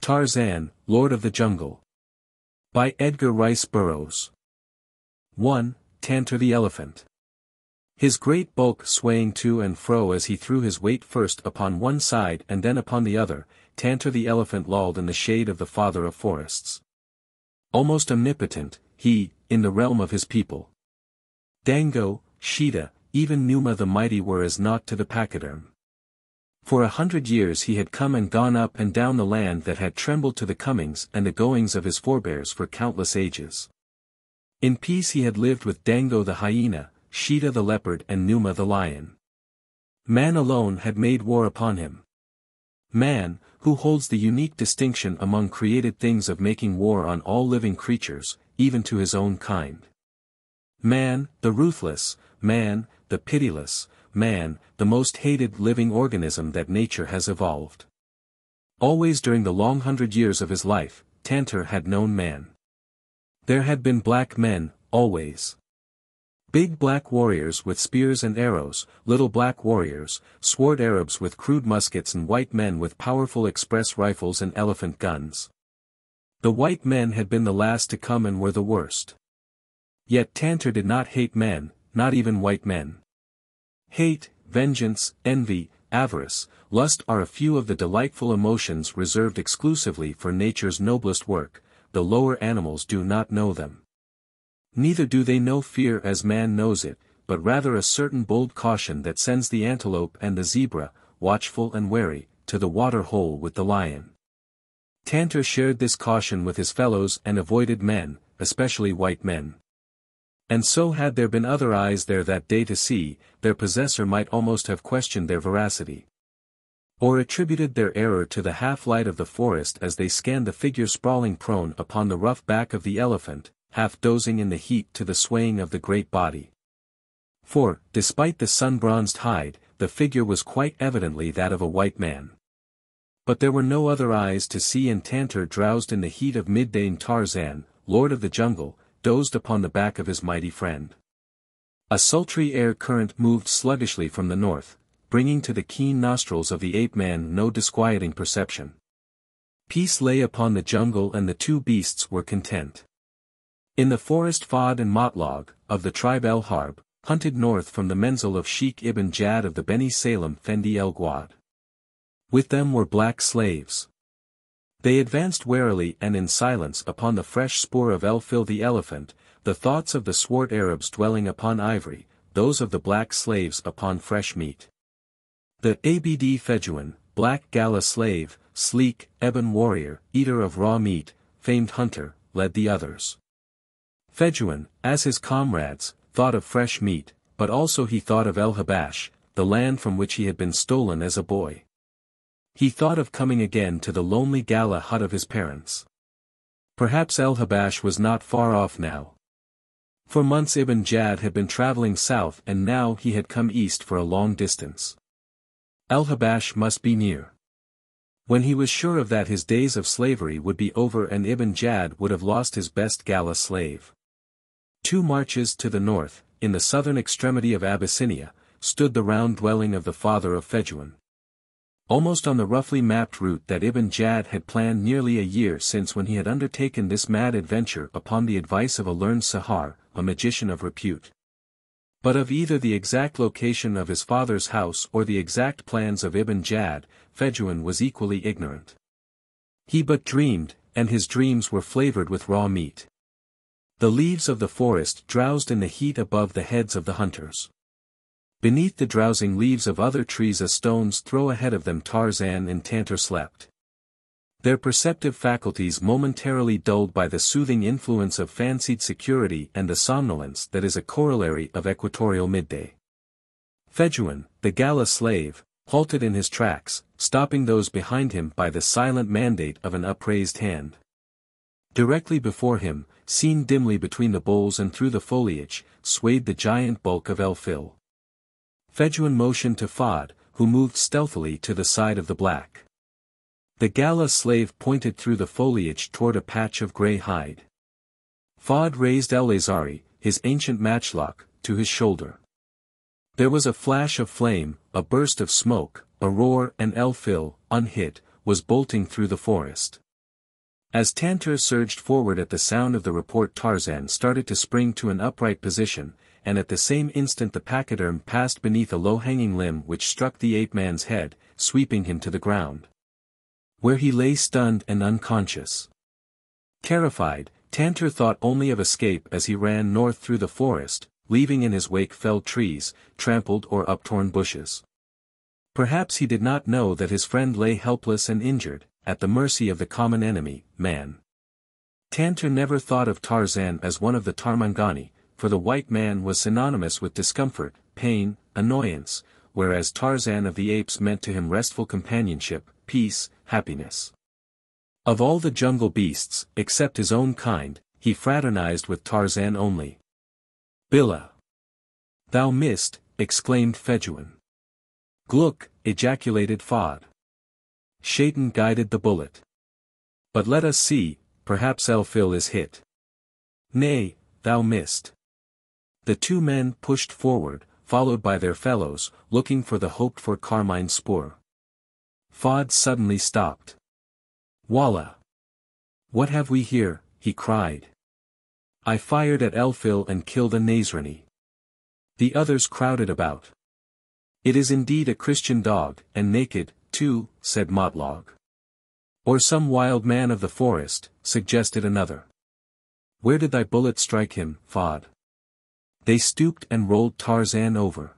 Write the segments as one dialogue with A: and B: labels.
A: Tarzan, Lord of the Jungle. By Edgar Rice Burroughs. 1. Tantor the Elephant. His great bulk swaying to and fro as he threw his weight first upon one side and then upon the other, Tantor the Elephant lolled in the shade of the Father of Forests. Almost omnipotent, he, in the realm of his people. Dango, Sheeta, even Numa the mighty were as naught to the pachyderm. For 100 years he had come and gone up and down the land that had trembled to the comings and the goings of his forebears for countless ages. In peace he had lived with Dango the hyena, Sheeta the leopard and Numa the lion. Man alone had made war upon him. Man, who holds the unique distinction among created things of making war on all living creatures, even to his own kind. Man, the ruthless, man, the pitiless, man, the most hated living organism that nature has evolved. Always during the long 100 years of his life, Tantor had known man. There had been black men, always. Big black warriors with spears and arrows, little black warriors, sword Arabs with crude muskets and white men with powerful express rifles and elephant guns. The white men had been the last to come and were the worst. Yet Tantor did not hate men, not even white men. Hate, vengeance, envy, avarice, lust are a few of the delightful emotions reserved exclusively for nature's noblest work. The lower animals do not know them. Neither do they know fear as man knows it, but rather a certain bold caution that sends the antelope and the zebra, watchful and wary, to the water hole with the lion. Tantor shared this caution with his fellows and avoided men, especially white men. And so had there been other eyes there that day to see, their possessor might almost have questioned their veracity. Or attributed their error to the half-light of the forest as they scanned the figure sprawling prone upon the rough back of the elephant, half dozing in the heat to the swaying of the great body. For, despite the sun-bronzed hide, the figure was quite evidently that of a white man. But there were no other eyes to see and Tantor drowsed in the heat of midday and Tarzan, Lord of the Jungle, dozed upon the back of his mighty friend. A sultry air current moved sluggishly from the north, bringing to the keen nostrils of the ape-man no disquieting perception. Peace lay upon the jungle and the two beasts were content. In the forest Fad and Motlog, of the tribe El Harb, hunted north from the menzil of Sheikh Ibn Jad of the Beni Salem Fendi El Guad. With them were black slaves. They advanced warily and in silence upon the fresh spoor of El-Fil the elephant, the thoughts of the swart Arabs dwelling upon ivory, those of the black slaves upon fresh meat. The Abd Fejuan, black gala slave, sleek, ebon warrior, eater of raw meat, famed hunter, led the others. Fejuan, as his comrades, thought of fresh meat, but also he thought of El-Habash, the land from which he had been stolen as a boy. He thought of coming again to the lonely gala hut of his parents. Perhaps El-Habash was not far off now. For months Ibn Jad had been traveling south and now he had come east for a long distance. El-Habash must be near. When he was sure of that his days of slavery would be over and Ibn Jad would have lost his best gala slave. 2 marches to the north, in the southern extremity of Abyssinia, stood the round dwelling of the father of Fejuan. Almost on the roughly mapped route that Ibn Jad had planned nearly a year since when he had undertaken this mad adventure upon the advice of a learned Sahar, a magician of repute. But of either the exact location of his father's house or the exact plans of Ibn Jad, Fejuan was equally ignorant. He but dreamed, and his dreams were flavored with raw meat. The leaves of the forest drowsed in the heat above the heads of the hunters. Beneath the drowsing leaves of other trees a stone's throw ahead of them Tarzan and Tantor slept. Their perceptive faculties momentarily dulled by the soothing influence of fancied security and the somnolence that is a corollary of equatorial midday. Fejuan, the gala slave, halted in his tracks, stopping those behind him by the silent mandate of an upraised hand. Directly before him, seen dimly between the boles and through the foliage, swayed the giant bulk of El-Fil. Fejuan motioned to Fad, who moved stealthily to the side of the black. The gala slave pointed through the foliage toward a patch of grey hide. Fad raised El-Lazari, his ancient matchlock, to his shoulder. There was a flash of flame, a burst of smoke, a roar and El-Fil, unhit, was bolting through the forest. As Tantor surged forward at the sound of the report, Tarzan started to spring to an upright position, and at the same instant the pachyderm passed beneath a low-hanging limb which struck the ape-man's head, sweeping him to the ground, where he lay stunned and unconscious. Terrified, Tantor thought only of escape as he ran north through the forest, leaving in his wake felled trees, trampled or uptorn bushes. Perhaps he did not know that his friend lay helpless and injured, at the mercy of the common enemy, man. Tantor never thought of Tarzan as one of the Tarmangani, for the white man was synonymous with discomfort, pain, annoyance, whereas Tarzan of the Apes meant to him restful companionship, peace, happiness. Of all the jungle beasts, except his own kind, he fraternized with Tarzan only. "Billa! Thou missed," exclaimed Fejuan. "Gluck," ejaculated Fod. Shaitan guided the bullet. "But let us see, perhaps Elfil is hit." "Nay, thou missed." The two men pushed forward, followed by their fellows, looking for the hoped-for carmine spoor. Fod suddenly stopped. "Walla! What have we here?" he cried. "I fired at Elfil and killed a Nazrani." The others crowded about. "It is indeed a Christian dog, and naked, too," said Motlog. "Or some wild man of the forest," suggested another. "Where did thy bullet strike him, Fod?" They stooped and rolled Tarzan over.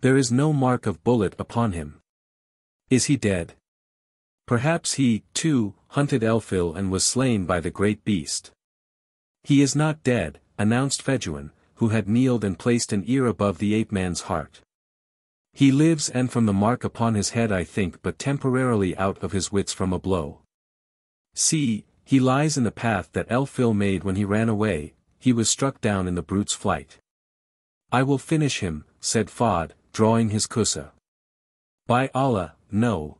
A: "There is no mark of bullet upon him." "Is he dead?" "Perhaps he, too, hunted Elfil and was slain by the great beast." "He is not dead," announced Fejuan, who had kneeled and placed an ear above the ape-man's heart. "He lives, and from the mark upon his head I think but temporarily out of his wits from a blow. See, he lies in the path that Elfil made when he ran away, he was struck down in the brute's flight." "I will finish him," said Fod, drawing his kusa. "By Allah, no."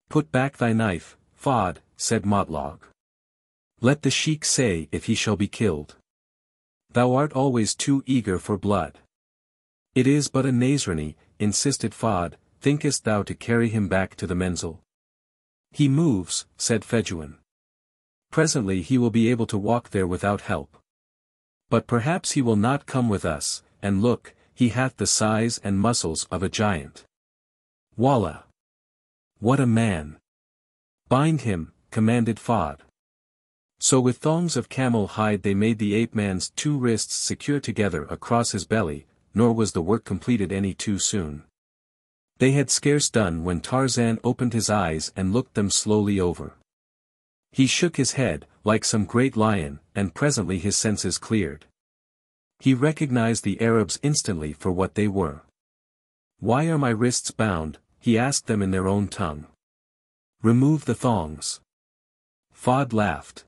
A: "Put back thy knife, Fod," said Motlog. "Let the sheik say if he shall be killed. Thou art always too eager for blood." "It is but a Nazrani," insisted Fod, "thinkest thou to carry him back to the menzil?" "He moves," said Fejuan. "Presently he will be able to walk there without help. But perhaps he will not come with us, and look, he hath the size and muscles of a giant. Wallah! What a man!" "Bind him," commanded Fod. So with thongs of camel hide they made the ape-man's two wrists secure together across his belly, nor was the work completed any too soon. They had scarce done when Tarzan opened his eyes and looked them slowly over. He shook his head, like some great lion, and presently his senses cleared. He recognized the Arabs instantly for what they were. "Why are my wrists bound?" he asked them in their own tongue. "Remove the thongs." Fod laughed.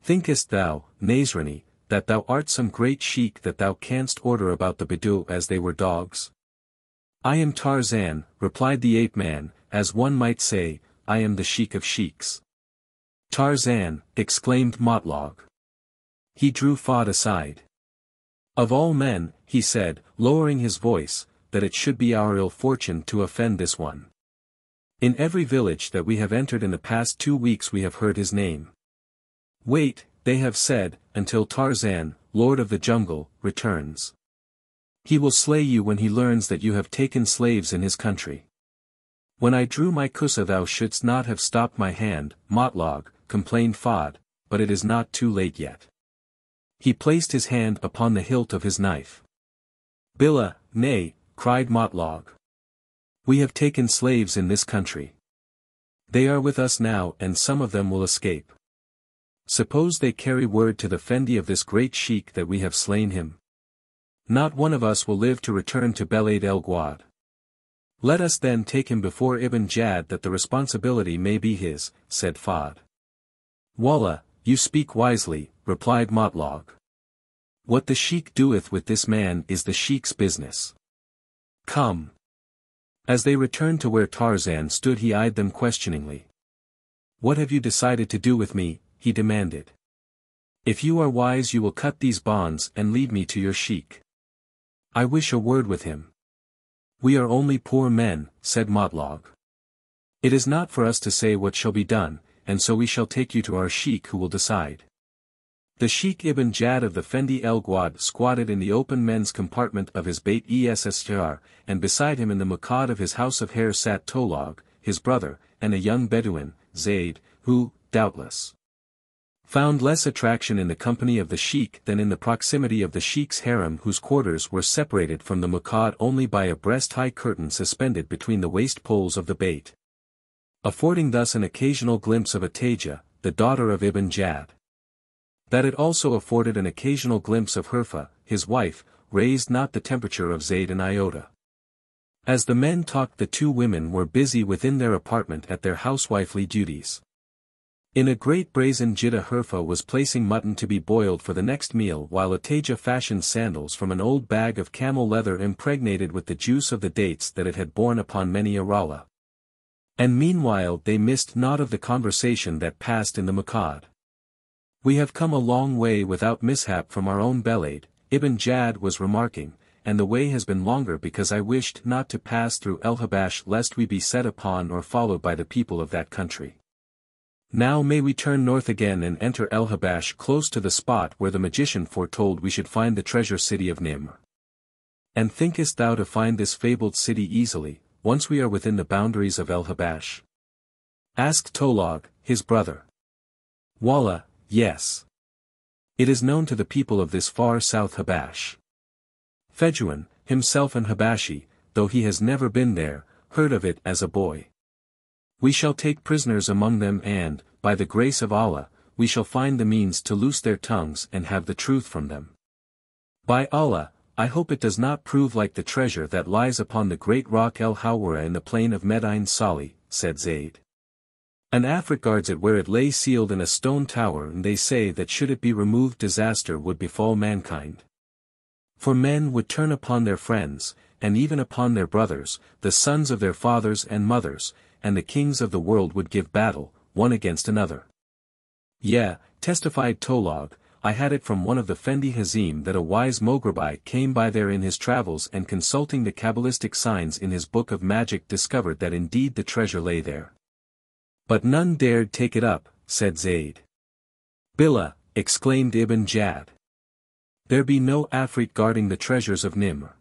A: "Thinkest thou, Nazrani, that thou art some great sheik that thou canst order about the Bedou as they were dogs?" "I am Tarzan," replied the ape-man, as one might say, "I am the sheik of sheiks." "Tarzan," exclaimed Motlog. He drew Fod aside. "Of all men," he said, lowering his voice, "that it should be our ill fortune to offend this one. In every village that we have entered in the past 2 weeks we have heard his name. Wait, they have said, until Tarzan, Lord of the Jungle, returns. He will slay you when he learns that you have taken slaves in his country." "When I drew my kusa thou shouldst not have stopped my hand, Motlog," complained Fod, "but it is not too late yet." He placed his hand upon the hilt of his knife. "Billa, nay," cried Motlog. "We have taken slaves in this country. They are with us now and some of them will escape. Suppose they carry word to the Fendi of this great sheik that we have slain him? Not one of us will live to return to Belaid el Guad. Let us then take him before Ibn Jad that the responsibility may be his," said Fod. "Wallah, you speak wisely," replied Motlog. "What the sheik doeth with this man is the sheik's business. Come." As they returned to where Tarzan stood he eyed them questioningly. "What have you decided to do with me?" he demanded. "If you are wise you will cut these bonds and lead me to your sheik. I wish a word with him." "We are only poor men," said Motlog. "It is not for us to say what shall be done,
B: and so we shall take you to our sheikh who will decide. The Sheikh Ibn Jad of the Fendi El Guad squatted in the open men's compartment of his Beyt Esr, and beside him in the Muqad of his house of hair sat Tolog, his brother, and a young Bedouin, Zeyd, who, doubtless, found less attraction in the company of the Sheikh than in the proximity of the Sheikh's harem, whose quarters were separated from the Muqad only by a breast-high curtain suspended between the waist poles of the Beyt, affording thus an occasional glimpse of Ataja, the daughter of Ibn Jad. That it also afforded an occasional glimpse of Herfa, his wife, raised not the temperature of Zeyd an iota. As the men talked, the two women were busy within their apartment at their housewifely duties. In a great brazen jidda, Herfa was placing mutton to be boiled for the next meal, while Ataja fashioned sandals from an old bag of camel leather impregnated with the juice of the dates that it had borne upon many a rala. And meanwhile they missed naught of the conversation that passed in the Muqad. "We have come a long way without mishap from our own Belade," Ibn Jad was remarking, "and the way has been longer because I wished not to pass through El-Habash lest we be set upon or followed by the people of that country. Now may we turn north again and enter El-Habash close to the spot where the magician foretold we should find the treasure city of Nimr. And thinkest thou to find this fabled city easily, once we are within the boundaries of El-Habash?" asked Tolog, his brother. "Wallah, yes. It is known to the people of this far south Habash." Fejuan, himself an Habashi, though he has never been there, heard of it as a boy. "We shall take prisoners among them and, by the grace of Allah, we shall find the means to loose their tongues and have the truth from them. By Allah, I hope it does not prove like the treasure that lies upon the great rock El Hawara in the plain of Medine Sali," said Zeyd. "An Afrit guards it where it lay sealed in a stone tower, and they say that should it be removed disaster would befall mankind. For men would turn upon their friends, and even upon their brothers, the sons of their fathers and mothers, and the kings of the world would give battle, one against another." "Yeah," testified Tolog, "I had it from one of the Fendi Hazim that a wise Moghrabi came by there in his travels and consulting the Kabbalistic signs in his book of magic discovered that indeed the treasure lay there. But none dared take it up," said Zeyd. "Billah," exclaimed Ibn Jad. "There be no Afrit guarding the treasures of Nimr.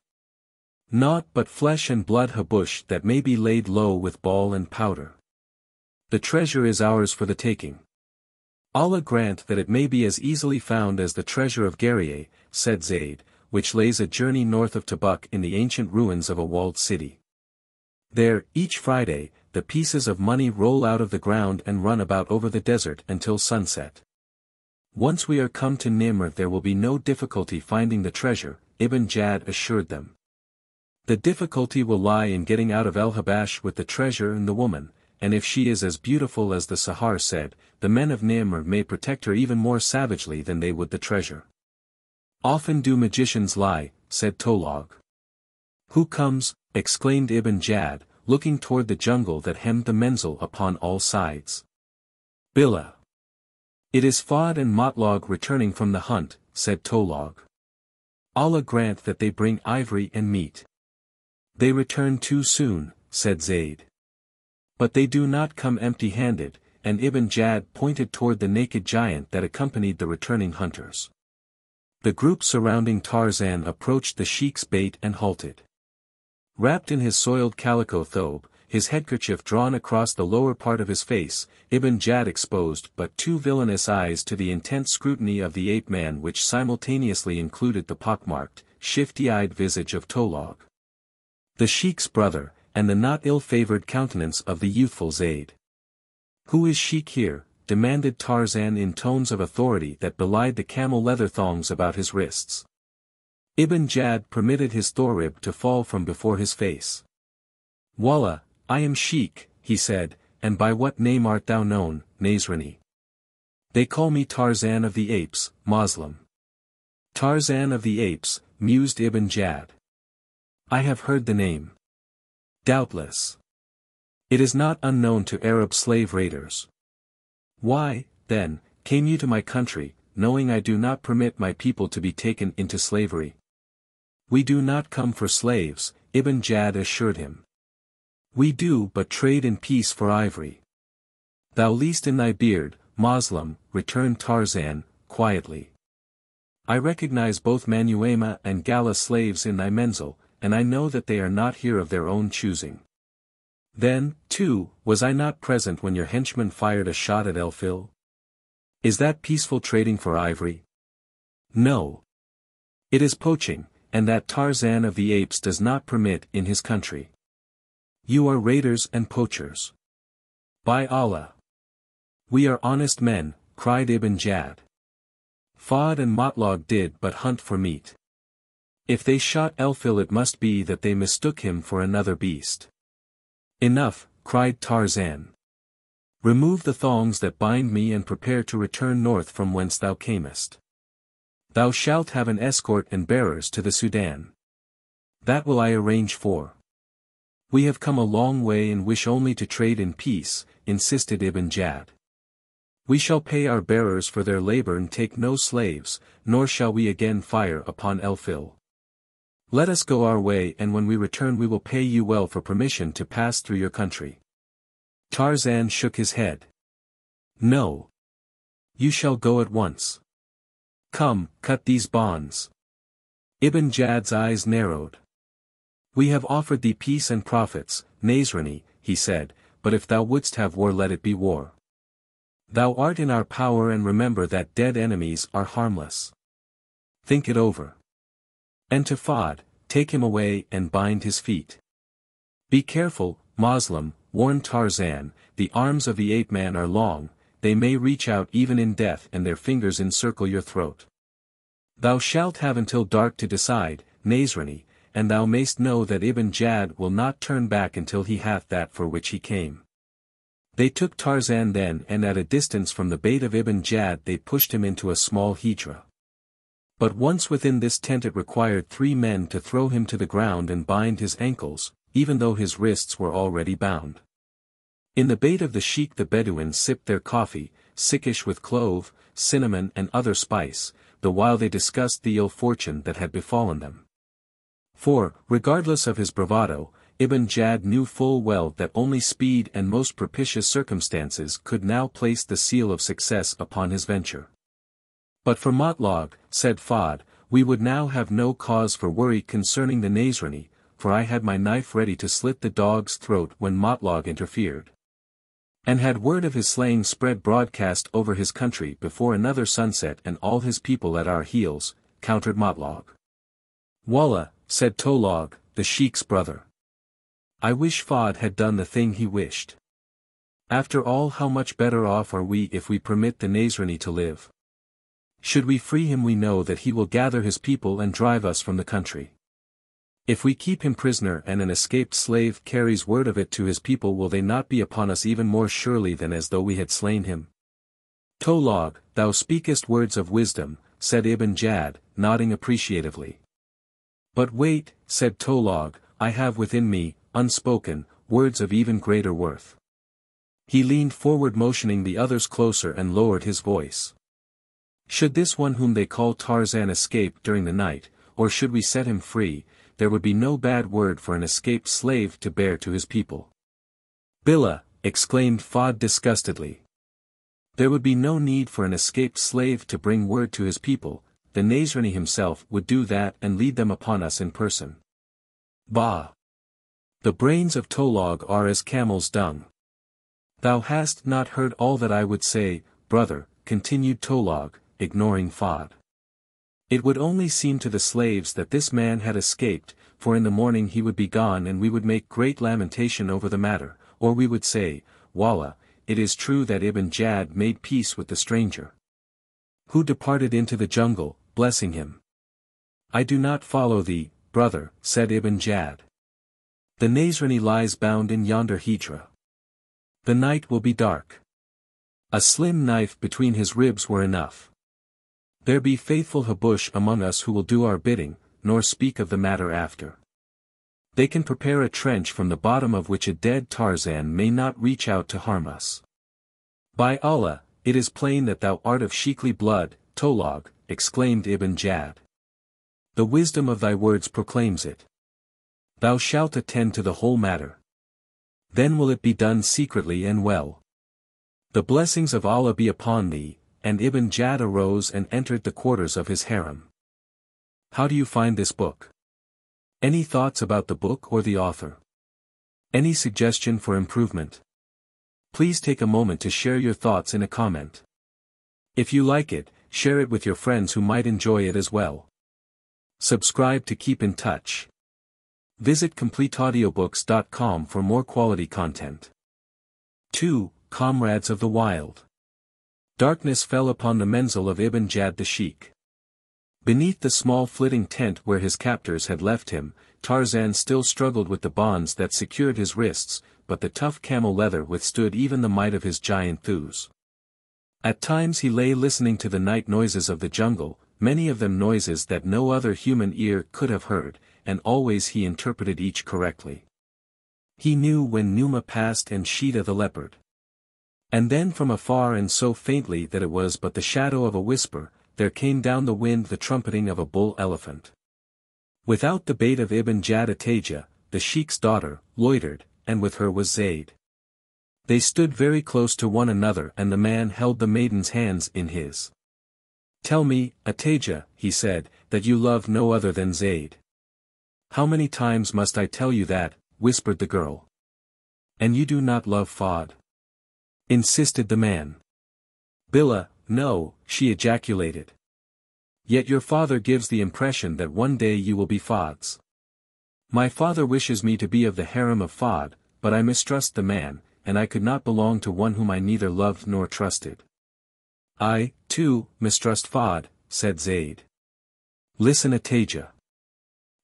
B: Naught but flesh and blood habush that may be laid low with ball and powder. The treasure is ours for the taking. Allah grant that it may be as easily found as the treasure of Gerieh," said Zeyd, "which lays a journey north of Tabuk in the ancient ruins of a walled city. There, each Friday, the pieces of money roll out of the ground and run about over the desert until sunset. Once we are come to Nimr there will be no difficulty finding the treasure," Ibn Jad assured them. "The difficulty will lie in getting out of El-Habash with the treasure and the woman, and if she is as beautiful as the Sahar said, the men of Nimr may protect her even more savagely than they would the treasure." "Often do magicians lie," said Tolog. "Who comes?" exclaimed Ibn Jad, looking toward the jungle that hemmed the Menzil upon all sides. "Billah. It is Fad and Motlog returning from the hunt," said Tolog. "Allah grant that they bring ivory and meat." "They return too soon," said Zeyd. "But they do not come empty-handed," and Ibn Jad pointed toward the naked giant that accompanied the returning hunters. The group surrounding Tarzan approached the Sheikh's Beyt and halted. Wrapped in his soiled calico thobe, his headkerchief drawn across the lower part of his face, Ibn Jad exposed but two villainous eyes to the intense scrutiny of the ape-man which simultaneously included the pockmarked, shifty-eyed visage of Tolog, the Sheikh's brother, and the not ill-favored countenance of the youthful Zeyd. "Who is Sheikh here?" demanded Tarzan in tones of authority that belied the camel-leather thongs about his wrists. Ibn Jad permitted his thorib to fall from before his face. "Wallah, I am Sheikh," he said, "and by what name art thou known, Nazrani?" "They call me Tarzan of the Apes, Moslem." "Tarzan of the Apes," mused Ibn Jad. "I have heard the name. Doubtless. It is not unknown to Arab slave raiders. Why, then, came you to my country, knowing I do not permit my people to be taken into slavery?" "We do not come for slaves," Ibn Jad assured him. "We do but trade in peace for ivory." Thou least in thy beard, Moslem, returned Tarzan, quietly. I recognize both Manuema and Gala slaves in thy menzil, and I know that they are not here of their own choosing. Then, too, was I not present when your henchman fired a shot at Elfil? Is that peaceful trading for ivory? No. It is poaching, and that Tarzan of the Apes does not permit in his country. You are raiders and poachers. By Allah! We are honest men, cried Ibn Jad. Fahd and Motlog did but hunt for meat. If they shot Elfil it must be that they mistook him for another beast. Enough, cried Tarzan. Remove the thongs that bind me and prepare to return north from whence thou camest. Thou shalt have an escort and bearers to the Sudan. That will I arrange for. We have come a long way and wish only to trade in peace, insisted Ibn Jad. We shall pay our bearers for their labor and take no slaves, nor shall we again fire upon Elfil. Let us go our way and when we return we will pay you well for permission to pass through your country. Tarzan shook his head. No. You shall go at once. Come, cut these bonds. Ibn Jad's eyes narrowed. We have offered thee peace and profits, Nasrani, he said, but if thou wouldst have war let it be war. Thou art in our power and remember that dead enemies are harmless. Think it over. And to Fahd, take him away and bind his feet. Be careful, Moslem, warned Tarzan, the arms of the ape-man are long, they may reach out even in death and their fingers encircle your throat. Thou shalt have until dark to decide, Nasrani, and thou mayst know that Ibn Jad will not turn back until he hath that for which he came. They took Tarzan then and at a distance from the Beyt of Ibn Jad they pushed him into a small hijra. But once within this tent it required 3 men to throw him to the ground and bind his ankles, even though his wrists were already bound. In the Beyt of the Sheikh the Bedouins sipped their coffee, sickish with clove, cinnamon and other spice, the while they discussed the ill fortune that had befallen them. For, regardless of his bravado, Ibn Jad knew full well that only speed and most propitious circumstances could now place the seal of success upon his venture. But for Motlog, said Fahd, we would now have no cause for worry concerning the Nasrani, for I had my knife ready to slit the dog's throat when Motlog interfered. And had word of his slaying spread broadcast over his country before another sunset and all his people at our heels, countered Motlog. Wallah, said Tolog, the Sheikh's brother. I wish Fahd had done the thing he wished. After all, how much better off are we if we permit the Nasrani to live? Should we free him we know that he will gather his people and drive us from the country. If we keep him prisoner and an escaped slave carries word of it to his people will they not be upon us even more surely than as though we had slain him? Tolog, thou speakest words of wisdom, said Ibn Jad, nodding appreciatively. But wait, said Tolog, I have within me, unspoken, words of even greater worth. He leaned forward motioning the others closer and lowered his voice. Should this one whom they call Tarzan escape during the night, or should we set him free, there would be no bad word for an escaped slave to bear to his people. Billah, exclaimed Fahd disgustedly. There would be no need for an escaped slave to bring word to his people, the Nasrani himself would do that and lead them upon us in person. Bah! The brains of Tolog are as camel's dung. Thou hast not heard all that I would say, brother, continued Tolog, ignoring Fahd. It would only seem to the slaves that this man had escaped, for in the morning he would be gone and we would make great lamentation over the matter, or we would say, Wallah, it is true that Ibn Jad made peace with the stranger, who departed into the jungle, blessing him. I do not follow thee, brother, said Ibn Jad. The Nasrani lies bound in yonder hijra. The night will be dark. A slim knife between his ribs were enough. There be faithful Habush among us who will do our bidding, nor speak of the matter after. They can prepare a trench from the bottom of which a dead Tarzan may not reach out to harm us. By Allah, it is plain that thou art of Sheikhly blood, Tolog, exclaimed Ibn Jad. The wisdom of thy words proclaims it. Thou shalt attend to the whole matter. Then will it be done secretly and well.
A: The blessings of Allah be upon thee, and Ibn Jad arose and entered the quarters of his harem. How do you find this book? Any thoughts about the book or the author? Any suggestion for improvement? Please take a moment to share your thoughts in a comment. If you like it, share it with your friends who might enjoy it as well. Subscribe to keep in touch. Visit CompleteAudiobooks.com for more quality content. 2. Comrades of the Wild. Darkness fell upon the menzil of Ibn Jad the Sheikh. Beneath the small flitting tent where his captors had left him, Tarzan still struggled with the bonds that secured his wrists, but the tough camel leather withstood even the might of his giant thews. At times he lay listening to the night noises of the jungle, many of them noises that no other human ear could have heard, and always he interpreted each correctly. He knew when Nkima passed and Sheeta the leopard. And then from afar and so faintly that it was but the shadow of a whisper, there came down the wind the trumpeting of a bull elephant. Without the Beyt of Ibn Jad-bal-Ja, the Sheikh's daughter, loitered, and with her was Zeyd. They stood very close to one another and the man held the maiden's hands in his. Tell me, Bal-Ja, he said, that you love no other than Zeyd. How many times must I tell you that, whispered the girl. And you do not love Fad? Insisted the man. Billah, no, she ejaculated. Yet your father gives the impression that one day you will be Fad's. My father wishes me to be of the harem of Fad, but I mistrust the man, and I could not belong to one whom I neither loved nor trusted. I, too, mistrust Fad, said Zeyd. Listen, Bal-Ja.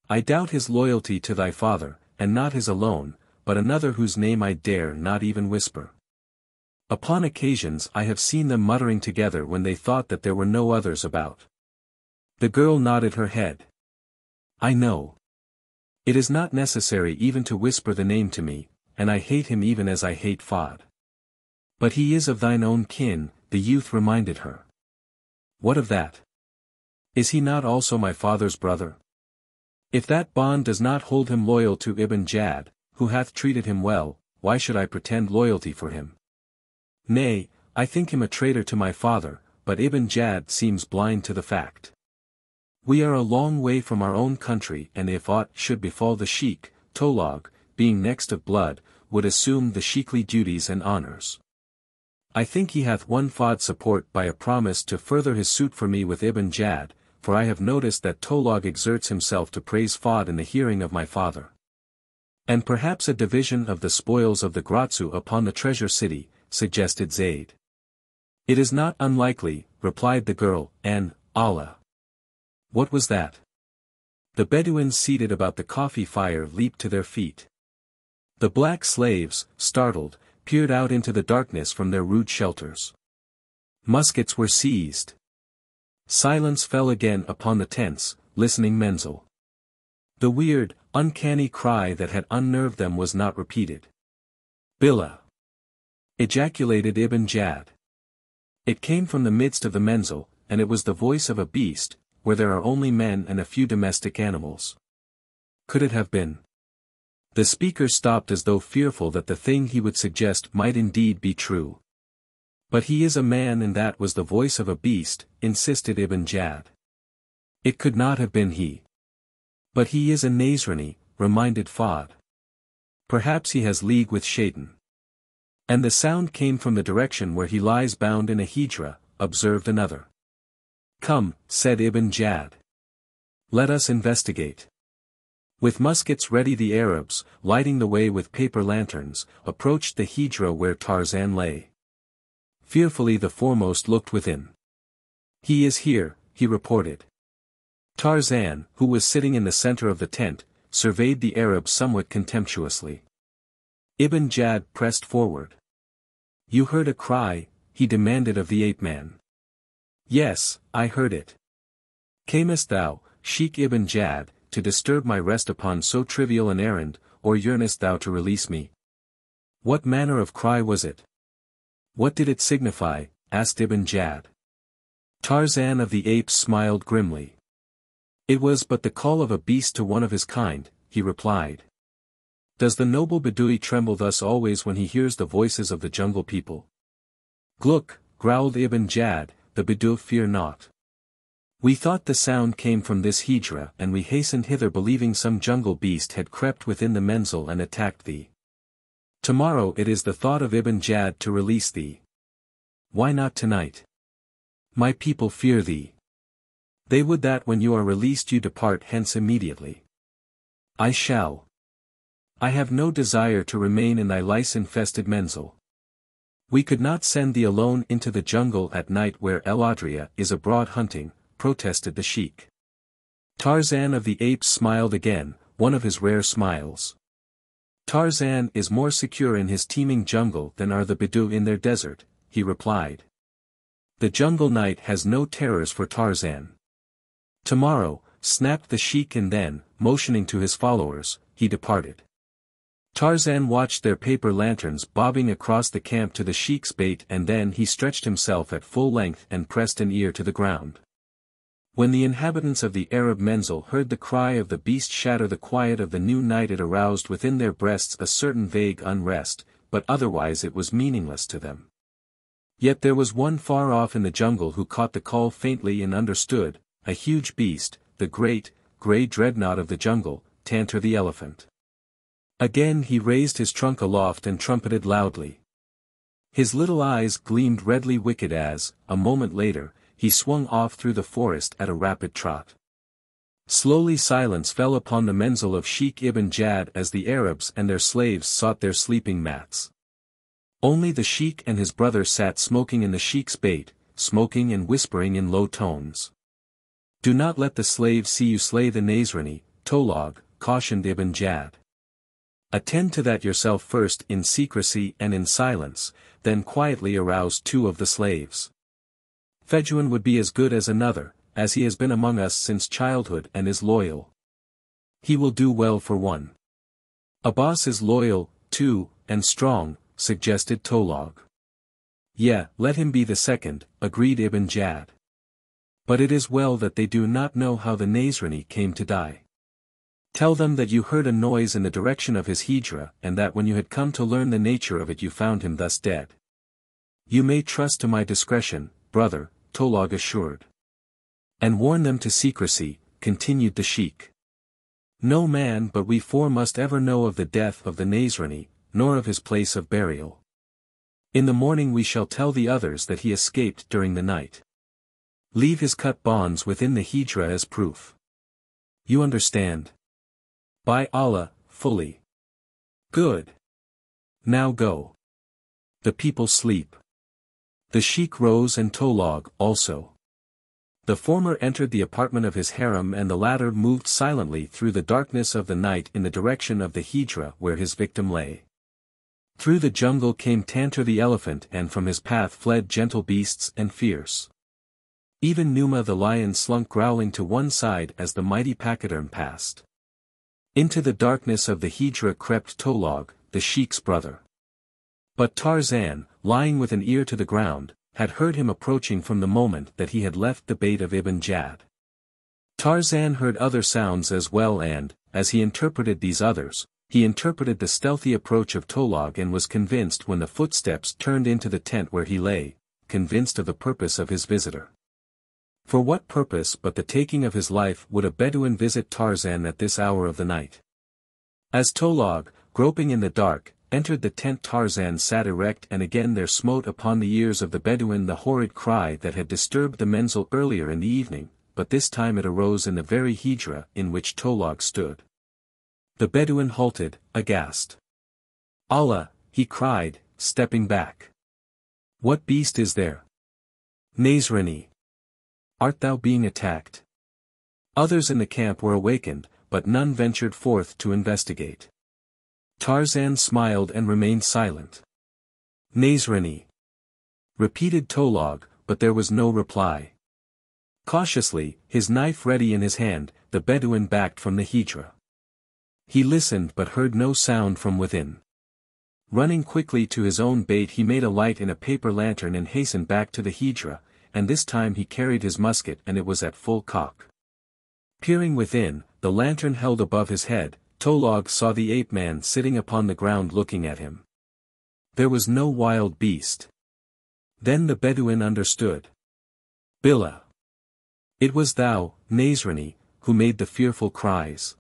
A: I doubt his loyalty to thy father, and not his alone, but another whose name I dare not even whisper. Upon occasions I have seen them muttering together when they thought that there were no others about. The girl nodded her head. I know. It is not necessary even to whisper the name to me, and I hate him even as I hate Fad. But he is of thine own kin, the youth reminded her. What of that? Is he not also my father's brother? If that bond does not hold him loyal to Ibn Jad, who hath treated him well, why should I pretend loyalty for him? Nay, I think him a traitor to my father, but Ibn Jad seems blind to the fact. We are a long way from our own country and if aught should befall the Sheikh, Tolog, being next of blood, would assume the sheikhly duties and honors. I think he hath won Fad's support by a promise to further his suit for me with Ibn Jad, for I have noticed that Tolog exerts himself to praise Fad in the hearing of my father. And perhaps a division of the spoils of the Gratsu upon the treasure city, suggested Zeyd. It is not unlikely, replied the girl, and, Allah. What was that? The Bedouins seated about the coffee fire leaped to their feet. The black slaves, startled, peered out into the darkness from their rude shelters. Muskets were seized. Silence fell again upon the tense, listening menzil. The weird, uncanny cry that had unnerved them was not repeated. Billah! Ejaculated Ibn Jad. It came from the midst of the menzil, and it was the voice of a beast, where there are only men and a few domestic animals. Could it have been? The speaker stopped as though fearful that the thing he would suggest might indeed be true. But he is a man and that was the voice of a beast, insisted Ibn Jad. It could not have been he. But he is a Nasrani, reminded Fad. Perhaps he has league with Shaitan. And the sound came from the direction where he lies bound in a hijra, observed another. Come, said Ibn Jad. Let us investigate. With muskets ready the Arabs, lighting the way with paper lanterns, approached the hijra where Tarzan lay. Fearfully the foremost looked within. He is here, he reported. Tarzan, who was sitting in the center of the tent, surveyed the Arab somewhat contemptuously. Ibn Jad pressed forward. You heard a cry, he demanded of the ape-man. Yes, I heard it. Camest thou, Sheikh Ibn Jad, to disturb my rest upon so trivial an errand, or yearnest thou to release me? What manner of cry was it? What did it signify? Asked Ibn Jad. Tarzan of the Apes smiled grimly. It was but the call of a beast to one of his kind, he replied. Does the noble Bedouin tremble thus always when he hears the voices of the jungle people? Gluck, growled Ibn Jad, the Bedou fear not. We thought the sound came from this hijra and we hastened hither believing some jungle beast had crept within the menzil and attacked thee. Tomorrow it is the thought of Ibn Jad to release thee. Why not tonight? My people fear thee. They would that when you are released you depart hence immediately. I shall. I have no desire to remain in thy lice-infested menzil. We could not send thee alone into the jungle at night where El Adria is abroad hunting, protested the sheik. Tarzan of the Apes smiled again, one of his rare smiles. Tarzan is more secure in his teeming jungle than are the Bedou in their desert, he replied. The jungle night has no terrors for Tarzan. Tomorrow, snapped the sheik and then, motioning to his followers, he departed. Tarzan watched their paper lanterns bobbing across the camp to the sheik's bait and then he stretched himself at full length and pressed an ear to the ground. When the inhabitants of the Arab menzil heard the cry of the beast shatter the quiet of the new night it aroused within their breasts a certain vague unrest, but otherwise it was meaningless to them. Yet there was one far off in the jungle who caught the call faintly and understood, a huge beast, the great, grey dreadnought of the jungle, Tantor the Elephant. Again he raised his trunk aloft and trumpeted loudly. His little eyes gleamed redly wicked as, a moment later, he swung off through the forest at a rapid trot. Slowly silence fell upon the menzil of Sheikh Ibn Jad as the Arabs and their slaves sought their sleeping mats. Only the sheikh and his brother sat smoking in the sheikh's bait, smoking and whispering in low tones. Do not let the slaves see you slay the Nazrani, Tolog, cautioned Ibn Jad. Attend to that yourself first in secrecy and in silence, then quietly arouse 2 of the slaves. Fejuan would be as good as another, as he has been among us since childhood and is loyal. He will do well for one. Abbas is loyal, too, and strong, suggested Tolog. Yeah, let him be the second, agreed Ibn Jad. But it is well that they do not know how the Nazrani came to die. Tell them that you heard a noise in the direction of his hijra and that when you had come to learn the nature of it you found him thus dead. You may trust to my discretion, brother, Tolog assured. And warn them to secrecy, continued the sheik. No man but we 4 must ever know of the death of the Nazrani, nor of his place of burial. In the morning we shall tell the others that he escaped during the night. Leave his cut bonds within the hijra as proof. You understand? By Allah, fully. Good. Now go. The people sleep. The sheik rose and Tolog also. The former entered the apartment of his harem and the latter moved silently through the darkness of the night in the direction of the hijra where his victim lay. Through the jungle came Tantor the Elephant and from his path fled gentle beasts and fierce. Even Nkima the lion slunk growling to one side as the mighty pachyderm passed. Into the darkness of the hijra crept Tolog, the sheik's brother. But Tarzan, lying with an ear to the ground, had heard him approaching from the moment that he had left the bait of Ibn Jad. Tarzan heard other sounds as well and, as he interpreted these others, he interpreted the stealthy approach of Tolog and was convinced when the footsteps turned into the tent where he lay, convinced of the purpose of his visitor. For what purpose but the taking of his life would a Bedouin visit Tarzan at this hour of the night? As Tolog, groping in the dark, entered the tent Tarzan sat erect and again there smote upon the ears of the Bedouin the horrid cry that had disturbed the menzil earlier in the evening, but this time it arose in the very hijra in which Tolog stood. The Bedouin halted, aghast. Allah, he cried, stepping back. What beast is there? Nazrani. Art thou being attacked? Others in the camp were awakened, but none ventured forth to investigate. Tarzan smiled and remained silent. Nazrani. Repeated Tolog, but there was no reply. Cautiously, his knife ready in his hand, the Bedouin backed from the hijra. He listened but heard no sound from within. Running quickly to his own bait he made a light in a paper lantern and hastened back to the hijra, and this time he carried his musket and it was at full cock. Peering within, the lantern held above his head, Tolog saw the ape-man sitting upon the ground looking at him. There was no wild beast. Then the Bedouin understood. Billah. It was thou, Nazrani, who made the fearful cries.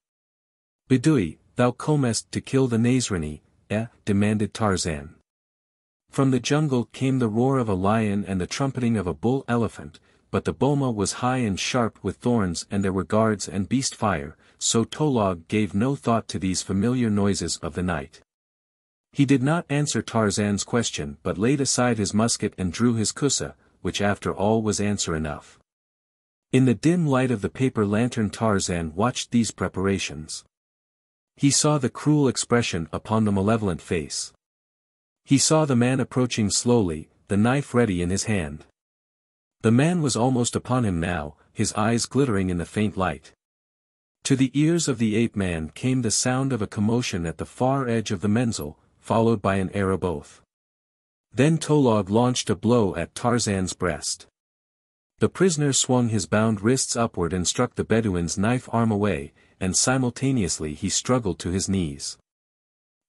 A: Bedoui, thou comest to kill the Nazrani, demanded Tarzan. From the jungle came the roar of a lion and the trumpeting of a bull elephant, but the boma was high and sharp with thorns and there were guards and beast fire, so Tolog gave no thought to these familiar noises of the night. He did not answer Tarzan's question but laid aside his musket and drew his kusa, which after all was answer enough. In the dim light of the paper lantern Tarzan watched these preparations. He saw the cruel expression upon the malevolent face. He saw the man approaching slowly, the knife ready in his hand. The man was almost upon him now, his eyes glittering in the faint light. To the ears of the ape-man came the sound of a commotion at the far edge of the menzil, followed by an Arab oath. Then Tolog launched a blow at Tarzan's breast. The prisoner swung his bound wrists upward and struck the Bedouin's knife arm away, and simultaneously he struggled to his knees.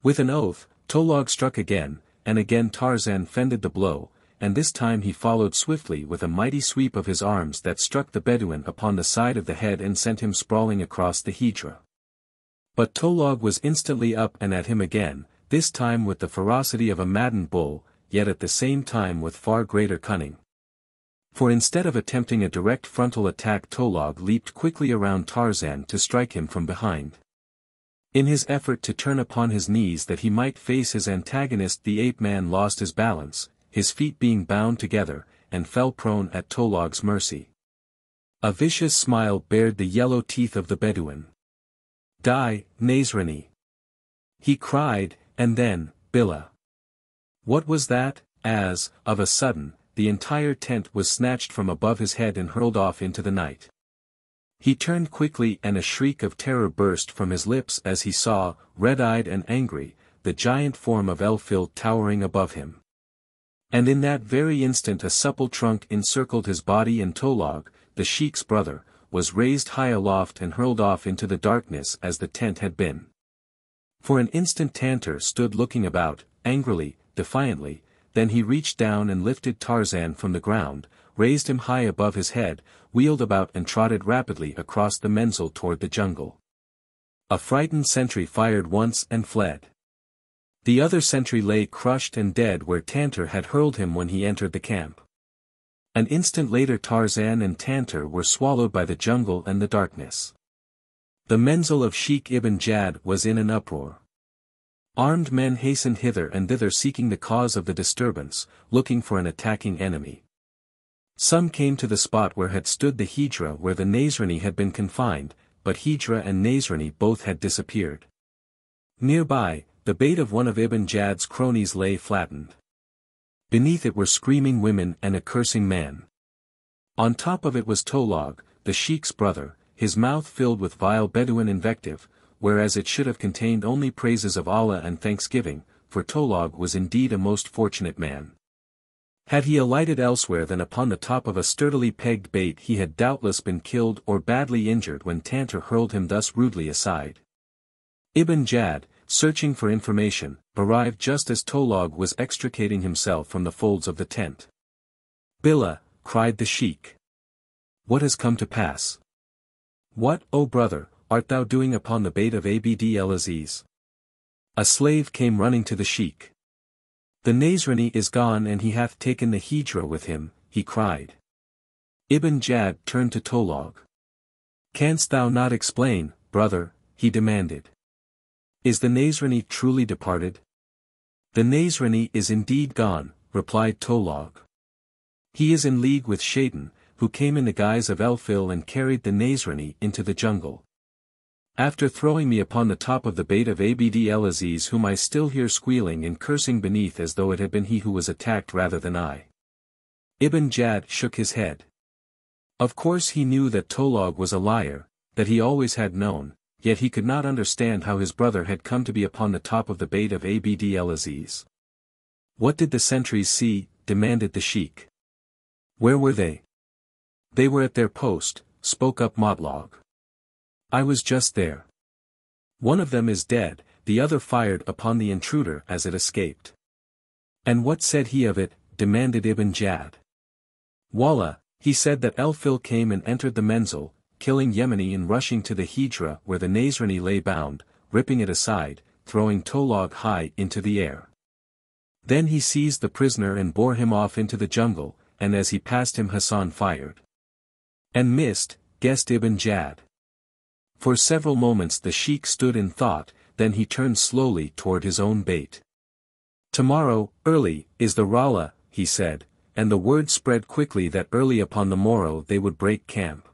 A: With an oath, Tolog struck again, and again Tarzan fended the blow, and this time he followed swiftly with a mighty sweep of his arms that struck the Bedouin upon the side of the head and sent him sprawling across the hijra. But Tolog was instantly up and at him again, this time with the ferocity of a maddened bull, yet at the same time with far greater cunning. For instead of attempting a direct frontal attack Tolog leaped quickly around Tarzan to strike him from behind. In his effort to turn upon his knees that he might face his antagonist the ape-man lost his balance, his feet being bound together, and fell prone at Tolog's mercy. A vicious smile bared the yellow teeth of the Bedouin. Die, Nazrani! He cried, and then, Billah! What was that, as, of a sudden, the entire tent was snatched from above his head and hurled off into the night. He turned quickly and a shriek of terror burst from his lips as he saw, red-eyed and angry, the giant form of Elfil towering above him. And in that very instant a supple trunk encircled his body and Tolog, the sheik's brother, was raised high aloft and hurled off into the darkness as the tent had been. For an instant Tantor stood looking about, angrily, defiantly, then he reached down and lifted Tarzan from the ground, raised him high above his head, wheeled about and trotted rapidly across the menzil toward the jungle. A frightened sentry fired once and fled. The other sentry lay crushed and dead where Tantor had hurled him when he entered the camp. An instant later Tarzan and Tantor were swallowed by the jungle and the darkness. The menzil of Sheikh Ibn Jad was in an uproar. Armed men hastened hither and thither seeking the cause of the disturbance, looking for an attacking enemy. Some came to the spot where had stood the hijra where the Nazrani had been confined, but hijra and Nazrani both had disappeared. Nearby, the bait of one of Ibn Jad's cronies lay flattened. Beneath it were screaming women and a cursing man. On top of it was Tolog, the sheik's brother, his mouth filled with vile Bedouin invective, whereas it should have contained only praises of Allah and thanksgiving, for Tolog was indeed a most fortunate man. Had he alighted elsewhere than upon the top of a sturdily pegged bait he had doubtless been killed or badly injured when Tantor hurled him thus rudely aside. Ibn Jad, searching for information, arrived just as Tolog was extricating himself from the folds of the tent. Billah, cried the sheik. What has come to pass? What, O brother, art thou doing upon the Beyt of Abd-el-Aziz? A slave came running to the sheik. The Nazrani is gone and he hath taken the hijra with him, he cried. Ibn Jad turned to Tolog. Canst thou not explain, brother, he demanded. Is the Nazrani truly departed? The Nazrani is indeed gone, replied Tolog. He is in league with Shaitan, who came in the guise of Elfil and carried the Nazrani into the jungle. After throwing me upon the top of the Beyt of Abd-el-Aziz whom I still hear squealing and cursing beneath as though it had been he who was attacked rather than I. Ibn Jad shook his head. Of course he knew that Tolog was a liar, that he always had known, yet he could not understand how his brother had come to be upon the top of the Beyt of Abd-el-Aziz. What did the sentries see? Demanded the sheik. Where were they? They were at their post, spoke up Motlog. I was just there. One of them is dead, the other fired upon the intruder as it escaped. And what said he of it? demanded Ibn Jad. Wallah, he said that El-Fil came and entered the Menzil, killing Yemeni and rushing to the Hijra where the Nasrani lay bound, ripping it aside, throwing Tolog high into the air. Then he seized the prisoner and bore him off into the jungle, and as he passed him Hassan fired. And missed, guessed Ibn Jad. For several moments the sheik stood in thought, then he turned slowly toward his own bait. Tomorrow, early, is the Rala, he said, and the word spread quickly that early upon the morrow they would break camp.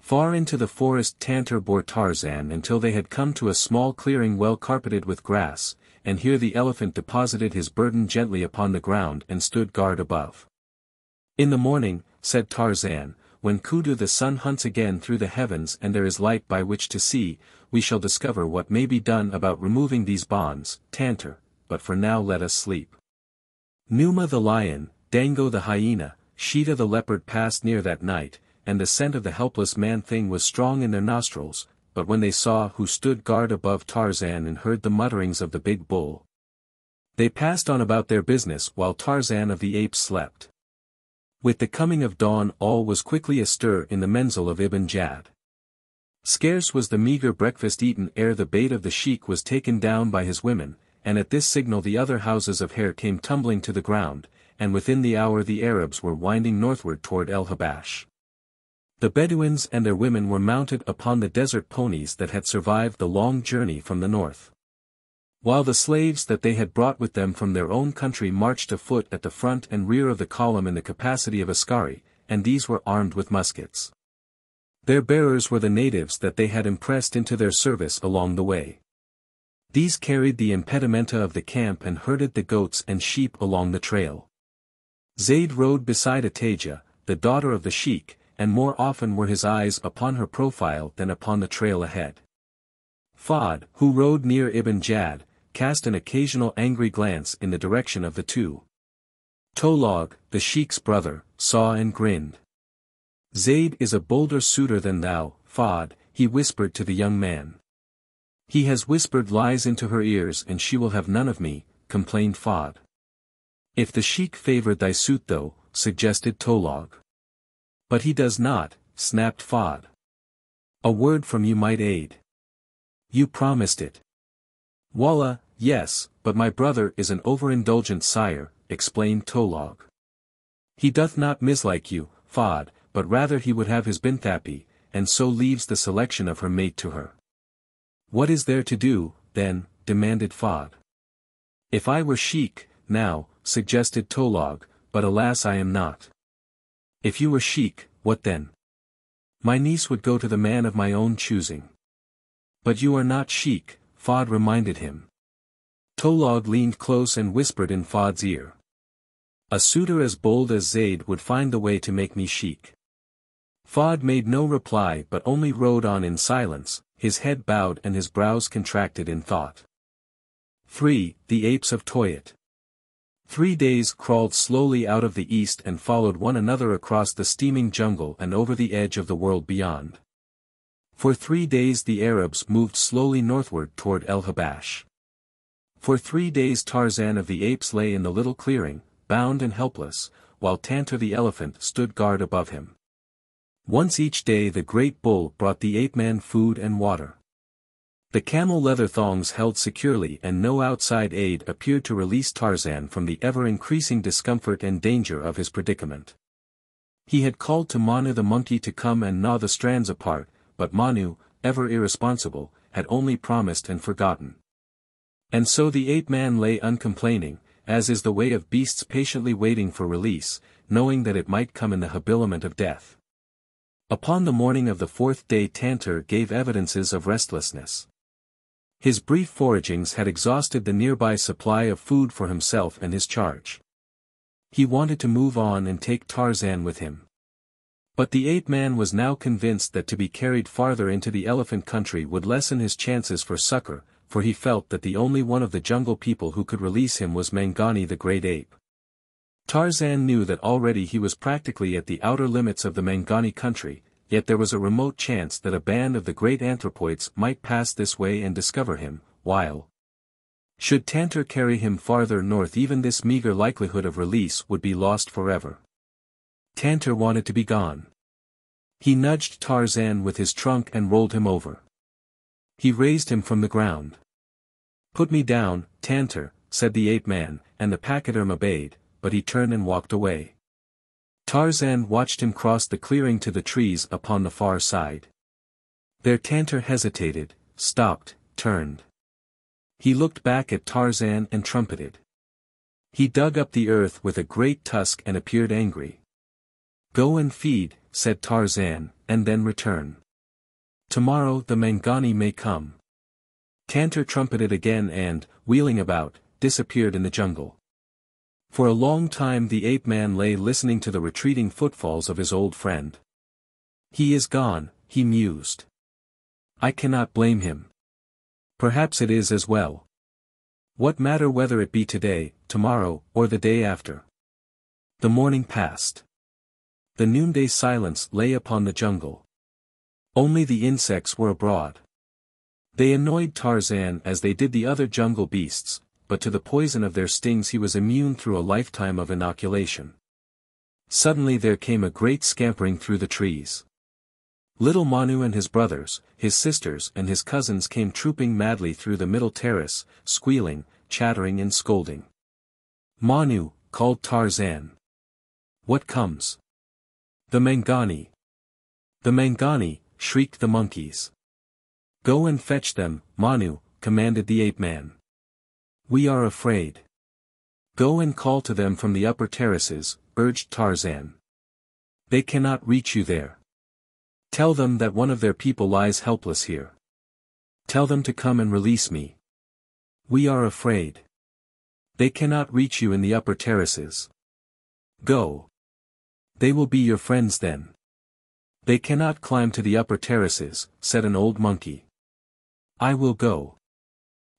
A: Far into the forest Tantor bore Tarzan until they had come to a small clearing well carpeted with grass, and here the elephant deposited his burden gently upon the ground and stood guard above. In the morning, said Tarzan, when Kudu the sun hunts again through the heavens and there is light by which to see, we shall discover what may be done about removing these bonds, Tantor, but for now let us sleep. Numa the lion, Dango the hyena, Sheeta the leopard passed near that night, and the scent of the helpless man-thing was strong in their nostrils, but when they saw who stood guard above Tarzan and heard the mutterings of the big bull, they passed on about their business while Tarzan of the Apes slept. With the coming of dawn all was quickly astir in the Menzil of Ibn Jad. Scarce was the meager breakfast eaten ere the bait of the sheik was taken down by his women, and at this signal the other houses of hair came tumbling to the ground, and within the hour the Arabs were winding northward toward El-Habash. The Bedouins and their women were mounted upon the desert ponies that had survived the long journey from the north, while the slaves that they had brought with them from their own country marched afoot at the front and rear of the column in the capacity of askari, and these were armed with muskets. Their bearers were the natives that they had impressed into their service along the way. These carried the impedimenta of the camp and herded the goats and sheep along the trail. Zayd rode beside Ataja, the daughter of the sheik, and more often were his eyes upon her profile than upon the trail ahead. Fad, who rode near Ibn Jad, cast an occasional angry glance in the direction of the two. Tolog, the sheik's brother, saw and grinned. Zayd is a bolder suitor than thou, Fad, he whispered to the young man. He has whispered lies into her ears and she will have none of me, complained Fad. If the sheik favored thy suit though, suggested Tolog. But he does not, snapped Fad. A word from you might aid. You promised it. Wallah, yes, but my brother is an overindulgent sire, explained Tolog. He doth not mislike you, Fad, but rather he would have his bint happy, and so leaves the selection of her mate to her. What is there to do, then, demanded Fad. If I were sheik, now, suggested Tolog, but alas I am not. If you were sheik, what then? My niece would go to the man of my own choosing. But you are not sheik, Fad reminded him. Tolog leaned close and whispered in Fad's ear. A suitor as bold as Zayd would find the way to make me sheik. Fad made no reply but only rode on in silence, his head bowed and his brows contracted in thought. 3. The Apes of Toyat. 3 days crawled slowly out of the east and followed one another across the steaming jungle and over the edge of the world beyond. For 3 days the Arabs moved slowly northward toward El-Habash. For 3 days Tarzan of the Apes lay in the little clearing, bound and helpless, while Tantor the Elephant stood guard above him. Once each day the great bull brought the ape-man food and water. The camel leather thongs held securely and no outside aid appeared to release Tarzan from the ever-increasing discomfort and danger of his predicament. He had called to Manu the monkey to come and gnaw the strands apart, but Manu, ever irresponsible, had only promised and forgotten. And so the ape-man lay uncomplaining, as is the way of beasts patiently waiting for release, knowing that it might come in the habiliment of death. Upon the morning of the 4th day Tantor gave evidences of restlessness. His brief foragings had exhausted the nearby supply of food for himself and his charge. He wanted to move on and take Tarzan with him. But the ape-man was now convinced that to be carried farther into the elephant country would lessen his chances for succor, for he felt that the only one of the jungle people who could release him was Mangani the great ape. Tarzan knew that already he was practically at the outer limits of the Mangani country, yet there was a remote chance that a band of the great anthropoids might pass this way and discover him, while
B: Should Tantor carry him farther north, even this meager likelihood of release would be lost forever. Tantor wanted to be gone. He nudged Tarzan with his trunk and rolled him over. He raised him from the ground. "Put me down, Tantor," said the ape-man, and the pachyderm obeyed, but he turned and walked away. Tarzan watched him cross the clearing to the trees upon the far side. There Tantor hesitated, stopped, turned. He looked back at Tarzan and trumpeted. He dug up the earth with a great tusk and appeared angry. "Go and feed," said Tarzan, "and then return. Tomorrow the Mangani may come." Tantor trumpeted again and, wheeling about, disappeared in the jungle. For a long time the ape-man lay listening to the retreating footfalls of his old friend. "He is gone," he mused. "I cannot blame him. Perhaps it is as well. What matter whether it be today, tomorrow, or the day after?" The morning passed. The noonday silence lay upon the jungle. Only the insects were abroad. They annoyed Tarzan as they did the other jungle beasts, but to the poison of their stings he was immune through a lifetime of inoculation. Suddenly there came a great scampering through the trees. Little Manu and his brothers, his sisters and his cousins came trooping madly through the middle terrace, squealing, chattering and scolding. "Manu," called Tarzan. "What comes?" "The Mangani." "The Mangani," shrieked the monkeys. "Go and fetch them, Manu," commanded the ape-man. "We are afraid." "Go and call to them from the upper terraces," urged Tarzan. "They cannot reach you there. Tell them that one of their people lies helpless here. Tell them to come and release me. We are afraid. They cannot reach you in the upper terraces. Go. They will be your friends then." "They cannot climb to the upper terraces," said an old monkey. "I will go."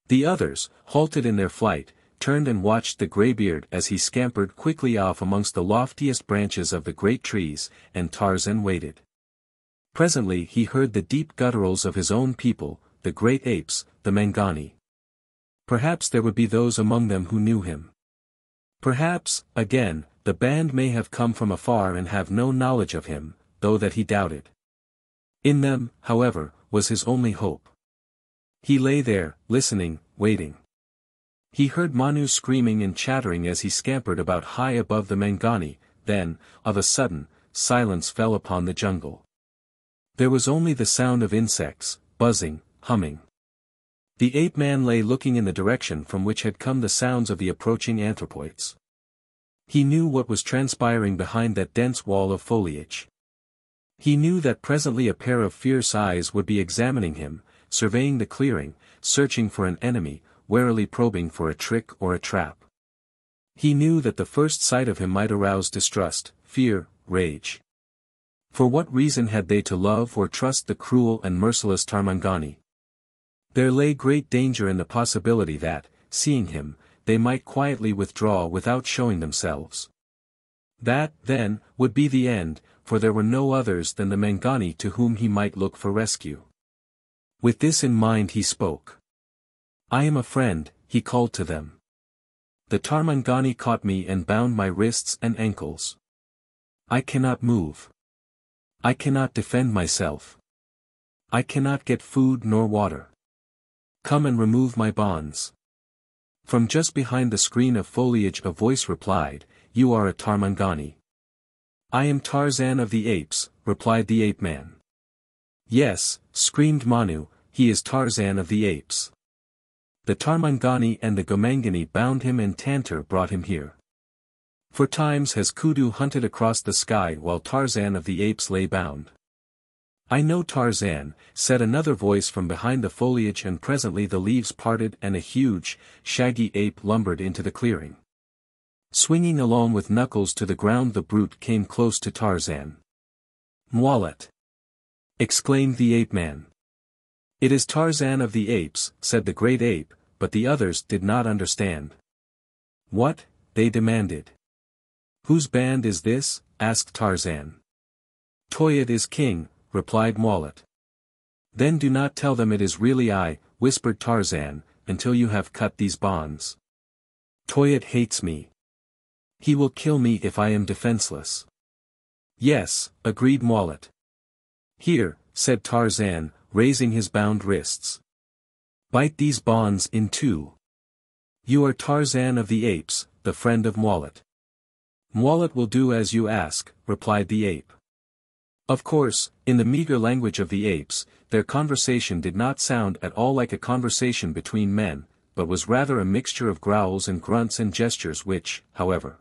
B: The others, halted in their flight, turned and watched the greybeard as he scampered quickly off amongst the loftiest branches of the great trees, and Tarzan waited. Presently he heard the deep gutturals of his own people, the great apes, the Mangani. Perhaps there would be those among them who knew him. Perhaps, again, the band may have come from afar and have no knowledge of him, though that he doubted. In them, however, was his only hope. He lay there, listening, waiting. He heard Manu screaming and chattering as he scampered about high above the Mangani, then, of a sudden, silence fell upon the jungle. There was only the sound of insects, buzzing, humming. The ape-man lay looking in the direction from which had come the sounds of the approaching anthropoids. He knew what was transpiring behind that dense wall of foliage. He knew that presently a pair of fierce eyes would be examining him, surveying the clearing, searching for an enemy, warily probing for a trick or a trap. He knew that the first sight of him might arouse distrust, fear, rage. For what reason had they to love or trust the cruel and merciless Tarmangani? There lay great danger in the possibility that, seeing him, they might quietly withdraw without showing themselves. That, then, would be the end, for there were no others than the Mangani to whom he might look for rescue. With this in mind he spoke. "I am a friend," he called to them. "The Tarmangani caught me and bound my wrists and ankles. I cannot move. I cannot defend myself. I cannot get food nor water. Come and remove my bonds." From just behind the screen of foliage a voice replied, "You are a Tarmangani." "I am Tarzan of the Apes," replied the ape-man. "Yes," screamed Manu, "he is Tarzan of the Apes. The Tarmangani and the Gomangani bound him and Tantor brought him here. For times has Kudu hunted across the sky while Tarzan of the Apes lay bound." "I know Tarzan," said another voice from behind the foliage, and presently the leaves parted and a huge, shaggy ape lumbered into the clearing. Swinging along with knuckles to the ground the brute came close to Tarzan. "Mwallet!" exclaimed the ape-man. "It is Tarzan of the Apes," said the great ape, but the others did not understand. "What?" they demanded. "Whose band is this?" asked Tarzan. "Toyat is king," replied Mwallet. "Then do not tell them it is really I," whispered Tarzan,
A: until you have cut these bonds. Toyat hates me. He will kill me if I am defenseless. Yes, agreed Mollett. Here, said Tarzan, raising his bound wrists. Bite these bonds in two. You are Tarzan of the Apes, the friend of Mollett. Mollett will do as you ask, replied the ape. Of course, in the meager language of the apes, their conversation did not sound at all like a conversation between men, but was rather a mixture of growls and grunts and gestures which, however,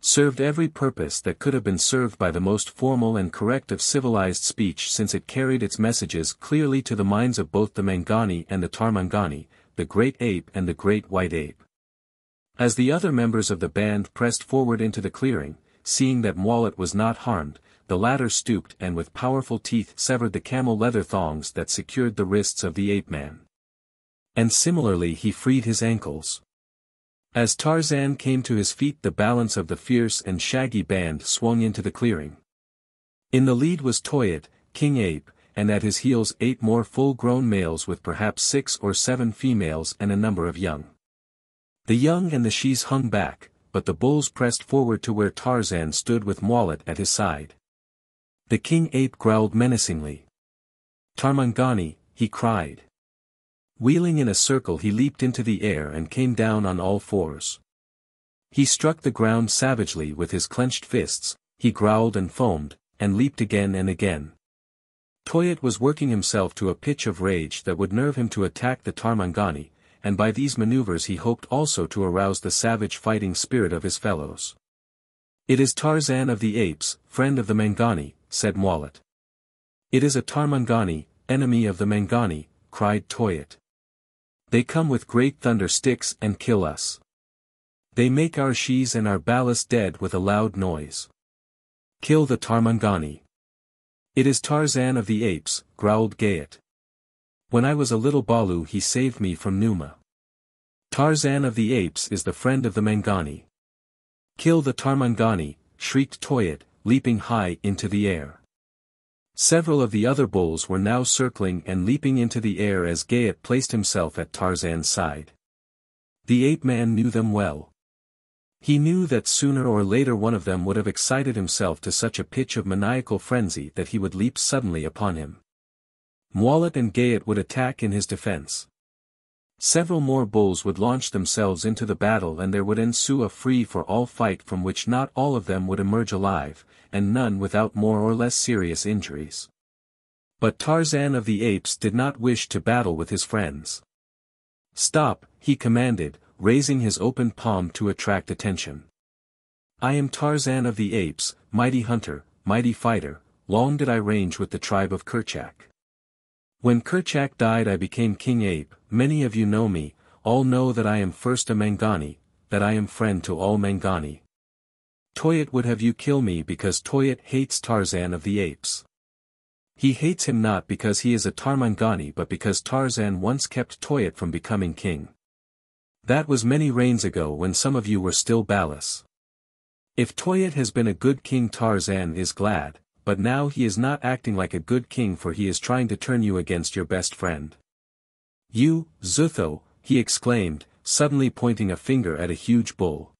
A: served every purpose that could have been served by the most formal and correct of civilized speech, since it carried its messages clearly to the minds of both the Mangani and the Tarmangani, the great ape and the great white ape. As the other members of the band pressed forward into the clearing, seeing that Mollett was not harmed, the latter stooped and with powerful teeth severed the camel leather thongs that secured the wrists of the ape-man. And similarly he freed his ankles. As Tarzan came to his feet, the balance of the fierce and shaggy band swung into the clearing. In the lead was Toyat, King Ape, and at his heels 8 more full-grown males with perhaps 6 or 7 females and a number of young. The young and the shes hung back, but the bulls pressed forward to where Tarzan stood with Mollett at his side. The King Ape growled menacingly. Tarmangani, he cried. Wheeling in a circle he leaped into the air and came down on all fours. He struck the ground savagely with his clenched fists, he growled and foamed, and leaped again and again. Toyat was working himself to a pitch of rage that would nerve him to attack the Tarmangani, and by these maneuvers he hoped also to arouse the savage fighting spirit of his fellows. It is Tarzan of the Apes, friend of the Mangani, said Mollett. It is a Tarmangani, enemy of the Mangani, cried Toyat. They come with great thunder sticks and kill us. They make our shes and our ballast dead with a loud noise. Kill the Tarmangani. It is Tarzan of the Apes, growled Gayet. When I was a little Balu he saved me from Numa. Tarzan of the Apes is the friend of the Mangani. Kill the Tarmangani, shrieked Toyat, leaping high into the air. Several of the other bulls were now circling and leaping into the air as Gayet placed himself at Tarzan's side. The ape-man knew them well. He knew that sooner or later one of them would have excited himself to such a pitch of maniacal frenzy that he would leap suddenly upon him. Mollett and Gayet would attack in his defense. Several more bulls would launch themselves into the battle and there would ensue a free-for-all fight from which not all of them would emerge alive, and none without more or less serious injuries. But Tarzan of the Apes did not wish to battle with his friends. Stop, he commanded, raising his open palm to attract attention. I am Tarzan of the Apes, mighty hunter, mighty fighter, long did I range with the tribe of Kerchak. When Kerchak died I became King Ape, many of you know me, all know that I am first a Mangani, that I am friend to all Mangani. Toyat would have you kill me because Toyat hates Tarzan of the Apes. He hates him not because he is a Tarmangani but because Tarzan once kept Toyat from becoming king. That was many reigns ago when some of you were still Balas. If Toyat has been a good king Tarzan is glad, but now he is not acting like a good king for he is trying to turn you against your best friend. You, Zutho, he exclaimed, suddenly pointing a finger at a huge bull.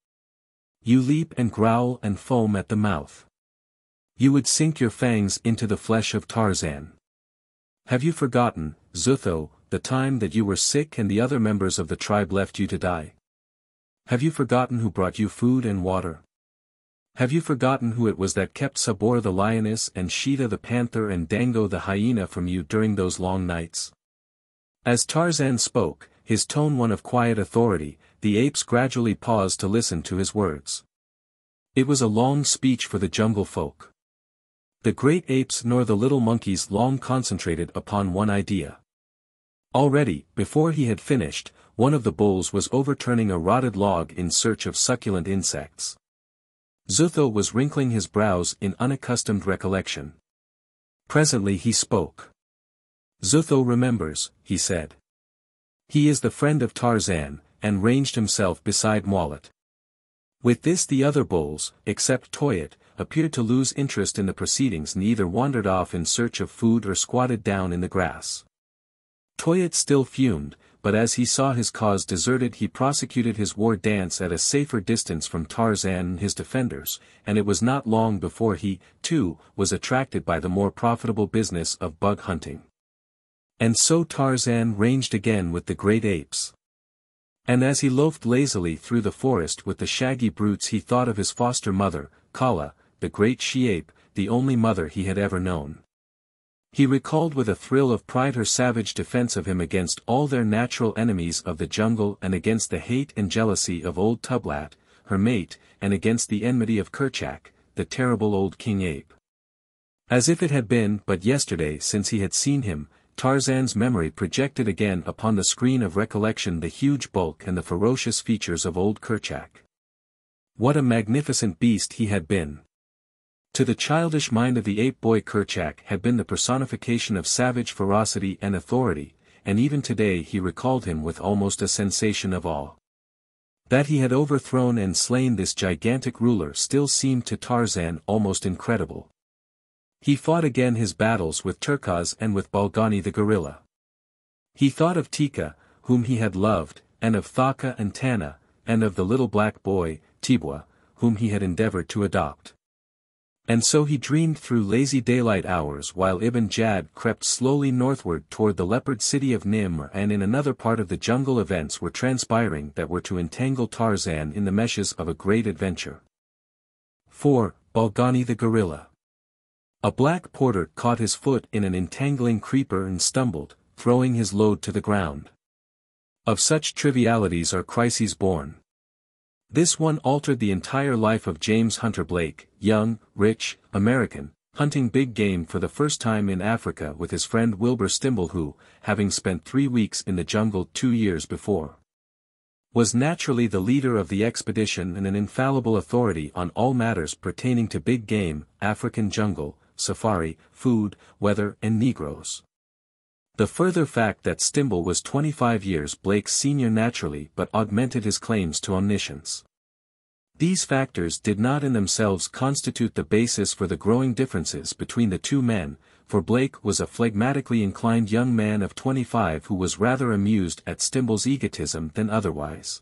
A: You leap and growl and foam at the mouth. You would sink your fangs into the flesh of Tarzan. Have you forgotten, Zutho, the time that you were sick and the other members of the tribe left you to die? Have you forgotten who brought you food and water? Have you forgotten who it was that kept Sabor the lioness and Sheeta the panther and Dango the hyena from you during those long nights? As Tarzan spoke, his tone one of quiet authority, the apes gradually paused to listen to his words. It was a long speech for the jungle folk. The great apes nor the little monkeys long concentrated upon one idea. Already, before he had finished, one of the bulls was overturning a rotted log in search of succulent insects. Zutho was wrinkling his brows in unaccustomed recollection. Presently he spoke. Zutho remembers, he said. He is the friend of Tarzan, and ranged himself beside Mollett. With this the other bulls, except Toyat, appeared to lose interest in the proceedings and either wandered off in search of food or squatted down in the grass. Toyat still fumed, but as he saw his cause deserted he prosecuted his war dance at a safer distance from Tarzan and his defenders, and it was not long before he, too, was attracted by the more profitable business of bug hunting. And so Tarzan ranged again with the great apes. And as he loafed lazily through the forest with the shaggy brutes he thought of his foster mother, Kala, the great she-ape, the only mother he had ever known. He recalled with a thrill of pride her savage defense of him against all their natural enemies of the jungle and against the hate and jealousy of old Tublat, her mate, and against the enmity of Kerchak, the terrible old king ape. As if it had been but yesterday since he had seen him, Tarzan's memory projected again upon the screen of recollection the huge bulk and the ferocious features of old Kerchak. What a magnificent beast he had been! To the childish mind of the ape-boy Kerchak had been the personification of savage ferocity and authority, and even today he recalled him with almost a sensation of awe. That he had overthrown and slain this gigantic ruler still seemed to Tarzan almost incredible. He fought again his battles with Turkaz and with Bolgani the Gorilla. He thought of Tika, whom he had loved, and of Thaka and Tana, and of the little black boy, Tibwa, whom he had endeavored to adopt. And so he dreamed through lazy daylight hours while Ibn Jad crept slowly northward toward the leopard city of Nimr, and in another part of the jungle events were transpiring that were to entangle Tarzan in the meshes of a great adventure. 4. Bolgani the Gorilla. A black porter caught his foot in an entangling creeper and stumbled, throwing his load to the ground. Of such trivialities are crises born. This one altered the entire life of James Hunter Blake, young, rich, American, hunting big game for the first time in Africa with his friend Wilbur Stimble who, having spent 3 weeks in the jungle 2 years before, was naturally the leader of the expedition and an infallible authority on all matters pertaining to big game, African jungle, safari, food, weather and Negroes. The further fact that Stimble was 25 years Blake's senior naturally but augmented his claims to omniscience. These factors did not in themselves constitute the basis for the growing differences between the two men, for Blake was a phlegmatically inclined young man of 25 who was rather amused at Stimble's egotism than otherwise.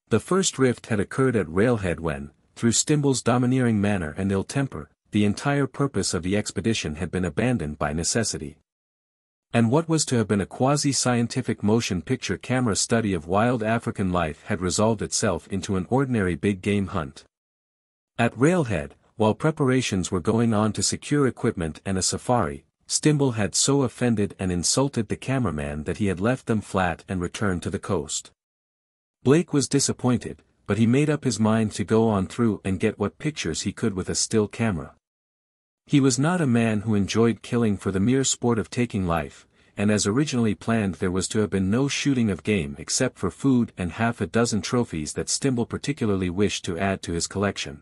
A: The first rift had occurred at Railhead when, through Stimble's domineering manner and ill temper, the entire purpose of the expedition had been abandoned by necessity. And what was to have been a quasi-scientific motion picture camera study of wild African life had resolved itself into an ordinary big game hunt. At Railhead, while preparations were going on to secure equipment and a safari, Stimble had so offended and insulted the cameraman that he had left them flat and returned to the coast. Blake was disappointed, but he made up his mind to go on through and get what pictures he could with a still camera. He was not a man who enjoyed killing for the mere sport of taking life, and as originally planned there was to have been no shooting of game except for food and half a dozen trophies that Stimble particularly wished to add to his collection.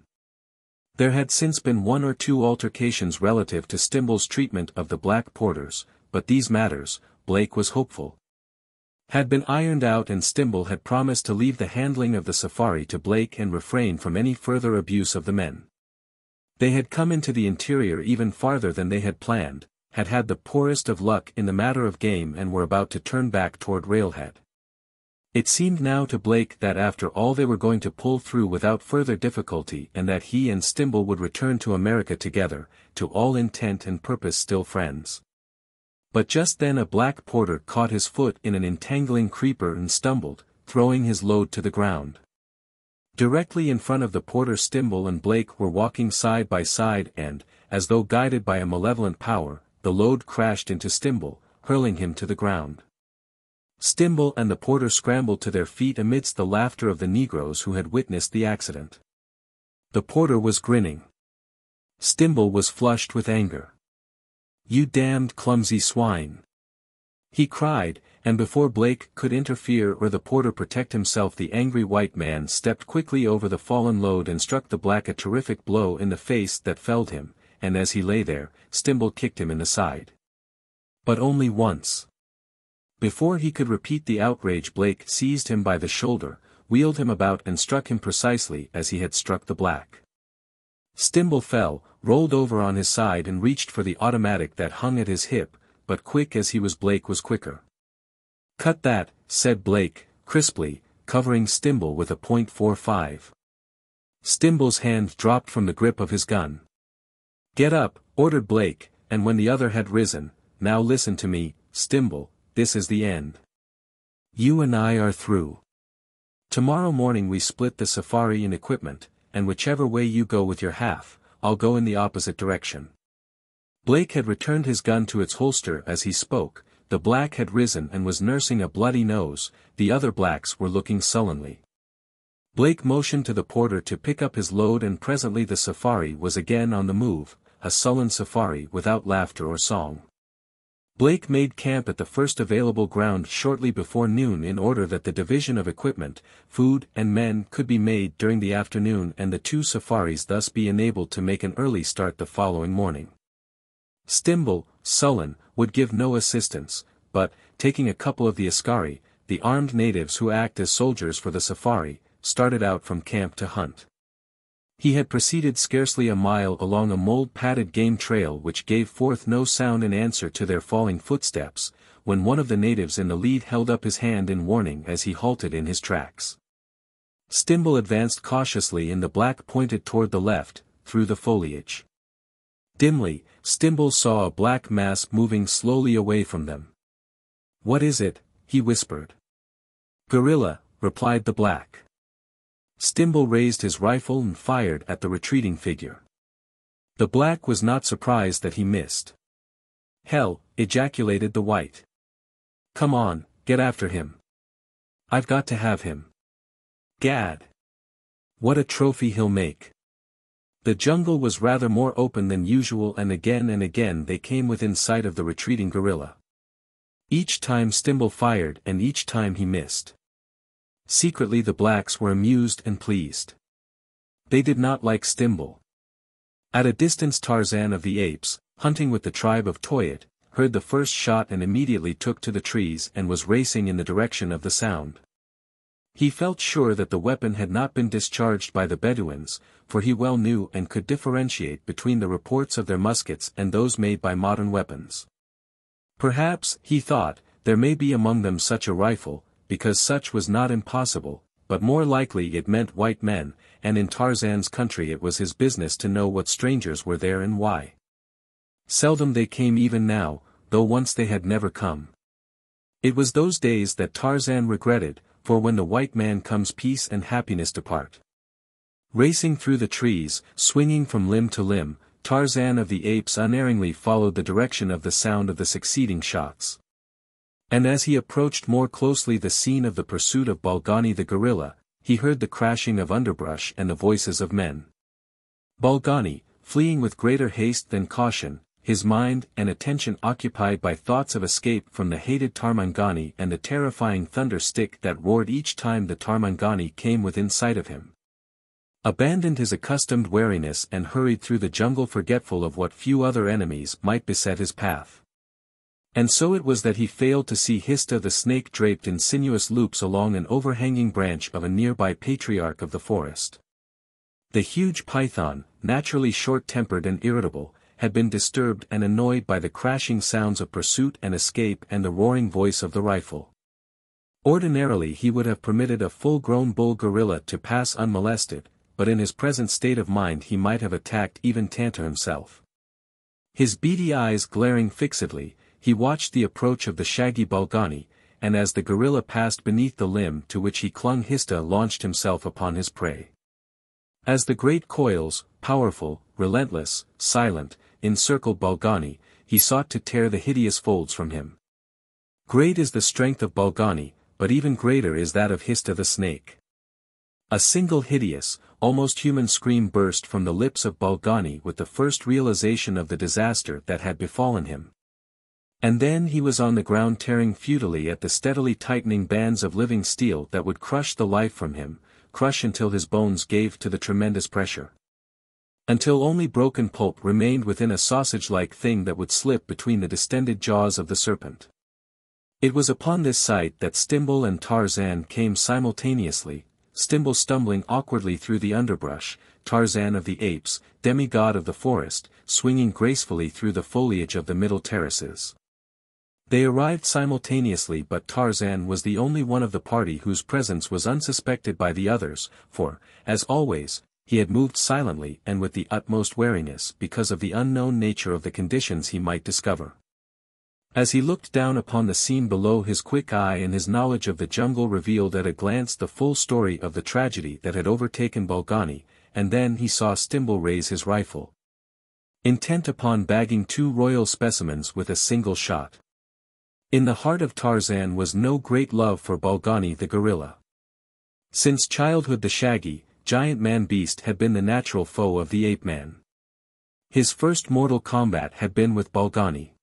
A: There had since been 1 or 2 altercations relative to Stimble's treatment of the black porters, but these matters, Blake was hopeful, had been ironed out and Stimble had promised to leave the handling of the safari to Blake and refrain from any further abuse of the men. They had come into the interior even farther than they had planned, had had the poorest of luck in the matter of game and were about to turn back toward Railhead. It seemed now to Blake that after all they were going to pull through without further difficulty and that he and Stimble would return to America together, to all intent and purpose still friends. But just then a black porter caught his foot in an entangling creeper and stumbled, throwing his load to the ground. Directly in front of the porter Stimble and Blake were walking side by side and, as though guided by a malevolent power, the load crashed into Stimble, hurling him to the ground. Stimble and the porter scrambled to their feet amidst the laughter of the Negroes who had witnessed the accident. The porter was grinning. Stimble was flushed with anger. "You damned clumsy swine!" he cried, and before Blake could interfere or the porter protect himself the angry white man stepped quickly over the fallen load and struck the black a terrific blow in the face that felled him, and as he lay there, Stimble kicked him in the side. But only once. Before he could repeat the outrage Blake seized him by the shoulder, wheeled him about and struck him precisely as he had struck the black. Stimble fell, rolled over on his side and reached for the automatic that hung at his hip, but quick as he was Blake was quicker. Cut that, said Blake, crisply, covering Stimble with a .45. Stimble's hand dropped from the grip of his gun. Get up, ordered Blake, and when the other had risen, now listen to me, Stimble, this is the end. You and I are through. Tomorrow morning we split the safari in equipment, and whichever way you go with your half, I'll go in the opposite direction. Blake had returned his gun to its holster as he spoke, the black had risen and was nursing a bloody nose, the other blacks were looking sullenly. Blake motioned to the porter to pick up his load and presently the safari was again on the move, a sullen safari without laughter or song. Blake made camp at the first available ground shortly before noon in order that the division of equipment, food and men could be made during the afternoon and the two safaris thus be enabled to make an early start the following morning. Stimble, sullen, would give no assistance, but, taking a couple of the askari, the armed natives who act as soldiers for the safari, started out from camp to hunt. He had proceeded scarcely a mile along a mold-padded game trail which gave forth no sound in answer to their falling footsteps, when one of the natives in the lead held up his hand in warning as he halted in his tracks. Stimble advanced cautiously and the black pointed toward the left, through the foliage. Dimly, Stimble saw a black mass moving slowly away from them. What is it? He whispered. Gorilla, replied the black. Stimble raised his rifle and fired at the retreating figure. The black was not surprised that he missed. Hell, ejaculated the white. Come on, get after him. I've got to have him. Gad. What a trophy he'll make. The jungle was rather more open than usual and again they came within sight of the retreating gorilla. Each time Stimble fired and each time he missed. Secretly the blacks were amused and pleased. They did not like Stimble. At a distance Tarzan of the Apes, hunting with the tribe of Toyat, heard the first shot and immediately took to the trees and was racing in the direction of the sound. He felt sure that the weapon had not been discharged by the Bedouins, for he well knew and could differentiate between the reports of their muskets and those made by modern weapons. Perhaps, he thought, there may be among them such a rifle, because such was not impossible, but more likely it meant white men, and in Tarzan's country it was his business to know what strangers were there and why. Seldom they came even now, though once they had never come. It was those days that Tarzan regretted, for when the white man comes peace and happiness depart. Racing through the trees, swinging from limb to limb, Tarzan of the Apes unerringly followed the direction of the sound of the succeeding shots. And as he approached more closely the scene of the pursuit of Bolgani the Gorilla, he heard the crashing of underbrush and the voices of men. Bolgani, fleeing with greater haste than caution, his mind and attention occupied by thoughts of escape from the hated Tarmangani and the terrifying thunder stick that roared each time the Tarmangani came within sight of him. Abandoned his accustomed wariness and hurried through the jungle forgetful of what few other enemies might beset his path. And so it was that he failed to see Hista the snake draped in sinuous loops along an overhanging branch of a nearby patriarch of the forest. The huge python, naturally short-tempered and irritable, had been disturbed and annoyed by the crashing sounds of pursuit and escape and the roaring voice of the rifle. Ordinarily he would have permitted a full-grown bull gorilla to pass unmolested, but in his present state of mind he might have attacked even Tantor himself. His beady eyes glaring fixedly, he watched the approach of the shaggy Bolgani, and as the gorilla passed beneath the limb to which he clung Hista launched himself upon his prey. As the great coils, powerful, relentless, silent, encircled Bolgani, he sought to tear the hideous folds from him. Great is the strength of Bolgani, but even greater is that of Hista the snake. A single hideous, almost human scream burst from the lips of Bolgani with the first realization of the disaster that had befallen him. And then he was on the ground tearing futilely at the steadily tightening bands of living steel that would crush the life from him, crush until his bones gave to the tremendous pressure. Until only broken pulp remained within a sausage-like thing that would slip between the distended jaws of the serpent. It was upon this sight that Stimble and Tarzan came simultaneously, Stimble stumbling awkwardly through the underbrush, Tarzan of the Apes, demigod of the forest, swinging gracefully through the foliage of the middle terraces.
B: They arrived simultaneously, but Tarzan was the only one of the party whose presence was unsuspected by the others, for, as always, he had moved silently and with the utmost wariness because of the unknown nature of the conditions he might discover. As he looked down upon the scene below, his quick eye and his knowledge of the jungle revealed at a glance the full story of the tragedy that had overtaken Bolgani, and then he saw Stimble raise his rifle, intent upon bagging 2 royal specimens with a single shot. In the heart of Tarzan was no great love for Bolgani the gorilla. Since childhood the shaggy, giant man-beast had been the natural foe of the ape-man. His first mortal combat had been with Bolgani.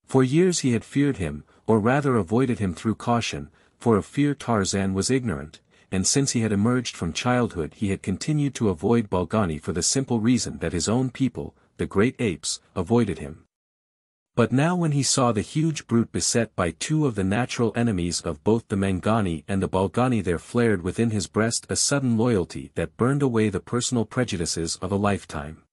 B: For years he had feared him, or rather avoided him through caution, for of fear Tarzan was ignorant, and since he had emerged from childhood he had continued to avoid Bolgani for the simple reason that his own people, the great apes, avoided him. But now when he saw the huge brute beset by 2 of the natural enemies of both the Mangani and the Bolgani, there flared within his breast a sudden loyalty that burned away the personal prejudices of a lifetime.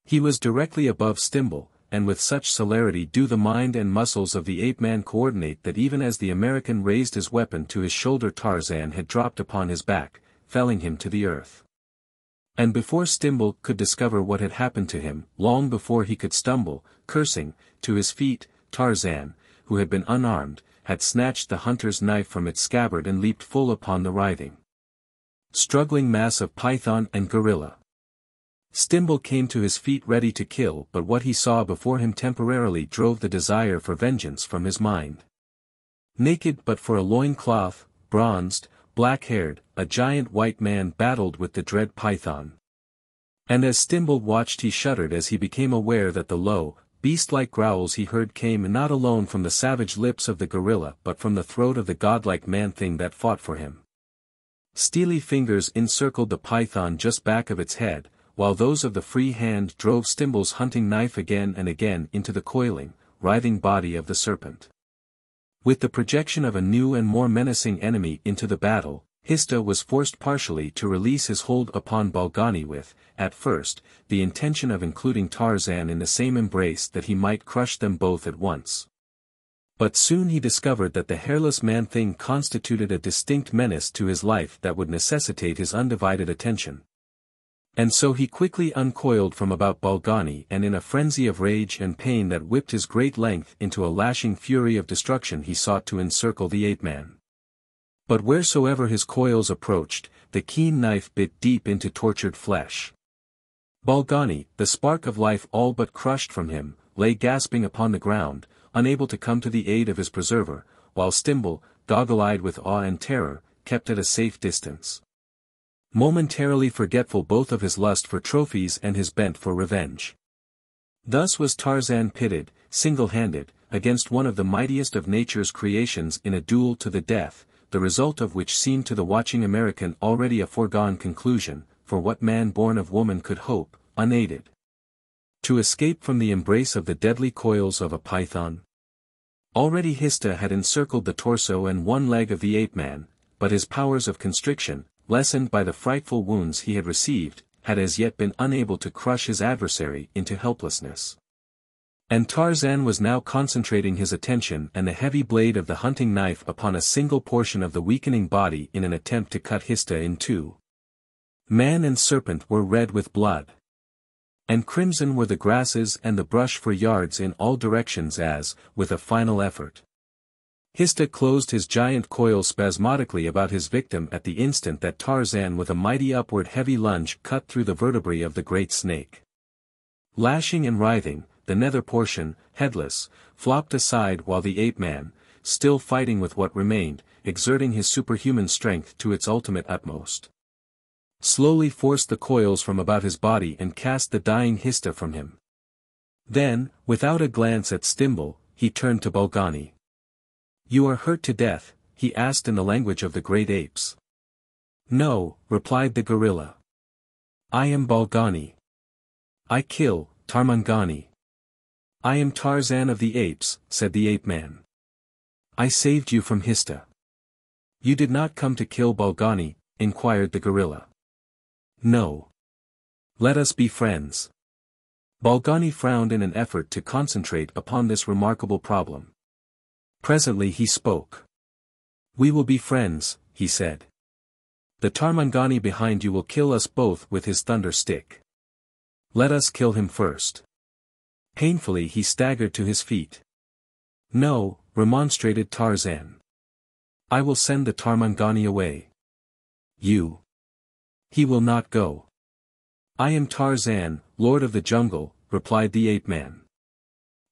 B: He was directly above Stimble, and with such celerity do the mind and muscles of the ape-man coordinate that even as the American raised his weapon to his shoulder Tarzan had dropped upon his back, felling him to the earth. And before Stimble could discover what had happened to him, long before he could stumble, cursing, to his feet, Tarzan, who had been unarmed, had snatched the hunter's knife from its scabbard and leaped full upon the writhing, struggling mass of python and gorilla. Stimble came to his feet ready to kill, but what he saw before him temporarily drove the desire for vengeance from his mind. Naked but for a loin-cloth, bronzed, black-haired, a giant white man battled with the dread python. And as Stimble watched he shuddered as he became aware that the low, beast-like growls he heard came not alone from the savage lips of the gorilla but from the throat of the godlike man-thing that fought for him. Steely fingers encircled the python just back of its head, while those of the free hand drove Stimble's hunting knife again and again into the coiling, writhing body of the serpent. With the projection of a new and more menacing enemy into the battle, Hista was forced partially to release his hold upon Bolgani with, at first, the intention of including Tarzan in the same embrace that he might crush them both at once. But soon he discovered that the hairless man-thing constituted a distinct menace to his life that would necessitate his undivided attention. And so he quickly uncoiled from about Bolgani, and in a frenzy of rage and pain that whipped his great length into a lashing fury of destruction he sought to encircle the ape-man. But wheresoever his coils approached, the keen knife bit deep into tortured flesh. Bolgani, the spark of life all but crushed from him, lay gasping upon the ground, unable to come to the aid of his preserver, while Stimble, goggle-eyed with awe and terror, kept at a safe distance, momentarily forgetful both of his lust for trophies and his bent for revenge. Thus was Tarzan pitted, single-handed, against one of the mightiest of nature's creations in a duel to the death, the result of which seemed to the watching American already a foregone conclusion, for what man born of woman could hope, unaided, to escape from the embrace of the deadly coils of a python? Already Hista had encircled the torso and one leg of the ape-man, but his powers of constriction, lessened by the frightful wounds he had received, had as yet been unable to crush his adversary into helplessness. And Tarzan was now concentrating his attention and the heavy blade of the hunting knife upon a single portion of the weakening body in an attempt to cut Hista in two. Man and serpent were red with blood, and crimson were the grasses and the brush for yards in all directions as, with a final effort, Hista closed his giant coils spasmodically about his victim at the instant that Tarzan with a mighty upward heavy lunge cut through the vertebrae of the great snake. Lashing and writhing, the nether portion, headless, flopped aside while the ape-man, still fighting with what remained, exerting his superhuman strength to its ultimate utmost, slowly forced the coils from about his body and cast the dying Hista from him. Then, without a glance at Stimble, he turned to Bolgani. "You are hurt to death?" he asked in the language of the great apes. "No," replied the gorilla. "I am Bolgani. I kill, Tarmangani." "I am Tarzan of the apes," said the ape-man. "I saved you from Hista." "You did not come to kill Bolgani?" inquired the gorilla. "No. Let us be friends." Bolgani frowned in an effort to concentrate upon this remarkable problem.
A: Presently he spoke. "We will be friends," he said. "The Tarmangani behind you will kill us both with his thunder stick. Let us kill him first." Painfully he staggered to his feet. "No," remonstrated Tarzan. "I will send the Tarmangani away." "You." "He will not go." "I am Tarzan, Lord of the Jungle," replied the ape-man.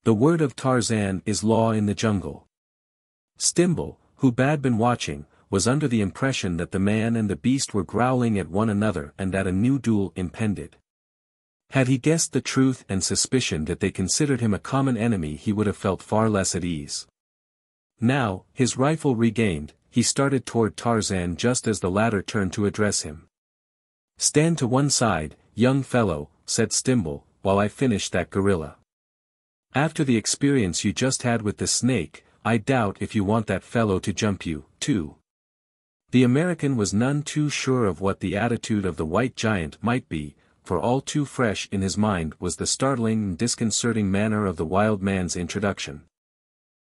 A: "The word of Tarzan is law in the jungle." Stimble, who had been watching, was under the impression that the man and the beast were growling at one another and that a new duel impended. Had he guessed the truth and suspicioned that they considered him a common enemy, he would have felt far less at ease. Now, his rifle regained, he started toward Tarzan just as the latter turned to address him. "Stand to one side, young fellow," said Stimble, "while I finish that gorilla. After the experience you just had with the snake, I doubt if you want that fellow to jump you, too." The American was none too sure of what the attitude of the white giant might be, for all too fresh in his mind was the startling and disconcerting manner of the wild man's introduction.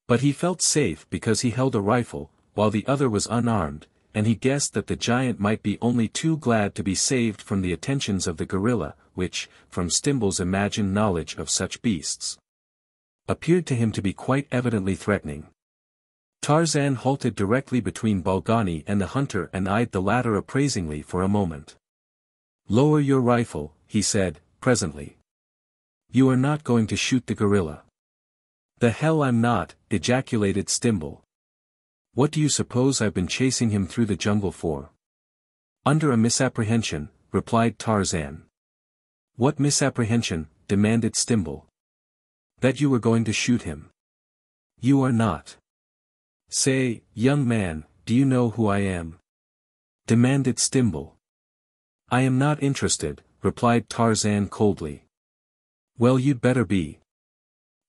A: But he felt safe because he held a rifle, while the other was unarmed, and he guessed that the giant might be only too glad to be saved from the attentions of the gorilla, which, from Stimble's imagined knowledge of such beasts, appeared to him to be quite evidently threatening. Tarzan halted directly between Bolgani and the hunter and eyed the latter appraisingly for a moment. "Lower your rifle," he said, presently. "You are not going to shoot the gorilla." "The hell I'm not," ejaculated Stimble. "What do you suppose I've been chasing him through the jungle for?" "Under a misapprehension," replied Tarzan. "What misapprehension?" demanded Stimble. "That you were going to shoot him." "You are not." "Say, young man, do you know who I am?" demanded Stimble. "I am not interested," replied Tarzan coldly. "Well, you'd better be.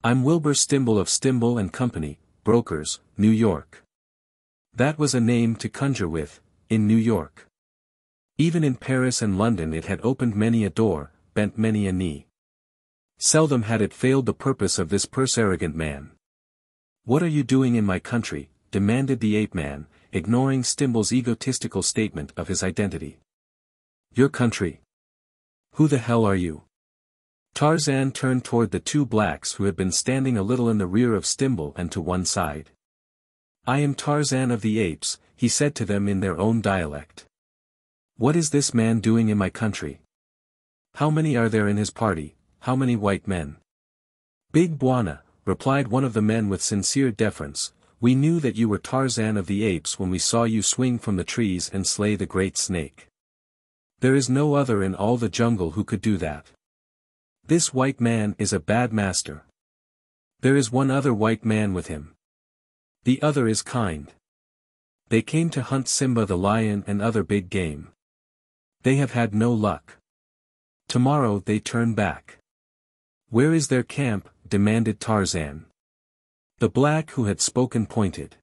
A: I'm Wilbur Stimble of Stimble and Company, brokers, New York." That was a name to conjure with, in New York. Even in Paris and London it had opened many a door, bent many a knee. Seldom had it failed the purpose of this purse-arrogant man. "What are you doing in my country?" demanded the ape-man, ignoring Stimble's egotistical statement of his identity. "Your country? Who the hell are you?" Tarzan turned toward the two blacks who had been standing a little in the rear of Stimble and to one side. "I am Tarzan of the Apes," he said to them in their own dialect. "What is this man doing in my country? How many are there in his party, how many white men?" "Big Bwana," replied one of the men with sincere deference, "we knew that you were Tarzan of the Apes when we saw you swing from the trees and slay the great snake. There is no other in all the jungle who could do that. This white man is a bad master. There is one other white man with him. The other is kind. They came to hunt Simba the lion and other big game. They have had no luck. Tomorrow they turn back." "Where is their camp?" demanded Tarzan. The black who had spoken pointed.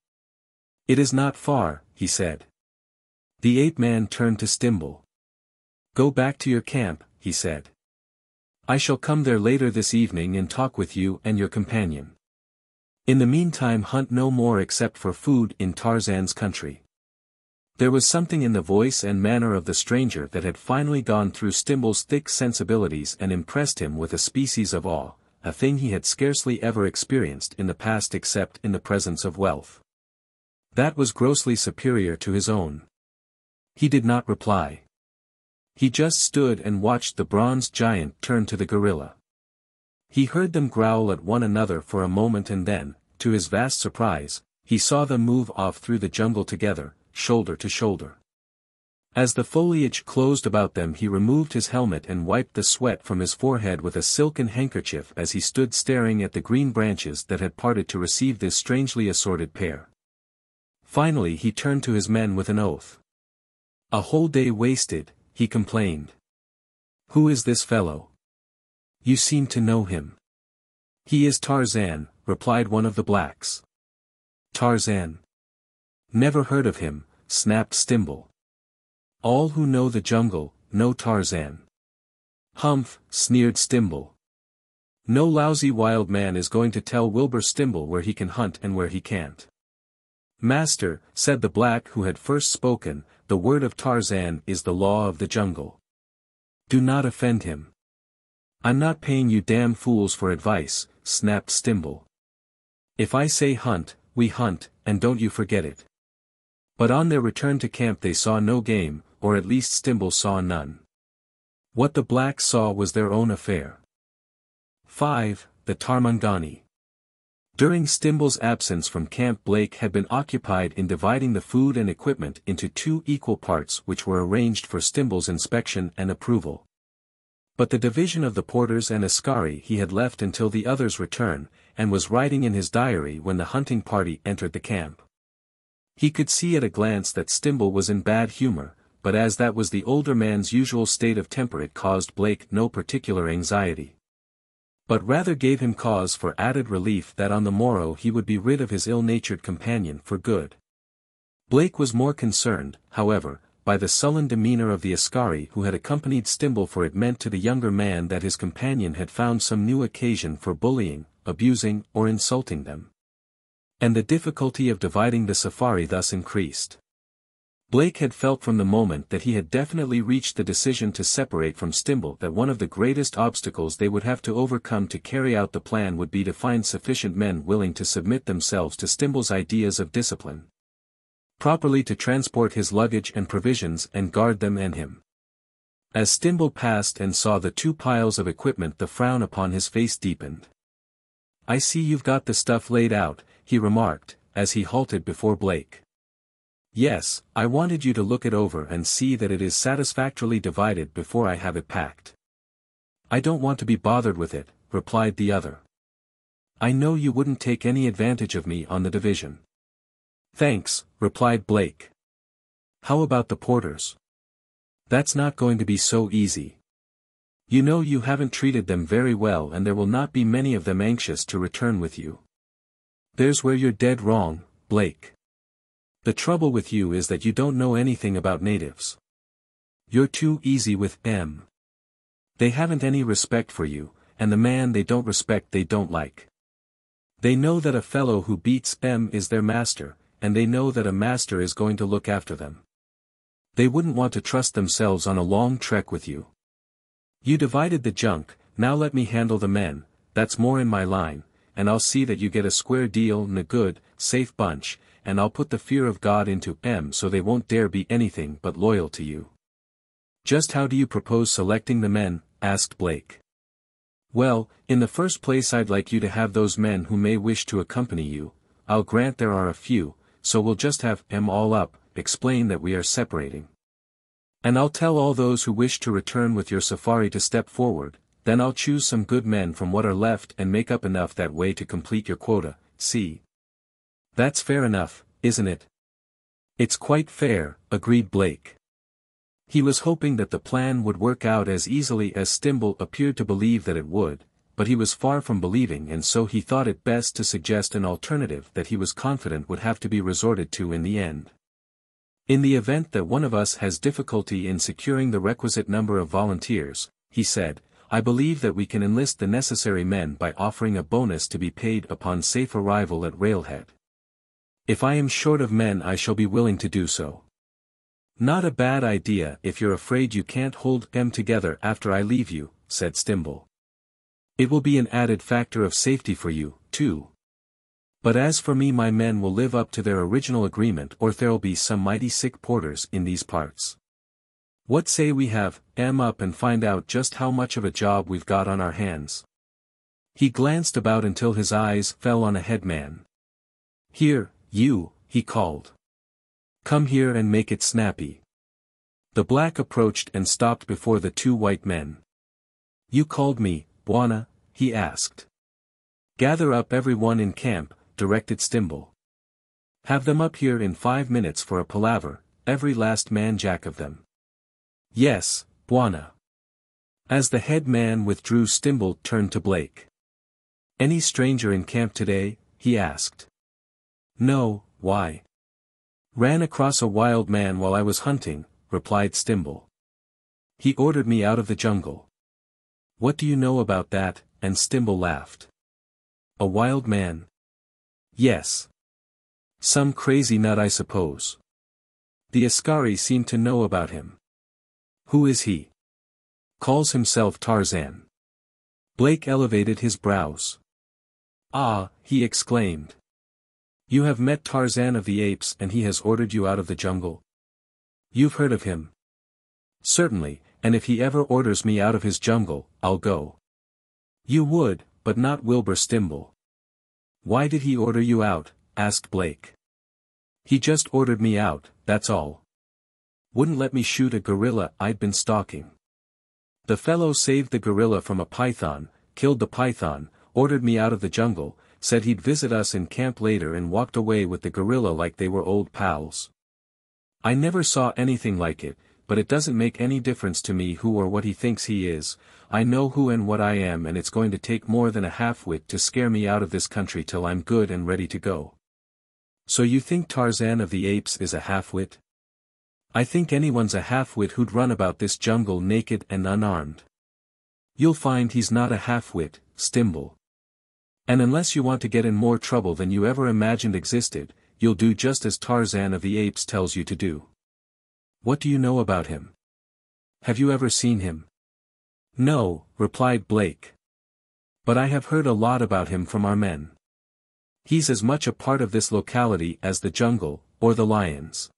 A: "It is not far," he said. The ape-man turned to Stimble. "Go back to your camp," he said. "I shall come there later this evening and talk with you and your companion. In the meantime hunt no more except for food in Tarzan's country." There was something in the voice and manner of the stranger that had finally gone through Stimble's thick sensibilities and impressed him with a species of awe, a thing he had scarcely ever experienced in the past except in the presence of wealth. That was grossly superior to his own. He did not reply. He just stood and watched the bronze giant turn to the gorilla. He heard them growl at one another for a moment and then, to his vast surprise, he saw them move off through the jungle together, shoulder to shoulder. As the foliage closed about them he removed his helmet and wiped the sweat from his forehead with a silken handkerchief as he stood staring at the green branches that had parted to receive this strangely assorted pair. Finally he turned to his men with an oath. "A whole day wasted," he complained. "Who is this fellow? You seem to know him." "He is Tarzan," replied one of the blacks. "Tarzan? Never heard of him," snapped Stimble. "All who know the jungle, know Tarzan." "Humph," sneered Stimble.
B: No lousy wild man is going to tell Wilbur Stimble where he can hunt and where he can't. Master, said the black who had first spoken, the word of Tarzan is the law of the jungle. Do not offend him. I'm not paying you damn fools for advice, snapped Stimble. If I say hunt, we hunt, and don't you forget it. But on their return to camp they saw no game, or at least Stimble saw none. What the blacks saw was their own affair. 5. The Tarmangani. During Stimble's absence from camp, Blake had been occupied in dividing the food and equipment into 2 equal parts which were arranged for Stimble's inspection and approval. But the division of the porters and askari he had left until the others' return, and was writing in his diary when the hunting party entered the camp. He could see at a glance that Stimble was in bad humor, but as that was the older man's usual state of temper, it caused Blake no particular anxiety. But rather gave him cause for added relief that on the morrow he would be rid of his ill-natured companion for good. Blake was more concerned, however, by the sullen demeanor of the askari who had accompanied Stimble, for it meant to the younger man that his companion had found some new occasion for bullying, abusing, or insulting them. And the difficulty of dividing the safari thus increased. Blake had felt from the moment that he had definitely reached the decision to separate from Stimble that one of the greatest obstacles they would have to overcome to carry out the plan would be to find sufficient men willing to submit themselves to Stimble's ideas of discipline. Properly to transport his luggage and provisions and guard them and him. As Stimble passed and saw the 2 piles of equipment, the frown upon his face deepened. I see you've got the stuff laid out, he remarked, as he halted before Blake. Yes, I wanted you to look it over and see that it is satisfactorily divided before I have it packed. I don't want to be bothered with it, replied the other. I know you wouldn't take any advantage of me on the division. Thanks, replied Blake. How about the porters? That's not going to be so easy. You know you haven't treated them very well, and there will not be many of them anxious to return with you. There's where you're dead wrong, Blake. The trouble with you is that you don't know anything about natives. You're too easy with them. They haven't any respect for you, and the man they don't respect they don't like. They know that a fellow who beats them is their master, and they know that a master is going to look after them. They wouldn't want to trust themselves on a long trek with you. You divided the junk, now let me handle the men, that's more in my line, and I'll see that you get a square deal and a good, safe bunch, and I'll put the fear of God into them so they won't dare be anything but loyal to you. Just how do you propose selecting the men? Asked Blake. Well, in the first place I'd like you to have those men who may wish to accompany you. I'll grant there are a few, so we'll just have them all up, explain that we are separating. And I'll tell all those who wish to return with your safari to step forward, then I'll choose some good men from what are left and make up enough that way to complete your quota, see? That's fair enough, isn't it? It's quite fair, agreed Blake. He was hoping that the plan would work out as easily as Stimble appeared to believe that it would, but he was far from believing, and so he thought it best to suggest an alternative that he was confident would have to be resorted to in the end. In the event that one of us has difficulty in securing the requisite number of volunteers, he said, I believe that we can enlist the necessary men by offering a bonus to be paid upon safe arrival at Railhead. If I am short of men I shall be willing to do so. Not a bad idea if you're afraid you can't hold them together after I leave you, said Stimble. It will be an added factor of safety for you, too. But as for me, my men will live up to their original agreement, or there'll be some mighty sick porters in these parts. What say we have them up and find out just how much of a job we've got on our hands? He glanced about until his eyes fell on a headman. Here, you, he called. Come here and make it snappy. The black approached and stopped before the 2 white men. You called me, Bwana? He asked. Gather up everyone in camp, directed Stimble. Have them up here in 5 minutes for a palaver, every last man jack of them. Yes, Bwana. As the head man withdrew, Stimble turned to Blake. Any stranger in camp today? He asked. No, why? Ran across a wild man while I was hunting, replied Stimble. He ordered me out of the jungle. What do you know about that,
A: and Stimble laughed. A wild man? Yes. Some crazy nut I suppose. The Askari seemed to know about him. Who is he? Calls himself Tarzan. Blake elevated his brows. Ah, he exclaimed. You have met Tarzan of the Apes and he has ordered you out of the jungle? You've heard of him? Certainly, and if he ever orders me out of his jungle, I'll go. You would, but not Wilbur Stimble. Why did he order you out? Asked Blake. He just ordered me out, that's all. Wouldn't let me shoot a gorilla I'd been stalking. The fellow saved the gorilla from a python, killed the python, ordered me out of the jungle, said he'd visit us in camp later and walked away with the gorilla like they were old pals. I never saw anything like it, but it doesn't make any difference to me who or what he thinks he is. I know who and what I am, and it's going to take more than a half-wit to scare me out of this country till I'm good and ready to go. So you think Tarzan of the Apes is a half-wit? I think anyone's a half-wit who'd run about this jungle naked and unarmed. You'll find he's not a half-wit, Stimble. And unless you want to get in more trouble than you ever imagined existed, you'll do just as Tarzan of the Apes tells you to do. What do you know about him? Have you ever seen him? No, replied Blake. But I have heard a lot about him from our men. He's as much a part of this locality as the jungle, or the lions.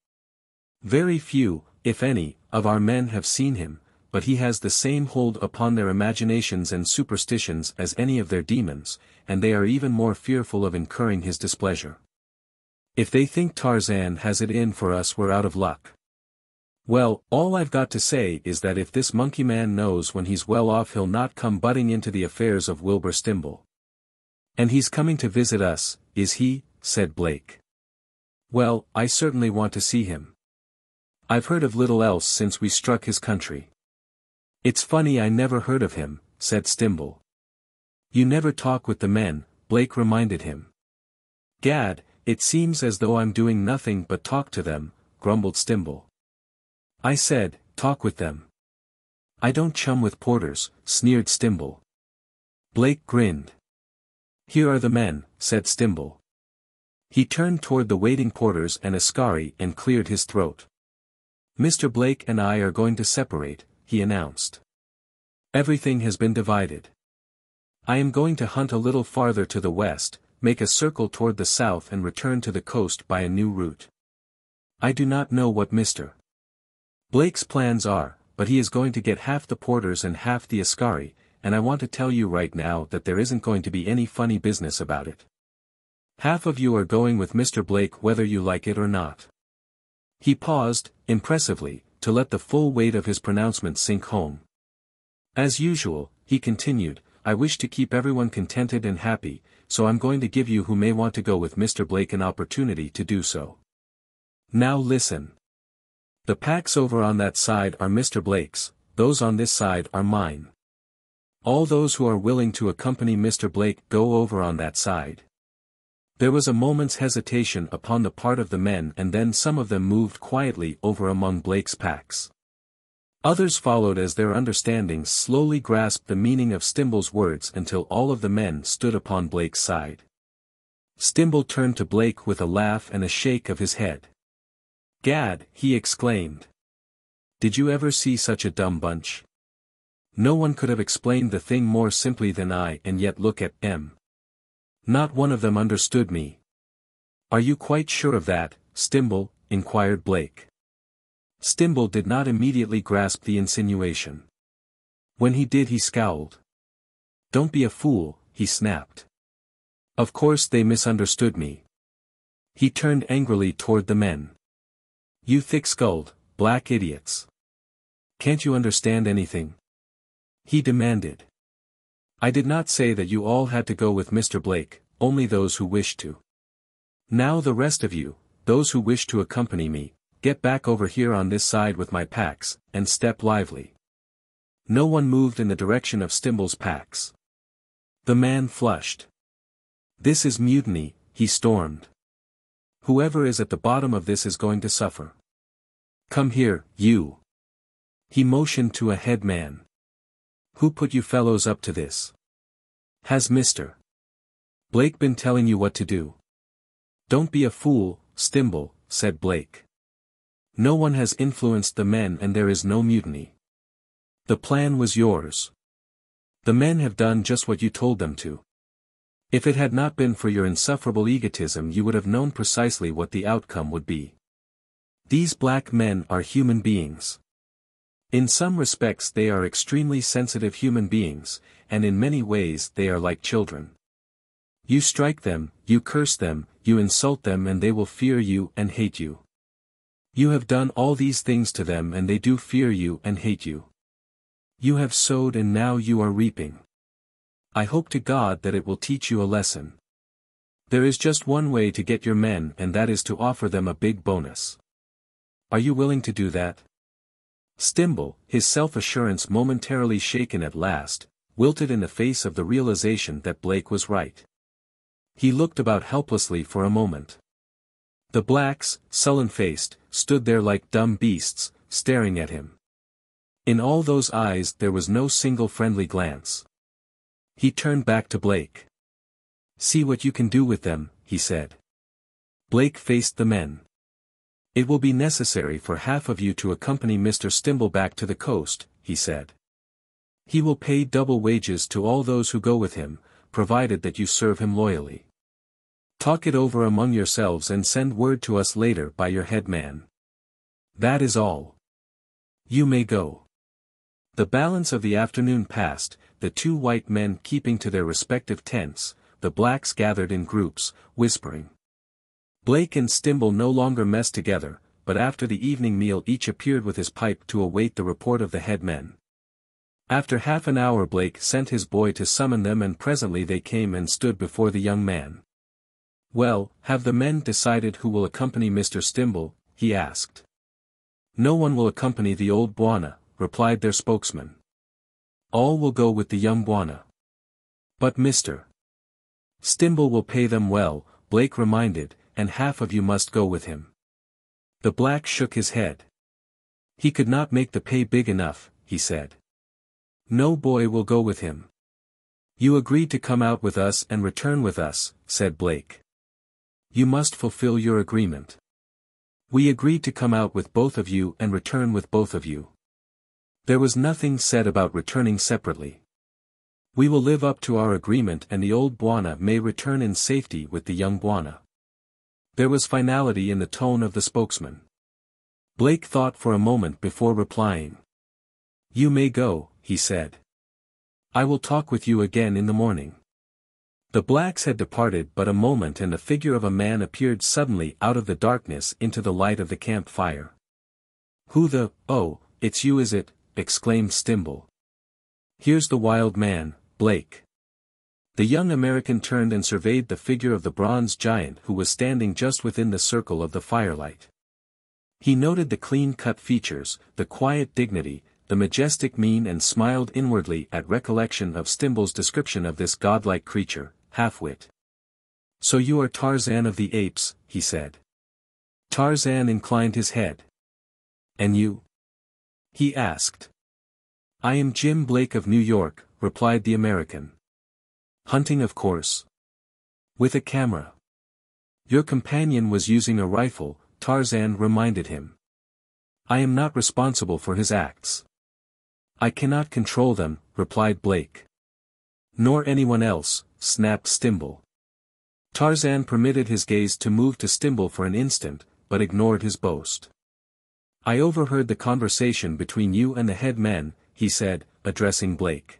A: Very few, if any, of our men have seen him, but he has the same hold upon their imaginations and superstitions as any of their demons, and they are even more fearful of incurring his displeasure. If they think Tarzan has it in for us, we're out of luck. Well, all I've got to say is that if this monkey man knows when he's well off, he'll not come butting into the affairs of Wilbur Stimble. And he's coming to visit us, is he? Said Blake. Well, I certainly want to see him. I've heard of little else since we struck his country. It's funny I never heard of him, said Stimble. You never talk with the men, Blake reminded him. Gad, it seems as though I'm doing nothing but talk to them, grumbled Stimble. I said, talk with them. I don't chum with porters, sneered Stimble. Blake grinned. Here are the men, said Stimble. He turned toward the waiting porters and Askari and cleared his throat. Mr. Blake and I are going to separate, he announced. Everything has been divided. I am going to hunt a little farther to the west, make a circle toward the south and return to the coast by a new route. I do not know what Mr. Blake's plans are, but he is going to get half the porters and half the Askari, and I want to tell you right now that there isn't going to be any funny business about it. Half of you are going with Mr. Blake whether you like it or not. He paused, impressively, to let the full weight of his pronouncement sink home. As usual, he continued, I wish to keep everyone contented and happy, so I'm going to give you who may want to go with Mr. Blake an opportunity to do so. Now listen. The packs over on that side are Mr. Blake's, those on this side are mine. All those who are willing to accompany Mr. Blake go over on that side. There was a moment's hesitation upon the part of the men, and then some of them moved quietly over among Blake's packs. Others followed as their understandings slowly grasped the meaning of Stimble's words until all of the men stood upon Blake's side. Stimble turned to Blake with a laugh and a shake of his head. Gad, he exclaimed. Did you ever see such a dumb bunch? No one could have explained the thing more simply than I, and yet look at them. Not one of them understood me. Are you quite sure of that, Stimble? Inquired Blake. Stimble did not immediately grasp the insinuation. When he did, he scowled. Don't be a fool, he snapped. Of course they misunderstood me. He turned angrily toward the men. You thick-skulled, black idiots. Can't you understand anything? He demanded. I did not say that you all had to go with Mr. Blake, only those who wished to. Now the rest of you, those who wish to accompany me, get back over here on this side with my packs, and step lively. No one moved in the direction of Stimble's packs. The man flushed. This is mutiny, he stormed. Whoever is at the bottom of this is going to suffer. Come here, you. He motioned to a head man. Who put you fellows up to this? Has Mr. Blake been telling you what to do? Don't be a fool, Stimble, said Blake. No one has influenced the men and there is no mutiny. The plan was yours. The men have done just what you told them to. If it had not been for your insufferable egotism you would have known precisely what the outcome would be. These black men are human beings. In some respects they are extremely sensitive human beings, and in many ways they are like children. You strike them, you curse them, you insult them and they will fear you and hate you. You have done all these things to them and they do fear you and hate you. You have sowed and now you are reaping. I hope to God that it will teach you a lesson. There is just one way to get your men and that is to offer them a big bonus. Are you willing to do that? Stimble, his self-assurance momentarily shaken at last, wilted in the face of the realization that Blake was right. He looked about helplessly for a moment. The blacks, sullen-faced, stood there like dumb beasts, staring at him. In all those eyes there was no single friendly glance. He turned back to Blake. See what you can do with them, he said. Blake faced the men. It will be necessary for half of you to accompany Mr. Stimble back to the coast, he said. He will pay double wages to all those who go with him, provided that you serve him loyally. Talk it over among yourselves and send word to us later by your head man. That is all. You may go. The balance of the afternoon passed, the two white men keeping to their respective tents, the blacks gathered in groups, whispering. Blake and Stimble no longer messed together, but after the evening meal each appeared with his pipe to await the report of the head men. After half an hour Blake sent his boy to summon them and presently they came and stood before the young man. Well, have the men decided who will accompany Mr. Stimble? He asked. No one will accompany the old Bwana, replied their spokesman. All will go with the young Bwana. But Mr. Stimble will pay them well, Blake reminded, and half of you must go with him. The black shook his head. He could not make the pay big enough, he said. No boy will go with him. You agreed to come out with us and return with us, said Blake. You must fulfill your agreement. We agreed to come out with both of you and return with both of you. There was nothing said about returning separately. We will live up to our agreement and the old Bwana may return in safety with the young Bwana. There was finality in the tone of the spokesman. Blake thought for a moment before replying. You may go, he said. I will talk with you again in the morning. The blacks had departed but a moment and the figure of a man appeared suddenly out of the darkness into the light of the campfire. Oh, it's you is it? Exclaimed Stimble. Here's the wild man, Blake. The young American turned and surveyed the figure of the bronze giant who was standing just within the circle of the firelight. He noted the clean-cut features, the quiet dignity, the majestic mien and smiled inwardly at recollection of Stimble's description of this godlike creature, half-wit. So you are Tarzan of the Apes, he said. Tarzan inclined his head. And you? He asked. I am Jim Blake of New York, replied the American. Hunting of course. With a camera. Your companion was using a rifle, Tarzan reminded him. I am not responsible for his acts. I cannot control them, replied Blake. Nor anyone else, snapped Stimble. Tarzan permitted his gaze to move to Stimble for an instant, but ignored his boast. I overheard the conversation between you and the head men, he said, addressing Blake.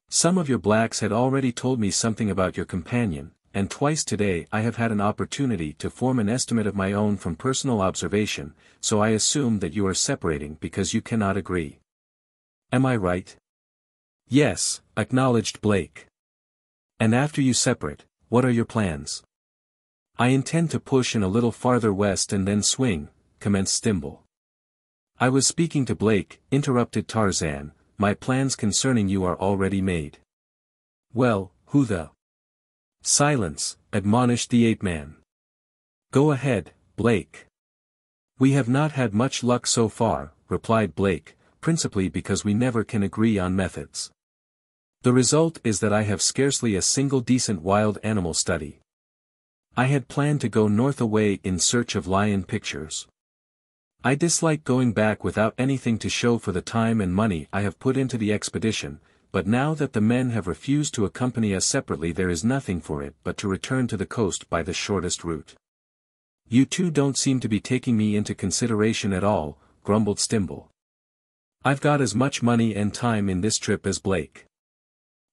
A: Some of your blacks had already told me something about your companion, and twice today I have had an opportunity to form an estimate of my own from personal observation, so I assume that you are separating because you cannot agree. Am I right? Yes, acknowledged Blake. And after you separate, what are your plans? I intend to push in a little farther west and then swing, commenced Stimble. I was speaking to Blake, interrupted Tarzan, my plans concerning you are already made. Well, who the? Silence, admonished the ape-man. Go ahead, Blake. We have not had much luck so far, replied Blake, principally because we never can agree on methods. The result is that I have scarcely a single decent wild animal study. I had planned to go north away in search of lion pictures. I dislike going back without anything to show for the time and money I have put into the expedition, but now that the men have refused to accompany us separately, there is nothing for it but to return to the coast by the shortest route. You two don't seem to be taking me into consideration at all, grumbled Stimble. I've got as much money and time in this trip as Blake.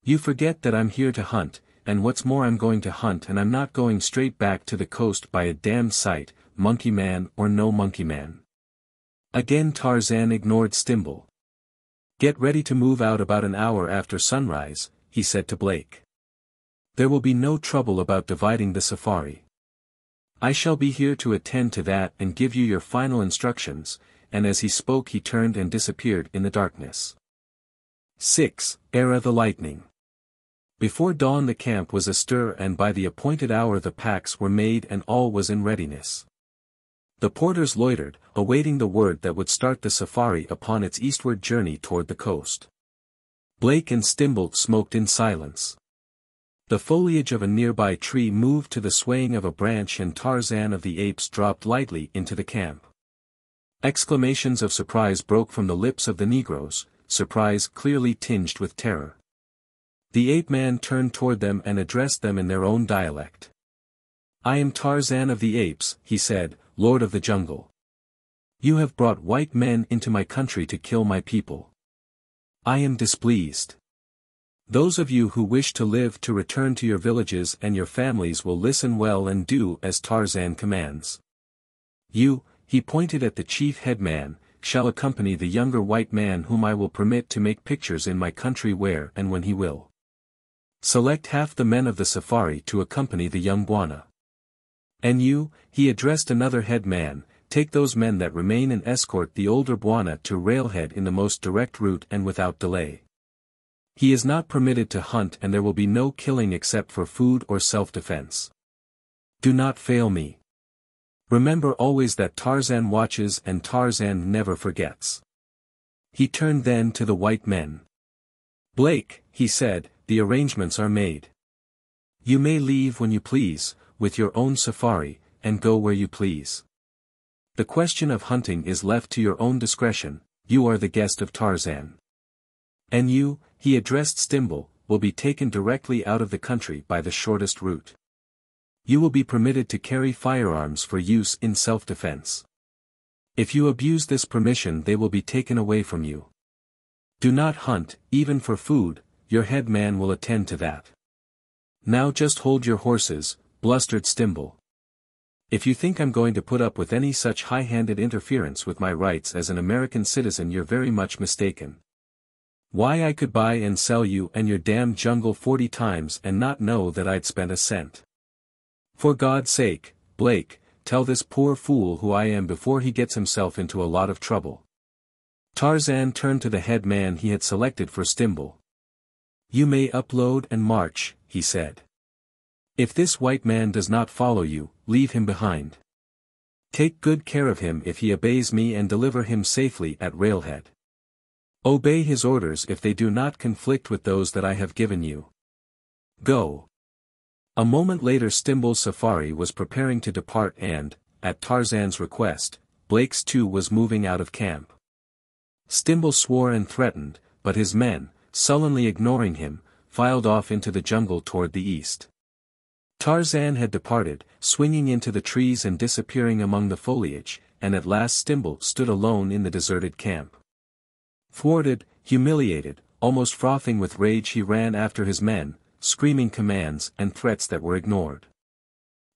A: You forget that I'm here to hunt, and what's more, I'm going to hunt, and I'm not going straight back to the coast by a damned sight, monkey man or no monkey man. Again Tarzan ignored Stimble. Get ready to move out about an hour after sunrise, he said to Blake. There will be no trouble about dividing the safari. I shall be here to attend to that and give you your final instructions, and as he spoke he turned and disappeared in the darkness. 6. Ara the Lightning. Before dawn the camp was astir, and by the appointed hour the packs were made and all was in readiness. The porters loitered, awaiting the word that would start the safari upon its eastward journey toward the coast. Blake and Stimble smoked in silence. The foliage of a nearby tree moved to the swaying of a branch, and Tarzan of the Apes dropped lightly into the camp. Exclamations of surprise broke from the lips of the Negroes, surprise clearly tinged with terror. The ape-man turned toward them and addressed them in their own dialect. I am Tarzan of the Apes, he said, Lord of the Jungle. You have brought white men into my country to kill my people. I am displeased. Those of you who wish to live to return to your villages and your families will listen well and do as Tarzan commands. You, he pointed at the chief headman, shall accompany the younger white man whom I will permit to make pictures in my country where and when he will. Select half the men of the safari to accompany the young Bwana. And you, he addressed another headman, take those men that remain and escort the older Bwana to Railhead in the most direct route and without delay. He is not permitted to hunt, and there will be no killing except for food or self-defense. Do not fail me. Remember always that Tarzan watches and Tarzan never forgets. He turned then to the white men. Blake, he said, the arrangements are made. You may leave when you please, with your own safari, and go where you please. The question of hunting is left to your own discretion, you are the guest of Tarzan. And you, he addressed Stimble, will be taken directly out of the country by the shortest route. You will be permitted to carry firearms for use in self-defense. If you abuse this permission they will be taken away from you. Do not hunt, even for food, your headman will attend to that. Now just hold your horses, blustered Stimble. If you think I'm going to put up with any such high-handed interference with my rights as an American citizen you're very much mistaken. Why, I could buy and sell you and your damned jungle 40 times and not know that I'd spent a cent. For God's sake, Blake, tell this poor fool who I am before he gets himself into a lot of trouble. Tarzan turned to the head man he had selected for Stimble. You may upload and march, he said. If this white man does not follow you, leave him behind. Take good care of him if he obeys me and deliver him safely at Railhead. Obey his orders if they do not conflict with those that I have given you. Go. A moment later Stimble's safari was preparing to depart and, at Tarzan's request, Blake's too was moving out of camp. Stimble swore and threatened, but his men, sullenly ignoring him, filed off into the jungle toward the east. Tarzan had departed, swinging into the trees and disappearing among the foliage, and at last Stimble stood alone in the deserted camp. Thwarted, humiliated, almost frothing with rage he ran after his men, screaming commands and threats that were ignored.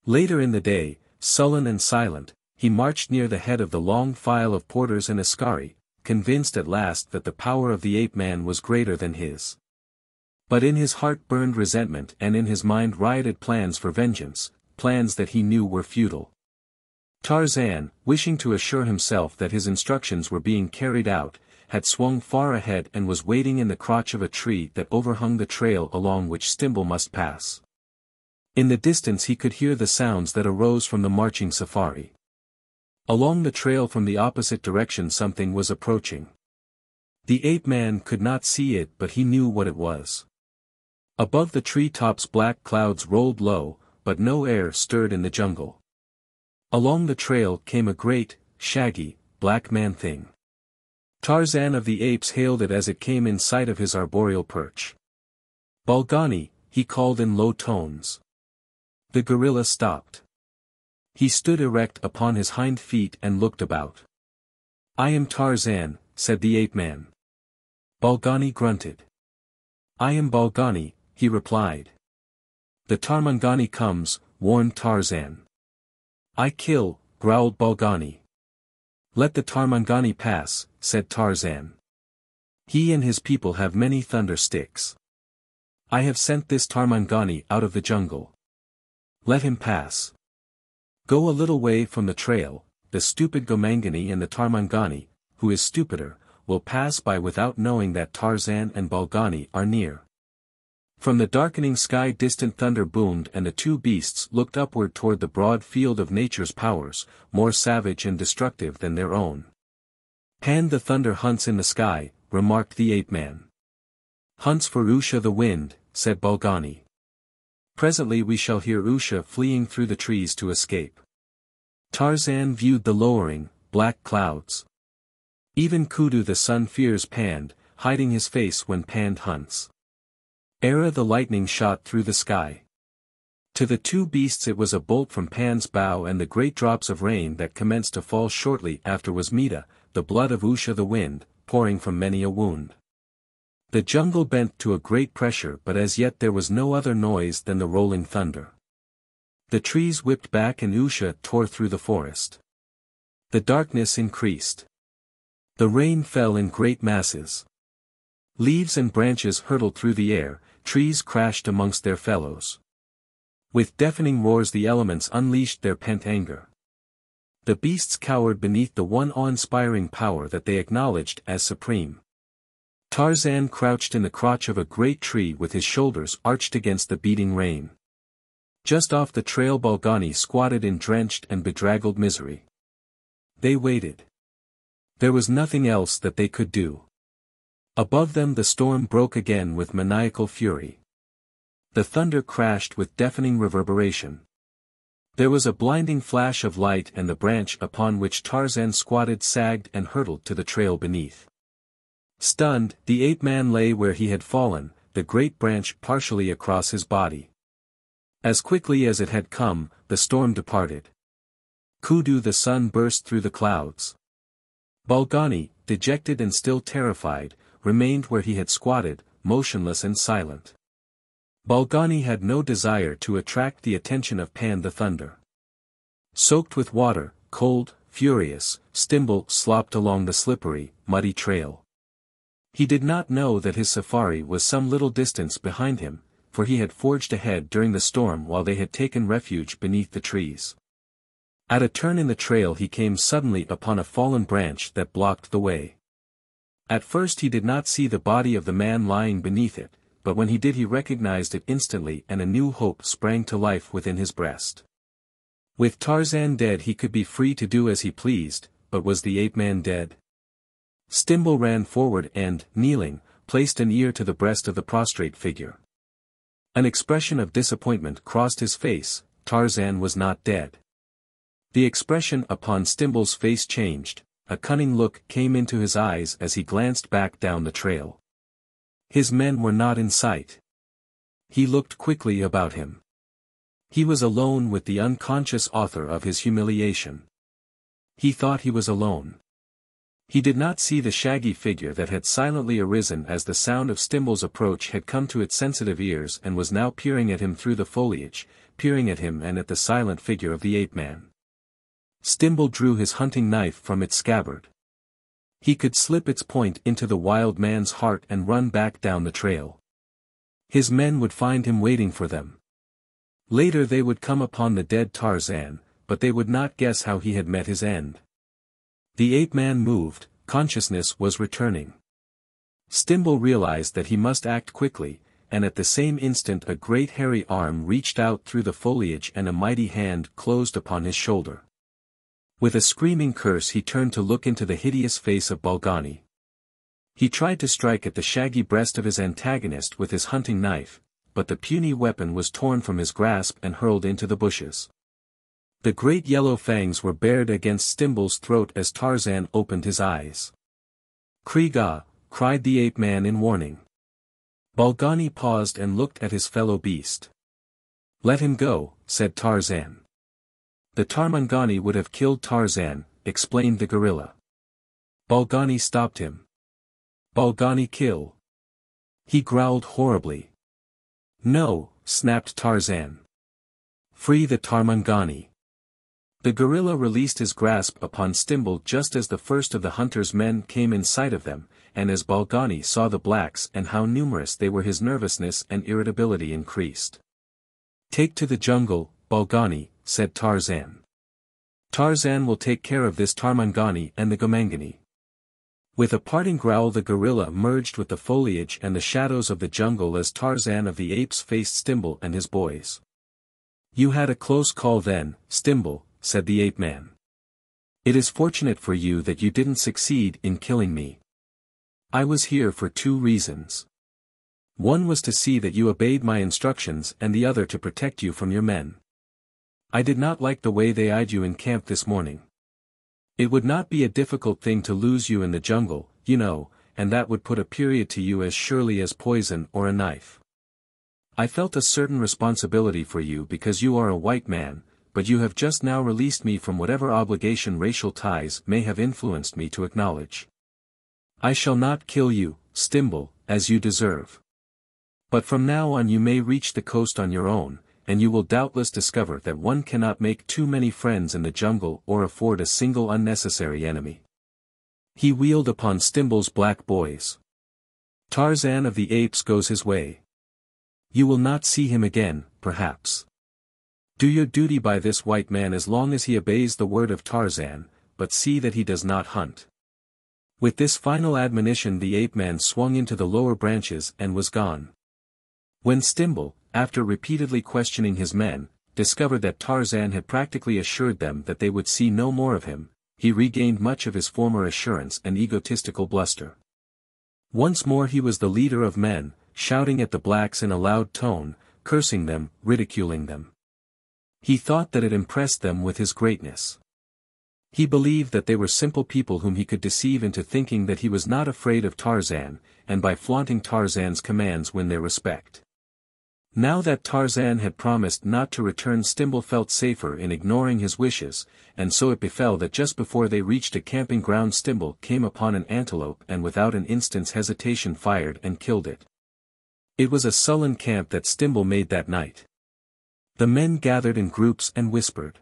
A: Later in the day, sullen and silent, he marched near the head of the long file of porters and askari, convinced at last that the power of the ape-man was greater than his. But in his heart burned resentment and in his mind rioted plans for vengeance, plans that he knew were futile. Tarzan, wishing to assure himself that his instructions were being carried out, had swung far ahead and was waiting in the crotch of a tree that overhung the trail along which Stimble must pass. In the distance he could hear the sounds that arose from the marching safari. Along the trail from the opposite direction something was approaching. The ape-man could not see it but he knew what it was.
B: Above the tree-tops black clouds rolled low, but no air stirred in the jungle. Along the trail came a great, shaggy, black man-thing. Tarzan of the Apes hailed it as it came in sight of his arboreal perch. "Bolgani," he called in low tones. The gorilla stopped. He stood erect upon his hind feet and looked about. "I am Tarzan," said the ape-man. Bolgani grunted. "I am Bolgani," he replied. "The Tarmangani comes," warned Tarzan. "I kill," growled Bolgani. "Let the Tarmangani pass," said Tarzan. "He and his people have many thunder sticks. I have sent this Tarmangani out of the jungle. Let him pass. Go a little way from the trail, the stupid Gomangani and the Tarmangani, who is stupider, will pass by without knowing that Tarzan and Bolgani are near." From the darkening sky distant thunder boomed and the two beasts looked upward toward the broad field of nature's powers, more savage and destructive than their own. "Pan the thunder hunts in the sky," remarked the ape-man. "Hunts for Usha the wind," said Bolgani. "Presently we shall hear Usha fleeing through the trees to escape." Tarzan viewed the lowering, black clouds. Even Kudu the sun fears Pan, hiding his face when Pan hunts. Ara the Lightning shot through the sky. To the two beasts it was a bolt from Pan's bow, and the great drops of rain that commenced to fall shortly after was Mita, the blood of Usha the wind, pouring from many a wound. The jungle bent to a great pressure, but as yet there was no other noise than the rolling thunder. The trees whipped back and Usha tore through the forest. The darkness increased. The rain fell in great masses. Leaves and branches hurtled through the air, trees crashed amongst their fellows. With deafening roars the elements unleashed their pent anger. The beasts cowered beneath the one awe-inspiring power that they acknowledged as supreme. Tarzan crouched in the crotch of a great tree with his shoulders arched against the beating rain. Just off the trail Bolgani squatted in drenched and bedraggled misery. They waited. There was nothing else that they could do. Above them the storm broke again with maniacal fury. The thunder crashed with deafening reverberation. There was a blinding flash of light and the branch upon which Tarzan squatted sagged and hurtled to the trail beneath. Stunned, the ape-man lay where he had fallen, the great branch partially across his body. As quickly as it had come, the storm departed. Kudu the sun burst through the clouds. Bolgani, dejected and still terrified, remained where he had squatted, motionless and silent. Bolgani had no desire to attract the attention of Pan the Thunder. Soaked with water, cold, furious, Stimble slopped along the slippery, muddy trail. He did not know that his safari was some little distance behind him, for he had forged ahead during the storm while they had taken refuge beneath the trees. At a turn in the trail he came suddenly upon a fallen branch that blocked the way. At first he did not see the body of the man lying beneath it, but when he did he recognized it instantly and a new hope sprang to life within his breast. With Tarzan dead he could be free to do as he pleased, but was the ape-man dead? Stimble ran forward and, kneeling, placed an ear to the breast of the prostrate figure. An expression of disappointment crossed his face. Tarzan was not dead. The expression upon Stimble's face changed. A cunning look came into his eyes as he glanced back down the trail. His men were not in sight. He looked quickly about him. He was alone with the unconscious author of his humiliation. He thought he was alone. He did not see the shaggy figure that had silently arisen as the sound of Stimble's approach had come to its sensitive ears and was now peering at him through the foliage, peering at him and at the silent figure of the ape-man. Stimble drew his hunting knife from its scabbard. He could slip its point into the wild man's heart and run back down the trail. His men would find him waiting for them. Later they would come upon the dead Tarzan, but they would not guess how he had met his end. The ape-man moved, consciousness was returning. Stimble realized that he must act quickly, and at the same instant a great hairy arm reached out through the foliage and a mighty hand closed upon his shoulder. With a screaming curse he turned to look into the hideous face of Bolgani. He tried to strike at the shaggy breast of his antagonist with his hunting knife,
A: but the puny weapon was torn from his grasp and hurled into the bushes. The great yellow fangs were bared against Stimble's throat as Tarzan opened his eyes. "Kriega!" cried the ape-man in warning. Bolgani paused and looked at his fellow beast. "Let him go," said Tarzan. "The Tarmangani would have killed Tarzan," explained the gorilla. Bolgani stopped him. "Bolgani kill." He growled horribly. "No," snapped Tarzan. "Free the Tarmangani." The gorilla released his grasp upon Stimble just as the first of the hunter's men came in sight of them, and as Bolgani saw the blacks and how numerous they were, his nervousness and irritability increased. "Take to the jungle, Bolgani," said Tarzan. "Tarzan will take care of this Tarmangani and the Gomangani." With a parting growl, the gorilla merged with the foliage and the shadows of the jungle as Tarzan of the Apes faced Stimble and his boys. "You had a close call then, Stimble," said the ape-man. "It is fortunate for you that you didn't succeed in killing me. I was here for two reasons. One was to see that you obeyed my instructions and the other to protect you from your men. I did not like the way they eyed you in camp this morning. It would not be a difficult thing to lose you in the jungle, you know, and that would put a period to you as surely as poison or a knife. I felt a certain responsibility for you because you are a white man, but you have just now released me from whatever obligation racial ties may have influenced me to acknowledge. I shall not kill you, Stimble, as you deserve. But from now on you may reach the coast on your own, and you will doubtless discover that one cannot make too many friends in the jungle or afford a single unnecessary enemy." He wheeled upon Stimble's black boys. "Tarzan of the Apes goes his way. You will not see him again, perhaps. Do your duty by this white man as long as he obeys the word of Tarzan, but see that he does not hunt." With this final admonition the ape-man swung into the lower branches and was gone. When Stimble, after repeatedly questioning his men, discovered that Tarzan had practically assured them that they would see no more of him, he regained much of his former assurance and egotistical bluster. Once more he was the leader of men, shouting at the blacks in a loud tone, cursing them, ridiculing them. He thought that it impressed them with his greatness. He believed that they were simple people whom he could deceive into thinking that he was not afraid of Tarzan, and by flaunting Tarzan's commands win their respect. Now that Tarzan had promised not to return, Stimble felt safer in ignoring his wishes, and so it befell that just before they reached a camping ground Stimble came upon an antelope and without an instant's hesitation fired and killed it. It was a sullen camp that Stimble made that night. The men gathered in groups and whispered.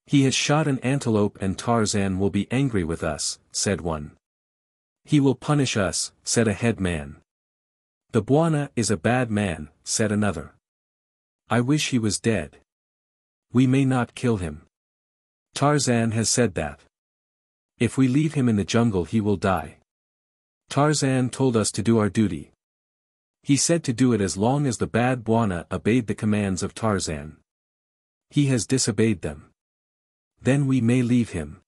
A: "He has shot an antelope and Tarzan will be angry with us," said one. "He will punish us," said a head man. "The Bwana is a bad man," said another. "I wish he was dead. We may not kill him. Tarzan has said that. If we leave him in the jungle he will die. Tarzan told us to do our duty. He said to do it as long as the bad Bwana obeyed the commands of Tarzan. He has disobeyed them. Then we may leave him."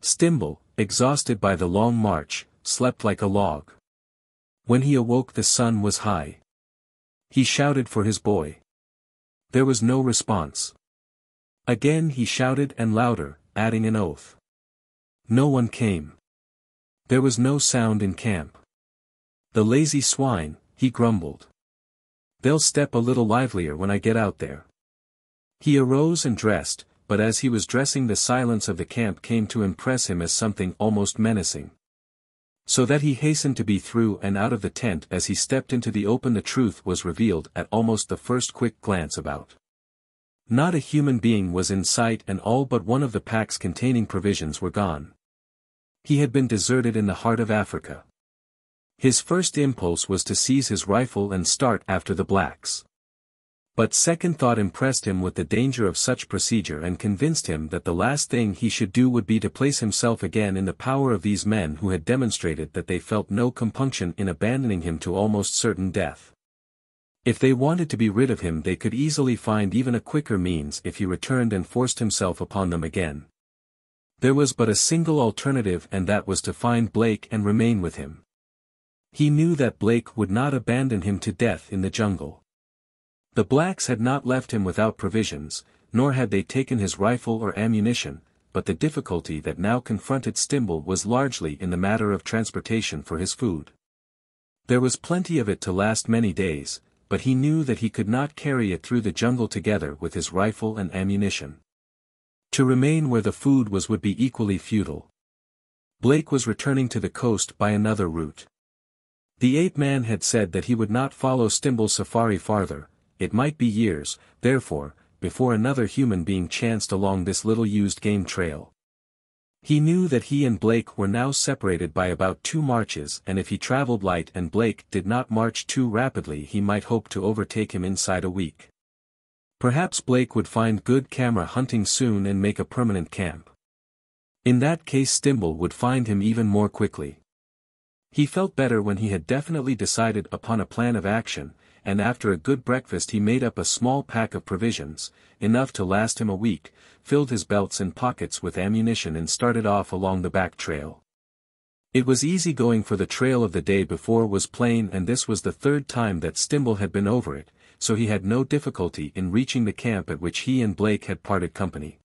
A: Stimble, exhausted by the long march, slept like a log. When he awoke the sun was high. He shouted for his boy. There was no response. Again he shouted and louder, adding an oath. No one came. There was no sound in camp. "The lazy swine," he grumbled. "They'll step a little livelier when I get out there." He arose and dressed, but as he was dressing the silence of the camp came to impress him as something almost menacing. So that he hastened to be through and out of the tent. As he stepped into the open the truth was revealed at almost the first quick glance about. Not a human being was in sight and all but one of the packs containing provisions were gone. He had been deserted in the heart of Africa. His first impulse was to seize his rifle and start after the blacks. But second thought impressed him with the danger of such procedure and convinced him that the last thing he should do would be to place himself again in the power of these men who had demonstrated that they felt no compunction in abandoning him to almost certain death. If they wanted to be rid of him they could easily find even a quicker means if he returned and forced himself upon them again. There was but a single alternative, and that was to find Blake and remain with him. He knew that Blake would not abandon him to death in the jungle.
B: The blacks had not left him without provisions, nor had they taken his rifle or ammunition, but the difficulty that now confronted Stimble was largely in the matter of transportation for his food. There was plenty of it to last many days, but he knew that he could not carry it through the jungle together with his rifle and ammunition. To remain where the food was would be equally futile. Blake was returning to the coast by another route. The ape-man had said that he would not follow Stimble's safari farther, it might be years, therefore, before another human being chanced along this little used game trail. He knew that he and Blake were now separated by about 2 marches, and if he traveled light and Blake did not march too rapidly he might hope to overtake him inside a week. Perhaps Blake would find good camera hunting soon and make a permanent camp. In that case Stimble would find him even more quickly. He felt better when he had definitely decided upon a plan of action, and after a good breakfast he made up a small pack of provisions, enough to last him a week, filled his belts and pockets with ammunition and started off along the back trail. It was easy going, for the trail of the day before was plain, and this was the 3rd time that Stimble had been over it, so he had no difficulty in reaching the camp at which he and Blake had parted company.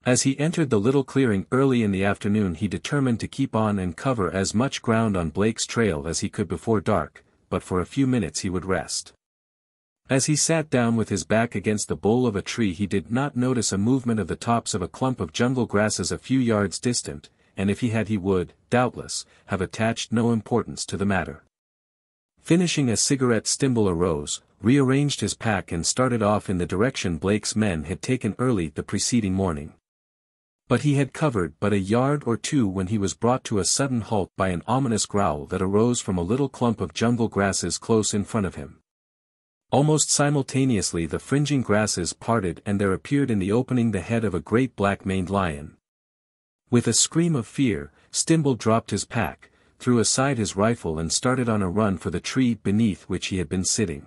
B: As he entered the little clearing early in the afternoon he determined to keep on and cover as much ground on Blake's trail as he could before dark, but for a few minutes he would rest. As he sat down with his back against the bole of a tree he did not notice a movement of the tops of a clump of jungle grasses a few yards distant, and if he had he would, doubtless, have attached no importance to the matter. Finishing a cigarette Stimble arose, rearranged his pack and started off in the direction Blake's men had taken early the preceding morning. But he had covered but a yard or two when he was brought to a sudden halt by an ominous growl that arose from a little clump of jungle grasses close in front of him. Almost simultaneously the fringing grasses parted and there appeared in the opening the head of a great black-maned lion. With a scream of fear, Stimble dropped his pack, threw aside his rifle and started on a run for the tree beneath which he had been sitting.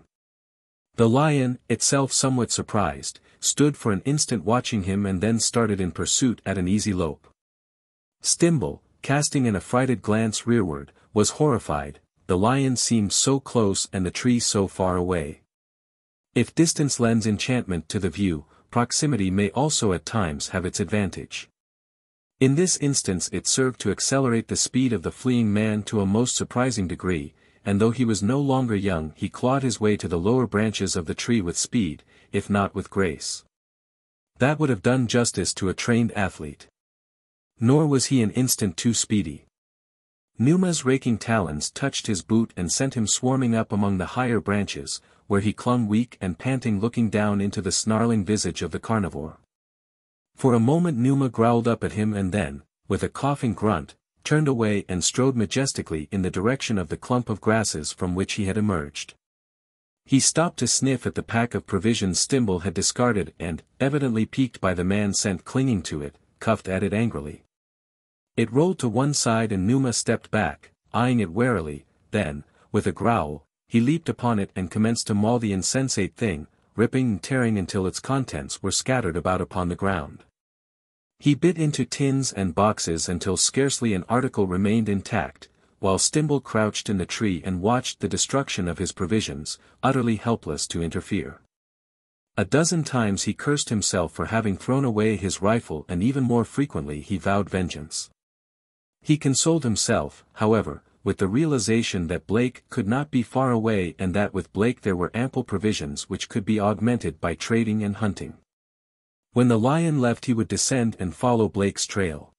B: The lion, itself somewhat surprised, stood for an instant watching him and then started in pursuit at an easy lope. Stimble, casting an affrighted glance rearward, was horrified, the lion seemed so close and the tree so far away. If distance lends enchantment to the view, proximity may also at times have its advantage. In this instance it served to accelerate the speed of the fleeing man to a most surprising degree, and though he was no longer young he clawed his way to the lower branches of the tree with speed, if not with grace. That would have done justice to a trained athlete. Nor was he an instant too speedy. Nkima's raking talons touched his boot and sent him swarming up among the higher branches, where he clung weak and panting looking down into the snarling visage of the carnivore. For a moment Nkima growled up at him and then, with a coughing grunt, turned away and strode majestically in the direction of the clump of grasses from which he had emerged. He stopped to sniff at the pack of provisions Stimble had discarded and, evidently piqued by the man's scent clinging to it, cuffed at it angrily. It rolled to one side and Nkima stepped back, eyeing it warily, then, with a growl, he leaped upon it and commenced to maul the insensate thing, ripping and tearing until its contents were scattered about upon the ground. He bit into tins and boxes until scarcely an article remained intact, while Stimble crouched in the tree and watched the destruction of his provisions, utterly helpless to interfere. A dozen times he cursed himself for having thrown away his rifle and even more frequently he vowed vengeance. He consoled himself, however, with the realization that Blake could not be far away and that with Blake there were ample provisions which could be augmented by trading and hunting. When the lion left he would descend and follow Blake's trail.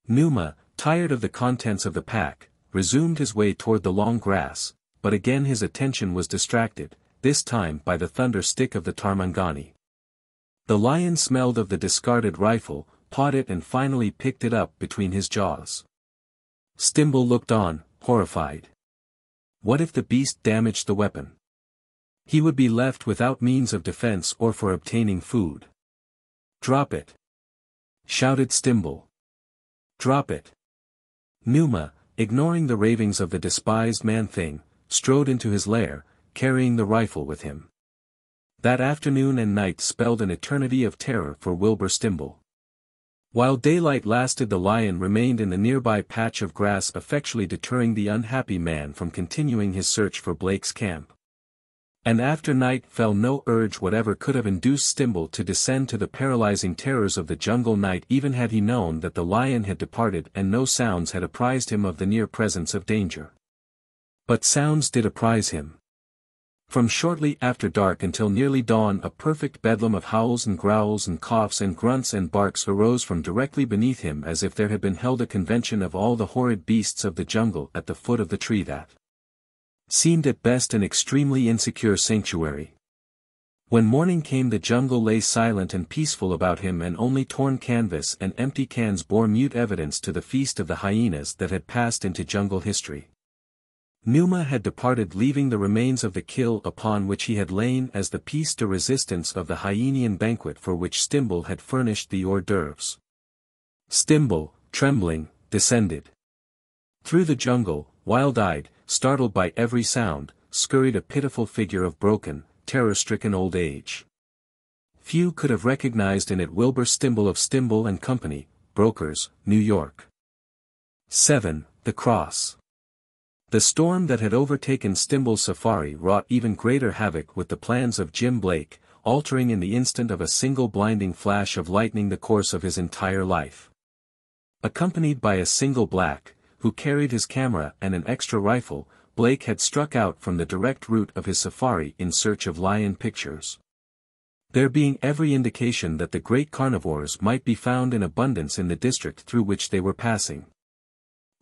B: Nkima, tired of the contents of the pack, resumed his way toward the long grass, but again his attention was distracted, this time by the thunder stick of the Tarmangani. The lion smelled of the discarded rifle, pawed it and finally picked it up between his jaws. Stimble looked on, horrified. What if the beast damaged the weapon? He would be left without means of defense or for obtaining food. "Drop it!" shouted Stimble. "Drop it!" Nkima, ignoring the ravings of the despised man-thing, strode into his lair, carrying the rifle with him. That afternoon and night spelled an eternity of terror for Wilbur Stimble. While daylight lasted the lion remained in the nearby patch of grass effectually deterring the unhappy man from continuing his search for Blake's camp.
A: And after night fell no urge whatever could have induced Stimble to descend to the paralyzing terrors of the jungle night, even had he known that the lion had departed and no sounds had apprised him of the near presence of danger. But sounds did apprise him. From shortly after dark until nearly dawn a perfect bedlam of howls and growls and coughs and grunts and barks arose from directly beneath him, as if there had been held a convention of all the horrid beasts of the jungle at the foot of the tree that seemed at best an extremely insecure sanctuary. When morning came the jungle lay silent and peaceful about him, and only torn canvas and empty cans bore mute evidence to the feast of the hyenas that had passed into jungle history. Numa had departed, leaving the remains of the kill upon which he had lain as the piece de resistance of the hyenian banquet for which Stimble had furnished the hors d'oeuvres. Stimble, trembling, descended. Through the jungle, wild-eyed, startled by every sound, scurried a pitiful figure of broken, terror-stricken old age. Few could have recognized in it Wilbur Stimble of Stimble and Company, brokers, New York. 7. The Cross. The storm that had overtaken Stimble's safari wrought even greater havoc with the plans of Jim Blake, altering in the instant of a single blinding flash of lightning the course of his entire life. Accompanied by a single black, who carried his camera and an extra rifle, Blake had struck out from the direct route of his safari in search of lion pictures. There being every indication that the great carnivores might be found in abundance in the district through which they were passing.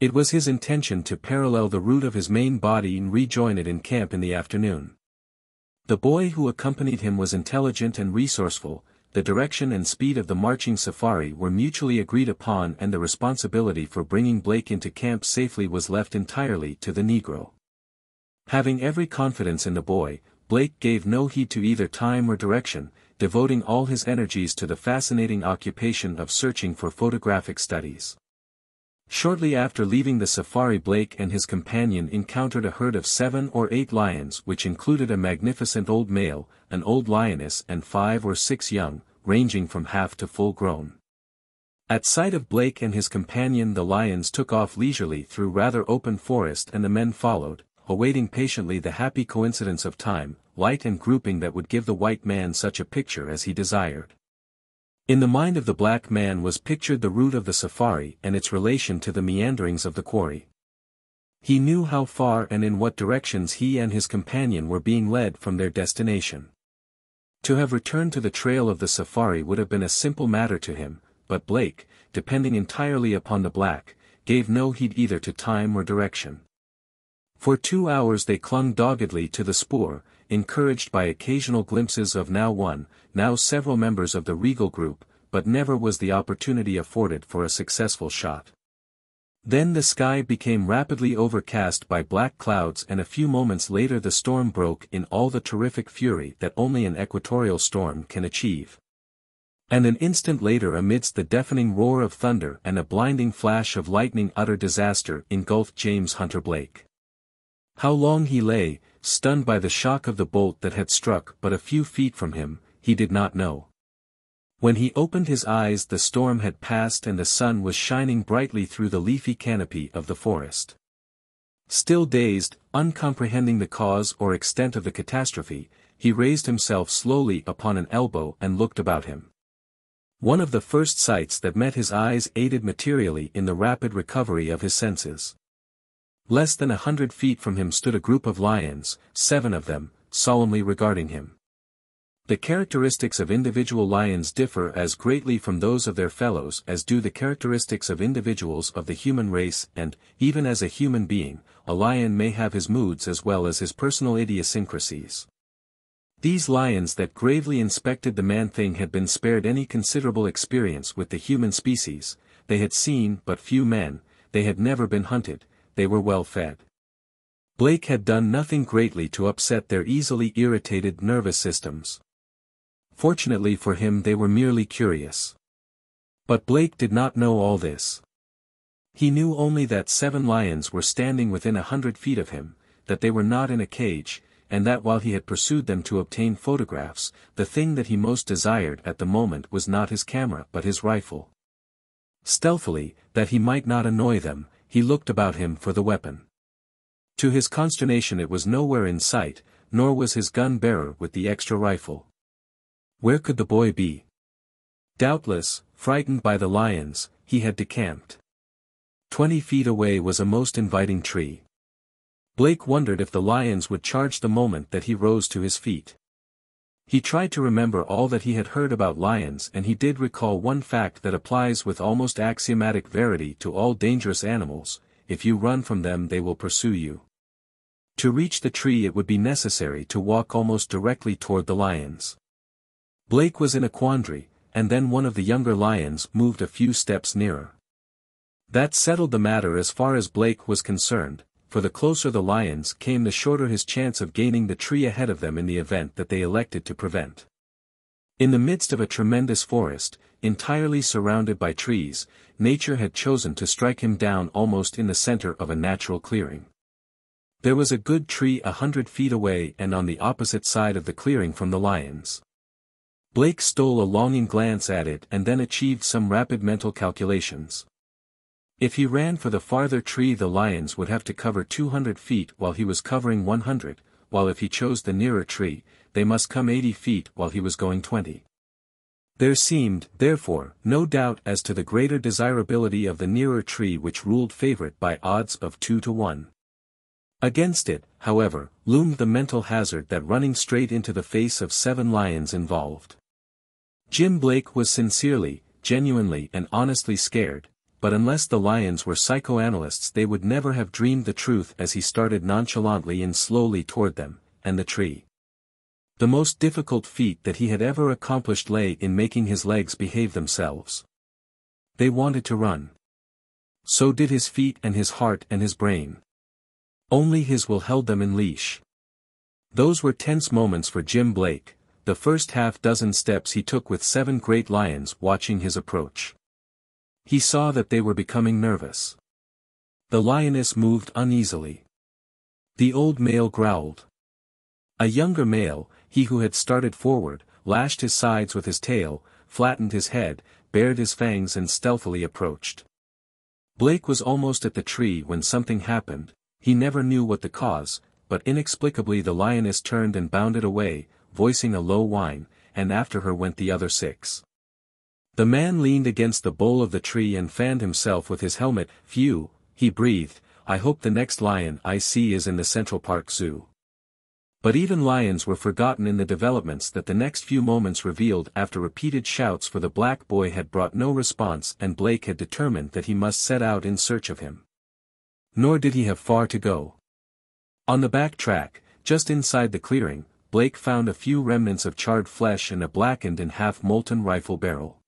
A: It was his intention to parallel the route of his main body and rejoin it in camp in the afternoon. The boy who accompanied him was intelligent and resourceful. The direction and speed of the marching safari were mutually agreed upon, and the responsibility for bringing Blake into camp safely was left entirely to the Negro. Having every confidence in the boy, Blake gave no heed to either time or direction, devoting all his energies to the fascinating occupation of searching for photographic studies. Shortly after leaving the safari, Blake and his companion encountered a herd of 7 or 8 lions, which included a magnificent old male, an old lioness and 5 or 6 young, ranging from half to full grown. At sight of Blake and his companion the lions took off leisurely through rather open forest, and the men followed, awaiting patiently the happy coincidence of time, light and grouping that would give the white man such a picture as he desired. In the mind of the black man was pictured the route of the safari and its relation to the meanderings of the quarry. He knew how far and in what directions he and his companion were being led from their destination. To have returned to the trail of the safari would have been a simple matter to him, but Blake, depending entirely upon the black, gave no heed either to time or direction. For 2 hours they clung doggedly to the spoor, encouraged by occasional glimpses of now one, now several members of the regal group, but never was the opportunity afforded for a successful shot. Then the sky became rapidly overcast by black clouds, and a few moments later the storm broke in all the terrific fury that only an equatorial storm can achieve. And an instant later, amidst the deafening roar of thunder and a blinding flash of lightning, utter disaster engulfed James Hunter Blake. How long he lay, stunned by the shock of the bolt that had struck but a few feet from him, he did not know. When he opened his eyes the storm had passed and the sun was shining brightly through the leafy canopy of the forest. Still dazed, uncomprehending the cause or extent of the catastrophe, he raised himself slowly upon an elbow and looked about him. One of the first sights that met his eyes aided materially in the rapid recovery of his senses. Less than 100 feet from him stood a group of lions, 7 of them, solemnly regarding him. The characteristics of individual lions differ as greatly from those of their fellows as do the characteristics of individuals of the human race, and, even as a human being, a lion may have his moods as well as his personal idiosyncrasies. These lions that gravely inspected the man-thing had been spared any considerable experience with the human species, they had seen but few men, they had never been hunted, they were well fed. Blake had done nothing greatly to upset their easily irritated nervous systems. Fortunately for him they were merely curious. But Blake did not know all this. He knew only that 7 lions were standing within 100 feet of him, that they were not in a cage, and that while he had pursued them to obtain photographs, the thing that he most desired at the moment was not his camera but his rifle. Stealthily, that he might not annoy them, he looked about him for the weapon. To his consternation it was nowhere in sight, nor was his gun-bearer with the extra rifle. Where could the boy be? Doubtless, frightened by the lions, he had decamped. 20 feet away was a most inviting tree. Blake wondered if the lions would charge the moment that he rose to his feet. He tried to remember all that he had heard about lions, and he did recall one fact that applies with almost axiomatic verity to all dangerous animals: if you run from them they will pursue you. To reach the tree it would be necessary to walk almost directly toward the lions. Blake was in a quandary, and then one of the younger lions moved a few steps nearer. That settled the matter as far as Blake was concerned, for the closer the lions came the shorter his chance of gaining the tree ahead of them in the event that they elected to prevent. In the midst of a tremendous forest, entirely surrounded by trees, nature had chosen to strike him down almost in the center of a natural clearing. There was a good tree 100 feet away and on the opposite side of the clearing from the lions. Blake stole a longing glance at it and then achieved some rapid mental calculations. If he ran for the farther tree the lions would have to cover 200 feet while he was covering 100, while if he chose the nearer tree, they must come 80 feet while he was going 20. There seemed, therefore, no doubt as to the greater desirability of the nearer tree, which ruled favorite by odds of 2 to 1. Against it, however, loomed the mental hazard that running straight into the face of 7 lions involved. Jim Blake was sincerely, genuinely and honestly scared, but unless the lions were psychoanalysts they would never have dreamed the truth as he started nonchalantly and slowly toward them, and the tree. The most difficult feat that he had ever accomplished lay in making his legs behave themselves. They wanted to run. So did his feet and his heart and his brain. Only his will held them in leash. Those were tense moments for Jim Blake, the first half-dozen steps he took with 7 great lions watching his approach. He saw that they were becoming nervous. The lioness moved uneasily. The old male growled. A younger male, he who had started forward, lashed his sides with his tail, flattened his head, bared his fangs and stealthily approached. Blake was almost at the tree when something happened. He never knew what the cause, but inexplicably the lioness turned and bounded away, voicing a low whine, and after her went the other 6. The man leaned against the bole of the tree and fanned himself with his helmet. "Phew," he breathed, "I hope the next lion I see is in the Central Park Zoo." But even lions were forgotten in the developments that the next few moments revealed after repeated shouts for the black boy had brought no response, and Blake had determined that he must set out in search of him. Nor did he have far to go. On the back track, just inside the clearing, Blake found a few remnants of charred flesh and a blackened and half-molten rifle barrel.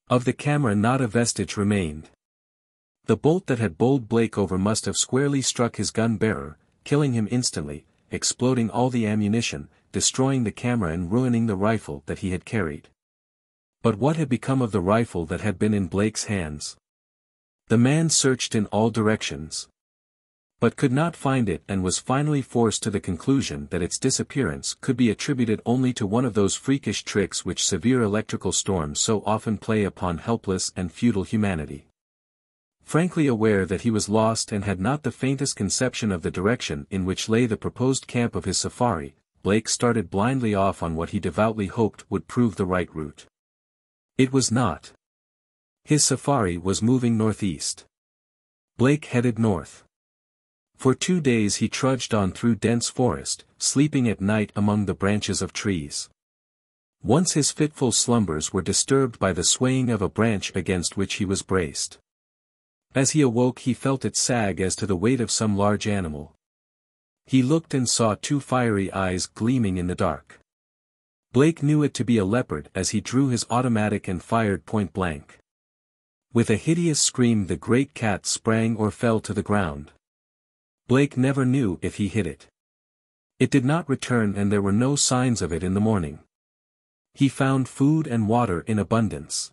A: Of the camera not a vestige remained. The bolt that had bowled Blake over must have squarely struck his gun-bearer, killing him instantly, exploding all the ammunition, destroying the camera and ruining the rifle that he had carried. But what had become of the rifle that had been in Blake's hands? The man searched in all directions, but could not find it, and was finally forced to the conclusion that its disappearance could be attributed only to one of those freakish tricks which severe electrical storms so often play upon helpless and futile humanity. Frankly aware that he was lost and had not the faintest conception of the direction in which lay the proposed camp of his safari, Blake started blindly off on what he devoutly hoped would prove the right route. It was not. His safari was moving northeast. Blake headed north. For 2 days he trudged on through dense forest, sleeping at night among the branches of trees. Once his fitful slumbers were disturbed by the swaying of a branch against which he was braced. As he awoke he felt it sag as to the weight of some large animal. He looked and saw 2 fiery eyes gleaming in the dark. Blake knew it to be a leopard as he drew his automatic and fired point blank. With a hideous scream the great cat sprang or fell to the ground. Blake never knew if he hit it. It did not return, and there were no signs of it in the morning. He found food and water in abundance.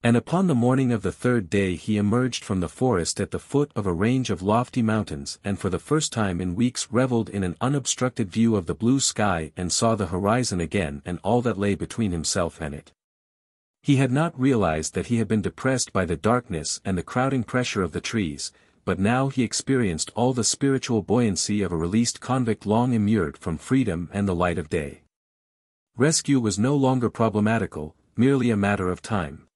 A: And upon the morning of the 3rd day he emerged from the forest at the foot of a range of lofty mountains, and for the first time in weeks reveled in an unobstructed view of the blue sky and saw the horizon again and all that lay between himself and it. He had not realized that he had been depressed by the darkness and the crowding pressure of the trees,
B: but now he experienced all the spiritual buoyancy of a released convict long immured from freedom and the light of day. Rescue was no longer problematical, merely a matter of time.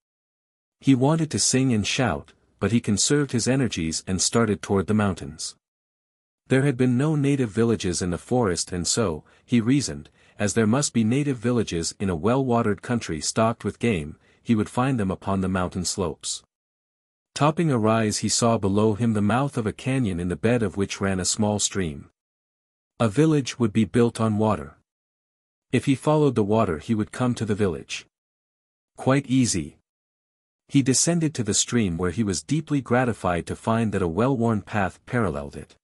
B: He wanted to sing and shout, but he conserved his energies and started toward the mountains. There had been no native villages in the forest, and so, he reasoned, as there must be native villages in a well-watered country stocked with game, he would find them upon the mountain slopes. Topping a rise, he saw below him the mouth of a canyon in the bed of which ran a small stream. A village would be built on water. If he followed the water he would come to the village. Quite easy. He descended to the stream, where he was deeply gratified to find that a well-worn path paralleled it.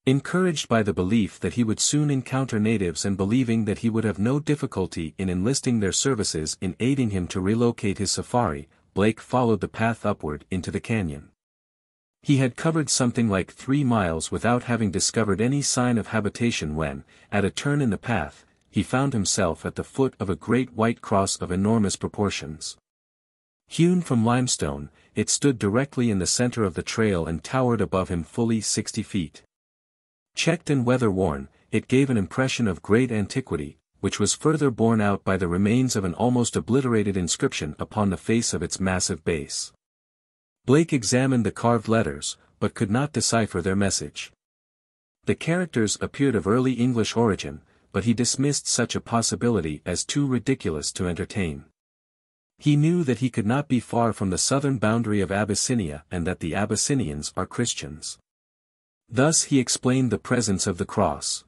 B: Encouraged by the belief that he would soon encounter natives and believing that he would have no difficulty in enlisting their services in aiding him to relocate his safari, Blake followed the path upward into the canyon. He had covered something like 3 miles without having discovered any sign of habitation when, at a turn in the path, he found himself at the foot of a great white cross of enormous proportions. Hewn from limestone, it stood directly in the center of the trail and towered above him fully 60 feet. Checked and weather-worn, it gave an impression of great antiquity, which was further borne out by the remains of an almost obliterated inscription upon the face of its massive base. Blake examined the carved letters, but could not decipher their message. The characters appeared of early English origin, but he dismissed such a possibility as too ridiculous to entertain. He knew that he could not be far from the southern boundary of Abyssinia and that the Abyssinians are Christians. Thus he explained the presence of the cross.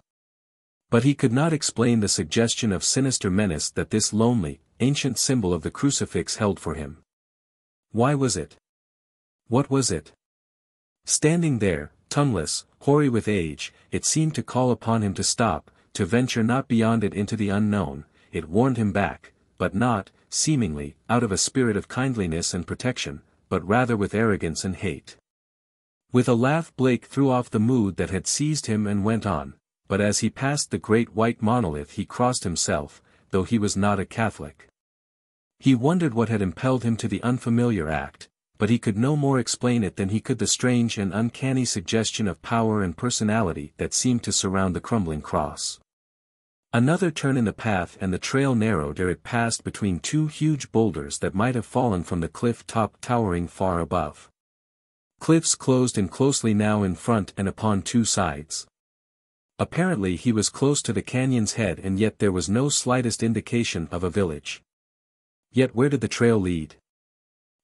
B: But he could not explain the suggestion of sinister menace that this lonely, ancient symbol of the crucifix held for him. Why was it? What was it? Standing there, tongueless, hoary with age, it seemed to call upon him to stop, to venture not beyond it into the unknown. It warned him back, but not, seemingly, out of a spirit of kindliness and protection, but rather with arrogance and hate. With a laugh Blake threw off the mood that had seized him and went on. But as he passed the great white monolith he crossed himself, though he was not a Catholic. He wondered what had impelled him to the unfamiliar act, but he could no more explain it than he could the strange and uncanny suggestion of power and personality that seemed to surround the crumbling cross. Another turn in the path and the trail narrowed ere it passed between 2 huge boulders that might have fallen from the cliff top towering far above. Cliffs closed in closely now in front and upon 2 sides. Apparently he was close to the canyon's head, and yet there was no slightest indication of a village. Yet where did the trail lead?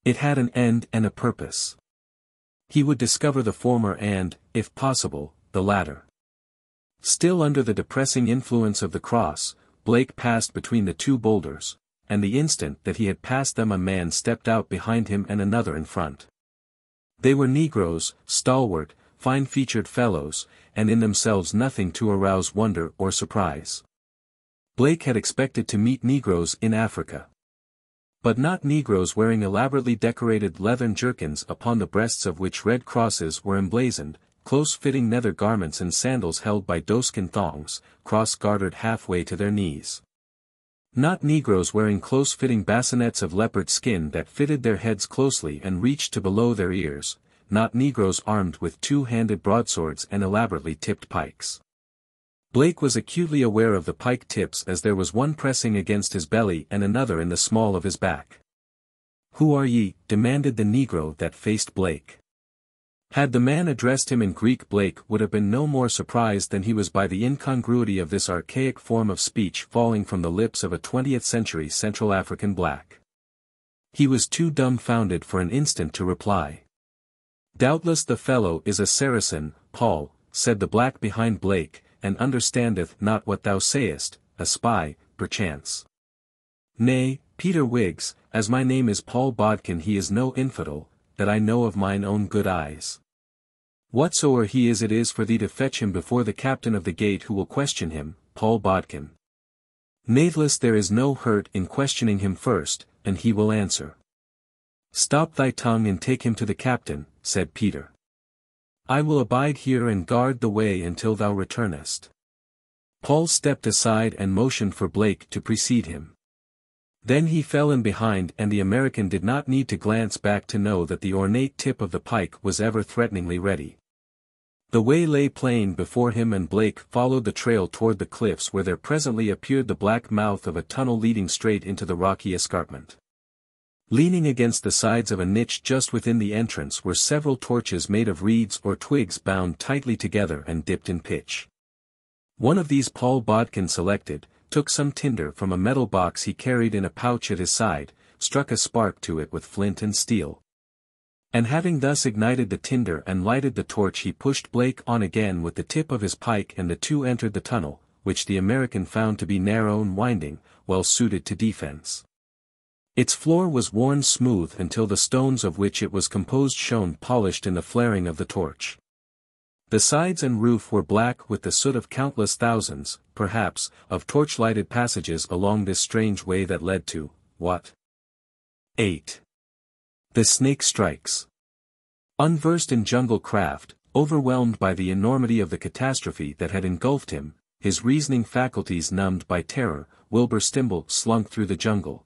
B: It had an end and a purpose. He would discover the former and, if possible, the latter. Still under the depressing influence of the cross, Blake passed between the 2 boulders, and the instant that he had passed them a man stepped out behind him and another in front. They were Negroes, stalwart, fine-featured fellows, and in themselves nothing to arouse wonder or surprise. Blake had expected to meet Negroes in Africa. But not Negroes wearing elaborately decorated leathern jerkins upon the breasts of which red crosses were emblazoned, close-fitting nether garments and sandals held by doeskin thongs, cross-gartered halfway to their knees. Not Negroes wearing close-fitting bassinets of leopard skin that fitted their heads closely and reached to below their ears, not Negroes armed with 2-handed broadswords and elaborately tipped pikes. Blake was acutely aware of the pike tips, as there was one pressing against his belly and another in the small of his back. "Who are ye?" demanded the Negro that faced Blake. Had the man addressed him in Greek, Blake would have been no more surprised than he was by the incongruity of this archaic form of speech falling from the lips of a 20th-century Central African black. He was too dumbfounded for an instant to reply. "Doubtless the fellow is a Saracen, Paul," said the black behind Blake, "and understandeth not what thou sayest, a spy, perchance." "Nay, Peter Wiggs, as my name is Paul Bodkin, he is no infidel, that I know of mine own good eyes. Whatsoever he is, it is for thee to fetch him before the captain of the gate, who will question him, Paul Bodkin. Natheless, there is no hurt in questioning him first, and he will answer." "Stop thy tongue and take him to the captain," said Peter. "I will abide here and guard the way until thou returnest." Paul stepped aside and motioned for Blake to precede him.
A: Then he fell in behind, and the American did not need to glance back to know that the ornate tip of the pike was ever threateningly ready. The way lay plain before him, and Blake followed the trail toward the cliffs, where there presently appeared the black mouth of a tunnel leading straight into the rocky escarpment. Leaning against the sides of a niche just within the entrance were several torches made of reeds or twigs bound tightly together and dipped in pitch. One of these Paul Bodkin selected, took some tinder from a metal box he carried in a pouch at his side, struck a spark to it with flint and steel. And having thus ignited the tinder and lighted the torch, he pushed Blake on again with the tip of his pike, and the two entered the tunnel, which the American found to be narrow and winding, well suited to defense. Its floor was worn smooth until the stones of which it was composed shone polished in the flaring of the torch. The sides and roof were black with the soot of countless thousands, perhaps, of torch-lighted passages along this strange way that led to, what? 8. The Snake Strikes. Unversed in jungle craft, overwhelmed by the enormity of the catastrophe that had engulfed him, his reasoning faculties numbed by terror, Wilbur Stimble slunk through the jungle,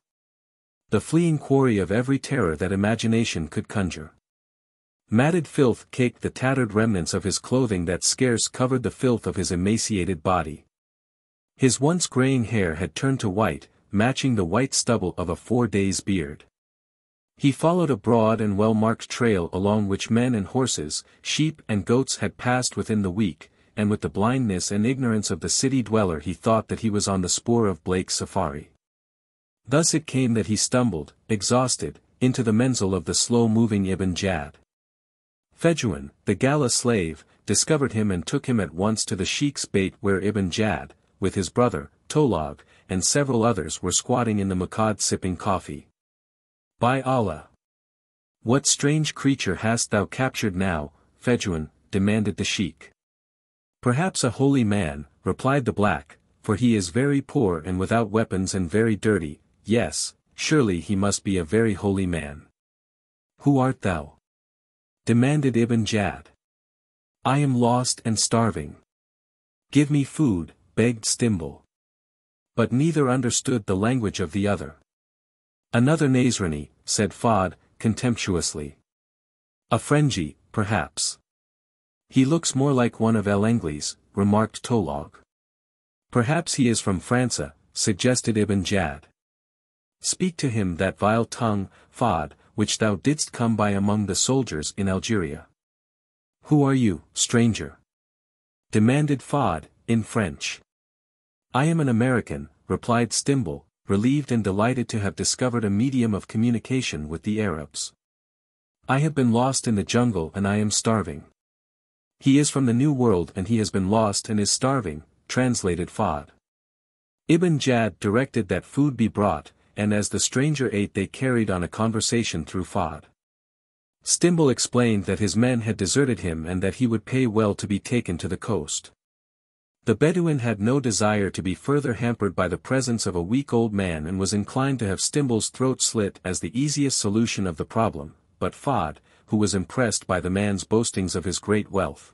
A: the fleeing quarry of every terror that imagination could conjure. Matted filth caked the tattered remnants of his clothing that scarce covered the filth of his emaciated body. His once graying hair had turned to white, matching the white stubble of a 4 days' beard. He followed a broad and well-marked trail along which men and horses, sheep and goats had passed within the week, and with the blindness and ignorance of the city dweller he thought that he was on the spoor of Blake's safari. Thus it came that he stumbled, exhausted, into the menzil of the slow-moving Ibn Jad. Fedouin, the gala slave, discovered him and took him at once to the sheik's bait, where Ibn Jad, with his brother, Tolog, and several others were squatting in the macad sipping coffee. By Allah! What strange creature hast thou captured now, Fedouin? Demanded the sheik. Perhaps a holy man, replied the black, for he is very poor and without weapons and very dirty. Yes, surely he must be a very holy man. Who art thou? Demanded Ibn Jad. I am lost and starving. Give me food, begged Stimble. But neither understood the language of the other. Another Nasrani, said Fad, contemptuously. A Frenji, perhaps. He looks more like one of El Englis, remarked Tolog. Perhaps he is from France, suggested Ibn Jad. Speak to him that vile tongue, Fad, which thou didst come by among the soldiers in Algeria. Who are you, stranger? Demanded Fad, in French. I am an American, replied Stimble, relieved and delighted to have discovered a medium of communication with the Arabs. I have been lost in the jungle and I am starving. He is from the New World and he has been lost and is starving, translated Fad. Ibn Jad directed that food be brought, and as the stranger ate they carried on a conversation through Fad. Stimble explained that his men had deserted him and that he would pay well to be taken to the coast. The Bedouin had no desire to be further hampered by the presence of a weak old man and was inclined to have Stimble's throat slit as the easiest solution of the problem, but Fad, who was impressed by the man's boastings of his great wealth,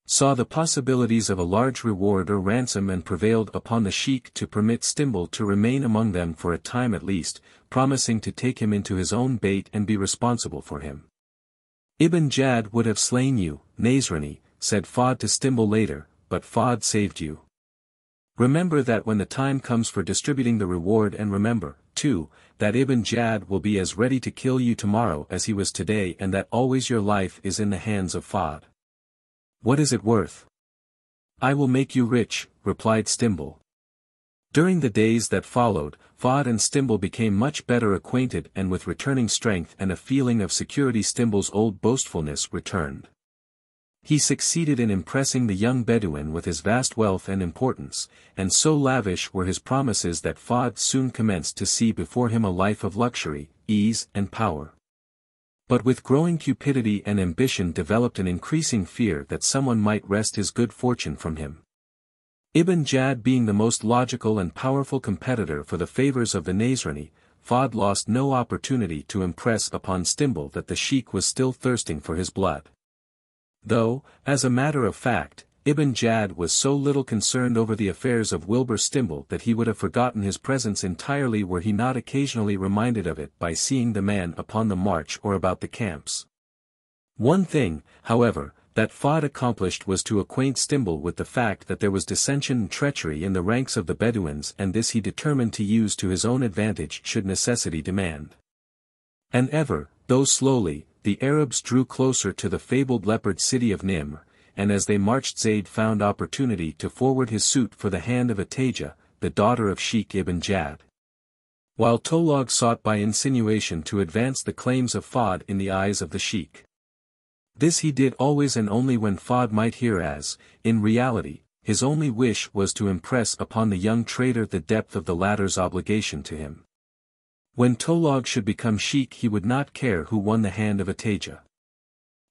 A: saw the possibilities of a large reward or ransom and prevailed upon the sheik to permit Stimble to remain among them for a time at least, promising to take him into his own bait and be responsible for him. Ibn Jad would have slain you, Nasrani, said Fad to Stimble later, but Fad saved you. Remember that when the time comes for distributing the reward, and remember, too, that Ibn Jad will be as ready to kill you tomorrow as he was today, and that always your life is in the hands of Fad. What is it worth? I will make you rich, replied Stimble. During the days that followed, Fad and Stimble became much better acquainted, and with returning strength and a feeling of security Stimble's old boastfulness returned. He succeeded in impressing the young Bedouin with his vast wealth and importance, and so lavish were his promises that Fad soon commenced to see before him a life of luxury, ease and power. But with growing cupidity and ambition developed an increasing fear that someone might wrest his good fortune from him. Ibn Jad being the most logical and powerful competitor for the favors of the Nasrani, Fad lost no opportunity to impress upon Stimble that the sheik was still thirsting for his blood. Though, as a matter of fact,
B: Ibn Jad was so little concerned over the affairs of Wilbur Stimble that he would have forgotten his presence entirely were he not occasionally reminded of it by seeing the man upon the march or about the camps. One thing, however, that Fahd accomplished was to acquaint Stimble with the fact that there was dissension and treachery in the ranks of the Bedouins, and this he determined to use to his own advantage should necessity demand. And ever, though slowly, the Arabs drew closer to the fabled leopard city of Nimr, and as they marched Zeyd found opportunity to forward his suit for the hand of Ataja, the daughter of Sheikh Ibn Jad. While Tolog sought by insinuation to advance the claims of Fahd in the eyes of the Sheikh. This he did always and only when Fahd might hear as, in reality, his only wish was to impress upon the young trader the depth of the latter's obligation to him. When Tolog should become Sheikh he would not care who won the hand of Ataja.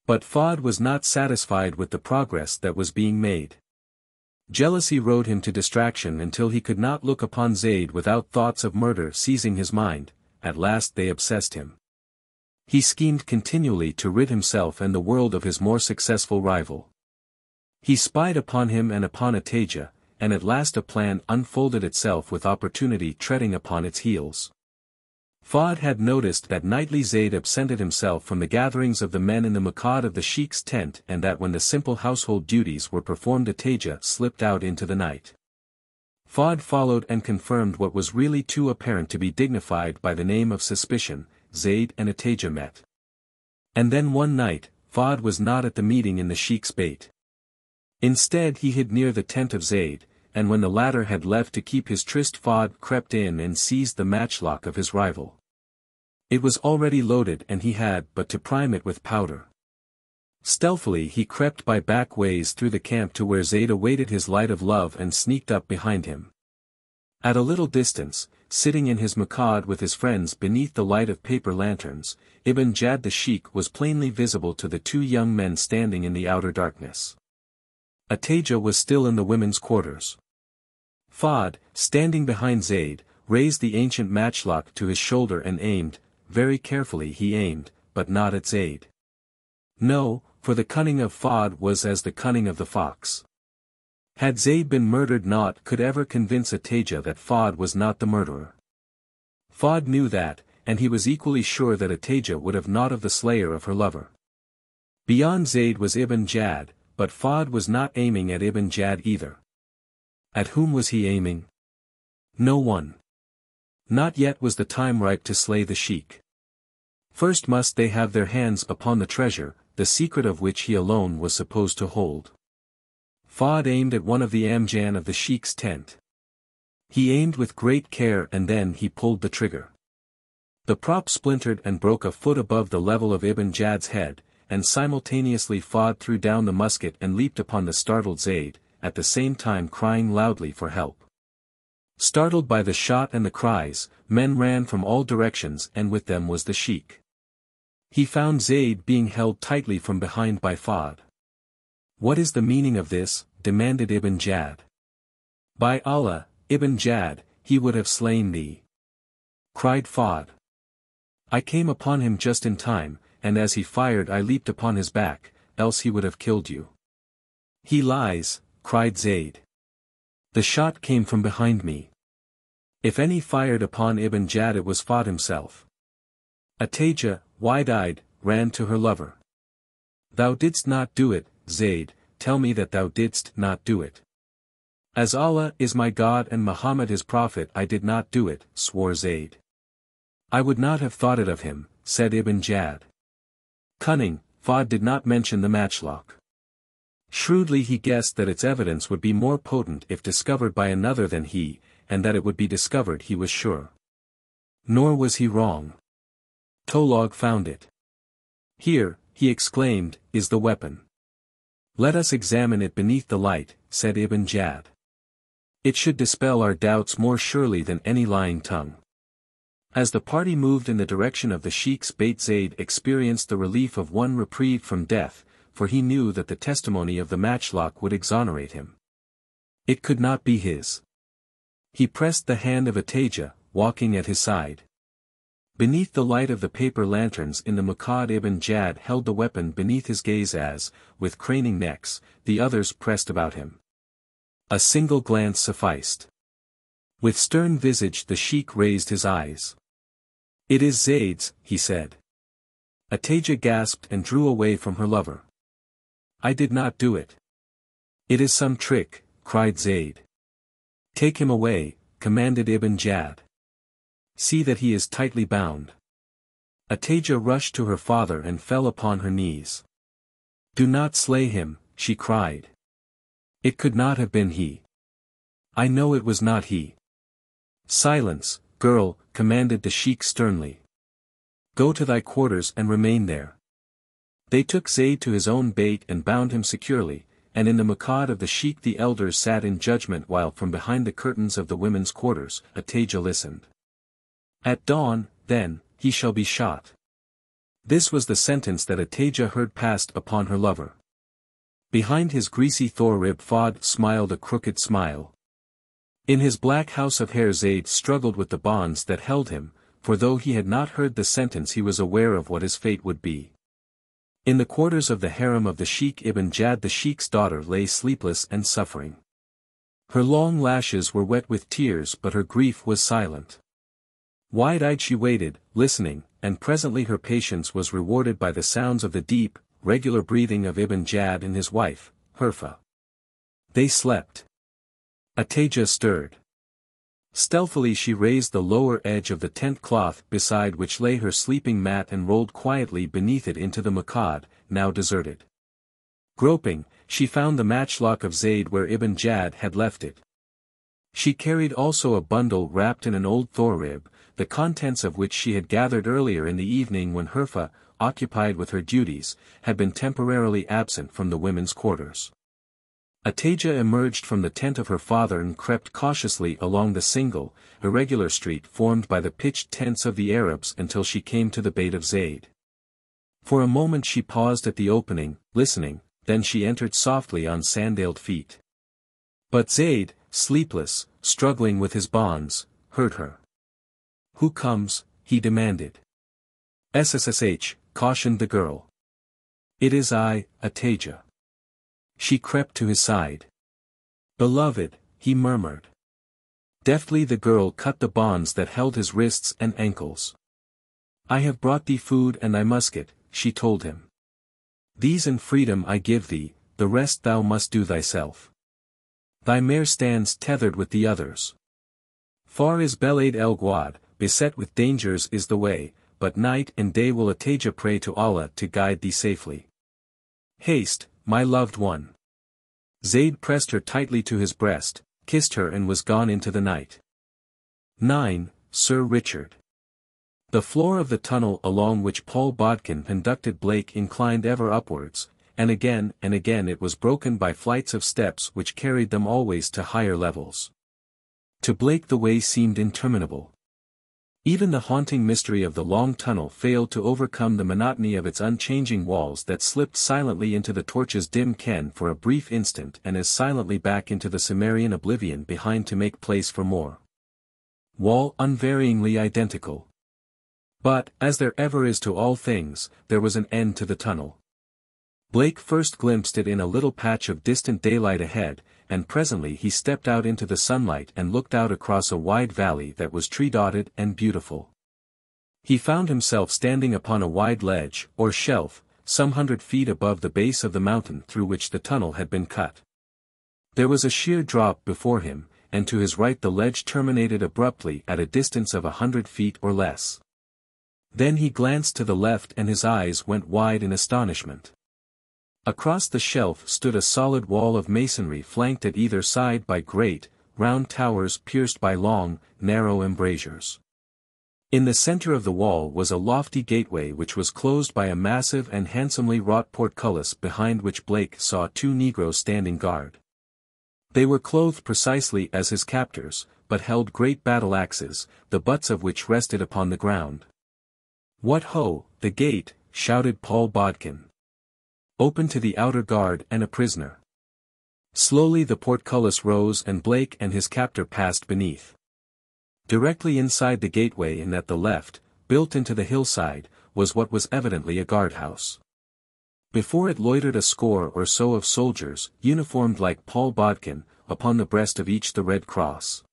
B: But Fahd was not satisfied with the progress that was being made. Jealousy rode him to distraction until he could not look upon Zeyd without thoughts of murder seizing his mind. At last they obsessed him. He schemed continually to rid himself and the world of his more successful rival. He spied upon him and upon Ataja, and at last a plan unfolded itself with opportunity treading upon its heels. Fahd had noticed that nightly Zeyd absented himself from the gatherings of the men in the Maqad of the Sheikh's tent, and that when the simple household duties were performed Ataja slipped out into the night. Fahd followed and confirmed what was really too apparent to be dignified by the name of suspicion. Zeyd and Ataja met. And then one night, Fahd was not at the meeting in the Sheikh's Beyt. Instead he hid near the tent of Zeyd, and when the latter had left to keep his tryst Fahd crept in and seized the matchlock of his rival. It was already loaded and he had but to prime it with powder. Stealthily he crept by back ways through the camp to where Zeyd awaited his light of love and sneaked up behind him. At a little distance, sitting in his Maqad with his friends beneath the light of paper lanterns, Ibn Jad the Sheikh was plainly visible to the two young men standing in the outer darkness. Ataja was still in the women's quarters. Fahd, standing behind Zeyd, raised the ancient matchlock to his shoulder and aimed, very carefully he aimed, but not at Zeyd. No, for the cunning of Fahd was as the cunning of the fox. Had Zeyd been murdered naught could ever convince Ataja that Fahd was not the murderer. Fahd knew that, and he was equally sure that Ataja would have naught of the slayer of her lover. Beyond Zeyd was Ibn Jad, but Fahd was not aiming at Ibn Jad either. At whom was he aiming? No one. Not yet was the time ripe to slay the Sheikh. First must they have their hands upon the treasure, the secret of which he alone was supposed to hold. Fahd aimed at one of the Amjan of the Sheikh's tent. He aimed with great care and then he pulled the trigger. The prop splintered and broke a foot above the level of Ibn Jad's head, and simultaneously Fahd threw down the musket and leaped upon the startled Zeyd, at the same time crying loudly for help. Startled by the shot and the cries, men ran from all directions and with them was the Sheikh. He found Zeyd being held tightly from behind by Fahd. What is the meaning of this? Demanded Ibn Jad. By Allah, Ibn Jad, he would have slain thee. Cried Fahd. I came upon him just in time, and as he fired I leaped upon his back, else he would have killed you. He lies, cried Zeyd. The shot came from behind me. If any fired upon Ibn Jad it was Fahd himself. Ataja, wide-eyed, ran to her lover. Thou didst not do it, Zeyd, tell me that thou didst not do it. As Allah is my God and Muhammad his prophet I did not do it, swore Zeyd. I would not have thought it of him, said Ibn Jad. Cunning, Fahd did not mention the matchlock. Shrewdly he guessed that its evidence would be more potent if discovered by another than he, and that it would be discovered he was sure. Nor was he wrong. Tolog found it. Here, he exclaimed, is the weapon. Let us examine it beneath the light, said Ibn Jad. It should dispel our doubts more surely than any lying tongue. As the party moved in the direction of the Sheikh's Beyt, Zeyd experienced the relief of one reprieved from death, for he knew that the testimony of the matchlock would exonerate him. It could not be his. He pressed the hand of Ataja, walking at his side.
A: Beneath the light of the paper lanterns in the Muqad ibn Jad held the weapon beneath his gaze as, with craning necks, the others pressed about him. A single glance sufficed. With stern visage the sheik raised his eyes. "It is Zeyd's," he said. Ataja gasped and drew away from her lover. "I did not do it." "It is some trick," cried Zeyd. "Take him away," commanded Ibn Jad. "See that he is tightly bound." Ataja rushed to her father and fell upon her knees. "Do not slay him," she cried. "It could not have been he. I know it was not he." "Silence, girl," commanded the sheik sternly. "Go to thy quarters and remain there." They took Zeyd to his own bait and bound him securely, and in the Muqad of the sheik the elders sat in judgment while from behind the curtains of the women's quarters, Ataja listened. "At dawn, then, he shall be shot." This was the sentence that Ataja heard passed upon her lover. Behind his greasy thorib Fad smiled a crooked smile. In his black house of hair Zeyd struggled with the bonds that held him, for though he had not heard the sentence he was aware of what his fate would be. In the quarters of the harem of the Sheikh ibn Jad the Sheikh's daughter lay sleepless and suffering. Her long lashes were wet with tears but her grief was silent. Wide-eyed she waited, listening, and presently her patience was rewarded by the sounds of the deep, regular breathing of Ibn Jad and his wife, Hurfa. They slept. Ataja stirred. Stealthily she raised the lower edge of the tent cloth beside which lay her sleeping mat and rolled quietly beneath it into the Muqad, now deserted. Groping, she found the matchlock of Zeyd where Ibn Jad had left it. She carried also a bundle wrapped in an old thorib, the contents of which she had gathered earlier in the evening when Hurfa, occupied with her duties, had been temporarily absent from the women's quarters. Ataja emerged from the tent of her father and crept cautiously along the single, irregular street formed by the pitched tents of the Arabs until she came to the Beyt of Zeyd. For a moment she paused at the opening, listening, then she entered softly on sandaled feet. But Zeyd, sleepless, struggling with his bonds, heard her. "Who comes?" he demanded. "SSSH," cautioned the girl. "It is I, Ataja." She crept to his side. "Beloved," he murmured. Deftly the girl cut the bonds that held his wrists and ankles. "I have brought thee food and thy musket," she told him. "These and freedom I give thee, the rest thou must do thyself. Thy mare stands tethered with the others. Far is Belad el-Guad, beset with dangers is the way, but night and day will Ataja pray to Allah to guide thee safely. Haste, my loved one." Zeyd pressed her tightly to his breast, kissed her and was gone into the night. 9. Sir Richard. The floor of the tunnel along which Paul Bodkin conducted Blake inclined ever upwards, and again it was broken by flights of steps which carried them always to higher levels. To Blake the way seemed interminable. Even the haunting mystery of the long tunnel failed to overcome the monotony of its unchanging walls that slipped silently into the torch's dim ken for a brief instant and as silently back into the Cimmerian oblivion behind to make place for more. Wall unvaryingly identical. But, as there ever is to all things, there was an end to the tunnel. Blake first glimpsed it in a little patch of distant daylight ahead, and presently he stepped out into the sunlight and looked out across a wide valley that was tree-dotted and beautiful. He found himself standing upon a wide ledge, or shelf, some 100 feet above the base of the mountain through which the tunnel had been cut. There was a sheer drop before him, and to his right the ledge terminated abruptly at a distance of 100 feet or less. Then he glanced to the left and his eyes went wide in astonishment. Across the shelf stood a solid wall of masonry flanked at either side by great, round towers pierced by long, narrow embrasures. In the center of the wall was a lofty gateway which was closed by a massive and handsomely wrought portcullis behind which Blake saw 2 Negroes standing guard. They were clothed precisely as his captors, but held great battle axes, the butts of which rested upon the ground. "What ho, the gate," shouted Paul Bodkin. "Open to the outer guard and a prisoner." Slowly the portcullis rose and Blake and his captor passed beneath. Directly inside the gateway and at the left, built into the hillside, was what was evidently a guardhouse. Before it loitered a score or so of soldiers, uniformed like Paul Bodkin, upon the breast of each the red cross.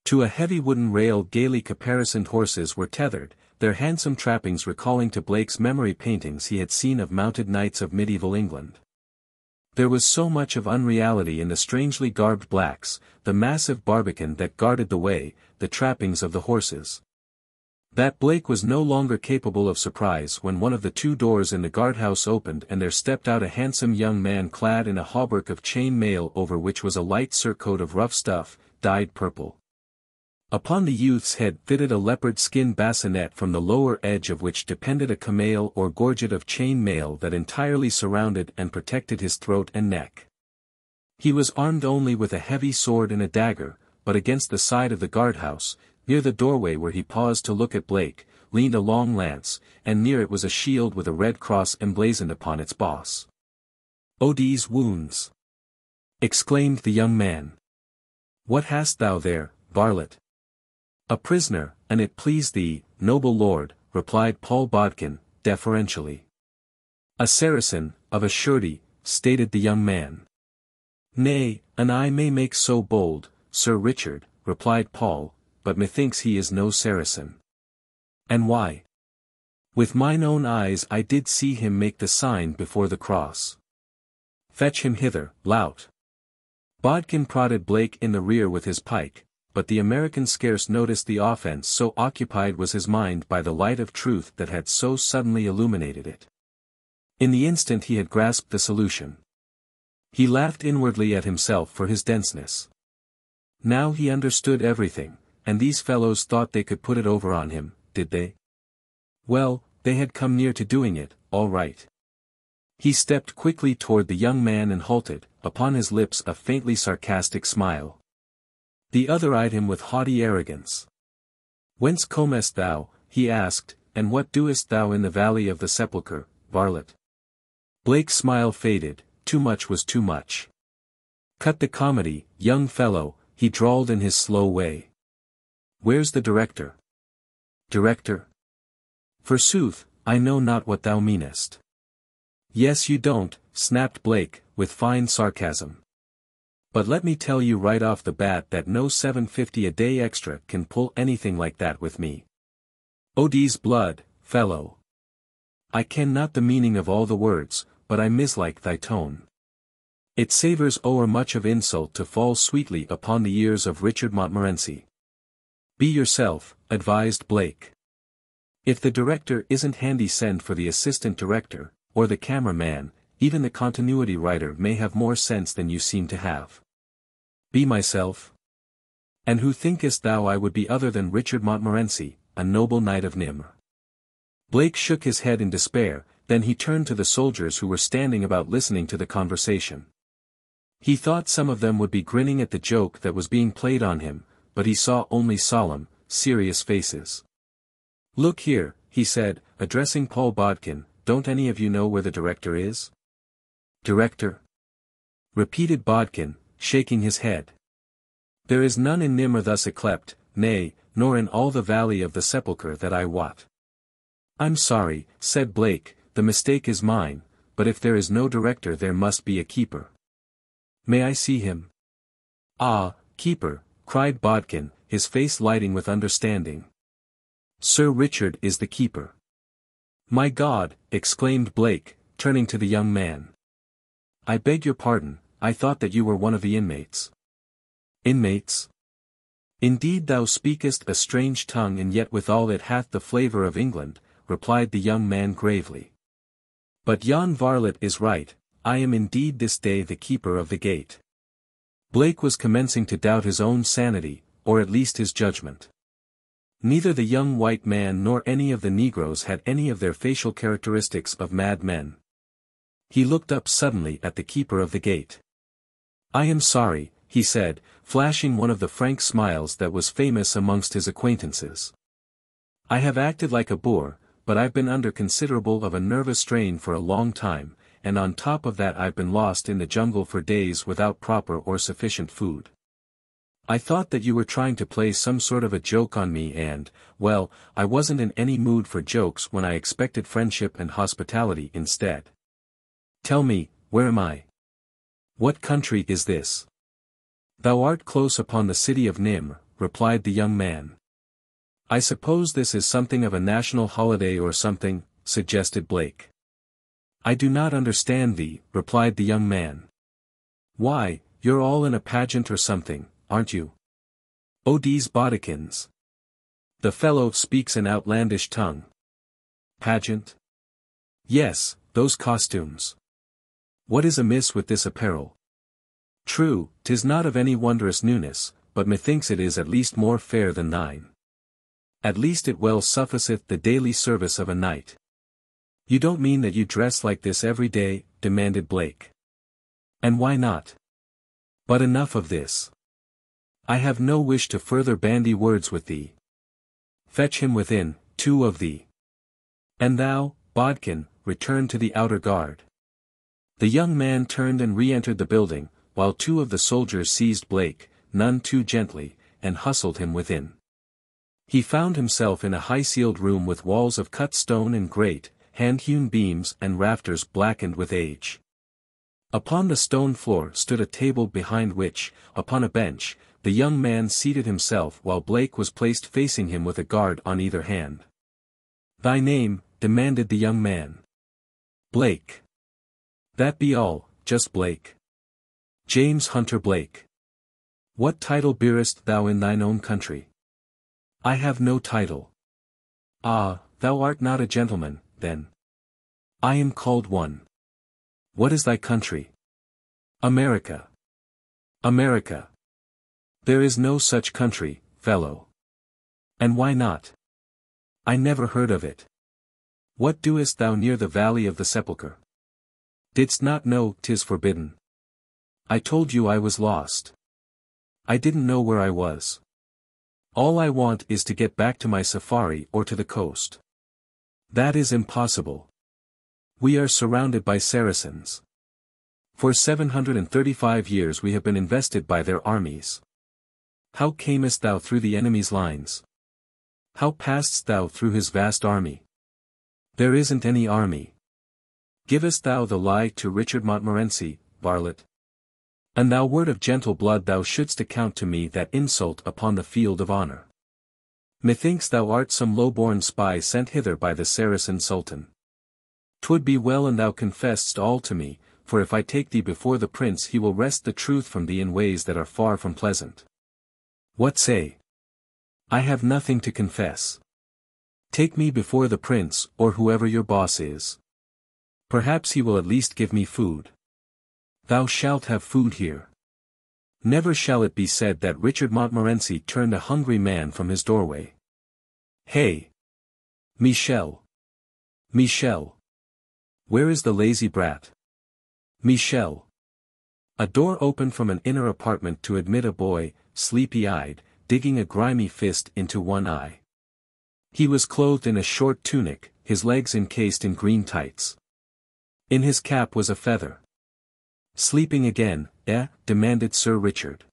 A: To a heavy wooden rail gaily caparisoned horses were tethered, their handsome trappings recalling to Blake's memory paintings he had seen of mounted knights of medieval England. There was so much of unreality in the strangely garbed blacks, the massive barbican that guarded the way, the trappings of the horses, that Blake was no longer capable of surprise when one of the two doors in the guardhouse opened and there stepped out a handsome young man clad in a hauberk of chain mail over which was a light surcoat of rough stuff, dyed purple. Upon the youth's head fitted a leopard skin bassinet from the lower edge of which depended a camail or gorget of chain mail that entirely surrounded and protected his throat and neck. He was armed only with a heavy sword and a dagger, but against the side of the guardhouse, near the doorway where he paused to look at Blake, leaned a long lance, and near it was a shield with a red cross emblazoned upon its boss. "O these wounds!" exclaimed the young man. "What hast thou there, varlet?" "A prisoner, an it please thee, noble lord," replied Paul Bodkin, deferentially. "A Saracen, of a surety," stated the young man. "Nay, an I may make so bold, Sir Richard," replied Paul, "but methinks he is no Saracen." "And why?" "With mine own eyes I did see him make the sign before the cross." "Fetch him hither, lout." Bodkin prodded Blake in the rear with his pike, but the American scarce noticed the offense, so occupied was his mind by the light of truth that had so suddenly illuminated it. In the instant he had grasped the solution. He laughed inwardly at himself for his denseness. Now he understood everything. And these fellows thought they could put it over on him, did they? Well, they had come near to doing it, all right. He stepped quickly toward the young man and halted, upon his lips a faintly sarcastic smile. The other eyed him with haughty arrogance. "Whence comest thou?" he asked, "and what doest thou in the valley of the sepulchre, varlet?" Blake's smile faded, too much was too much. "Cut the comedy, young fellow," he drawled in his slow way. "Where's the director?" "Director? Forsooth, I know not what thou meanest." "Yes you don't," snapped Blake, with fine sarcasm. "But let me tell you right off the bat that no $7.50 a day extra can pull anything like that with me. Odie's blood, fellow. I ken not the meaning of all the words, but I mislike thy tone. It savours o'er much of insult to fall sweetly upon the ears of Richard Montmorency." "Be yourself," advised Blake. "If the director isn't handy send for the assistant director, or the cameraman, even the continuity writer may have more sense than you seem to have." "Be myself. And who thinkest thou I would be other than Richard Montmorency, a noble knight of Nimr?" Blake shook his head in despair, then he turned to the soldiers who were standing about listening to the conversation. He thought some of them would be grinning at the joke that was being played on him, but he saw only solemn, serious faces. "Look here," he said, addressing Paul Bodkin, "don't any of you know where the director is?" "Director?" repeated Bodkin, shaking his head. "There is none in Nimr thus yclept, nay, nor in all the valley of the sepulchre that I wot." "I'm sorry," said Blake, "the mistake is mine, but if there is no director there must be a keeper." "May I see him?" "Ah, keeper," cried Bodkin, his face lighting with understanding. "Sir Richard is the keeper." "My God!" exclaimed Blake, turning to the young man. "I beg your pardon, I thought that you were one of the inmates." "Inmates? Indeed thou speakest a strange tongue and yet withal it hath the flavour of England," replied the young man gravely. "But yon varlet is right, I am indeed this day the keeper of the gate." Blake was commencing to doubt his own sanity, or at least his judgment. Neither the young white man nor any of the Negroes had any of their facial characteristics of mad men. He looked up suddenly at the keeper of the gate. "I am sorry," he said, flashing one of the frank smiles that was famous amongst his acquaintances. "I have acted like a boor, but I've been under considerable of a nervous strain for a long time, and on top of that I've been lost in the jungle for days without proper or sufficient food. I thought that you were trying to play some sort of a joke on me and, well, I wasn't in any mood for jokes when I expected friendship and hospitality instead. Tell me, where am I? What country is this? Thou art close upon the city of Nim, replied the young man. I suppose this is something of a national holiday or something, suggested Blake. I do not understand thee, replied the young man. Why, you're all in a pageant or something, aren't you? Oh these bodikins. The fellow speaks an outlandish tongue. Pageant? Yes, those costumes. What is amiss with this apparel? True, 'tis not of any wondrous newness, but methinks it is at least more fair than thine. At least it well sufficeth the daily service of a knight. You don't mean that you dress like this every day, demanded Blake. And why not? But enough of this. I have no wish to further bandy words with thee. Fetch him within, two of thee. And thou, Bodkin, return to the outer guard. The young man turned and re-entered the building, while two of the soldiers seized Blake, none too gently, and hustled him within. He found himself in a high-ceiled room with walls of cut stone and great, hand-hewn beams and rafters blackened with age. Upon the stone floor stood a table behind which, upon a bench, the young man seated himself while Blake was placed facing him with a guard on either hand. Thy name, demanded the young man. Blake. That be all, just Blake. James Hunter Blake. What title bearest thou in thine own country? I have no title. Ah, thou art not a gentleman, then. I am called one. What is thy country? America. America. There is no such country, fellow. And why not? I never heard of it. What doest thou near the valley of the sepulchre? Didst not know 'tis forbidden? I told you I was lost. I didn't know where I was. All I want is to get back to my safari or to the coast. That is impossible. We are surrounded by Saracens. For 735 years we have been invested by their armies. How camest thou through the enemy's lines? How passedst thou through his vast army? There isn't any army. Givest thou the lie to Richard Montmorency, varlet? And thou wert of gentle blood thou shouldst account to me that insult upon the field of honor. Methinks thou art some low-born spy sent hither by the Saracen Sultan. 'Twould be well an thou confessedst all to me, for if I take thee before the prince he will wrest the truth from thee in ways that are far from pleasant. What say? I have nothing to confess. Take me before the prince or whoever your boss is. Perhaps he will at least give me food. Thou shalt have food here. Never shall it be said that Richard Montmorency turned a hungry man from his doorway. Hey! Michel! Michel! Where is the lazy brat? Michel! A door opened from an inner apartment to admit a boy, sleepy-eyed, digging a grimy fist into one eye. He was clothed in a short tunic, his legs encased in green tights. In his cap was a feather. Sleeping again, eh? Demanded Sir Richard.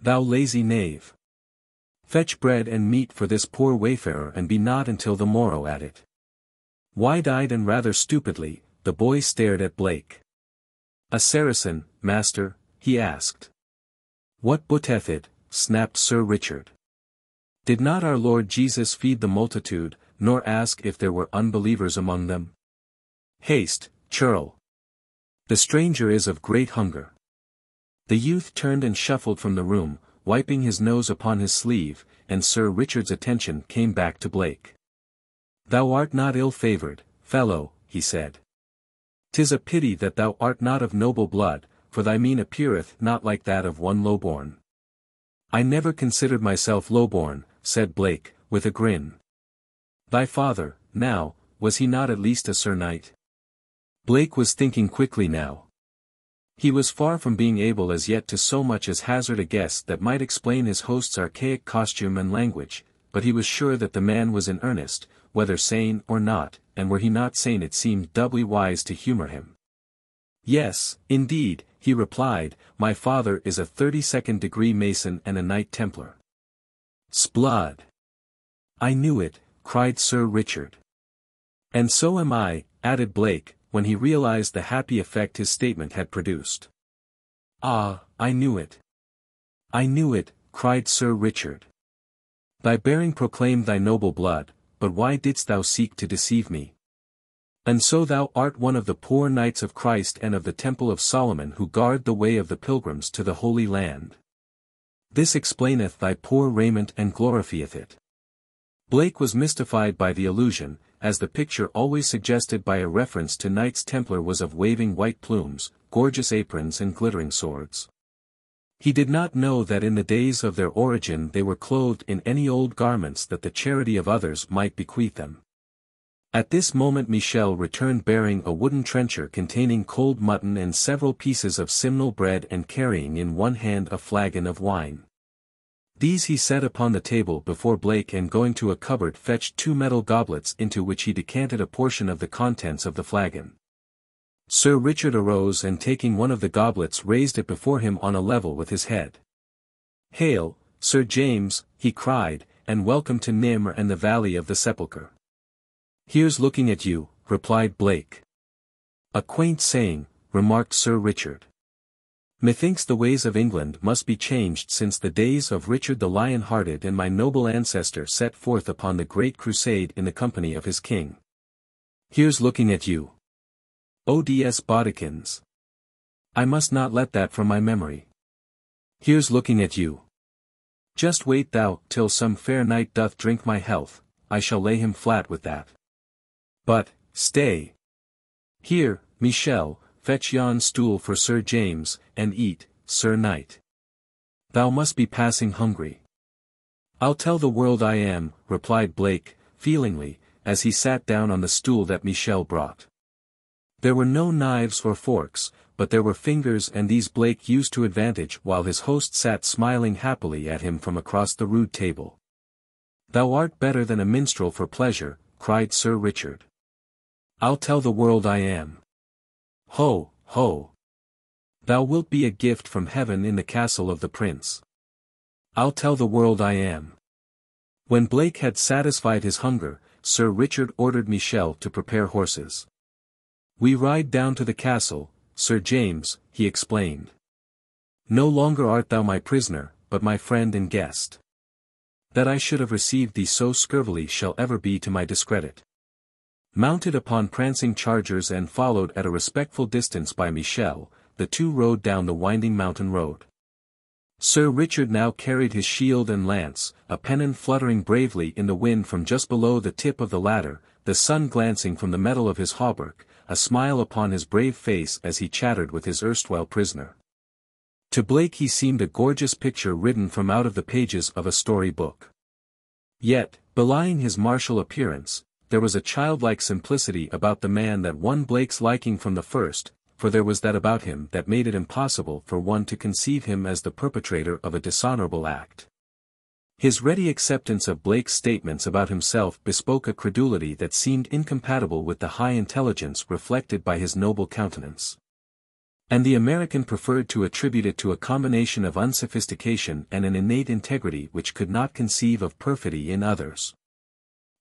A: Thou lazy knave. Fetch bread and meat for this poor wayfarer and be not until the morrow at it. Wide-eyed and rather stupidly, the boy stared at Blake. A Saracen, master, he asked. What booteth it? Snapped Sir Richard. Did not our Lord Jesus feed the multitude, nor ask if there were unbelievers among them? Haste, churl. The stranger is of great hunger. The youth turned and shuffled from the room, wiping his nose upon his sleeve, and Sir Richard's attention came back to Blake. Thou art not ill-favoured, fellow, he said. 'Tis a pity that thou art not of noble blood, for thy mien appeareth not like that of one low-born. I never considered myself low-born, said Blake, with a grin. Thy father, now, was he not at least a Sir Knight? Blake was thinking quickly now. He was far from being able as yet to so much as hazard a guess that might explain his host's archaic costume and language, but he was sure that the man was in earnest, whether sane or not, and were he not sane it seemed doubly wise to humor him. Yes, indeed, he replied, "My father is a 32nd degree Mason and a Knight Templar." "Sblood! I knew it," cried Sir Richard. "And so am I," added Blake, when he realized the happy effect his statement had produced. "Ah, I knew it. I knew it," cried Sir Richard. "Thy bearing proclaimed thy noble blood, but why didst thou seek to deceive me? And so thou art one of the poor knights of Christ and of the Temple of Solomon who guard the way of the pilgrims to the Holy Land. This explaineth thy poor raiment and glorifieth it." Blake was mystified by the allusion, as the picture always suggested by a reference to Knights Templar was of waving white plumes, gorgeous aprons and glittering swords. He did not know that in the days of their origin they were clothed in any old garments that the charity of others might bequeath them. At this moment Michel returned bearing a wooden trencher containing cold mutton and several pieces of simnel bread and carrying in one hand a flagon of wine. These he set upon the table before Blake and going to a cupboard fetched 2 metal goblets into which he decanted a portion of the contents of the flagon. Sir Richard arose and taking one of the goblets raised it before him on a level with his head. "Hail, Sir James," he cried, "and welcome to Nimr and the Valley of the Sepulchre." "Here's looking at you," replied Blake. "A quaint saying," remarked Sir Richard. "Methinks the ways of England must be changed since the days of Richard the Lion-hearted and my noble ancestor set forth upon the great crusade in the company of his king. Here's looking at you. Ods bodikins. I must not let that from my memory. Here's looking at you. Just wait thou till some fair knight doth drink my health, I shall lay him flat with that. But, stay. Here, Michel, fetch yon stool for Sir James, and eat, Sir Knight. Thou must be passing hungry." "I'll tell the world I am," replied Blake, feelingly, as he sat down on the stool that Michel brought. There were no knives or forks, but there were fingers, and these Blake used to advantage while his host sat smiling happily at him from across the rude table. "Thou art better than a minstrel for pleasure," cried Sir Richard. "I'll tell the world I am. Ho, ho. Thou wilt be a gift from heaven in the castle of the prince. I'll tell the world I am." When Blake had satisfied his hunger, Sir Richard ordered Michel to prepare horses. "We ride down to the castle, Sir James," he explained. "No longer art thou my prisoner, but my friend and guest. That I should have received thee so scurvily shall ever be to my discredit." Mounted upon prancing chargers and followed at a respectful distance by Michel, the two rode down the winding mountain road. Sir Richard now carried his shield and lance, a pennon fluttering bravely in the wind from just below the tip of the latter, the sun glancing from the metal of his hauberk, a smile upon his brave face as he chattered with his erstwhile prisoner. To Blake he seemed a gorgeous picture written from out of the pages of a story book. Yet, belying his martial appearance, there was a childlike simplicity about the man that won Blake's liking from the first, for there was that about him that made it impossible for one to conceive him as the perpetrator of a dishonorable act. His ready acceptance of Blake's statements about himself bespoke a credulity that seemed incompatible with the high intelligence reflected by his noble countenance. And the American preferred to attribute it to a combination of unsophistication and an innate integrity which could not conceive of perfidy in others.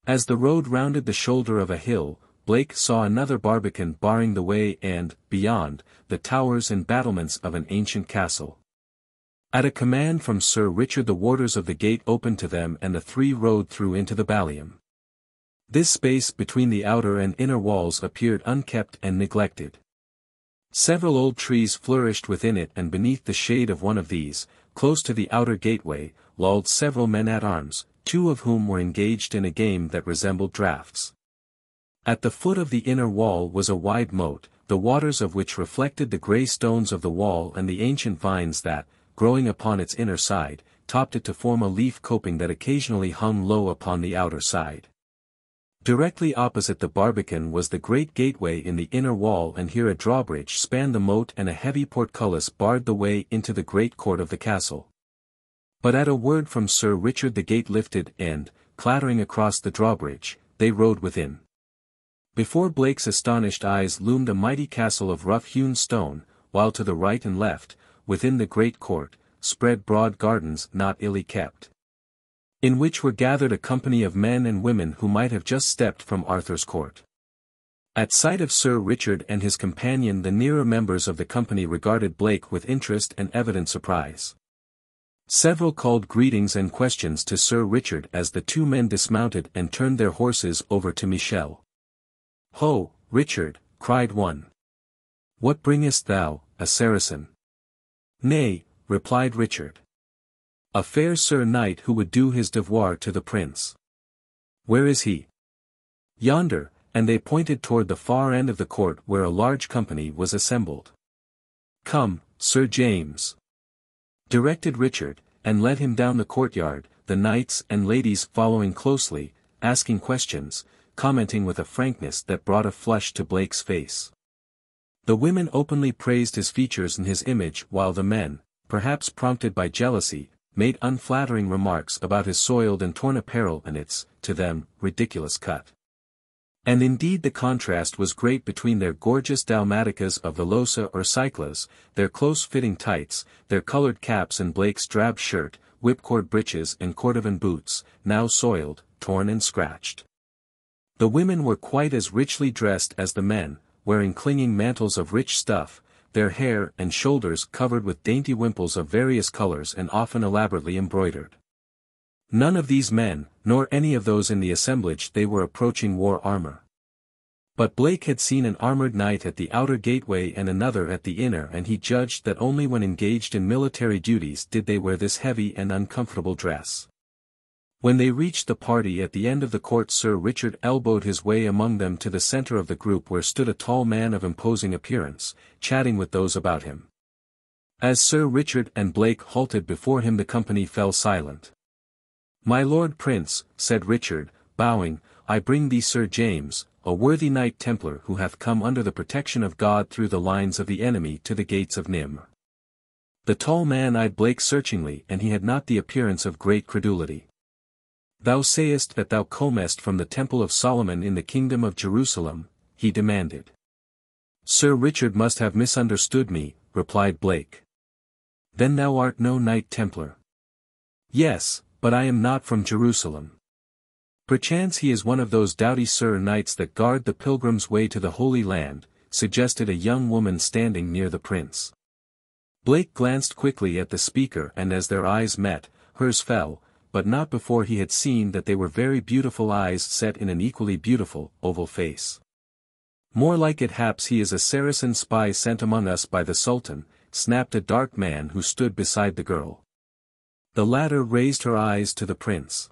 A: As the road rounded the shoulder of a hill, Blake saw another barbican barring the way and, beyond, the towers and battlements of an ancient castle. At a command from Sir Richard the warders of the gate opened to them and the three rode through into the ballium. This space between the outer and inner walls appeared unkept and neglected. Several old trees flourished within it, and beneath the shade of one of these, close to the outer gateway, lolled several men-at-arms, 2 of whom were engaged in a game that resembled draughts. At the foot of the inner wall was a wide moat, the waters of which reflected the grey stones of the wall and the ancient vines that, growing upon its inner side, topped it to form a leaf coping that occasionally hung low upon the outer side. Directly opposite the barbican was the great gateway in the inner wall, and here a drawbridge spanned the moat and a heavy portcullis barred the way into the great court of the castle. But at a word from Sir Richard the gate lifted and, clattering across the drawbridge, they rode within. Before Blake's astonished eyes loomed a mighty castle of rough-hewn stone, while to the right and left, within the great court, spread broad gardens not illy kept, in which were gathered a company of men and women who might have just stepped from Arthur's court. At sight of Sir Richard and his companion, the nearer members of the company regarded Blake with interest and evident surprise. Several called greetings and questions to Sir Richard as the two men dismounted and turned their horses over to Michel. "Ho, Richard," cried one. "What bringest thou, a Saracen?" "Nay," replied Richard. "A fair Sir Knight who would do his devoir to the prince." "Where is he?" "Yonder," and they pointed toward the far end of the court where a large company was assembled. "Come, Sir James," directed Richard, and led him down the courtyard, the knights and ladies following closely, asking questions, commenting with a frankness that brought a flush to Blake's face. The women openly praised his features and his image, while the men, perhaps prompted by jealousy, made unflattering remarks about his soiled and torn apparel and its, to them, ridiculous cut. And indeed the contrast was great between their gorgeous dalmaticas of Velosa or cyclas, their close-fitting tights, their colored caps and Blake's drab shirt, whipcord breeches and cordovan boots, now soiled, torn and scratched. The women were quite as richly dressed as the men, wearing clinging mantles of rich stuff, their hair and shoulders covered with dainty wimples of various colors and often elaborately embroidered. None of these men, nor any of those in the assemblage they were approaching, wore armor. But Blake had seen an armored knight at the outer gateway and another at the inner, and he judged that only when engaged in military duties did they wear this heavy and uncomfortable dress. When they reached the party at the end of the court, Sir Richard elbowed his way among them to the center of the group, where stood a tall man of imposing appearance, chatting with those about him. As Sir Richard and Blake halted before him, the company fell silent. "My Lord Prince," said Richard, bowing, "I bring thee Sir James, a worthy Knight Templar who hath come under the protection of God through the lines of the enemy to the gates of Nim." The tall man eyed Blake searchingly, and he had not the appearance of great credulity. "Thou sayest that thou comest from the Temple of Solomon in the Kingdom of Jerusalem?" he demanded. "Sir Richard must have misunderstood me," replied Blake. "Then thou art no Knight Templar?" "Yes, but I am not from Jerusalem." "Perchance he is one of those doughty Sir Knights that guard the pilgrim's way to the Holy Land," suggested a young woman standing near the prince. Blake glanced quickly at the speaker, and as their eyes met, hers fell, but not before he had seen that they were very beautiful eyes set in an equally beautiful, oval face. "More like it haps he is a Saracen spy sent among us by the Sultan," snapped a dark man who stood beside the girl. The latter raised her eyes to the prince.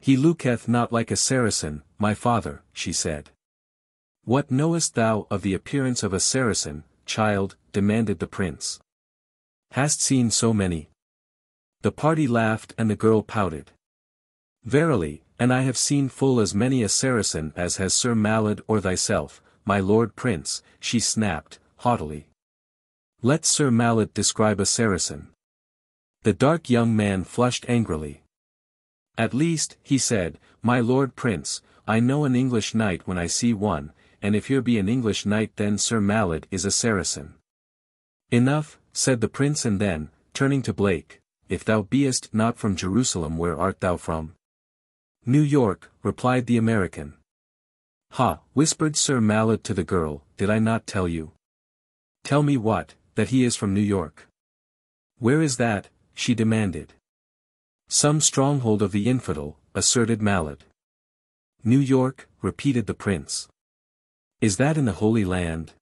A: "He looketh not like a Saracen, my father," she said. "What knowest thou of the appearance of a Saracen, child?" demanded the prince. "Hast seen so many?" The party laughed and the girl pouted. "Verily, and I have seen full as many a Saracen as has Sir Malad or thyself, my lord prince," she snapped, haughtily. "Let Sir Malad describe a Saracen." The dark young man flushed angrily. "At least," he said, "my lord prince, I know an English knight when I see one, and if here be an English knight then Sir Malad is a Saracen." "Enough," said the prince, and then, turning to Blake, "If thou beest not from Jerusalem, where art thou from?" "New York," replied the American. "Ha," whispered Sir Malad to the girl, "did I not tell you?" "Tell me what?" "That he is from New York." "Where is that?" she demanded. "Some stronghold of the infidel," asserted Malad. "New York," repeated the prince. "Is that in the Holy Land?"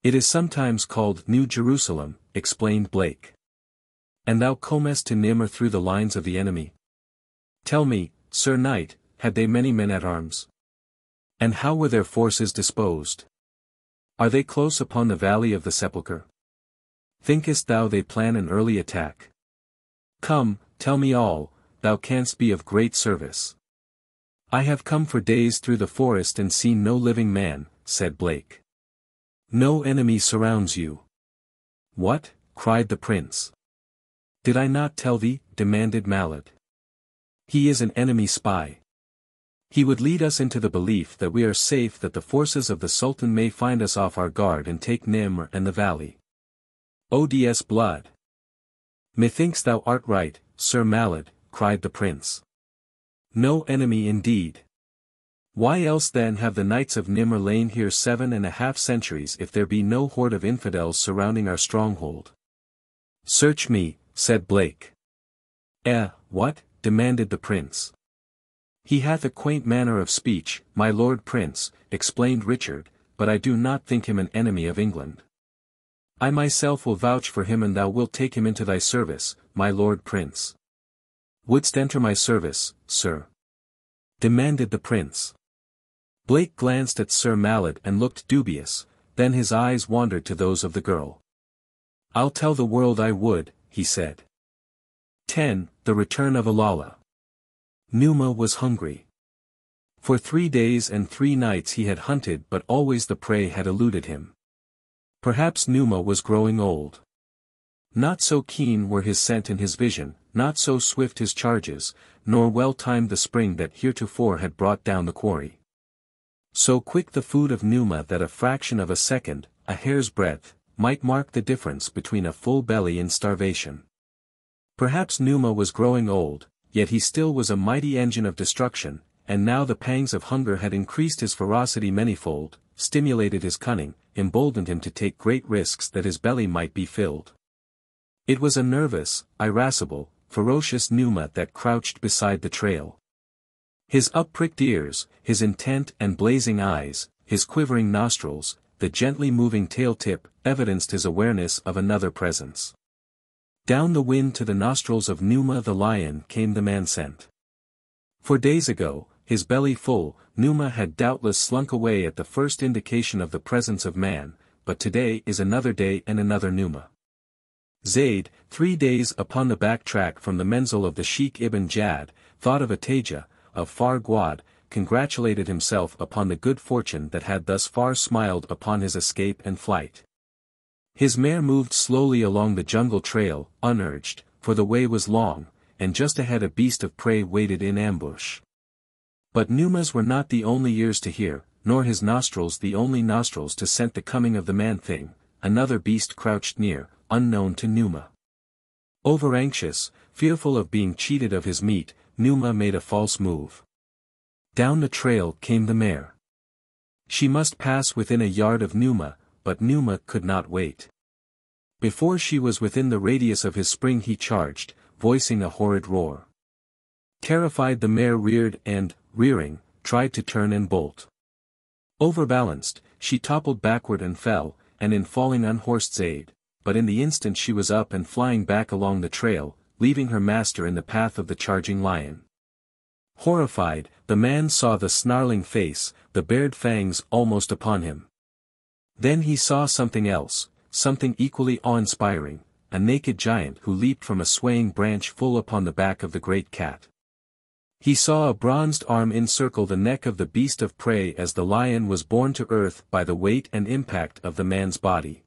A: "It is sometimes called New Jerusalem," explained Blake. "And thou comest to Nim or through the lines of the enemy? Tell me, Sir Knight, had they many men at arms? And how were their forces disposed? Are they close upon the valley of the sepulchre? Thinkest thou they plan an early attack? Come, tell me all, thou canst be of great service." "I have come for days through the forest and seen no living man," said Blake. "No enemy surrounds you?" "What?" cried the prince. "Did I not tell thee?" demanded Malad. "He is an enemy spy." He would lead us into the belief that we are safe, that the forces of the Sultan may find us off our guard and take Nimr and the valley. O Diest blood! Methinks thou art right, Sir Malad, cried the prince. No enemy indeed. Why else then have the knights of Nimr lain here 7.5 centuries if there be no horde of infidels surrounding our stronghold? Search me, said Blake. What? Demanded the prince. He hath a quaint manner of speech, my lord prince, explained Richard, but I do not think him an enemy of England. I myself will vouch for him, and thou wilt take him into thy service, my lord prince. Wouldst enter my service, sir? Demanded the prince. Blake glanced at Sir Malad and looked dubious, then his eyes wandered to those of the girl. I'll tell the world I would, he said. 10. The Return of Ulala. Numa was hungry. For 3 days and 3 nights he had hunted, but always the prey had eluded him. Perhaps Numa was growing old. Not so keen were his scent and his vision, not so swift his charges, nor well timed the spring that heretofore had brought down the quarry. So quick the food of Numa that a fraction of a second, a hair's breadth, might mark the difference between a full belly and starvation. Perhaps Numa was growing old, yet he still was a mighty engine of destruction, and now the pangs of hunger had increased his ferocity manyfold, stimulated his cunning, emboldened him to take great risks that his belly might be filled. It was a nervous, irascible, ferocious Numa that crouched beside the trail. His up-pricked ears, his intent and blazing eyes, his quivering nostrils, the gently moving tail tip, evidenced his awareness of another presence. Down the wind to the nostrils of Numa the lion came the man scent. For days ago, his belly full, Numa had doubtless slunk away at the first indication of the presence of man, but today is another day and another Numa. Zeyd, 3 days upon the back track from the menzil of the Sheikh Ibn Jad, thought of Ataja, of Far Guad, congratulated himself upon the good fortune that had thus far smiled upon his escape and flight. His mare moved slowly along the jungle trail, unurged, for the way was long, and just ahead a beast of prey waited in ambush. But Numa's were not the only ears to hear, nor his nostrils the only nostrils to scent the coming of the man-thing. Another beast crouched near, unknown to Numa. Over-anxious, fearful of being cheated of his meat, Numa made a false move. Down the trail came the mare. She must pass within a yard of Numa, but Numa could not wait. Before she was within the radius of his spring he charged, voicing a horrid roar. Terrified the mare reared and, rearing, tried to turn and bolt. Overbalanced, she toppled backward and fell, and in falling unhorsed Zeyd, but in the instant she was up and flying back along the trail, leaving her master in the path of the charging lion. Horrified, the man saw the snarling face, the bared fangs almost upon him. Then he saw something else, something equally awe-inspiring, a naked giant who leaped from a swaying branch full upon the back of the great cat. He saw a bronzed arm encircle the neck of the beast of prey as the lion was borne to earth by the weight and impact of the man's body.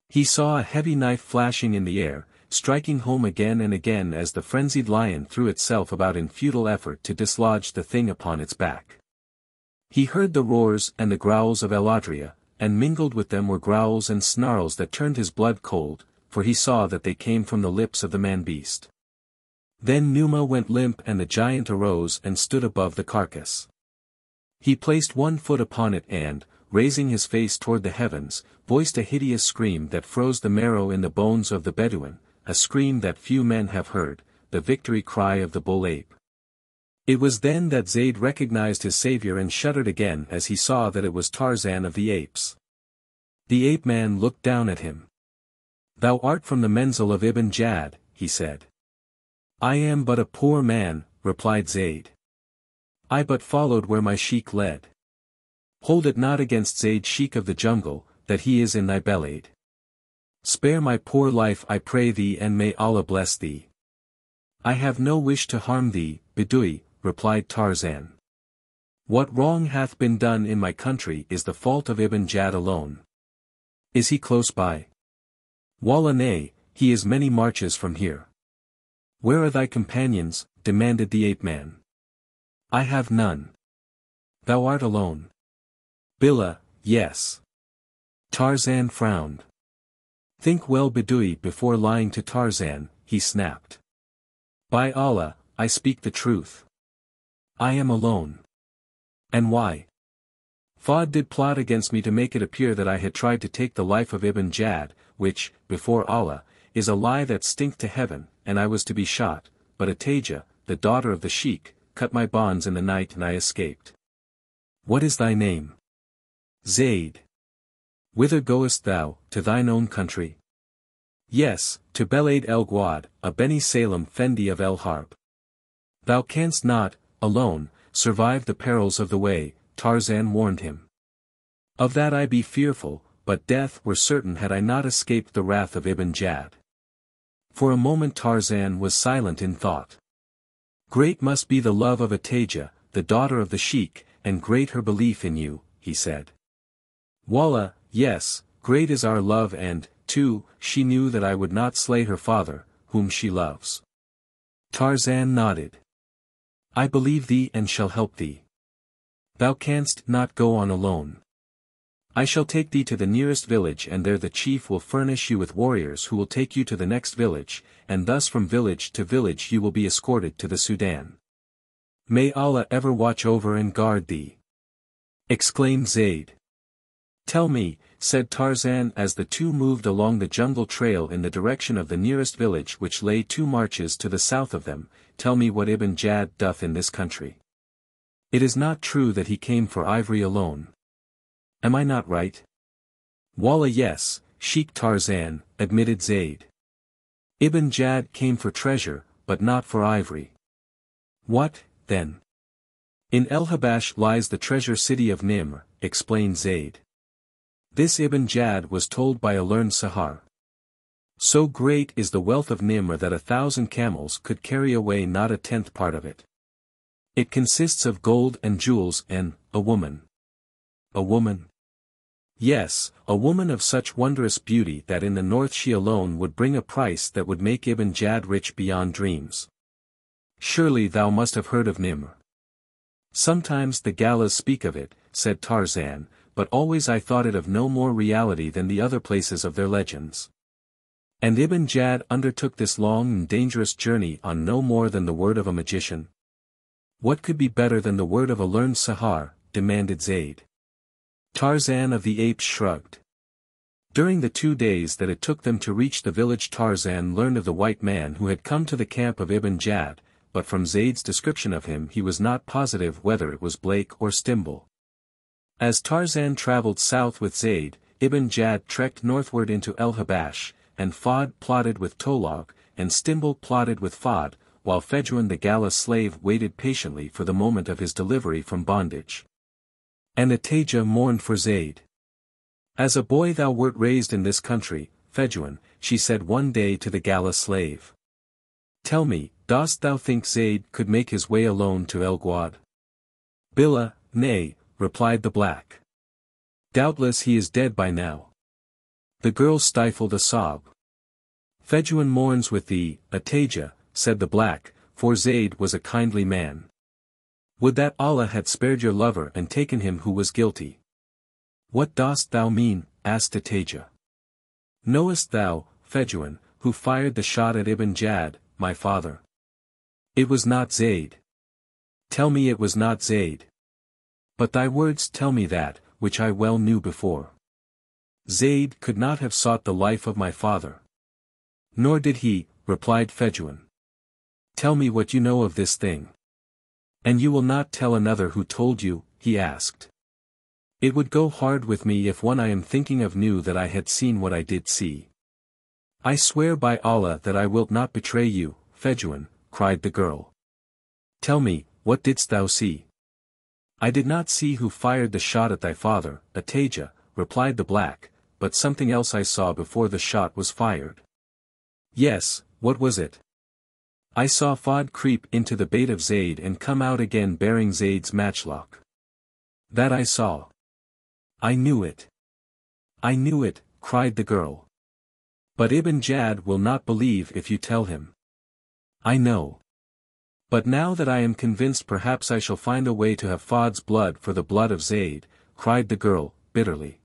A: He saw a heavy knife flashing in the air, striking home again and again as the frenzied lion threw itself about in futile effort to dislodge the thing upon its back. He heard the roars and the growls of Eladria, and mingled with them were growls and snarls that turned his blood cold, for he saw that they came from the lips of the man-beast. Then Numa went limp and the giant arose and stood above the carcass. He placed one foot upon it and, raising his face toward the heavens, voiced a hideous scream that froze the marrow in the bones of the Bedouin, a scream that few men have heard, the victory cry of the bull ape. It was then that Zeyd recognized his savior and shuddered again as he saw that it was Tarzan of the Apes. The ape-man looked down at him. "Thou art from the menzil of Ibn Jad," he said. "I am but a poor man," replied Zeyd. "I but followed where my sheik led. Hold it not against Zeyd, sheik of the jungle, that he is in thy belade. Spare my poor life I pray thee, and may Allah bless thee." "I have no wish to harm thee, Bedouin," replied Tarzan. "What wrong hath been done in my country is the fault of Ibn Jad alone. Is he close by?" "Wallah nay, he is many marches from here." "Where are thy companions?" demanded the ape-man.
B: I have none. Thou art alone. Bila, yes. Tarzan frowned. Think well Bidui before lying to Tarzan, he snapped. By Allah, I speak the truth. I am alone. And why? Fad did plot against me to make it appear that I had tried to take the life of Ibn Jad, which, before Allah, is a lie that stinked to heaven, and I was to be shot, but Ataja, the daughter of the sheik, cut my bonds in the night and I escaped. What is thy name? Zayd. Whither goest thou, to thine own country? Yes, to Belaid el-Gwad, a Beni Salem Fendi of El-Harb. Thou canst not, alone, survive the perils of the way, Tarzan warned him. Of that I be fearful, but death were certain had I not escaped the wrath of Ibn Jad. For a moment Tarzan was silent in thought. Great must be the love of Ataja, the daughter of the sheik, and great her belief in you, he said. Wallah, yes, great is our love and, too, she knew that I would not slay her father, whom she loves. Tarzan nodded. I believe thee and shall help thee. Thou canst not go on alone. I shall take thee to the nearest village and there the chief will furnish you with warriors who will take you to the next village, and thus from village to village you will be escorted to the Sudan. May Allah ever watch over and guard thee! Exclaimed Zayd. Tell me, said Tarzan as the two moved along the jungle trail in the direction of the nearest village which lay 2 marches to the south of them, tell me what Ibn Jad doth in this country. It is not true that he came for ivory alone. Am I not right? Wallah yes, Sheikh Tarzan, admitted Zayd. Ibn Jad came for treasure, but not for ivory. What, then? In El-Habash lies the treasure city of Nimr, explained Zayd. This Ibn Jad was told by a learned Sahar. So great is the wealth of Nimr that 1,000 camels could carry away not 1/10 part of it. It consists of gold and jewels and, a woman. A woman? Yes, a woman of such wondrous beauty that in the north she alone would bring a price that would make Ibn Jad rich beyond dreams. Surely thou must have heard of Nimr. Sometimes the Galas speak of it, said Tarzan, but always I thought it of no more reality than the other places of their legends. And Ibn Jad undertook this long and dangerous journey on no more than the word of a magician. What could be better than the word of a learned Sahar, demanded Zayd. Tarzan of the Apes shrugged. During the 2 days that it took them to reach the village Tarzan learned of the white man who had come to the camp of Ibn Jad, but from Zayd's description of him he was not positive whether it was Blake or Stimble. As Tarzan traveled south with Zayd, Ibn Jad trekked northward into El-Habash, and Fad plotted with Tolog, and Stimble plotted with Fad, while Fedruin the Gala slave waited patiently for the moment of his delivery from bondage. And Ataja mourned for Zayd. As a boy thou wert raised in this country, Fedruin, she said one day to the Gala slave. Tell me, dost thou think Zayd could make his way alone to El-Gwad? Bila, nay, replied the black. Doubtless he is dead by now. The girl stifled a sob. Fedruin mourns with thee, Ataja, said the black, for Zayd was a kindly man. Would that Allah had spared your lover and taken him who was guilty. What dost thou mean? asked Ataja. Knowest thou, Fedruin, who fired the shot at Ibn Jad, my father? It was not Zayd. Tell me it was not Zayd. But thy words tell me that, which I well knew before. Zayd could not have sought the life of my father. Nor did he, replied Fedruin. Tell me what you know of this thing. And you will not tell another who told you, he asked. It would go hard with me if one I am thinking of knew that I had seen what I did see. I swear by Allah that I will not betray you, Fedruin, cried the girl. Tell me, what didst thou see? I did not see who fired the shot at thy father, Ataja, replied the black, but something else I saw before the shot was fired. Yes, what was it? I saw Fad creep into the Beyt of Zeyd and come out again bearing Zayd's matchlock. That I saw. I knew it. I knew it, cried the girl. But Ibn Jad will not believe if you tell him. I know.
A: But now that I am convinced perhaps I shall find a way to have Fod's blood for the blood of Zeyd, cried the girl, bitterly.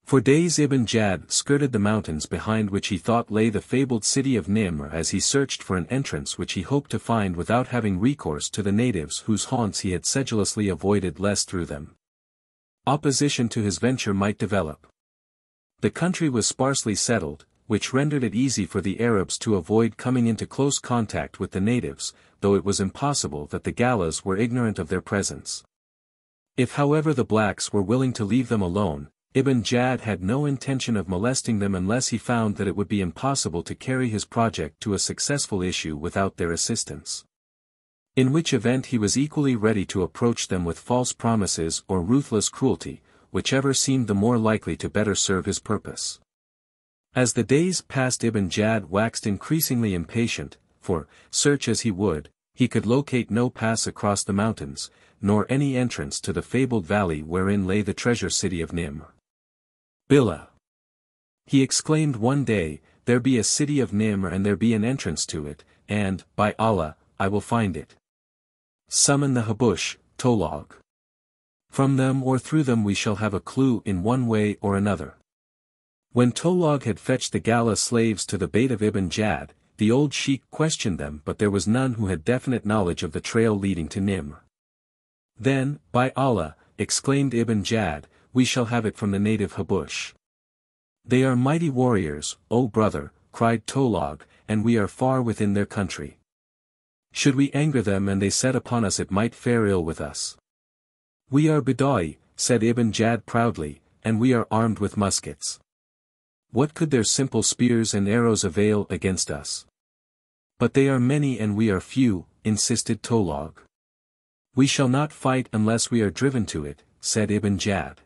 A: For days Ibn Jad skirted the mountains behind which he thought lay the fabled city of Nimr as he searched for an entrance which he hoped to find without having recourse to the natives whose haunts he had sedulously avoided lest through them opposition to his venture might develop. The country was sparsely settled, which rendered it easy for the Arabs to avoid coming into close contact with the natives, though it was impossible that the Gallas were ignorant of their presence. If however the blacks were willing to leave them alone, Ibn Jad had no intention of molesting them unless he found that it would be impossible to carry his project to a successful issue without their assistance. In which event he was equally ready to approach them with false promises or ruthless cruelty, whichever seemed the more likely to better serve his purpose. As the days passed Ibn Jad waxed increasingly impatient, for, search as he would, he could locate no pass across the mountains, nor any entrance to the fabled valley wherein lay the treasure city of Nimr. Billah! He exclaimed one day, there be a city of Nimr and there be an entrance to it, and, by Allah, I will find it. Summon the Habush, Tolog. From them or through them we shall have a clue in one way or another. When Tolog had fetched the Galla slaves to the Beyt of Ibn Jad, the old sheikh questioned them but there was none who had definite knowledge of the trail leading to Nimr. Then, by Allah, exclaimed Ibn Jad, we shall have it from the native Habush. They are mighty warriors, O brother, cried Tolog, and we are far within their country. Should we anger them and they set upon us it might fare ill with us. We are Bidai, said Ibn Jad proudly, and we are armed with muskets. What could their simple spears and arrows avail against us? But they are many and we are few, insisted Tolog. We shall not fight unless we are driven to it, said Ibn Jad.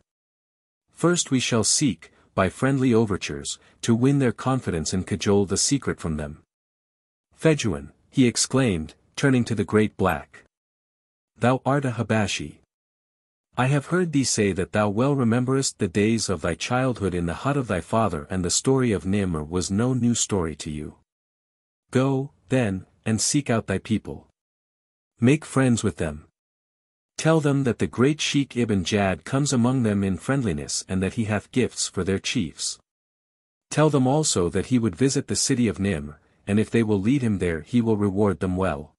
A: First we shall seek, by friendly overtures, to win their confidence and cajole the secret from them. Fejuan, he exclaimed, turning to the great black. Thou art a Habashi. I have heard thee say that thou well rememberest the days of thy childhood in the hut of thy father and the story of Nimr was no new story to you. Go, then, and seek out thy people. Make friends with them. Tell them that the great Sheikh Ibn Jad comes among them in friendliness and that he hath gifts for their chiefs. Tell them also that he would visit the city of Nimr, and if they will lead him there he will reward them well.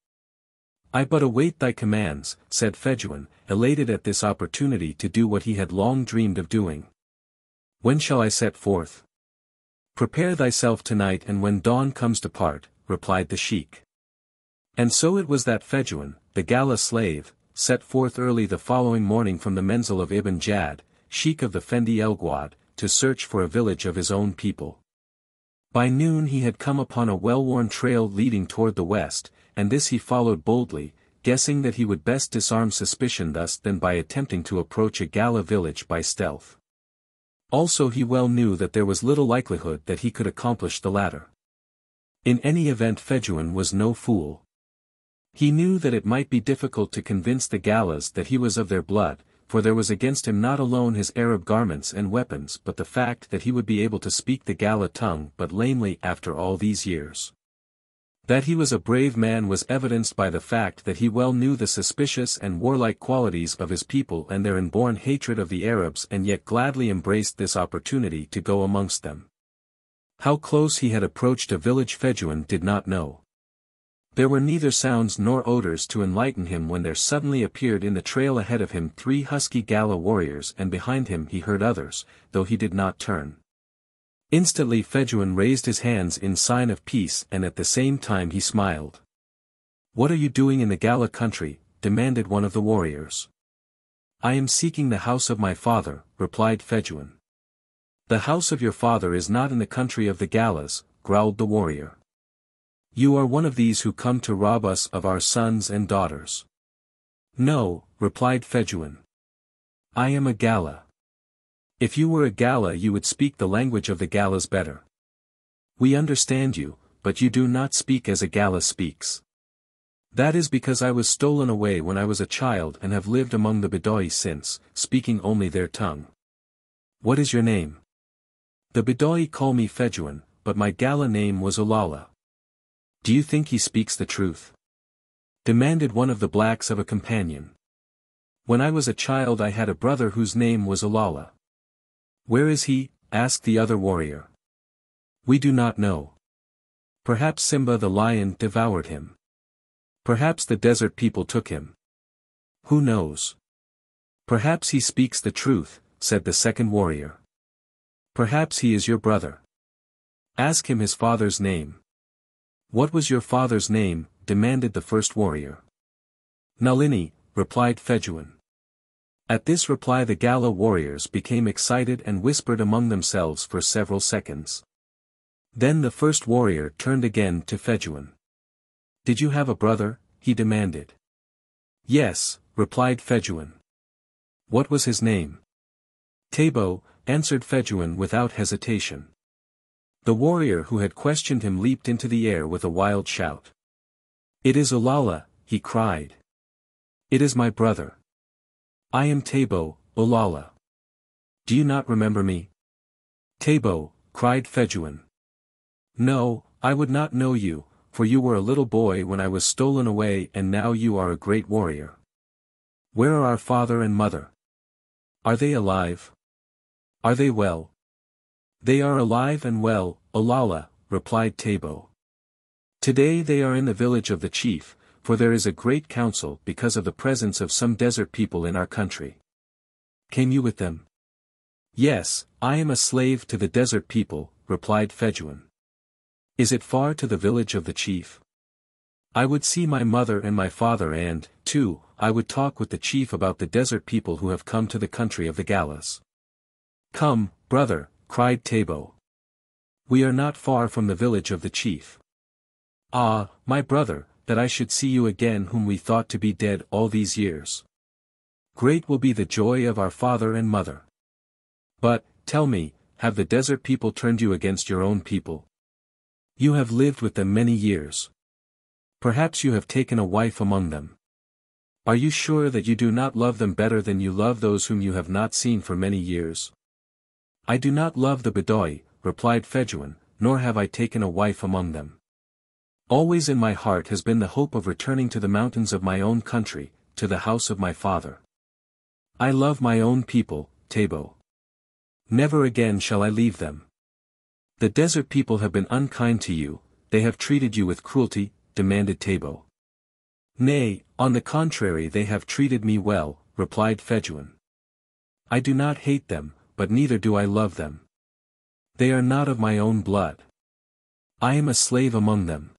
A: I but await thy commands, said Fejuan, elated at this opportunity to do what he had long dreamed of doing. When shall I set forth? Prepare thyself tonight and when dawn comes to part, replied the sheikh. And so it was that Fejuan, the Galla slave, set forth early the following morning from the Menzil of Ibn Jad, sheikh of the Fendi El Guad, to search for a village of his own people. By noon he had come upon a well-worn trail leading toward the west, and this he followed boldly, guessing that he would best disarm suspicion thus than by attempting to approach a Galla village by stealth. Also he well knew that there was little likelihood that he could accomplish the latter. In any event Fejuan was no fool. He knew that it might be difficult to convince the Gallas that he was of their blood, for there was against him not alone his Arab garments and weapons but the fact that he would be able to speak the Galla tongue but lamely after all these years. That he was a brave man was evidenced by the fact that he well knew the suspicious and warlike qualities of his people and their inborn hatred of the Arabs and yet gladly embraced this opportunity to go amongst them. How close he had approached a village Fejuan did not know. There were neither sounds nor odors to enlighten him when there suddenly appeared in the trail ahead of him 3 husky Galla warriors and behind him he heard others, though he did not turn. Instantly Fejuan raised his hands in sign of peace and at the same time he smiled. What are you doing in the Galla country? Demanded one of the warriors. I am seeking the house of my father, replied Fejuan. The house of your father is not in the country of the Gallas, growled the warrior. You are one of these who come to rob us of our sons and daughters. No, replied Fejuan. I am a Galla. If you were a Galla you would speak the language of the Gallas better. We understand you, but you do not speak as a Galla speaks. That is because I was stolen away when I was a child and have lived among the Bidai since, speaking only their tongue. What is your name? The Bidai call me Fejuan, but my Galla name was Ulala. Do you think he speaks the truth? demanded one of the blacks of a companion. When I was a child I had a brother whose name was Ulala. Where is he? Asked the other warrior. We do not know. Perhaps Simba the lion devoured him. Perhaps the desert people took him. Who knows? Perhaps he speaks the truth, said the second warrior. Perhaps he is your brother. Ask him his father's name. What was your father's name? Demanded the first warrior. Nalini, replied Fejuan. At this reply the Gala warriors became excited and whispered among themselves for several seconds. Then the first warrior turned again to Fejuan. Did you have a brother? He demanded. Yes, replied Fejuan. What was his name? Tabo, answered Fejuan without hesitation. The warrior who had questioned him leaped into the air with a wild shout. It is Ulala, he cried. It is my brother. I am Tabo, Ulala. Do you not remember me? Tabo, cried Fejuan. No, I would not know you, for you were a little boy when I was stolen away and now you are a great warrior. Where are our father and mother? Are they alive? Are they well? They are alive and well, Ulala, replied Tabo. Today they are in the village of the chief, for there is a great council because of the presence of some desert people in our country. Came you with them? Yes, I am a slave to the desert people, replied Fejuan. Is it far to the village of the chief? I would see my mother and my father and, too, I would talk with the chief about the desert people who have come to the country of the Galas. Come, brother, cried Tabo. We are not far from the village of the chief. Ah, my brother, that I should see you again whom we thought to be dead all these years. Great will be the joy of our father and mother. But, tell me, have the desert people turned you against your own people? You have lived with them many years. Perhaps you have taken a wife among them. Are you sure that you do not love them better than you love those whom you have not seen for many years? I do not love the Bedoi, replied Fejuan, nor have I taken a wife among them. Always in my heart has been the hope of returning to the mountains of my own country, to the house of my father. I love my own people, Tabo. Never again shall I leave them. The desert people have been unkind to you, they have treated you with cruelty, demanded Tabo. Nay, on the contrary they have treated me well, replied Fejuan. I do not hate them, but neither do I love them. They are not of my own blood. I am a slave among them.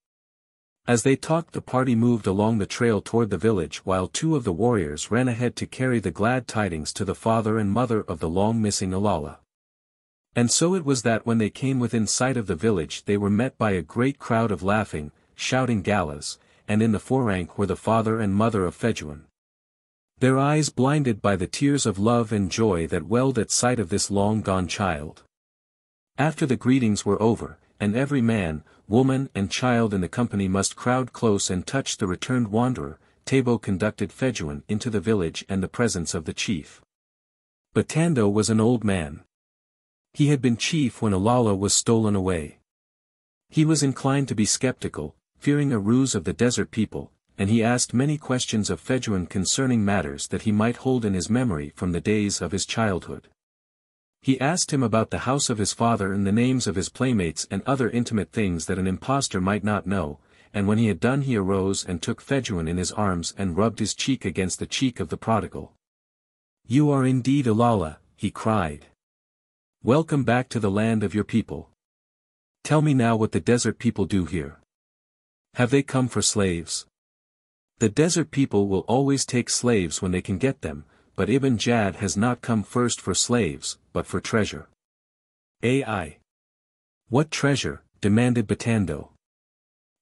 A: As they talked the party moved along the trail toward the village while two of the warriors ran ahead to carry the glad tidings to the father and mother of the long-missing Ulala. And so it was that when they came within sight of the village they were met by a great crowd of laughing, shouting Galas, and in the forerank were the father and mother of Fejuan. Their eyes blinded by the tears of love and joy that welled at sight of this long-gone child. After the greetings were over, and every man, woman and child in the company must crowd close and touch the returned wanderer, Tabo conducted Fejuan into the village and the presence of the chief. Batando was an old man. He had been chief when Ulala was stolen away. He was inclined to be skeptical, fearing a ruse of the desert people, and he asked many questions of Fejuan concerning matters that he might hold in his memory from the days of his childhood. He asked him about the house of his father and the names of his playmates and other intimate things that an impostor might not know, and when he had done he arose and took Fejuan in his arms and rubbed his cheek against the cheek of the prodigal. You are indeed Ulala, he cried. Welcome back to the land of your people. Tell me now what the desert people do here. Have they come for slaves? The desert people will always take slaves when they can get them, but Ibn Jad has not come first for slaves, but for treasure. Ai. What treasure? Demanded Batando.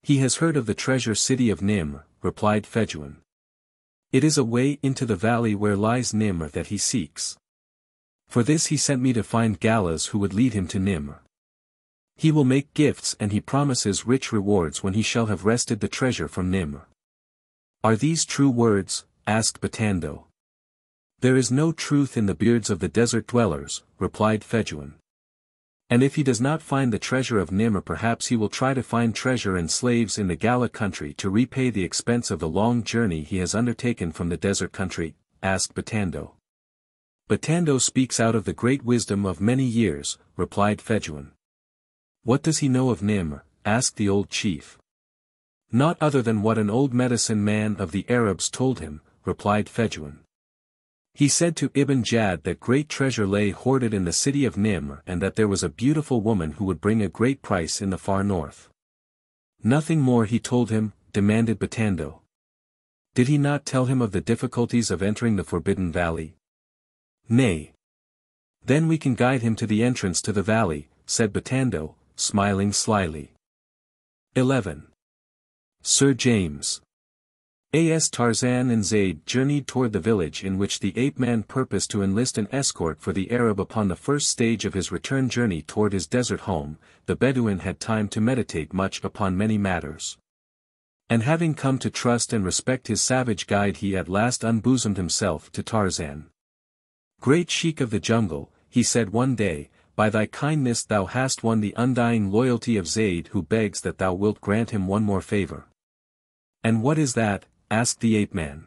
A: He has heard of the treasure city of Nimr, replied Fejuan. It is a way into the valley where lies Nimr that he seeks. For this he sent me to find Galas who would lead him to Nimr. He will make gifts and he promises rich rewards when he shall have wrested the treasure from Nimr. Are these true words? Asked Batando. There is no truth in the beards of the desert dwellers, replied Fejuan. And if he does not find the treasure of Nim, or perhaps he will try to find treasure and slaves in the Gala country to repay the expense of the long journey he has undertaken from the desert country, asked Batando. Batando speaks out of the great wisdom of many years, replied Fejuan. What does he know of Nim? Asked the old chief. Not other than what an old medicine man of the Arabs told him, replied Fejuan. He said to Ibn Jad that great treasure lay hoarded in the city of Nimr and that there was a beautiful woman who would bring a great price in the far north. Nothing more he told him, demanded Batando. Did he not tell him of the difficulties of entering the Forbidden Valley? Nay. Then we can guide him to the entrance to the valley, said Batando, smiling slyly. 11. Sir James. As Tarzan and Zeyd journeyed toward the village in which the ape-man purposed to enlist an escort for the Arab upon the first stage of his return journey toward his desert home, the Bedouin had time to meditate much upon many matters. And having come to trust and respect his savage guide, he at last unbosomed himself to Tarzan. Great Sheik of the jungle, he said one day, by thy kindness thou hast won the undying loyalty of Zeyd, who begs that thou wilt grant him one more favor. And what is that? Asked the ape-man.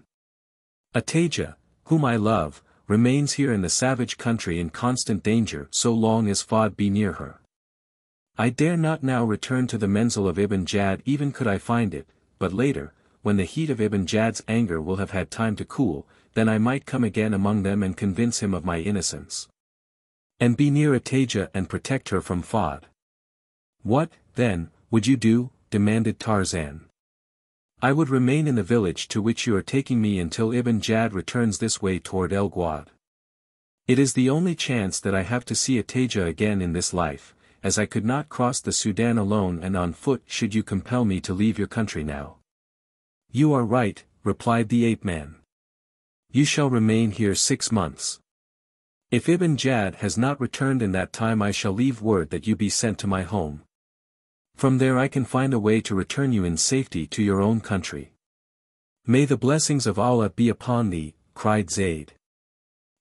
A: Ataja, whom I love, remains here in the savage country in constant danger so long as Fad be near her. I dare not now return to the Menzil of Ibn Jad even could I find it, but later, when the heat of Ibn Jad's anger will have had time to cool, then I might come again among them and convince him of my innocence. And be near Ataja and protect her from Fad. What, then, would you do? Demanded Tarzan. I would remain in the village to which you are taking me until Ibn Jad returns this way toward El Guad. It is the only chance that I have to see Ataja again in this life, as I could not cross the Sudan alone and on foot should you compel me to leave your country now. You are right, replied the ape-man. You shall remain here 6 months. If Ibn Jad has not returned in that time, I shall leave word that you be sent to my home. From there I can find a way to return you in safety to your own country. May the blessings of Allah be upon thee, cried Zeyd.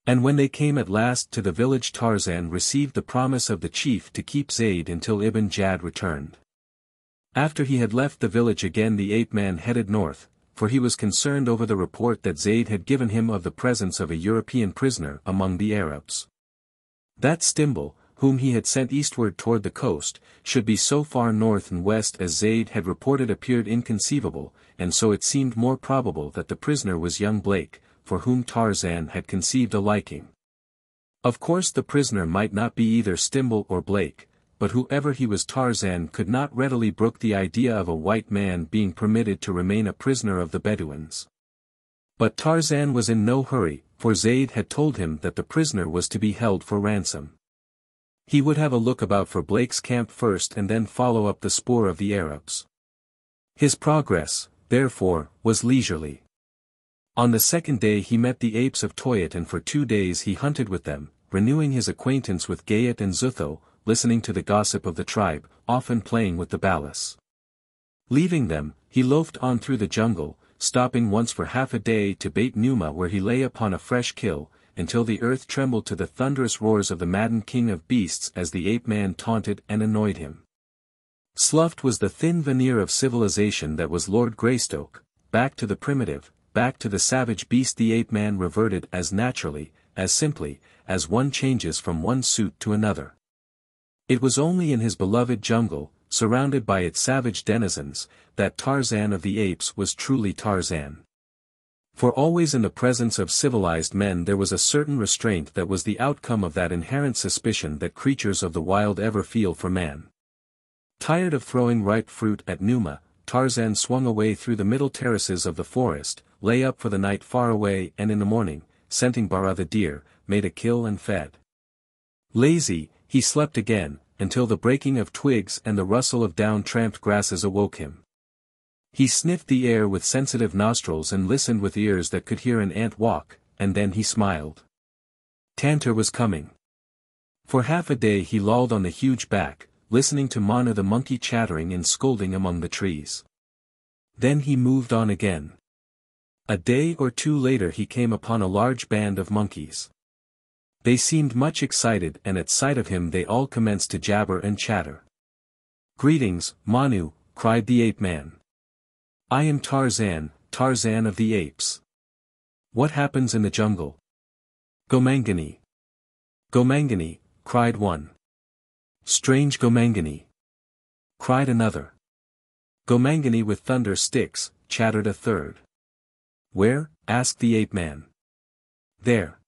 A: And when they came at last to the village, Tarzan received the promise of the chief to keep Zeyd until Ibn Jad returned. After he had left the village again, the ape-man headed north, for he was concerned over the report that Zeyd had given him of the presence of a European prisoner among the Arabs. That Stimbul, whom he had sent eastward toward the coast, should be so far north and west as Zeyd had reported appeared inconceivable, and so it seemed more probable that the prisoner was young Blake, for whom Tarzan had conceived a liking. Of course the prisoner might not be either Stimbul or Blake, but whoever he was, Tarzan could not readily brook the idea of a white man being permitted to remain a prisoner of the Bedouins. But Tarzan was in no hurry, for Zeyd had told him that the prisoner was to be held for ransom. He would have a look about for Blake's camp first and then follow up the spoor of the Arabs. His progress, therefore, was leisurely. On the second day he met the Apes of Toyat, and for 2 days he hunted with them, renewing his acquaintance with Gayat and Zutho, listening to the gossip of the tribe, often playing with the Balas. Leaving them, he loafed on through the jungle, stopping once for half a day to Beit Numa, where he lay upon a fresh kill, until the earth trembled to the thunderous roars of the maddened king of beasts as the ape-man taunted and annoyed him. Sloughed was the thin veneer of civilization that was Lord Greystoke, back to the primitive, back to the savage beast the ape-man reverted as naturally, as simply, as one changes from one suit to another. It was only in his beloved jungle, surrounded by its savage denizens, that Tarzan of the Apes was truly Tarzan. For always in the presence of civilized men there was a certain restraint that was the outcome of that inherent suspicion that creatures of the wild ever feel for man. Tired of throwing ripe fruit at Numa, Tarzan swung away through the middle terraces of the forest, lay up for the night far away, and in the morning, scenting Bara the deer, made a kill and fed. Lazy, he slept again, until the breaking of twigs and the rustle of down-tramped grasses awoke him. He sniffed the air with sensitive nostrils and listened with ears that could hear an ant walk, and then he smiled. Tantor was coming. For half a day he lolled on the huge back, listening to Mana the monkey chattering and scolding among the trees. Then he moved on again. A day or two later he came upon a large band of monkeys. They seemed much excited, and at sight of him they all commenced to jabber and chatter. "Greetings, Manu," cried the ape-man. "I am Tarzan, Tarzan of the apes. What happens in the jungle?" "Gomangani. Gomangani," cried one. "Strange Gomangani," cried another. "Gomangani with thunder sticks," chattered a third. "Where?" asked the ape-man. "There.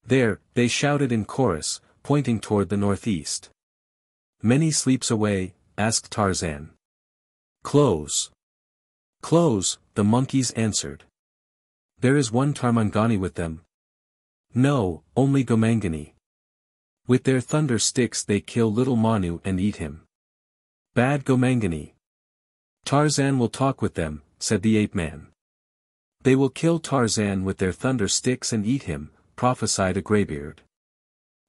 A: There," they shouted in chorus, pointing toward the northeast. "Many sleeps away?" asked Tarzan. "Close. Close," the monkeys answered. "There is one Tarmangani with them." "No, only Gomangani. With their thunder sticks they kill little Manu and eat him." "Bad Gomangani." "Tarzan will talk with them," said the ape-man. "They will kill Tarzan with their thunder sticks and eat him," prophesied a graybeard.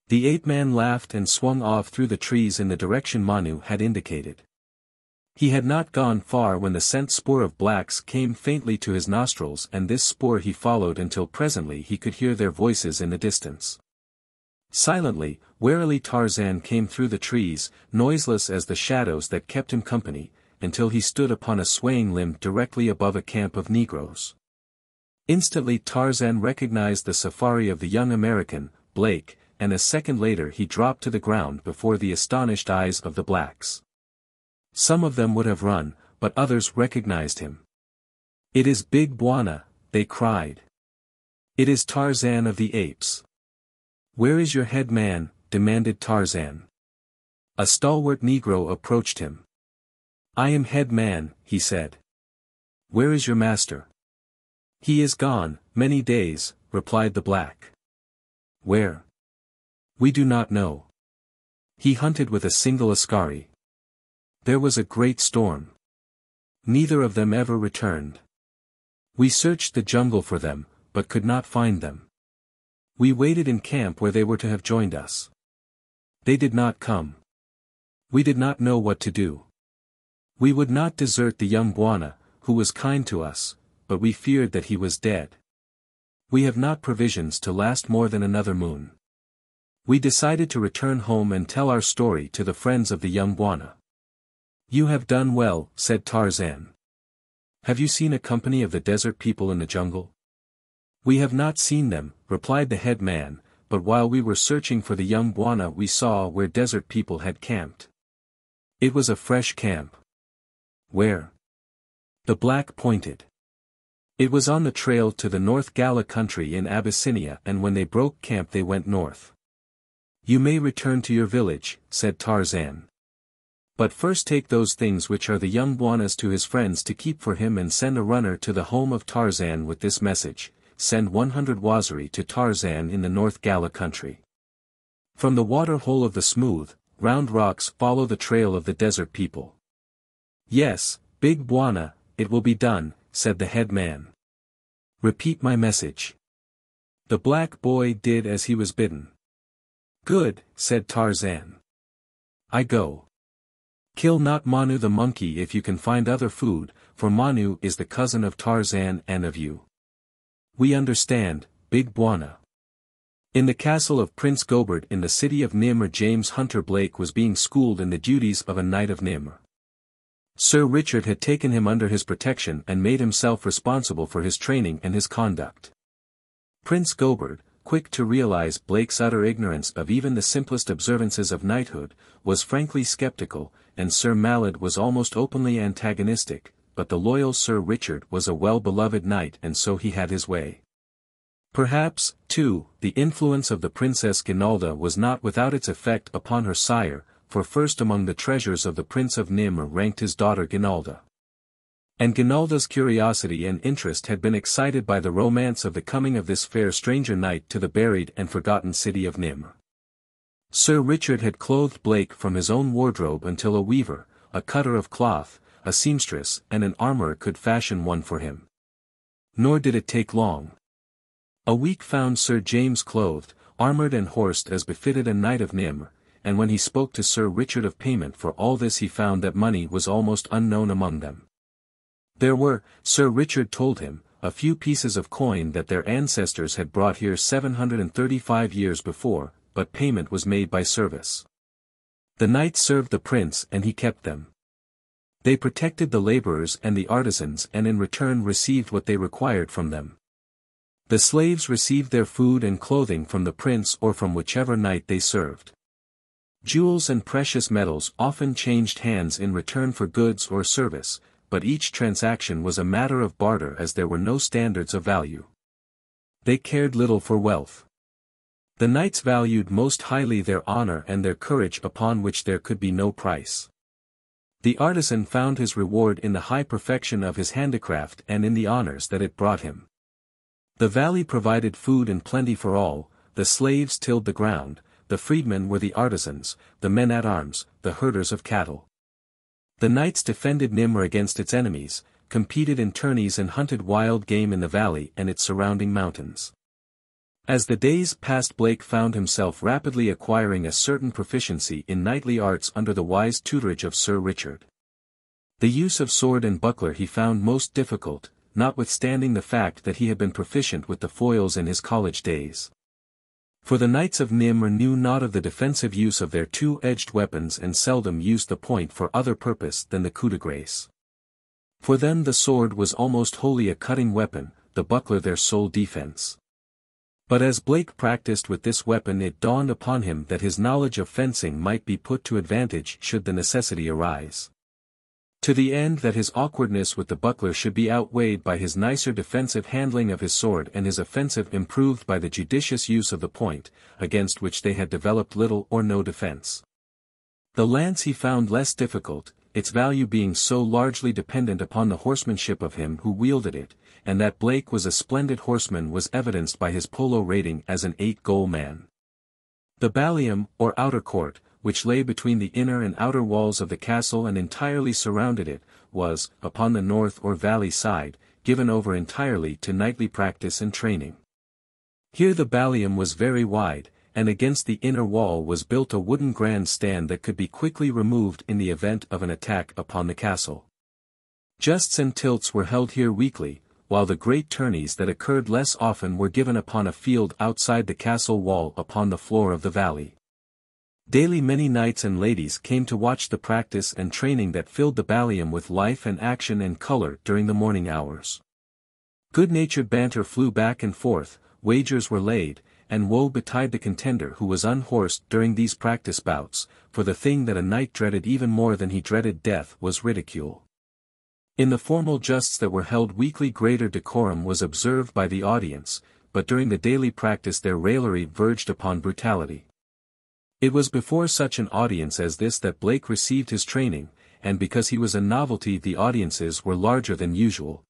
A: The ape-man laughed and swung off through the trees in the direction Manu had indicated. He had not gone far when the scent spoor of blacks came faintly to his nostrils, and this spoor he followed until presently he could hear their voices in the distance. Silently, warily Tarzan came through the trees, noiseless as the shadows that kept him company, until he stood upon a swaying limb directly above a camp of Negroes. Instantly Tarzan recognized the safari of the young American, Blake, and a second later he dropped to the ground before the astonished eyes of the blacks. Some of them would have run, but others recognized him. "It is Big Bwana," they cried. "It is Tarzan of the apes." "Where is your head man?" demanded Tarzan. A stalwart Negro approached him. "I am head man," he said. "Where is your master?" "He is gone, many days," replied the black. "Where?" "We do not know. He hunted with a single askari. There was a great storm. Neither of them ever returned. We searched the jungle for them, but could not find them. We waited in camp where they were to have joined us. They did not come. We did not know what to do. We would not desert the young Bwana, who was kind to us, but we feared that he was dead. We have not provisions to last more than another moon. We decided to return home and tell our story to the friends of the young Bwana." "You have done well," said Tarzan. "Have you seen a company of the desert people in the jungle?" "We have not seen them," replied the head man, "but while we were searching for the young Bwana we saw where desert people had camped. It was a fresh camp." "Where?" The black pointed. "It was on the trail to the North Gala country in Abyssinia, and when they broke camp they went north." "You may return to your village," said Tarzan. "But first take those things which are the young Bwana's to his friends to keep for him, and send a runner to the home of Tarzan with this message: send 100 Waziri to Tarzan in the North Gala country. From the water hole of the smooth, round rocks follow the trail of the desert people." "Yes, Big Bwana, it will be done," said the head man. "Repeat my message." The black boy did as he was bidden. "Good," said Tarzan. "I go. Kill not Manu the monkey if you can find other food, for Manu is the cousin of Tarzan and of you." "We understand, Big Bwana." In the castle of Prince Gobert in the city of Nimr, James Hunter Blake was being schooled in the duties of a knight of Nimr. Sir Richard had taken him under his protection and made himself responsible for his training and his conduct. Prince Gobert, quick to realize Blake's utter ignorance of even the simplest observances of knighthood, was frankly skeptical, and Sir Malad was almost openly antagonistic, but the loyal Sir Richard was a well-beloved knight, and so he had his way. Perhaps, too, the influence of the Princess Ginalda was not without its effect upon her sire, for first among the treasures of the Prince of Nimr ranked his daughter Ginalda. And Ginalda's curiosity and interest had been excited by the romance of the coming of this fair stranger knight to the buried and forgotten city of Nimr. Sir Richard had clothed Blake from his own wardrobe until a weaver, a cutter of cloth, a seamstress and an armorer could fashion one for him. Nor did it take long. A week found Sir James clothed, armored and horsed as befitted a knight of Nimr, and when he spoke to Sir Richard of payment for all this he found that money was almost unknown among them. There were, Sir Richard told him, a few pieces of coin that their ancestors had brought here 735 years before, but payment was made by service. The knights served the prince and he kept them. They protected the laborers and the artisans and in return received what they required from them. The slaves received their food and clothing from the prince or from whichever knight they served. Jewels and precious metals often changed hands in return for goods or service, but each transaction was a matter of barter as there were no standards of value. They cared little for wealth. The knights valued most highly their honor and their courage upon which there could be no price. The artisan found his reward in the high perfection of his handicraft and in the honors that it brought him. The valley provided food in plenty for all, the slaves tilled the ground, the freedmen were the artisans, the men-at-arms, the herders of cattle. The knights defended Nimr against its enemies, competed in tourneys and hunted wild game in the valley and its surrounding mountains. As the days passed, Blake found himself rapidly acquiring a certain proficiency in knightly arts under the wise tutorage of Sir Richard. The use of sword and buckler he found most difficult, notwithstanding the fact that he had been proficient with the foils in his college days. For the knights of Nimr knew not of the defensive use of their two-edged weapons and seldom used the point for other purpose than the coup de grace. For them the sword was almost wholly a cutting weapon, the buckler their sole defense. But as Blake practiced with this weapon it dawned upon him that his knowledge of fencing might be put to advantage should the necessity arise. To the end that his awkwardness with the buckler should be outweighed by his nicer defensive handling of his sword and his offensive improved by the judicious use of the point, against which they had developed little or no defense. The lance he found less difficult, its value being so largely dependent upon the horsemanship of him who wielded it, and that Blake was a splendid horseman was evidenced by his polo rating as an 8-goal man. The ballium, or outer court, which lay between the inner and outer walls of the castle and entirely surrounded it, was, upon the north or valley side, given over entirely to knightly practice and training. Here the ballium was very wide, and against the inner wall was built a wooden grand stand that could be quickly removed in the event of an attack upon the castle. Justs and tilts were held here weekly, while the great tourneys that occurred less often were given upon a field outside the castle wall upon the floor of the valley. Daily many knights and ladies came to watch the practice and training that filled the ballium with life and action and color during the morning hours. Good-natured banter flew back and forth, wagers were laid, and woe betide the contender who was unhorsed during these practice bouts, for the thing that a knight dreaded even more than he dreaded death was ridicule. In the formal justs that were held weekly greater decorum was observed by the audience, but during the daily practice their raillery verged upon brutality. It was before such an audience as this that Blake received his training, and because he was a novelty the audiences were larger than usual.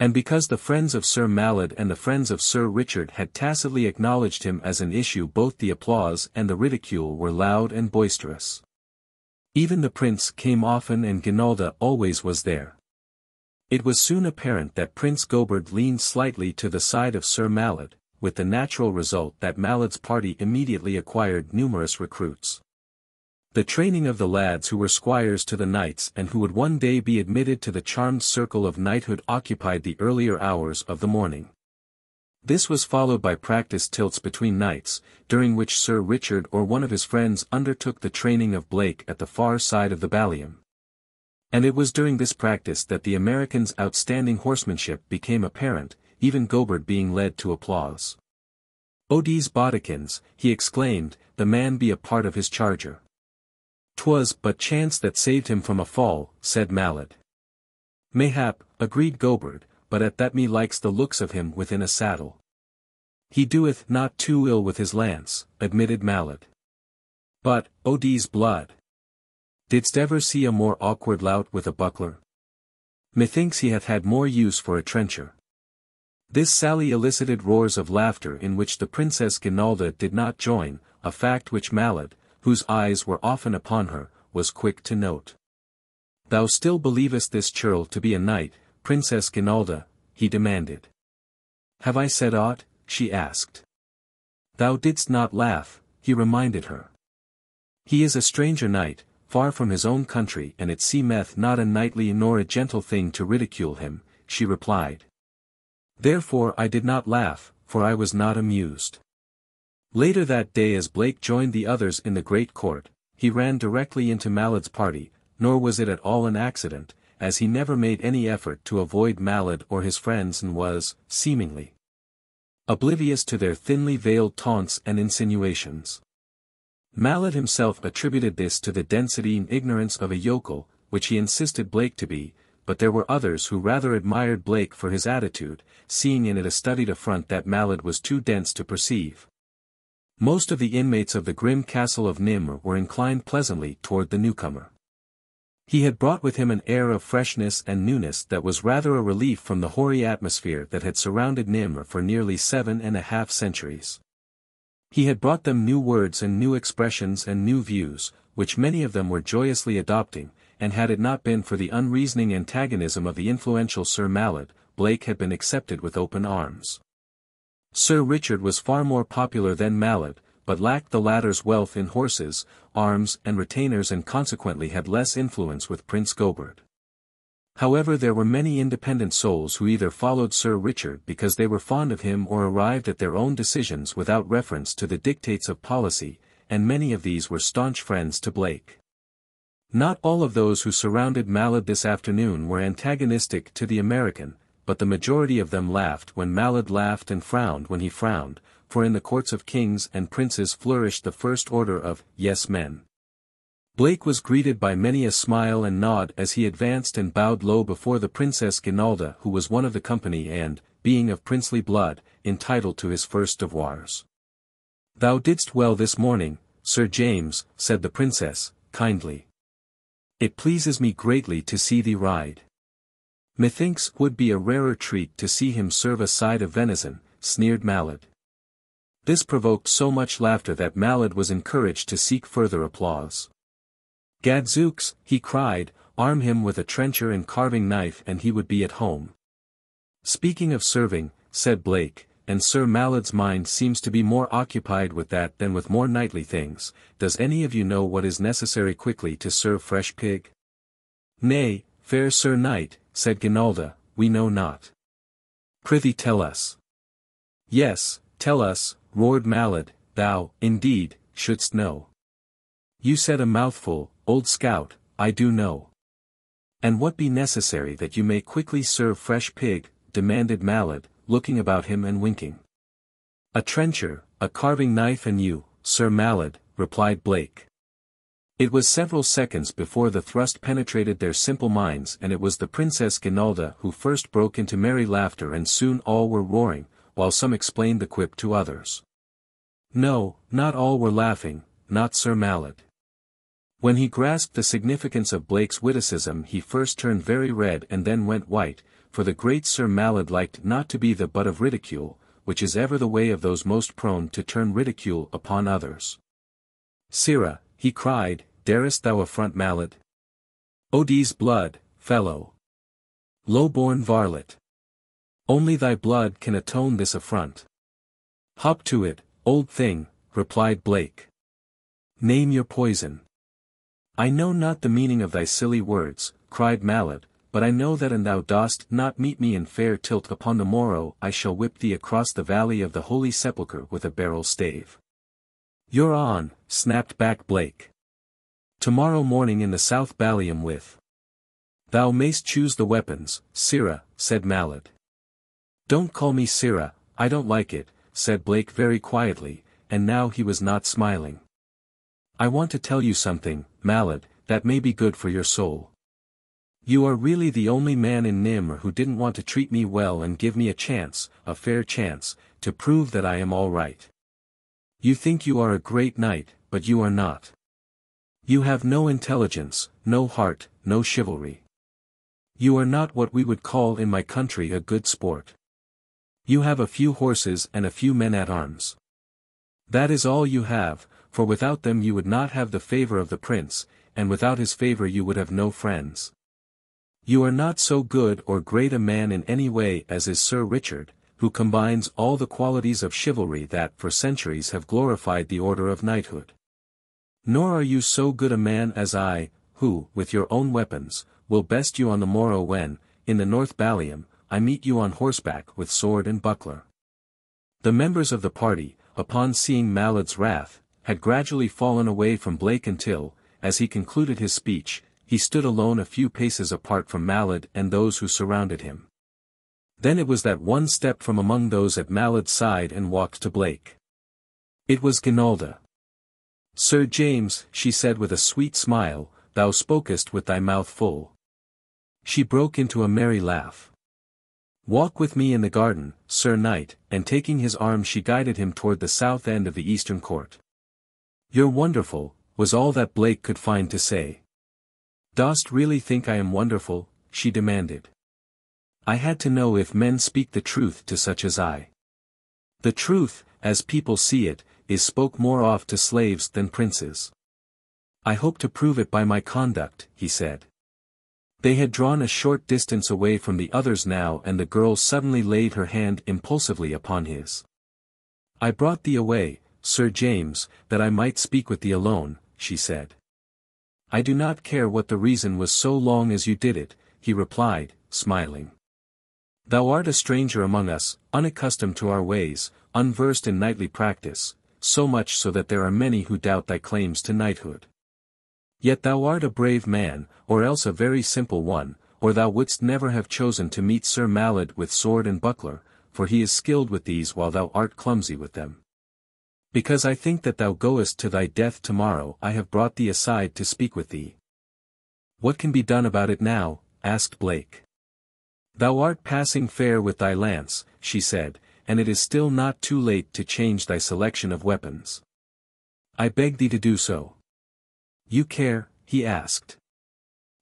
A: And because the friends of Sir Malad and the friends of Sir Richard had tacitly acknowledged him as an issue both the applause and the ridicule were loud and boisterous. Even the prince came often and Ginalda always was there. It was soon apparent that Prince Goberd leaned slightly to the side of Sir Malad, with the natural result that Malad's party immediately acquired numerous recruits. The training of the lads who were squires to the knights and who would one day be admitted to the charmed circle of knighthood occupied the earlier hours of the morning. This was followed by practice tilts between knights, during which Sir Richard or one of his friends undertook the training of Blake at the far side of the ballium. And it was during this practice that the American's outstanding horsemanship became apparent, even Goberd being led to applause. "Odie's bodikins," he exclaimed, "the man be a part of his charger." "'Twas but chance that saved him from a fall," said Malad. "Mayhap," agreed Goberd, "but at that me likes the looks of him within a saddle." "He doeth not too ill with his lance," admitted Malad. "But, Odie's blood! Didst ever see a more awkward lout with a buckler? Methinks he hath had more use for a trencher." This sally elicited roars of laughter in which the Princess Ginalda did not join, a fact which Malad, whose eyes were often upon her, was quick to note. "Thou still believest this churl to be a knight, Princess Ginalda?" he demanded. "Have I said aught?" she asked. "Thou didst not laugh," he reminded her. "He is a stranger knight, far from his own country and it seemeth not a knightly nor a gentle thing to ridicule him," she replied. Therefore I did not laugh, for I was not amused. Later that day as Blake joined the others in the great court, he ran directly into Malad's party, nor was it at all an accident, as he never made any effort to avoid Malad or his friends and was, seemingly, oblivious to their thinly veiled taunts and insinuations. Malad himself attributed this to the density and ignorance of a yokel, which he insisted Blake to be, but there were others who rather admired Blake for his attitude, seeing in it a studied affront that Malad was too dense to perceive. Most of the inmates of the grim castle of Nimr were inclined pleasantly toward the newcomer. He had brought with him an air of freshness and newness that was rather a relief from the hoary atmosphere that had surrounded Nimr for nearly 7.5 centuries. He had brought them new words and new expressions and new views, which many of them were joyously adopting, and had it not been for the unreasoning antagonism of the influential Sir Malad, Blake had been accepted with open arms. Sir Richard was far more popular than Malad, but lacked the latter's wealth in horses, arms and retainers and consequently had less influence with Prince Gobert. However, there were many independent souls who either followed Sir Richard because they were fond of him or arrived at their own decisions without reference to the dictates of policy, and many of these were staunch friends to Blake. Not all of those who surrounded Malad this afternoon were antagonistic to the American, but the majority of them laughed when Malad laughed and frowned when he frowned, for in the courts of kings and princes flourished the first order of yes-men. Blake was greeted by many a smile and nod as he advanced and bowed low before the Princess Ginalda, who was one of the company and, being of princely blood, entitled to his first devoirs. "Thou didst well this morning, Sir James," said the princess, kindly. "It pleases me greatly to see thee ride." "Methinks would be a rarer treat to see him serve a side of venison," sneered Malad. This provoked so much laughter that Malad was encouraged to seek further applause. "Gadzooks," he cried, "arm him with a trencher and carving knife and he would be at home." "Speaking of serving," said Blake, "and Sir Malad's mind seems to be more occupied with that than with more knightly things, does any of you know what is necessary quickly to serve fresh pig?" "Nay, fair Sir Knight," said Ginalda, "we know not." "Prithee tell us." "Yes, tell us," roared Malad, "thou, indeed, shouldst know. You said a mouthful, old scout, I do know." "And what be necessary that you may quickly serve fresh pig?" demanded Malad, looking about him and winking. "A trencher, a carving knife and you, Sir Malad," replied Blake. It was several seconds before the thrust penetrated their simple minds, and it was the Princess Ginalda who first broke into merry laughter, and soon all were roaring, while some explained the quip to others. No, not all were laughing, not Sir Malad. When he grasped the significance of Blake's witticism he first turned very red and then went white, for the great Sir Malad liked not to be the butt of ridicule, which is ever the way of those most prone to turn ridicule upon others. "Sirrah," he cried, "darest thou affront Malad? Odie's blood, fellow! Low-born varlet! Only thy blood can atone this affront." "Hop to it, old thing," replied Blake. "Name your poison." "I know not the meaning of thy silly words," cried Malad, "but I know that an thou dost not meet me in fair tilt upon the morrow I shall whip thee across the valley of the Holy Sepulchre with a barrel stave." "You're on," snapped back Blake. "Tomorrow morning in the South Ballium with—" "Thou mayst choose the weapons, Sirrah," said Malad. "Don't call me Sirrah, I don't like it," said Blake very quietly, and now he was not smiling. "I want to tell you something, Malad, that may be good for your soul. You are really the only man in Nimr who didn't want to treat me well and give me a chance, a fair chance, to prove that I am all right. You think you are a great knight, but you are not. You have no intelligence, no heart, no chivalry. You are not what we would call in my country a good sport. You have a few horses and a few men at arms. That is all you have, for without them you would not have the favor of the prince, and without his favor you would have no friends. You are not so good or great a man in any way as is Sir Richard, who combines all the qualities of chivalry that for centuries have glorified the order of knighthood. Nor are you so good a man as I, who, with your own weapons, will best you on the morrow when, in the North Ballium, I meet you on horseback with sword and buckler. The members of the party, upon seeing Malad's wrath, had gradually fallen away from Blake until, as he concluded his speech, he stood alone a few paces apart from Malad and those who surrounded him. Then it was that one stepped from among those at Malad's side and walked to Blake. It was Ginalda. "Sir James," she said with a sweet smile, "thou spokest with thy mouth full." She broke into a merry laugh. "Walk with me in the garden, Sir Knight," and taking his arm she guided him toward the south end of the eastern court. "You're wonderful," was all that Blake could find to say. "Dost really think I am wonderful?" she demanded. "I had to know if men speak the truth to such as I. The truth, as people see it, is spoke more oft to slaves than princes. I hope to prove it by my conduct," he said. They had drawn a short distance away from the others now, and the girl suddenly laid her hand impulsively upon his. "I brought thee away, Sir James, that I might speak with thee alone," she said. "I do not care what the reason was so long as you did it," he replied, smiling. "Thou art a stranger among us, unaccustomed to our ways, unversed in knightly practice, so much so that there are many who doubt thy claims to knighthood. Yet thou art a brave man, or else a very simple one, or thou wouldst never have chosen to meet Sir Malad with sword and buckler, for he is skilled with these while thou art clumsy with them. Because I think that thou goest to thy death tomorrow, I have brought thee aside to speak with thee." "What can be done about it now?" asked Blake. "Thou art passing fair with thy lance," she said, "and it is still not too late to change thy selection of weapons. I beg thee to do so." "You care?" he asked.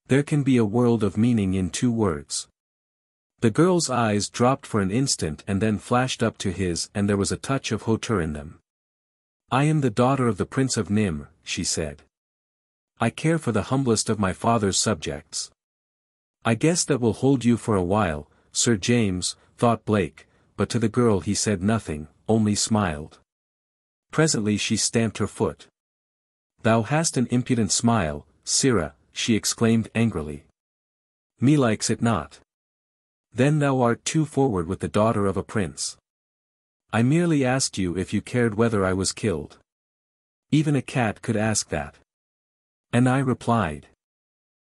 A: "There can be a world of meaning in 2 words. The girl's eyes dropped for an instant and then flashed up to his, and there was a touch of hauteur in them. "I am the daughter of the Prince of Nim," she said. "I care for the humblest of my father's subjects." "I guess that will hold you for a while, Sir James," thought Blake, but to the girl he said nothing, only smiled. Presently she stamped her foot. "Thou hast an impudent smile, sirrah," she exclaimed angrily. "Me likes it not. Then thou art too forward with the daughter of a prince. I merely asked you if you cared whether I was killed. Even a cat could ask that. And I replied.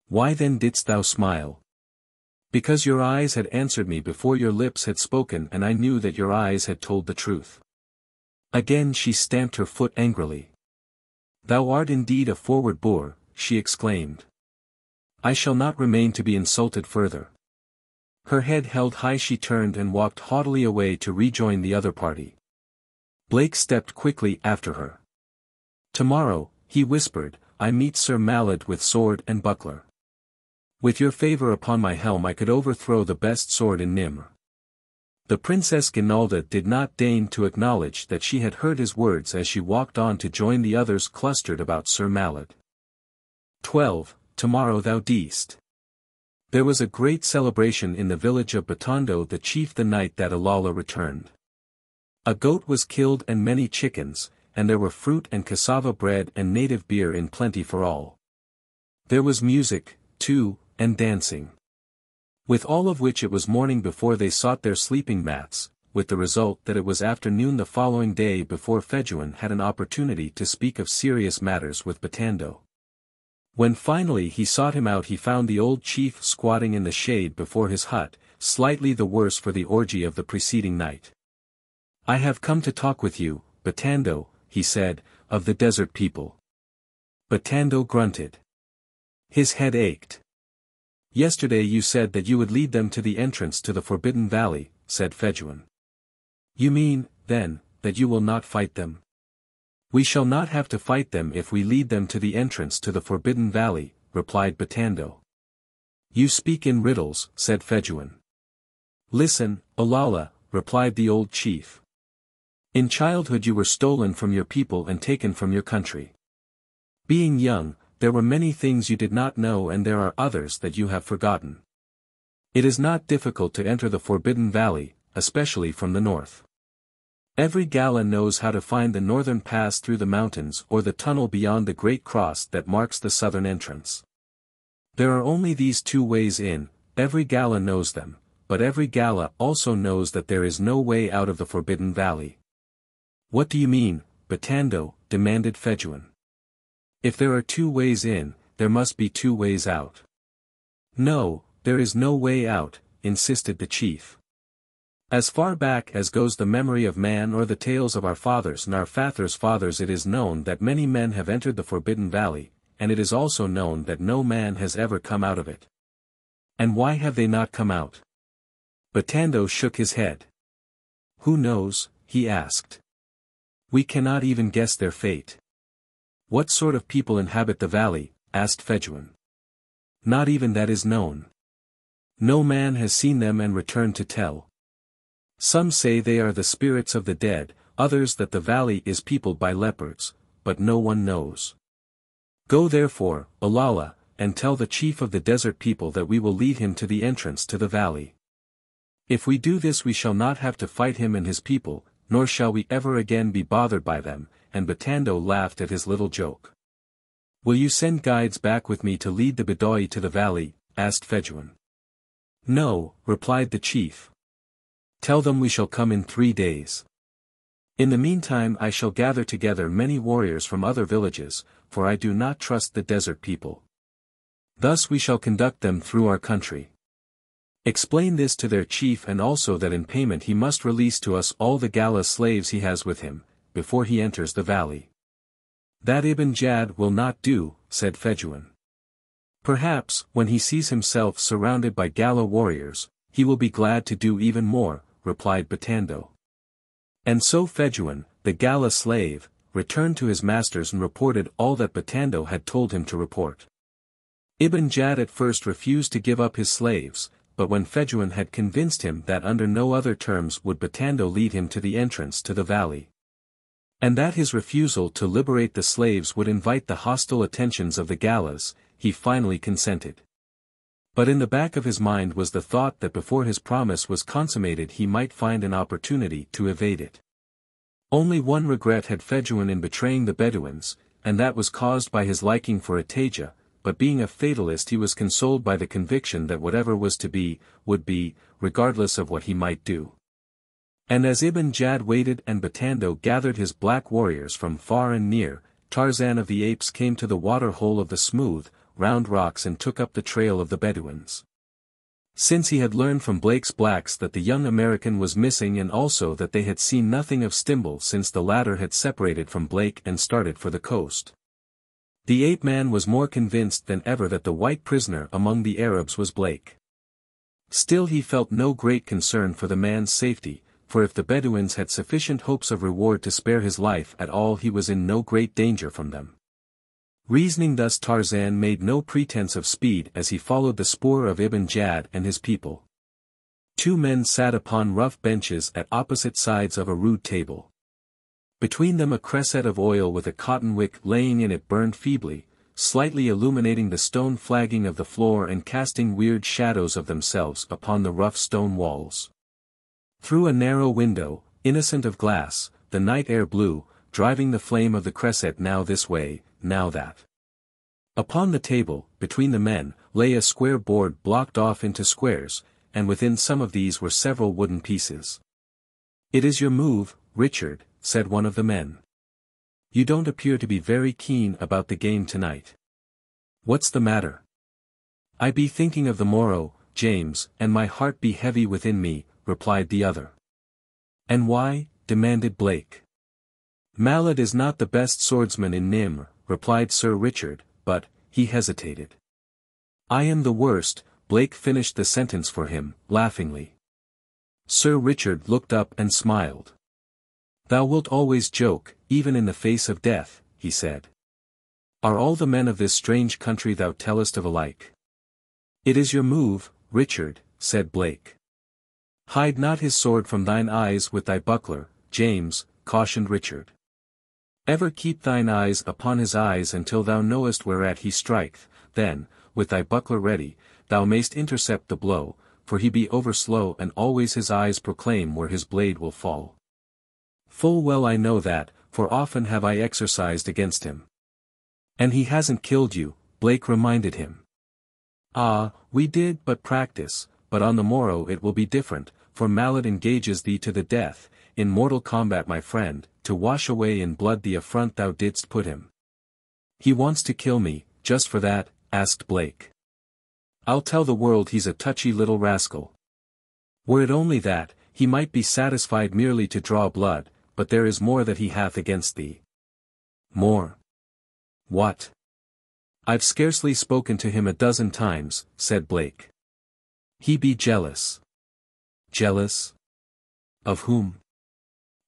A: Why then didst thou smile? Because your eyes had answered me before your lips had spoken, and I knew that your eyes had told the truth." Again she stamped her foot angrily. "Thou art indeed a forward boor," she exclaimed. "I shall not remain to be insulted further." Her head held high she turned and walked haughtily away to rejoin the other party. Blake stepped quickly after her. "Tomorrow," he whispered, "I meet Sir Malad with sword and buckler. With your favor upon my helm I could overthrow the best sword in Nimr." The Princess Ginalda did not deign to acknowledge that she had heard his words as she walked on to join the others clustered about Sir Malad. 12. Tomorrow thou Diest. There was a great celebration in the village of Batondo the chief the night that Ulala returned. A goat was killed and many chickens, and there were fruit and cassava bread and native beer in plenty for all. There was music, too, and dancing. With all of which it was morning before they sought their sleeping mats, with the result that it was afternoon the following day before Fejuan had an opportunity to speak of serious matters with Batondo. When finally he sought him out he found the old chief squatting in the shade before his hut, slightly the worse for the orgy of the preceding night. "I have come to talk with you, Batondo," he said, "of the desert people." Batondo grunted. His head ached. "Yesterday you said that you would lead them to the entrance to the Forbidden Valley," said Fejuan. "You mean, then, that you will not fight them?" "We shall not have to fight them if we lead them to the entrance to the Forbidden Valley," replied Batondo. "You speak in riddles," said Fejuan. "Listen, Ulala," replied the old chief. "In childhood you were stolen from your people and taken from your country. Being young, there were many things you did not know, and there are others that you have forgotten. It is not difficult to enter the Forbidden Valley, especially from the north. Every Gala knows how to find the northern pass through the mountains or the tunnel beyond the great cross that marks the southern entrance. There are only these 2 ways in, every Gala knows them, but every Gala also knows that there is no way out of the Forbidden Valley. What do you mean, Batando? Demanded Fejuan. If there are 2 ways in, there must be 2 ways out. No, there is no way out, insisted the chief. As far back as goes the memory of man or the tales of our fathers and our fathers' fathers, it is known that many men have entered the Forbidden Valley, and it is also known that no man has ever come out of it. And why have they not come out? Batando shook his head. Who knows, he asked. We cannot even guess their fate. What sort of people inhabit the valley? Asked Fejuan. Not even that is known. No man has seen them and returned to tell. Some say they are the spirits of the dead, others that the valley is peopled by leopards, but no one knows. Go therefore, Ulala, and tell the chief of the desert people that we will lead him to the entrance to the valley. If we do this we shall not have to fight him and his people, nor shall we ever again be bothered by them, and Batando laughed at his little joke. Will you send guides back with me to lead the Bedouin to the valley? Asked Fejuan. No, replied the chief. Tell them we shall come in 3 days. In the meantime I shall gather together many warriors from other villages, for I do not trust the desert people. Thus we shall conduct them through our country. Explain this to their chief, and also that in payment he must release to us all the Gala slaves he has with him, before he enters the valley. That Ibn Jad will not do, said Fejuan. Perhaps, when he sees himself surrounded by Gala warriors, he will be glad to do even more, replied Batando. And so Fejuan, the Gala slave, returned to his masters and reported all that Batando had told him to report. Ibn Jad at first refused to give up his slaves, but when Fejuan had convinced him that under no other terms would Batando lead him to the entrance to the valley, and that his refusal to liberate the slaves would invite the hostile attentions of the Galas, he finally consented. But in the back of his mind was the thought that before his promise was consummated he might find an opportunity to evade it. Only one regret had Fejuan in betraying the Bedouins, and that was caused by his liking for Ataja, but being a fatalist he was consoled by the conviction that whatever was to be, would be, regardless of what he might do. And as Ibn Jad waited and Batando gathered his black warriors from far and near, Tarzan of the Apes came to the water hole of the smooth, round rocks and took up the trail of the Bedouins. Since he had learned from Blake's blacks that the young American was missing and also that they had seen nothing of Stimble since the latter had separated from Blake and started for the coast, the ape-man was more convinced than ever that the white prisoner among the Arabs was Blake. Still he felt no great concern for the man's safety, for if the Bedouins had sufficient hopes of reward to spare his life at all he was in no great danger from them. Reasoning thus Tarzan made no pretense of speed as he followed the spoor of Ibn Jad and his people. 2 men sat upon rough benches at opposite sides of a rude table. Between them a cresset of oil with a cotton wick laying in it burned feebly, slightly illuminating the stone flagging of the floor and casting weird shadows of themselves upon the rough stone walls. Through a narrow window, innocent of glass, the night air blew, driving the flame of the cresset now this way, now that. Upon the table, between the men, lay a square board blocked off into squares, and within some of these were several wooden pieces. "It is your move, Richard," said one of the men. "You don't appear to be very keen about the game tonight. What's the matter?" "I be thinking of the morrow, James, and my heart be heavy within me," replied the other. "And why?" demanded Blake. "Malad is not the best swordsman in Nimr," replied Sir Richard, but, he hesitated. "I am the worst," Blake finished the sentence for him, laughingly. Sir Richard looked up and smiled. "Thou wilt always joke, even in the face of death," he said. "Are all the men of this strange country thou tellest of alike?" "It is your move, Richard," said Blake. "Hide not his sword from thine eyes with thy buckler, James," cautioned Richard. "Ever keep thine eyes upon his eyes until thou knowest whereat he striketh, then, with thy buckler ready, thou mayst intercept the blow, for he be over slow and always his eyes proclaim where his blade will fall. Full well I know that, for often have I exercised against him." "And he hasn't killed you," Blake reminded him. "Ah, we did but practice,"
B: but on the morrow it will be different, for Malad engages thee to the death, in mortal combat my friend, to wash away in blood the affront thou didst put him. He wants to kill me, just for that, asked Blake. I'll tell the world he's a touchy little rascal. Were it only that, he might be satisfied merely to draw blood, but there is more that he hath against thee. More? What? I've scarcely spoken to him a dozen times, said Blake. He be jealous. Jealous? Of whom?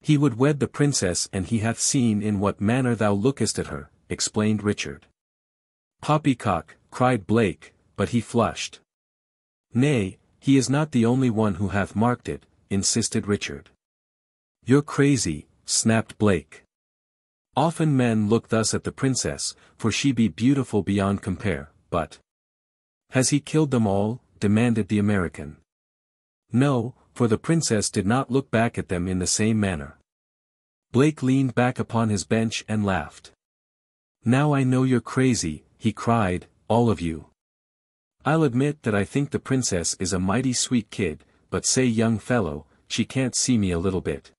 B: He would wed the princess and he hath seen in what manner thou lookest at her, explained Richard. Poppycock, cried Blake, but he flushed. Nay, he is not the only one who hath marked it, insisted Richard. You're crazy, snapped Blake. Often men look thus at the princess, for she be beautiful beyond compare, but... Has he killed them all? Demanded the American. No, for the princess did not look back at them in the same manner. Blake leaned back upon his bench and laughed. Now I know you're crazy, he cried, all of you. I'll admit that I think the princess is a mighty sweet kid, but say young fellow, she can't see me a little bit.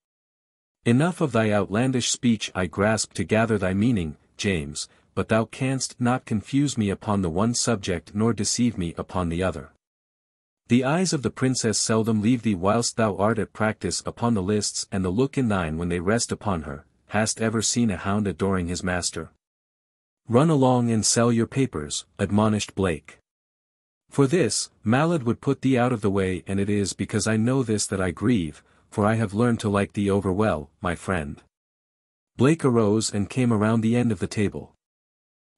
B: Enough of thy outlandish speech. I grasp to gather thy meaning, James, but thou canst not confuse me upon the one subject nor deceive me upon the other. The eyes of the princess seldom leave thee whilst thou art at practice upon the lists, and the look in thine when they rest upon her. Hast ever seen a hound adoring his master? Run along and sell your papers, admonished Blake. For this, Malad would put thee out of the way, and it is because I know this that I grieve, for I have learned to like thee over well, my friend. Blake arose and came around the end of the table.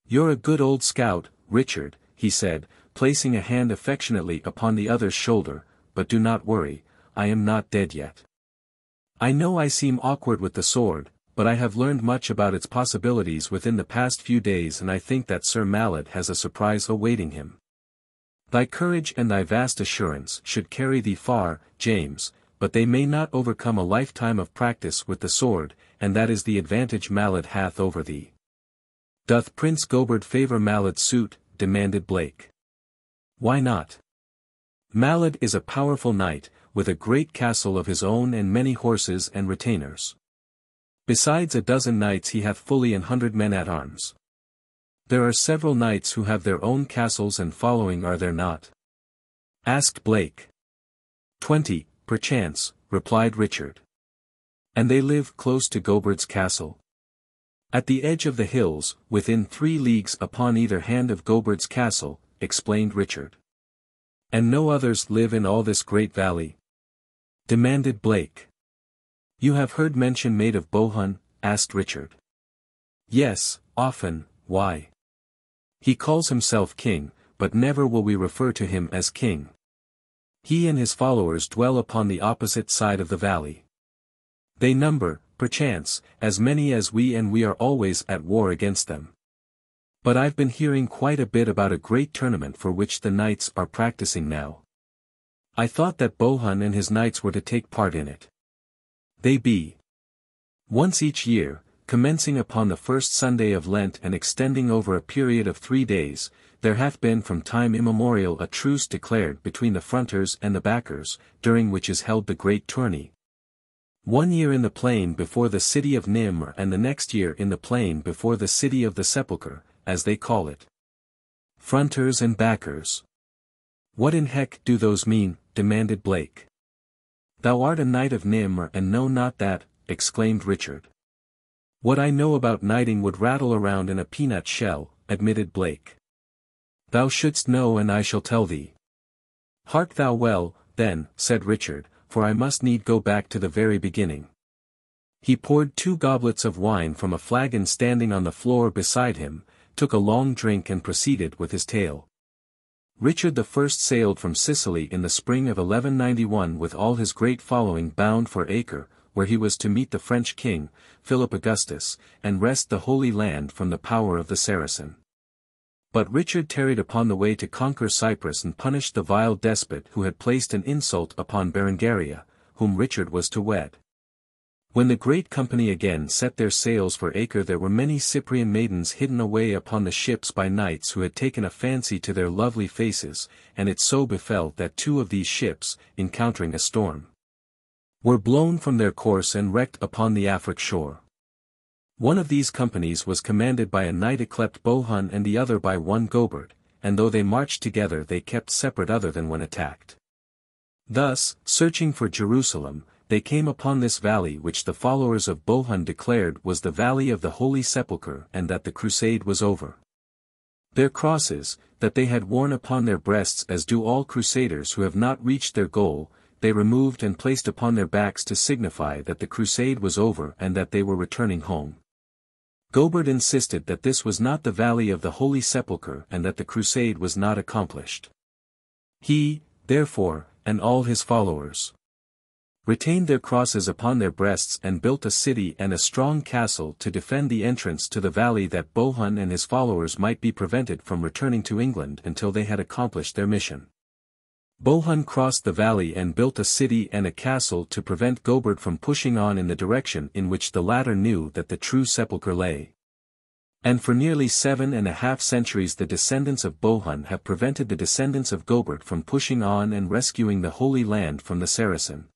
B: You're a good old scout, Richard, he said, placing a hand affectionately upon the other's shoulder, but do not worry, I am not dead yet. I know I seem awkward with the sword, but I have learned much about its possibilities within the past few days, and I think that Sir Malad has a surprise awaiting him. Thy courage and thy vast assurance should carry thee far, James, but they may not overcome a lifetime of practice with the sword, and that is the advantage Malad hath over thee. Doth Prince Goberd favour Malad's suit? Demanded Blake. Why not? Malad is a powerful knight, with a great castle of his own and many horses and retainers. Besides a dozen knights he hath fully 100 men at arms. There are several knights who have their own castles and following, are there not? Asked Blake. 20, perchance, replied Richard. And they live close to Goberd's castle? At the edge of the hills, within 3 leagues upon either hand of Goberd's castle, explained Richard. And no others live in all this great valley? Demanded Blake. You have heard mention made of Bohun? Asked Richard. Yes, often. Why? He calls himself king, but never will we refer to him as king. He and his followers dwell upon the opposite side of the valley. They number, perchance, as many as we, and we are always at war against them. But I've been hearing quite a bit about a great tournament for which the knights are practicing now. I thought that Bohun and his knights were to take part in it. They be. Once each year, commencing upon the first Sunday of Lent and extending over a period of 3 days, there hath been from time immemorial a truce declared between the fronters and the backers, during which is held the Great Tourney. 1 year in the plain before the city of Nimr, and the next year in the plain before the city of the Sepulchre, as they call it. Fronters and backers. What in heck do those mean? Demanded Blake. Thou art a knight of Nimr and know not that, exclaimed Richard. What I know about knighting would rattle around in a peanut shell, admitted Blake. Thou shouldst know, and I shall tell thee. Hark thou well, then, said Richard, for I must need go back to the very beginning. He poured 2 goblets of wine from a flagon standing on the floor beside him, took a long drink and proceeded with his tale. Richard I sailed from Sicily in the spring of 1191 with all his great following bound for Acre, where he was to meet the French king, Philip Augustus, and wrest the Holy Land from the power of the Saracen. But Richard tarried upon the way to conquer Cyprus and punish the vile despot who had placed an insult upon Berengaria, whom Richard was to wed.
A: When the great company again set their sails for Acre, there were many Cyprian maidens hidden away upon the ships by knights who had taken a fancy to their lovely faces, and it so befell that two of these ships, encountering a storm, were blown from their course and wrecked upon the Afric shore. One of these companies was commanded by a knight yclept Bohun and the other by one Goberd, and though they marched together they kept separate other than when attacked. Thus, searching for Jerusalem, they came upon this valley which the followers of Bohun declared was the Valley of the Holy Sepulchre and that the crusade was over. Their crosses, that they had worn upon their breasts as do all crusaders who have not reached their goal, they removed and placed upon their backs to signify that the crusade was over and that they were returning home. Goberd insisted that this was not the Valley of the Holy Sepulchre and that the crusade was not accomplished. He, therefore, and all his followers, retained their crosses upon their breasts and built a city and a strong castle to defend the entrance to the valley, that Bohun and his followers might be prevented from returning to England until they had accomplished their mission. Bohun crossed the valley and built a city and a castle to prevent Goberd from pushing on in the direction in which the latter knew that the true sepulchre lay. And for nearly 7.5 centuries the descendants of Bohun have prevented the descendants of Goberd from pushing on and rescuing the Holy Land from the Saracen,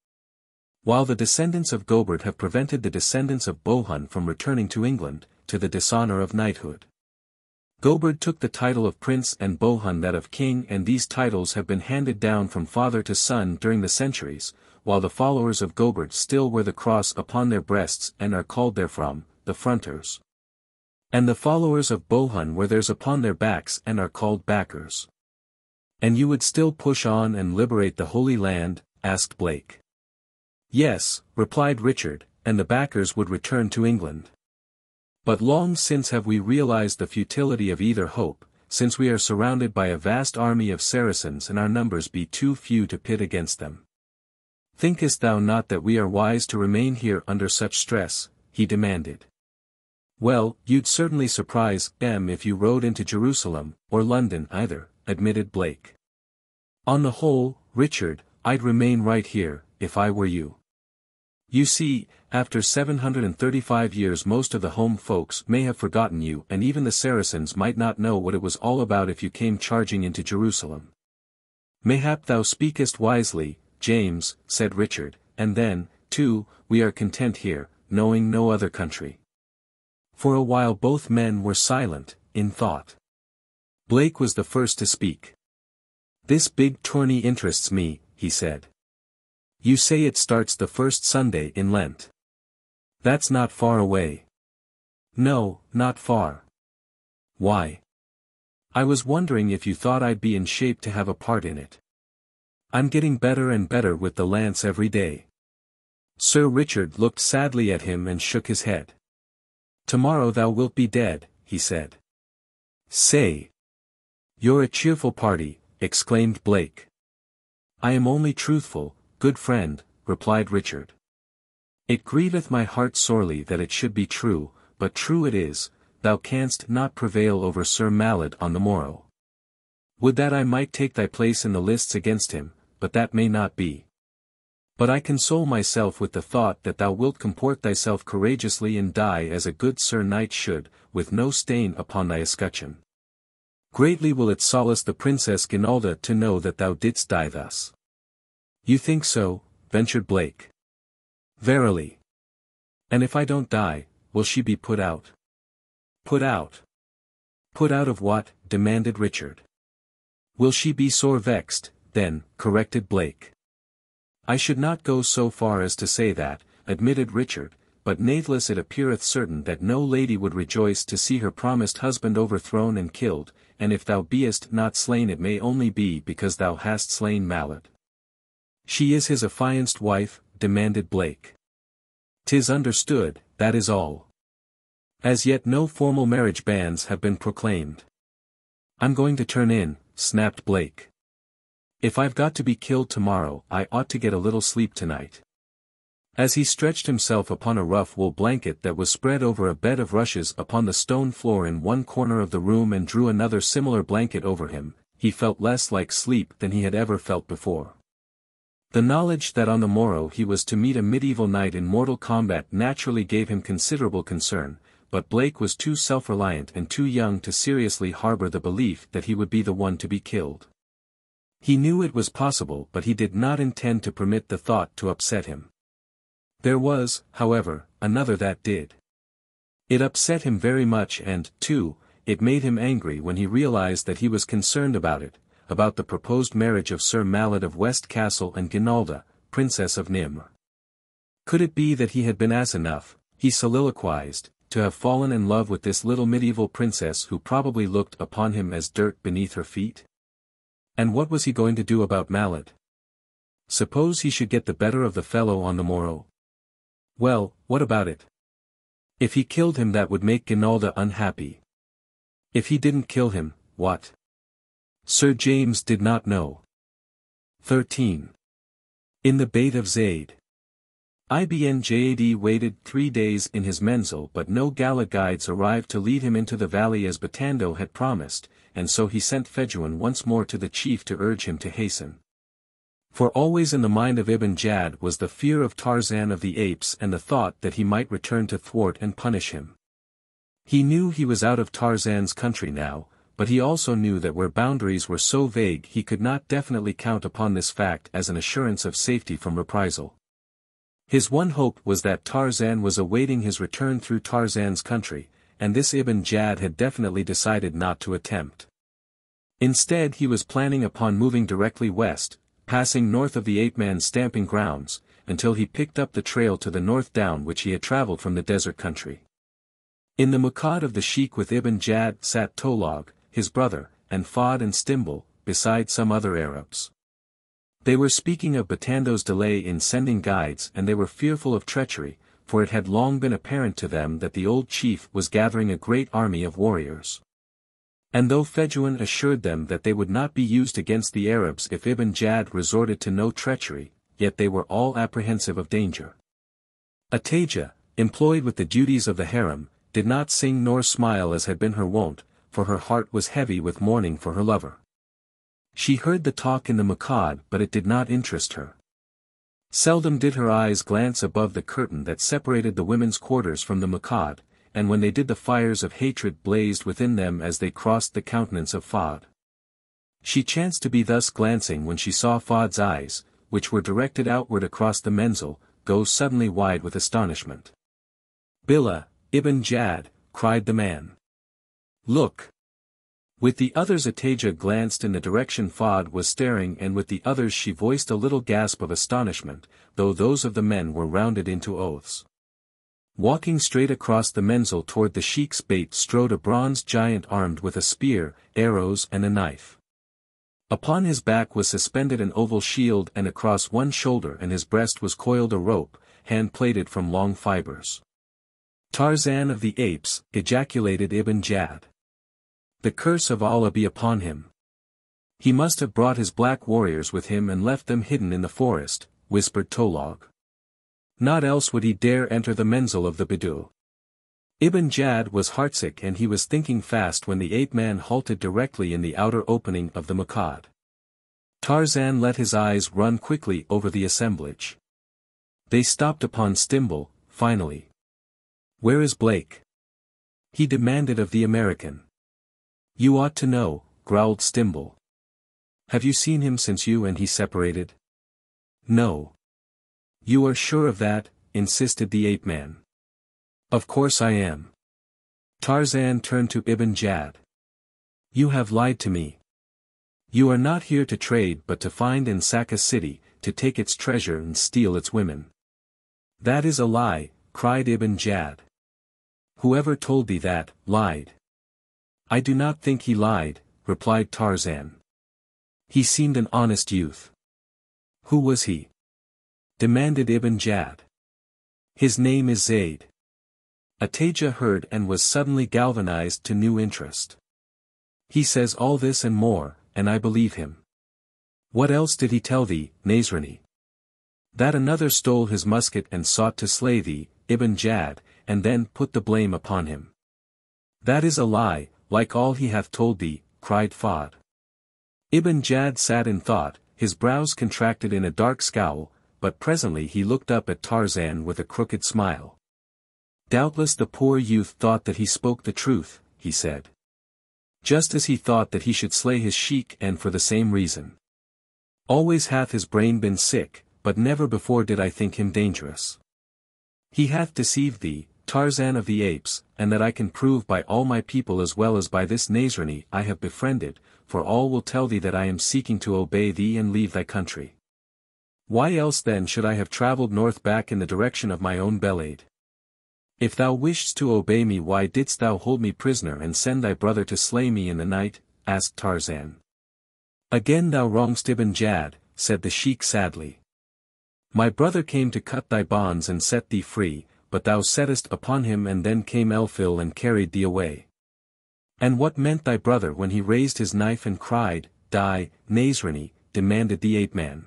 A: while the descendants of Goberd have prevented the descendants of Bohun from returning to England, to the dishonor of knighthood. Goberd took the title of prince and Bohun that of king, and these titles have been handed down from father to son during the centuries, while the followers of Goberd still wear the cross upon their breasts and are called therefrom, the fronters. And the followers of Bohun wear theirs upon their backs and are called backers. And you would still push on and liberate the Holy Land? Asked Blake. Yes, replied Richard, and the backers would return to England. But long since have we realized the futility of either hope, since we are surrounded by a vast army of Saracens and our numbers be too few to pit against them. Thinkest thou not that we are wise to remain here under such stress? He demanded. Well, you'd certainly surprise them if you rode into Jerusalem, or London either, admitted Blake. On the whole, Richard, I'd remain right here, if I were you. You see, after 735 years most of the home folks may have forgotten you, and even the Saracens might not know what it was all about if you came charging into Jerusalem. Mayhap thou speakest wisely, James, said Richard, and then, too, we are content here, knowing no other country. For a while both men were silent, in thought. Blake was the first to speak. This big tourney interests me, he said. You say it starts the first Sunday in Lent. That's not far away. No, not far. Why? I was wondering if you thought I'd be in shape to have a part in it. I'm getting better and better with the lance every day. Sir Richard looked sadly at him and shook his head. Tomorrow thou wilt be dead, he said. Say. You're a cheerful party, exclaimed Blake. I am only truthful, good friend, replied Richard. It grieveth my heart sorely that it should be true, but true it is, thou canst not prevail over Sir Mallet on the morrow. Would that I might take thy place in the lists against him, but that may not be. But I console myself with the thought that thou wilt comport thyself courageously and die as a good Sir Knight should, with no stain upon thy escutcheon. Greatly will it solace the Princess Guinalda to know that thou didst die thus. You think so? Ventured Blake. Verily. And if I don't die, will she be put out? Put out? Put out of what? Demanded Richard. Will she be sore vexed, then, corrected Blake. I should not go so far as to say that, admitted Richard, but natheless it appeareth certain that no lady would rejoice to see her promised husband overthrown and killed, and if thou beest not slain it may only be because thou hast slain Mallet. She is his affianced wife, demanded Blake. 'Tis understood, that is all. As yet no formal marriage banns have been proclaimed. I'm going to turn in, snapped Blake. If I've got to be killed tomorrow, I ought to get a little sleep tonight. As he stretched himself upon a rough wool blanket that was spread over a bed of rushes upon the stone floor in one corner of the room and drew another similar blanket over him, he felt less like sleep than he had ever felt before. The knowledge that on the morrow he was to meet a medieval knight in mortal combat naturally gave him considerable concern, but Blake was too self-reliant and too young to seriously harbor the belief that he would be the one to be killed. He knew it was possible, but he did not intend to permit the thought to upset him. There was, however, another that did. It upset him very much and, too, it made him angry when he realized that he was concerned about it, about the proposed marriage of Sir Mallet of West Castle and Ginalda, Princess of Nimr. Could it be that he had been ass enough, he soliloquized, to have fallen in love with this little medieval princess who probably looked upon him as dirt beneath her feet? And what was he going to do about Mallet? Suppose he should get the better of the fellow on the morrow? Well, what about it? If he killed him, that would make Ginalda unhappy. If he didn't kill him, what? Sir James did not know. 13. In the Beyt of Zeyd. Ibn Jad waited 3 days in his menzil, but no gala guides arrived to lead him into the valley as Batando had promised, and so he sent Fedouin once more to the chief to urge him to hasten. For always in the mind of Ibn Jad was the fear of Tarzan of the Apes and the thought that he might return to thwart and punish him. He knew he was out of Tarzan's country now, but he also knew that where boundaries were so vague he could not definitely count upon this fact as an assurance of safety from reprisal. His one hope was that Tarzan was awaiting his return through Tarzan's country, and this Ibn Jad had definitely decided not to attempt. Instead he was planning upon moving directly west, passing north of the ape-man's stamping grounds, until he picked up the trail to the north down which he had traveled from the desert country. In the Muqad of the Sheikh with Ibn Jad sat Tolog, his brother, and Fad and Stimbul, beside some other Arabs. They were speaking of Batando's delay in sending guides, and they were fearful of treachery, for it had long been apparent to them that the old chief was gathering a great army of warriors. And though Fedouin assured them that they would not be used against the Arabs if Ibn Jad resorted to no treachery, yet they were all apprehensive of danger. Ataja, employed with the duties of the harem, did not sing nor smile as had been her wont, for her heart was heavy with mourning for her lover. She heard the talk in the Muqad, but it did not interest her. Seldom did her eyes glance above the curtain that separated the women's quarters from the Muqad, and when they did the fires of hatred blazed within them as they crossed the countenance of Fad. She chanced to be thus glancing when she saw Fad's eyes, which were directed outward across the menzil, go suddenly wide with astonishment. "Billah, Ibn Jad," cried the man. "Look!" With the others Ataja glanced in the direction Fad was staring, and with the others she voiced a little gasp of astonishment, though those of the men were rounded into oaths. Walking straight across the menzil toward the Sheikh's bait strode a bronze giant armed with a spear, arrows and a knife. Upon his back was suspended an oval shield, and across one shoulder and his breast was coiled a rope, hand-plaited from long fibers. "Tarzan of the Apes," ejaculated Ibn Jad. "The curse of Allah be upon him. He must have brought his black warriors with him and left them hidden in the forest," whispered Tolog. "Not else would he dare enter the menzil of the Bedou." Ibn Jad was heartsick and he was thinking fast when the ape-man halted directly in the outer opening of the Muqad. Tarzan let his eyes run quickly over the assemblage. They stopped upon Stimbul, finally. "Where is Blake?" he demanded of the American. "You ought to know," growled Stimbul. "Have you seen him since you and he separated?" "No." "You are sure of that?" insisted the ape-man. "Of course I am." Tarzan turned to Ibn Jad. "You have lied to me. You are not here to trade but to find and sack a city, to take its treasure and steal its women." "That is a lie," cried Ibn Jad. "Whoever told thee that, lied." "I do not think he lied," replied Tarzan. "He seemed an honest youth." "Who was he?" demanded Ibn Jad. "His name is Zeyd." Ataja heard and was suddenly galvanized to new interest. "He says all this and more, and I believe him. What else did he tell thee, Nasrani?" "That another stole his musket and sought to slay thee, Ibn Jad, and then put the blame upon him." "That is a lie, like all he hath told thee," cried Fad. Ibn Jad sat in thought,
B: his brows contracted in a dark scowl, but presently he looked up at Tarzan with a crooked smile. Doubtless the poor youth thought that he spoke the truth, he said. Just as he thought that he should slay his sheik, and for the same reason. Always hath his brain been sick, but never before did I think him dangerous. He hath deceived thee, Tarzan of the Apes, and that I can prove by all my people as well as by this Nazrani I have befriended, for all will tell thee that I am seeking to obey thee and leave thy country. Why else then should I have travelled north back in the direction of my own Beyt? If thou wishedst to obey me, why didst thou hold me prisoner and send thy brother to slay me in the night? Asked Tarzan. Again thou wrongst Ibn Jad, said the sheik sadly. My brother came to cut thy bonds and set thee free, but thou settest upon him, and then came Elfil and carried thee away. And what meant thy brother when he raised his knife and cried, Die, Nazrani, demanded the ape-man.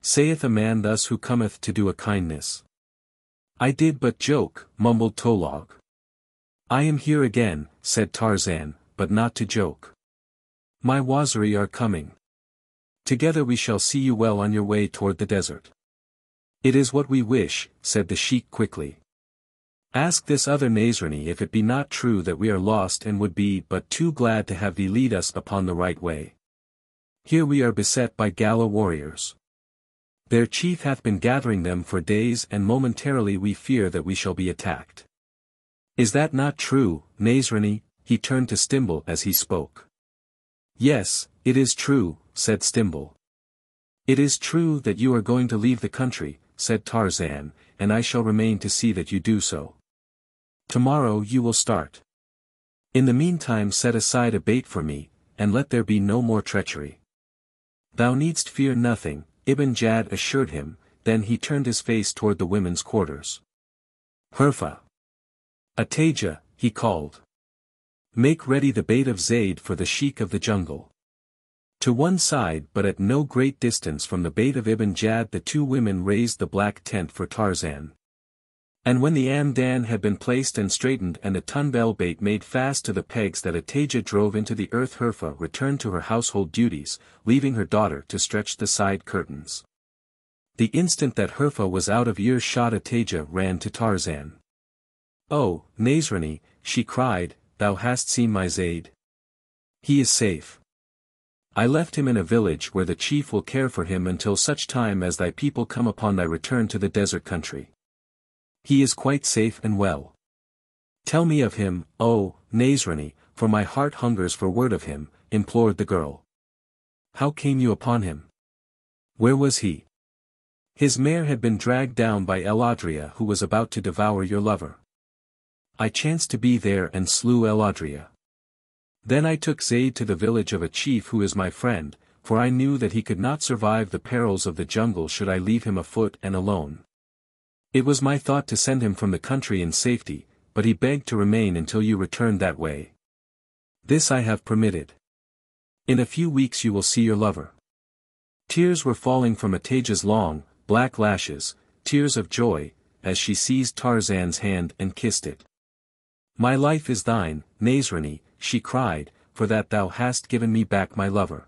B: Saith a man thus who cometh to do a kindness. I did but joke, mumbled Tolog. I am here again, said Tarzan, but not to joke. My Waziri are coming. Together we shall see you well on your way toward the desert. It is what we wish, said the sheik quickly. Ask this other Nazrani if it be not true that we are lost and would be but too glad to have thee lead us upon the right way. Here we are beset by Gala warriors. Their chief hath been gathering them for days, and momentarily we fear that we shall be attacked. Is that not true, Nazrani? He turned to Stimble as he spoke. Yes, it is true, said Stimble. It is true that you are going to leave the country, said Tarzan, and I shall remain to see that you do so. Tomorrow you will start. In the meantime set aside a bait for me, and let there be no more treachery. Thou needst fear nothing, Ibn Jad assured him, then he turned his face toward the women's quarters. Herfa. Ataja, he called. Make ready the Beyt of Zeyd for the sheik of the jungle. To one side but at no great distance from the Beyt of Ibn Jad the two women raised the black tent for Tarzan. And when the amdan had been placed and straightened and the tunbel bait made fast to the pegs that Ataja drove into the earth, Herfa returned to her household duties, leaving her daughter to stretch the side curtains. The instant that Herfa was out of earshot, Ataja ran to Tarzan. Oh, Nazrani, she cried, thou hast seen my Zeyd. He is safe. I left him in a village where the chief will care for him until such time as thy people come upon thy return to the desert country. He is quite safe and well. Tell me of him, oh, Nazrani, for my heart hungers for word of him, implored the girl. How came you upon him? Where was he? His mare had been dragged down by Eladria, who was about to devour your lover. I chanced to be there and slew Eladria. Then I took Zeyd to the village of a chief who is my friend, for I knew that he could not survive the perils of the jungle should I leave him afoot and alone. It was my thought to send him from the country in safety, but he begged to remain until you returned that way. This I have permitted. In a few weeks you will see your lover. Tears were falling from Ataja's long, black lashes, tears of joy, as she seized Tarzan's hand and kissed it. My life is thine, Nazrani, she cried, for that thou hast given me back my lover.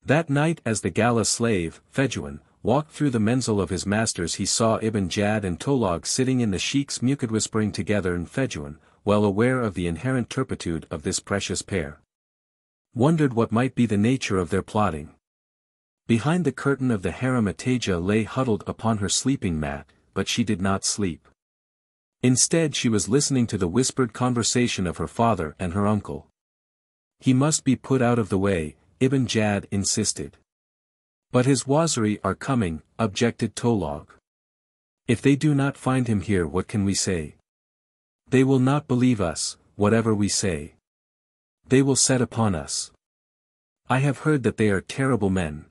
B: That night as the gala slave, Fejuan, walked through the menzil of his masters, he saw Ibn Jad and Tolog sitting in the sheik's mukad whispering together, and Fejuan, well aware of the inherent turpitude of this precious pair, wondered what might be the nature of their plotting. Behind the curtain of the harem Ataja lay huddled upon her sleeping mat, but she did not sleep. Instead she was listening to the whispered conversation of her father and her uncle. He must be put out of the way, Ibn Jad insisted. But his Waziri are coming, objected Tolog. If they do not find him here, what can we say? They will not believe us, whatever we say. They will set upon us. I have heard that they are terrible men.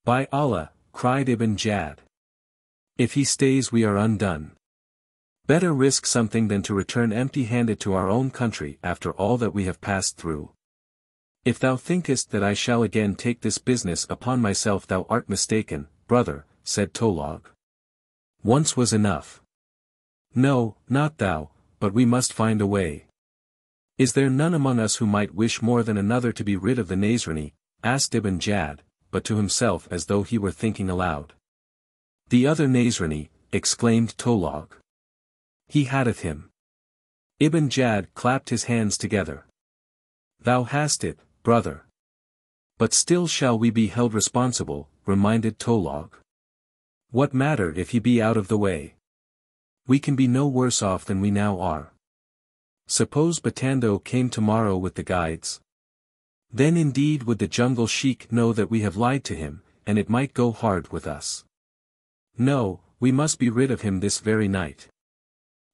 B: By Allah, cried Ibn Jad. If he stays we are undone. Better risk something than to return empty-handed to our own country after all that we have passed through. If thou thinkest that I shall again take this business upon myself, thou art mistaken, brother, said Tolog. Once was enough. No, not thou, but we must find a way. Is there none among us who might wish more than another to be rid of the Nazrani? Asked Ibn Jad,
A: but to himself as though he were thinking aloud. "The other Nasrani," exclaimed Tolog. "He hadeth him." Ibn Jad clapped his hands together. "Thou hast it, brother. But still shall we be held responsible," reminded Tolog. "What matter if he be out of the way? We can be no worse off than we now are. Suppose Batando came tomorrow with the guides? Then indeed would the jungle sheik know that we have lied to him, and it might go hard with us. No, we must be rid of him this very night."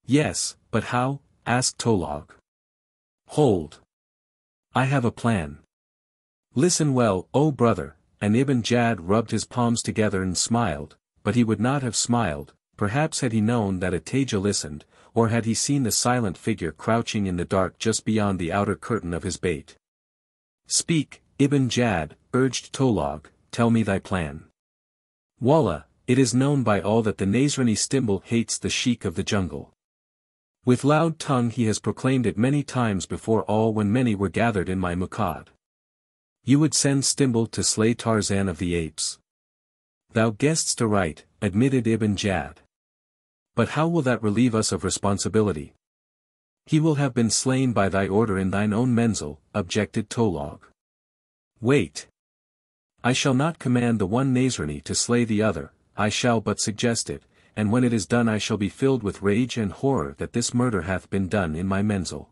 A: "Yes, but how?" asked Tolog. "Hold. I have a plan. Listen well, O brother," and Ibn Jad rubbed his palms together and smiled, but he would not have smiled, perhaps had he known that Ataja listened, or had he seen the silent figure crouching in the dark just beyond the outer curtain of his bait. "Speak, Ibn Jad," urged Tolog, "tell me thy plan." "Wallah, it is known by all that the Nasrani Stimbul hates the sheik of the jungle. With loud tongue he has proclaimed it many times before all when many were gathered in my Mukad. You would send Stimbul to slay Tarzan of the apes. Thou guessedst aright," admitted Ibn Jad. "But how will that relieve us of responsibility?" "He will have been slain by thy order in thine own menzil," objected Tolog. "Wait. I shall not command the one Nasrani to slay the other, I shall but suggest it, and when it is done I shall be filled with rage and horror that this murder hath been done in my menzil.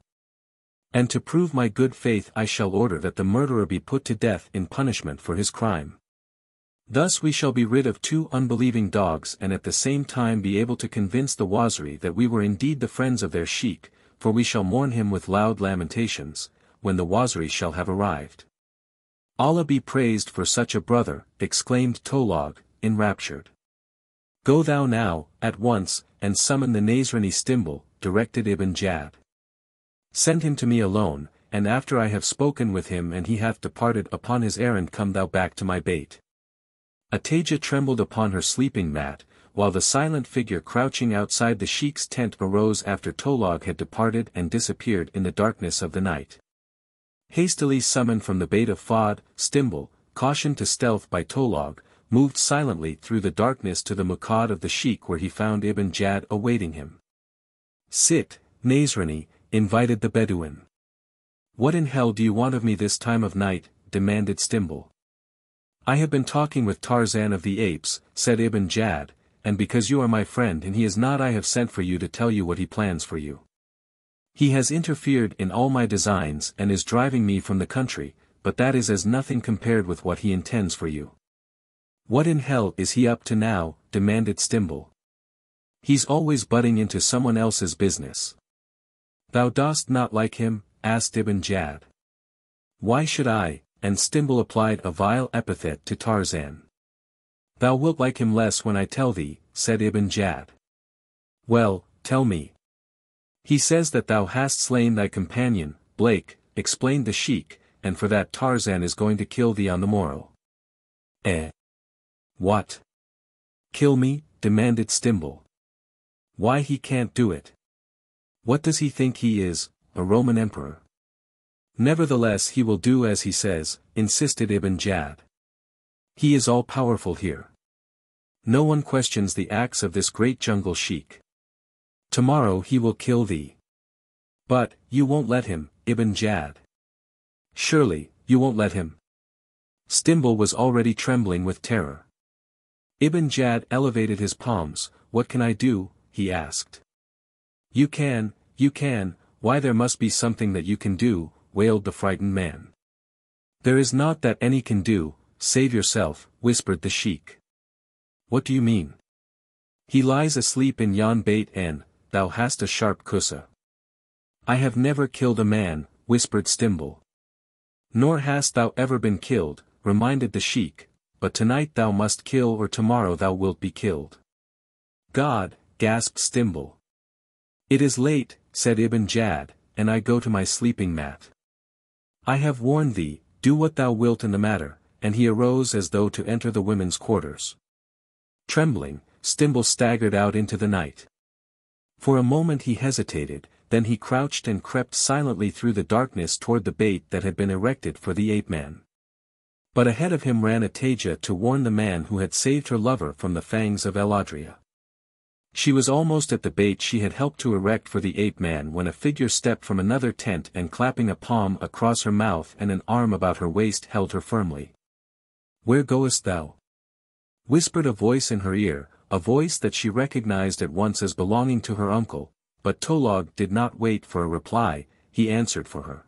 A: And to prove my good faith I shall order that the murderer be put to death in punishment for his crime. Thus we shall be rid of two unbelieving dogs and at the same time be able to convince the Waziri that we were indeed the friends of their sheik, for we shall mourn him with loud lamentations, when the Waziri shall have arrived." "Allah be praised for such a brother," exclaimed Tolog, enraptured. "Go thou now, at once, and summon the Nasrani Stimbul," directed Ibn Jad. "Send him to me alone, and after I have spoken with him and he hath departed upon his errand come thou back to my bait." Ataja trembled upon her sleeping mat, while the silent figure crouching outside the sheik's tent arose after Tolog had departed and disappeared in the darkness of the night. Hastily summoned from the Beyt of Fad, Stimbul, cautioned to stealth by Tolog, moved silently through the darkness to the Mukad of the sheik where he found Ibn Jad awaiting him. "Sit, Nasrani," invited the Bedouin. "What in hell do you want of me this time of night?" demanded Stimbul. "I have been talking with Tarzan of the apes," said Ibn Jad, "and because you are my friend and he is not I have sent for you to tell you what he plans for you. He has interfered in all my designs and is driving me from the country, but that is as nothing compared with what he intends for you." "What in hell is he up to now?" demanded Stimbul. "He's always butting into someone else's business." "Thou dost not like him?" asked Ibn Jad. "Why should I?" and Stimbul applied a vile epithet to Tarzan. "Thou wilt like him less when I tell thee," said Ibn Jad. "Well, tell me." "He says that thou hast slain thy companion, Blake," explained the sheik, "and for that Tarzan is going to kill thee on the morrow." "Eh? What? Kill me?" demanded Stimbul. "Why he can't do it. What does he think he is, a Roman emperor?" "Nevertheless he will do as he says," insisted Ibn Jad. "He is all-powerful here. No one questions the acts of this great jungle sheik. Tomorrow he will kill thee." "But, you won't let him, Ibn Jad. Surely, you won't let him?" Stimbul was already trembling with terror. Ibn Jad elevated his palms. "What can I do?" he asked. You can, why there must be something that you can do," wailed the frightened man. "There is naught that any can do, save yourself," whispered the sheik. "What do you mean?" "He lies asleep in yon bait and, thou hast a sharp kusa." "I have never killed a man," whispered Stimbul. "Nor hast thou ever been killed," reminded the sheik, "but tonight thou must kill or tomorrow thou wilt be killed." "God," gasped Stimbul. "It is late," said Ibn Jad, "and I go to my sleeping mat. I have warned thee, do what thou wilt in the matter," and he arose as though to enter the women's quarters. Trembling, Stimbul staggered out into the night. For a moment he hesitated, then he crouched and crept silently through the darkness toward the bait that had been erected for the ape-man. But ahead of him ran Ataja to warn the man who had saved her lover from the fangs of Eladria. She was almost at the bait she had helped to erect for the ape-man when a figure stepped from another tent and clapping a palm across her mouth and an arm about her waist held her firmly. "Where goest thou?" whispered a voice in her ear, a voice that she recognized at once as belonging to her uncle, but Tolog did not wait for a reply, he answered for her.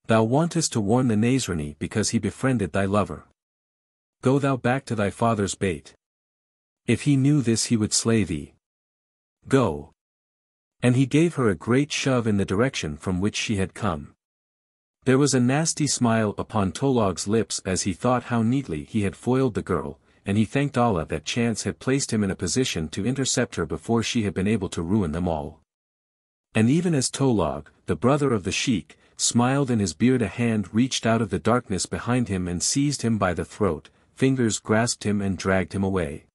A: "Thou wantest to warn the Nazrani because he befriended thy lover. Go thou back to thy father's Beyt. If he knew this he would slay thee. Go." And he gave her a great shove in the direction from which she had come. There was a nasty smile upon Tolog's lips as he thought how neatly he had foiled the girl, and he thanked Allah that chance had placed him in a position to intercept her before she had been able to ruin them all. And even as Tolog, the brother of the sheik, smiled in his beard, a hand reached out of the darkness behind him and seized him by the throat, fingers grasped him and dragged him away.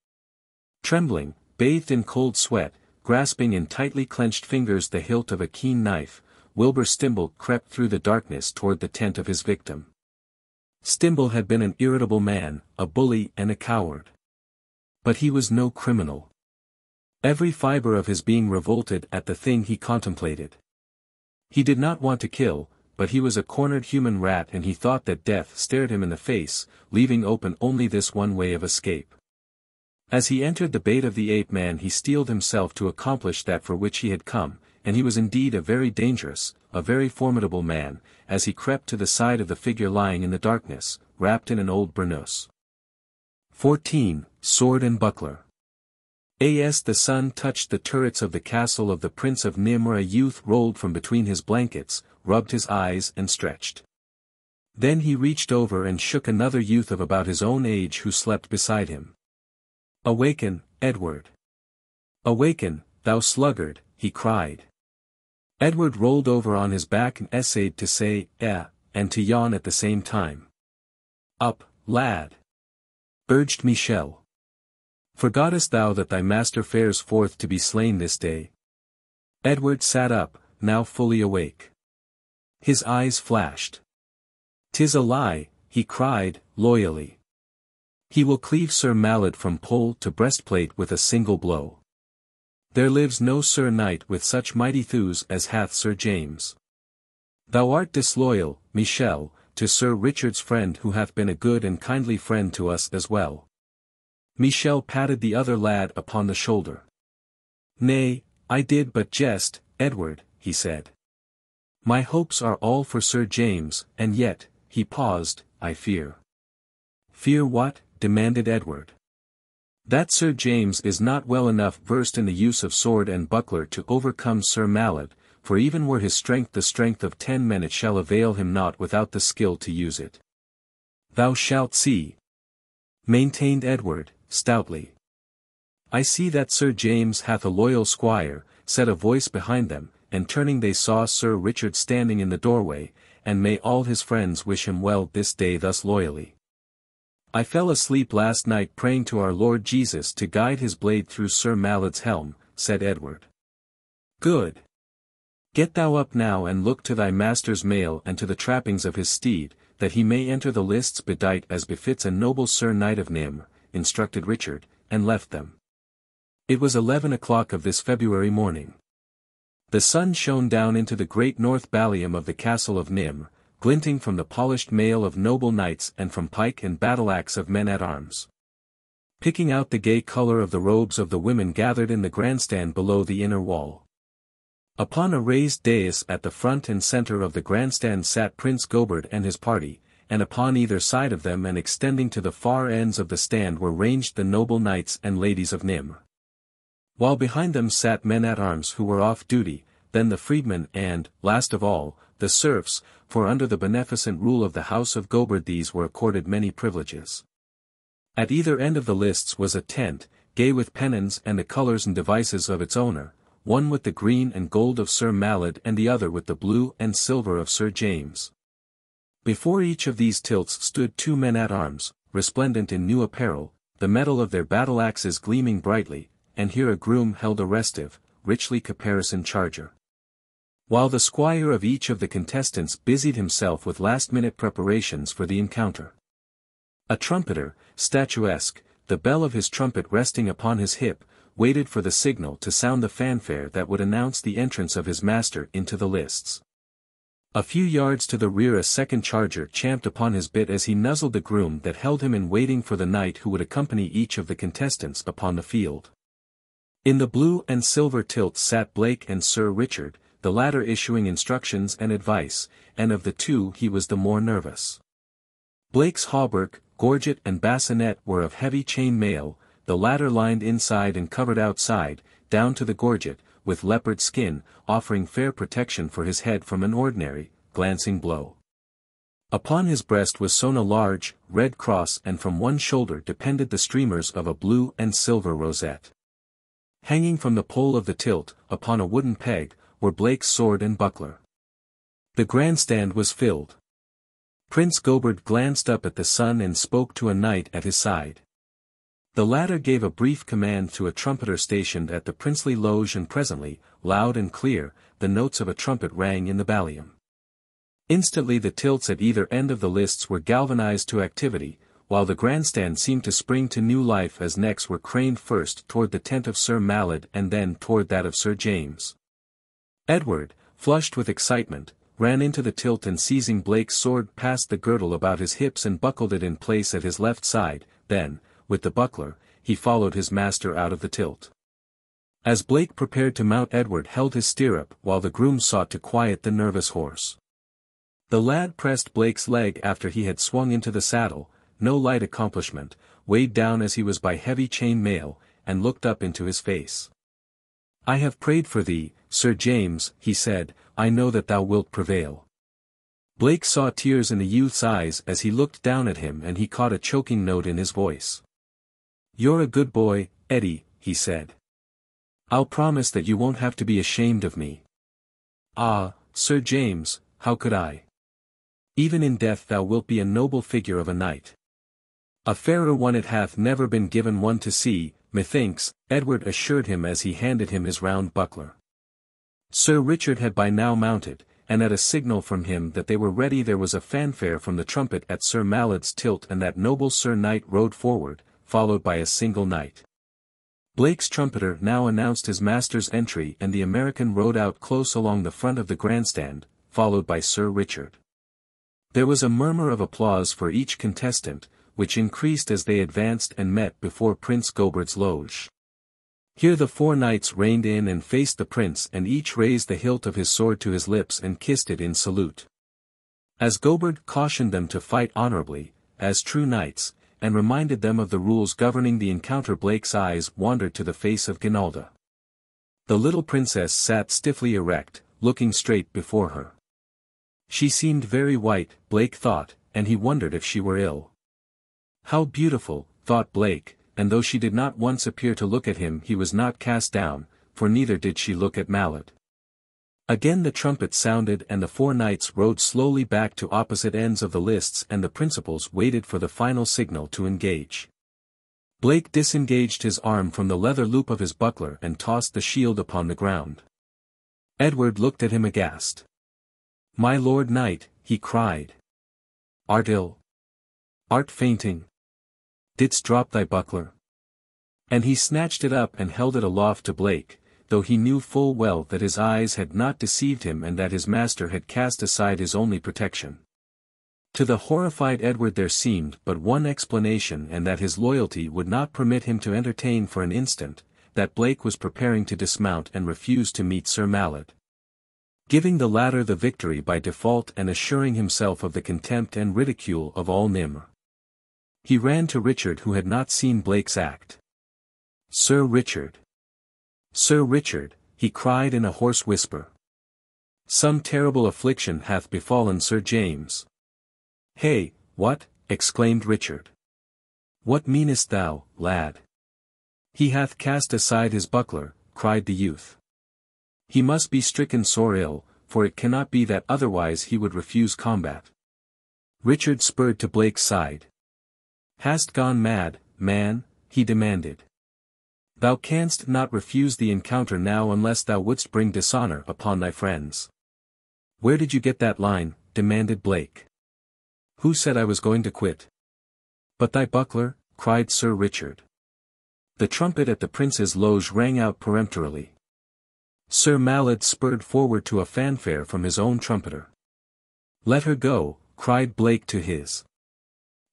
A: Trembling, bathed in cold sweat, grasping in tightly clenched fingers the hilt of a keen knife, Wilbur Stimble crept through the darkness toward the tent of his victim. Stimble had been an irritable man, a bully and a coward. But he was no criminal. Every fiber of his being revolted at the thing he contemplated. He did not want to kill, but he was a cornered human rat and he thought that death stared him in the face, leaving open only this one way of escape. As he entered the Beyt of the ape-man he steeled himself to accomplish that for which he had come, and he was indeed a very dangerous, a very formidable man, as he crept to the side of the figure lying in the darkness, wrapped in an old burnous. 14. Sword and Buckler. As the sun touched the turrets of the castle of the Prince of Nimr, a youth rolled from between his blankets, rubbed his eyes and stretched. Then he reached over and shook another youth of about his own age who slept beside him. "Awaken, Edward. Awaken, thou sluggard," he cried. Edward rolled over on his back and essayed to say, and to yawn at the same time. "Up, lad," urged Michel. "Forgottest thou that thy master fares forth to be slain this day?" Edward sat up, now fully awake. His eyes flashed. "'Tis a lie," he cried, loyally. "He will cleave Sir Malad from pole to breastplate with a single blow. There lives no Sir Knight with such mighty thews as hath Sir James. Thou art disloyal, Michel, to Sir Richard's friend who hath been a good and kindly friend to us as well." Michel patted the other lad upon the shoulder. "Nay, I did but jest, Edward," he said. "My hopes are all for Sir James, and yet," he paused, "I fear." "Fear what?" demanded Edward. "That Sir James is not well enough versed in the use of sword and buckler to overcome Sir Malad, for even were his strength the strength of 10 men it shall avail him not without the skill to use it." "Thou shalt see," maintained Edward, stoutly. "I see that Sir James hath a loyal squire," said a voice behind them, and turning they saw Sir Richard standing in the doorway, "and may all his friends wish him well this day thus loyally." "I fell asleep last night praying to our Lord Jesus to guide his blade through Sir Malad's helm," said Edward. "Good. Get thou up now and look to thy master's mail and to the trappings of his steed, that he may enter the lists bedight as befits a noble Sir Knight of Nimr," instructed Richard, and left them. It was 11 o'clock of this February morning. The sun shone down into the great north ballium of the castle of Nimr, glinting from the polished mail of noble knights and from pike and battle-axe of men-at-arms. Picking out the gay color of the robes of the women gathered in the grandstand below the inner wall. Upon a raised dais at the front and center of the grandstand sat Prince Goberd and his party, and upon either side of them and extending to the far ends of the stand were ranged the noble knights and ladies of Nimr. While behind them sat men-at-arms who were off duty, then the freedmen and, last of all, the serfs, for under the beneficent rule of the house of Goberd these were accorded many privileges. At either end of the lists was a tent, gay with pennons and the colors and devices of its owner, one with the green and gold of Sir Malad and the other with the blue and silver of Sir James. Before each of these tilts stood 2 men-at-arms, resplendent in new apparel, the metal of their battle-axes gleaming brightly, and here a groom held a restive, richly caparisoned charger. While the squire of each of the contestants busied himself with last-minute preparations for the encounter. A trumpeter, statuesque, the bell of his trumpet resting upon his hip, waited for the signal to sound the fanfare that would announce the entrance of his master into the lists. A few yards to the rear a second charger champed upon his bit as he nuzzled the groom that held him in waiting for the knight who would accompany each of the contestants upon the field. In the blue and silver tilt sat Blake and Sir Richard, the latter issuing instructions and advice, and of the two he was the more nervous. Blake's hauberk, gorget and bassinet were of heavy chain mail, the latter lined inside and covered outside, down to the gorget, with leopard skin, offering fair protection for his head from an ordinary, glancing blow. Upon his breast was sewn a large, red cross and from one shoulder depended the streamers of a blue and silver rosette. Hanging from the pole of the tilt, upon a wooden peg, were Blake's sword and buckler. The grandstand was filled. Prince Gobert glanced up at the sun and spoke to a knight at his side. The latter gave a brief command to a trumpeter stationed at the princely loge and presently, loud and clear, the notes of a trumpet rang in the ballium. Instantly the tilts at either end of the lists were galvanized to activity, while the grandstand seemed to spring to new life as necks were craned first toward the tent of Sir Malad and then toward that of Sir James. Edward, flushed with excitement, ran into the tilt and seizing Blake's sword passed the girdle about his hips and buckled it in place at his left side, then, with the buckler, he followed his master out of the tilt. As Blake prepared to mount, Edward held his stirrup while the groom sought to quiet the nervous horse. The lad pressed Blake's leg after he had swung into the saddle, no light accomplishment, weighed down as he was by heavy chain mail, and looked up into his face. "I have prayed for thee, Sir James," he said, "I know that thou wilt prevail." Blake saw tears in the youth's eyes as he looked down at him and he caught a choking note in his voice. "You're a good boy, Eddie," he said. "I'll promise that you won't have to be ashamed of me." "Ah, Sir James, how could I? Even in death thou wilt be a noble figure of a knight. A fairer one it hath never been given one to see, methinks," Edward assured him as he handed him his round buckler. Sir Richard had by now mounted, and at a signal from him that they were ready there was a fanfare from the trumpet at Sir Malad's tilt and that noble Sir Knight rode forward, followed by a single knight. Blake's trumpeter now announced his master's entry and the American rode out close along the front of the grandstand, followed by Sir Richard. There was a murmur of applause for each contestant, which increased as they advanced and met before Prince Gobert's loge. Here the four knights reined in and faced the prince and each raised the hilt of his sword to his lips and kissed it in salute. As Gobert cautioned them to fight honorably, as true knights, and reminded them of the rules governing the encounter, Blake's eyes wandered to the face of Ginalda. The little princess sat stiffly erect, looking straight before her. She seemed very white, Blake thought, and he wondered if she were ill. How beautiful, thought Blake, and though she did not once appear to look at him he was not cast down, for neither did she look at Malad. Again the trumpet sounded and the four knights rode slowly back to opposite ends of the lists and the principals waited for the final signal to engage. Blake disengaged his arm from the leather loop of his buckler and tossed the shield upon the ground. Edward looked at him aghast. "My lord knight," he cried. "Art ill? Art fainting? Didst drop thy buckler?" And he snatched it up and held it aloft to Blake, though he knew full well that his eyes had not deceived him and that his master had cast aside his only protection. To the horrified Edward there seemed but one explanation, and that his loyalty would not permit him to entertain for an instant, that Blake was preparing to dismount and refuse to meet Sir Malad, giving the latter the victory by default and assuring himself of the contempt and ridicule of all Nimr. He ran to Richard who had not seen Blake's act. "Sir Richard! Sir Richard!" he cried in a hoarse whisper. "Some terrible affliction hath befallen Sir James." "Hey, what?" exclaimed Richard. "What meanest thou, lad?" "He hath cast aside his buckler," cried the youth. "He must be stricken sore ill, for it cannot be that otherwise he would refuse combat." Richard spurred to Blake's side. "Hast gone mad, man?" he demanded. "Thou canst not refuse the encounter now unless thou wouldst bring dishonor upon thy friends." "Where did you get that line?" demanded Blake. "Who said I was going to quit?" "But thy buckler?" cried Sir Richard. The trumpet at the prince's loge rang out peremptorily. Sir Malad spurred forward to a fanfare from his own trumpeter. "Let her go," cried Blake to his.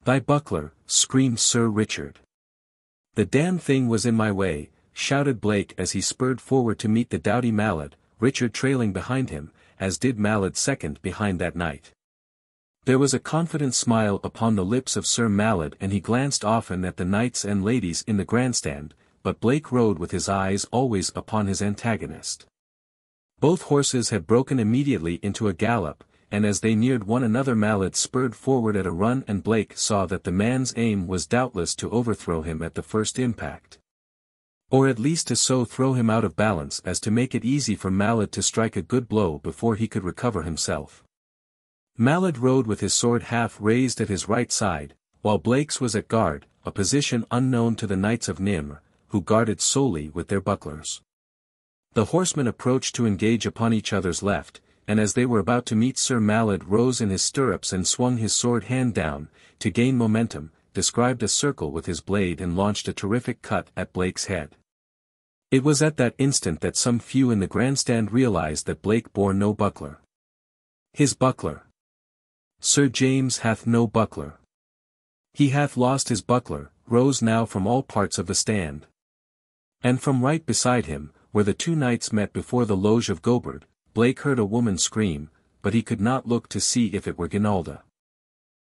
A: "Thy buckler," screamed Sir Richard. "The damn thing was in my way," shouted Blake as he spurred forward to meet the doughty Malad, Richard trailing behind him, as did Malad second behind that knight. There was a confident smile upon the lips of Sir Malad and he glanced often at the knights and ladies in the grandstand, but Blake rode with his eyes always upon his antagonist. Both horses had broken immediately into a gallop, and as they neared one another Malad spurred forward at a run and Blake saw that the man's aim was doubtless to overthrow him at the first impact. Or at least to so throw him out of balance as to make it easy for Malad to strike a good blow before he could recover himself. Malad rode with his sword half raised at his right side, while Blake's was at guard, a position unknown to the knights of Nimr, who guarded solely with their bucklers. The horsemen approached to engage upon each other's left, and as they were about to meet Sir Malad rose in his stirrups and swung his sword hand down, to gain momentum, described a circle with his blade and launched a terrific cut at Blake's head. It was at that instant that some few in the grandstand realized that Blake bore no buckler. His buckler. "Sir James hath no buckler. He hath lost his buckler," rose now from all parts of the stand. And from right beside him, where the two knights met before the loge of Goberd, Blake heard a woman scream, but he could not look to see if it were Ginalda.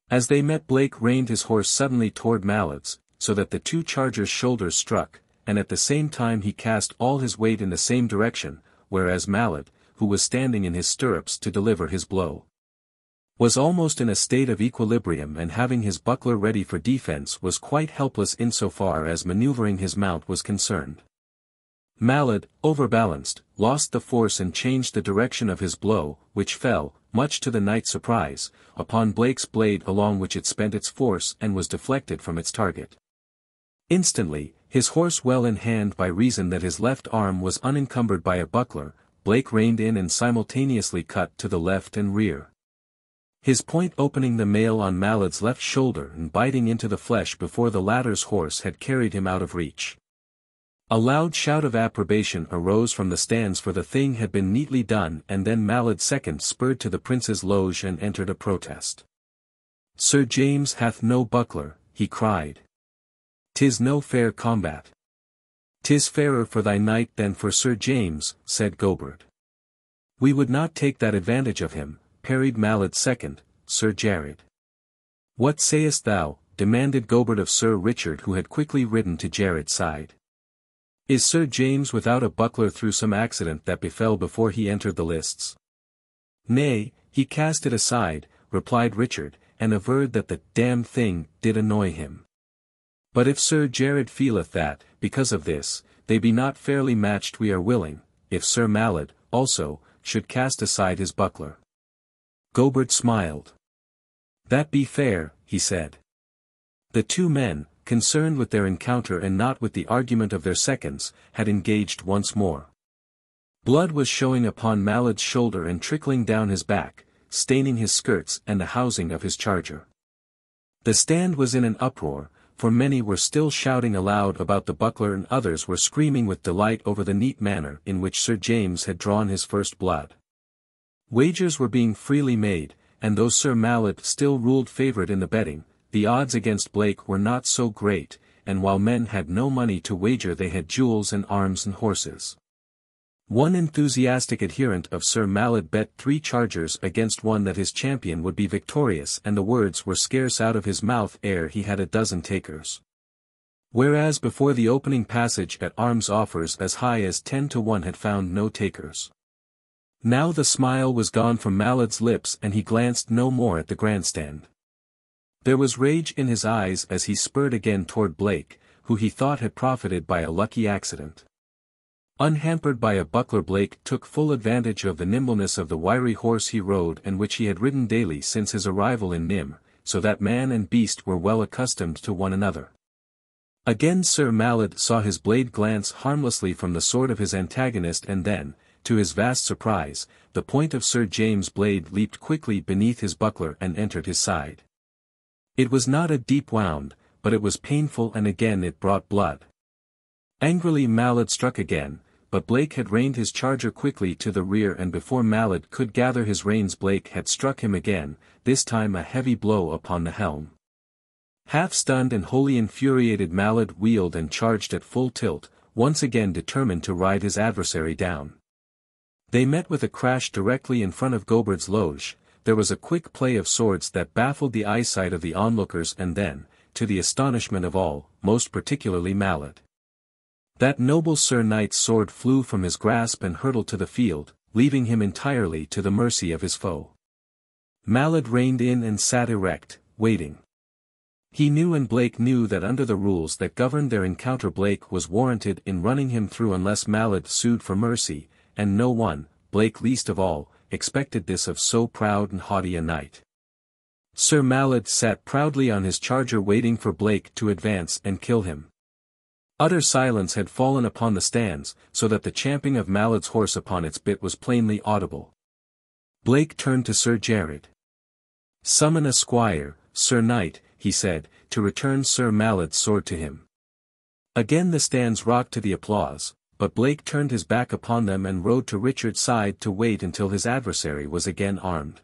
A: As they met Blake reined his horse suddenly toward Malad's, so that the two chargers' shoulders struck, and at the same time he cast all his weight in the same direction, whereas Malad, who was standing in his stirrups to deliver his blow, was almost in a state of equilibrium and having his buckler ready for defense was quite helpless insofar as maneuvering his mount was concerned. Malad, overbalanced, lost the force and changed the direction of his blow, which fell, much to the knight's surprise, upon Blake's blade along which it spent its force and was deflected from its target. Instantly, his horse well in hand by reason that his left arm was unencumbered by a buckler, Blake reined in and simultaneously cut to the left and rear. His point opening the mail on Malad's left shoulder and biting into the flesh before the latter's horse had carried him out of reach. A loud shout of approbation arose from the stands for the thing had been neatly done and then Malad second spurred to the prince's loge and entered a protest. "Sir James hath no buckler," he cried. "'Tis no fair combat." "'Tis fairer for thy knight than for Sir James," said Goberd. "We would not take that advantage of him," parried Malad second, Sir Jared. "What sayest thou?" demanded Goberd of Sir Richard who had quickly ridden to Jared's side. "Is Sir James without a buckler through some accident that befell before he entered the lists?" "Nay, he cast it aside," replied Richard, and averred that the damned thing did annoy him. "But if Sir Jared feeleth that, because of this, they be not fairly matched we are willing, if Sir Malad, also, should cast aside his buckler." Goberd smiled. "That be fair," he said. The two men, concerned with their encounter and not with the argument of their seconds, had engaged once more. Blood was showing upon Malad's shoulder and trickling down his back, staining his skirts and the housing of his charger. The stand was in an uproar, for many were still shouting aloud about the buckler and others were screaming with delight over the neat manner in which Sir James had drawn his first blood. Wagers were being freely made, and though Sir Malad still ruled favourite in the betting, the odds against Blake were not so great, and while men had no money to wager they had jewels and arms and horses. One enthusiastic adherent of Sir Malad bet 3 chargers against one that his champion would be victorious and the words were scarce out of his mouth ere he had a dozen takers. Whereas before the opening passage at arms offers as high as 10 to 1 had found no takers. Now the smile was gone from Malad's lips and he glanced no more at the grandstand. There was rage in his eyes as he spurred again toward Blake, who he thought had profited by a lucky accident. Unhampered by a buckler Blake took full advantage of the nimbleness of the wiry horse he rode and which he had ridden daily since his arrival in Nimr, so that man and beast were well accustomed to one another. Again Sir Malad saw his blade glance harmlessly from the sword of his antagonist and then, to his vast surprise, the point of Sir James' blade leaped quickly beneath his buckler and entered his side. It was not a deep wound, but it was painful and again it brought blood. Angrily Malad struck again, but Blake had reined his charger quickly to the rear, and before Malad could gather his reins Blake had struck him again, this time a heavy blow upon the helm. Half-stunned and wholly infuriated, Malad wheeled and charged at full tilt, once again determined to ride his adversary down. They met with a crash directly in front of Gobard's loge. There was a quick play of swords that baffled the eyesight of the onlookers, and then, to the astonishment of all, most particularly Malad, that noble Sir Knight's sword flew from his grasp and hurtled to the field, leaving him entirely to the mercy of his foe. Malad reined in and sat erect, waiting. He knew, and Blake knew, that under the rules that governed their encounter Blake was warranted in running him through unless Malad sued for mercy, and no one, Blake least of all, expected this of so proud and haughty a knight. Sir Malad sat proudly on his charger waiting for Blake to advance and kill him. Utter silence had fallen upon the stands, so that the champing of Malad's horse upon its bit was plainly audible. Blake turned to Sir Jared. "Summon a squire, Sir Knight," he said, to return Sir Malad's sword to him. Again the stands rocked to the applause, but Blake turned his back upon them and rode to Richard's side to wait until his adversary was again armed.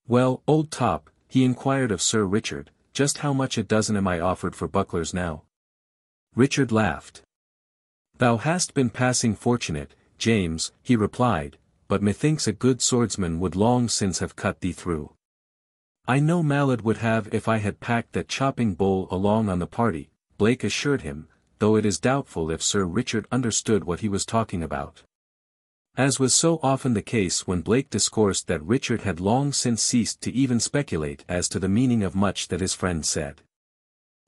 A: "Well, old top," he inquired of Sir Richard, "just how much a dozen am I offered for bucklers now?" Richard laughed. "Thou hast been passing fortunate, James," he replied, "but methinks a good swordsman would long since have cut thee through." "I know Malad would have if I had packed that chopping bull along on the party," Blake assured him, though it is doubtful if Sir Richard understood what he was talking about. As was so often the case when Blake discoursed, that Richard had long since ceased to even speculate as to the meaning of much that his friend said.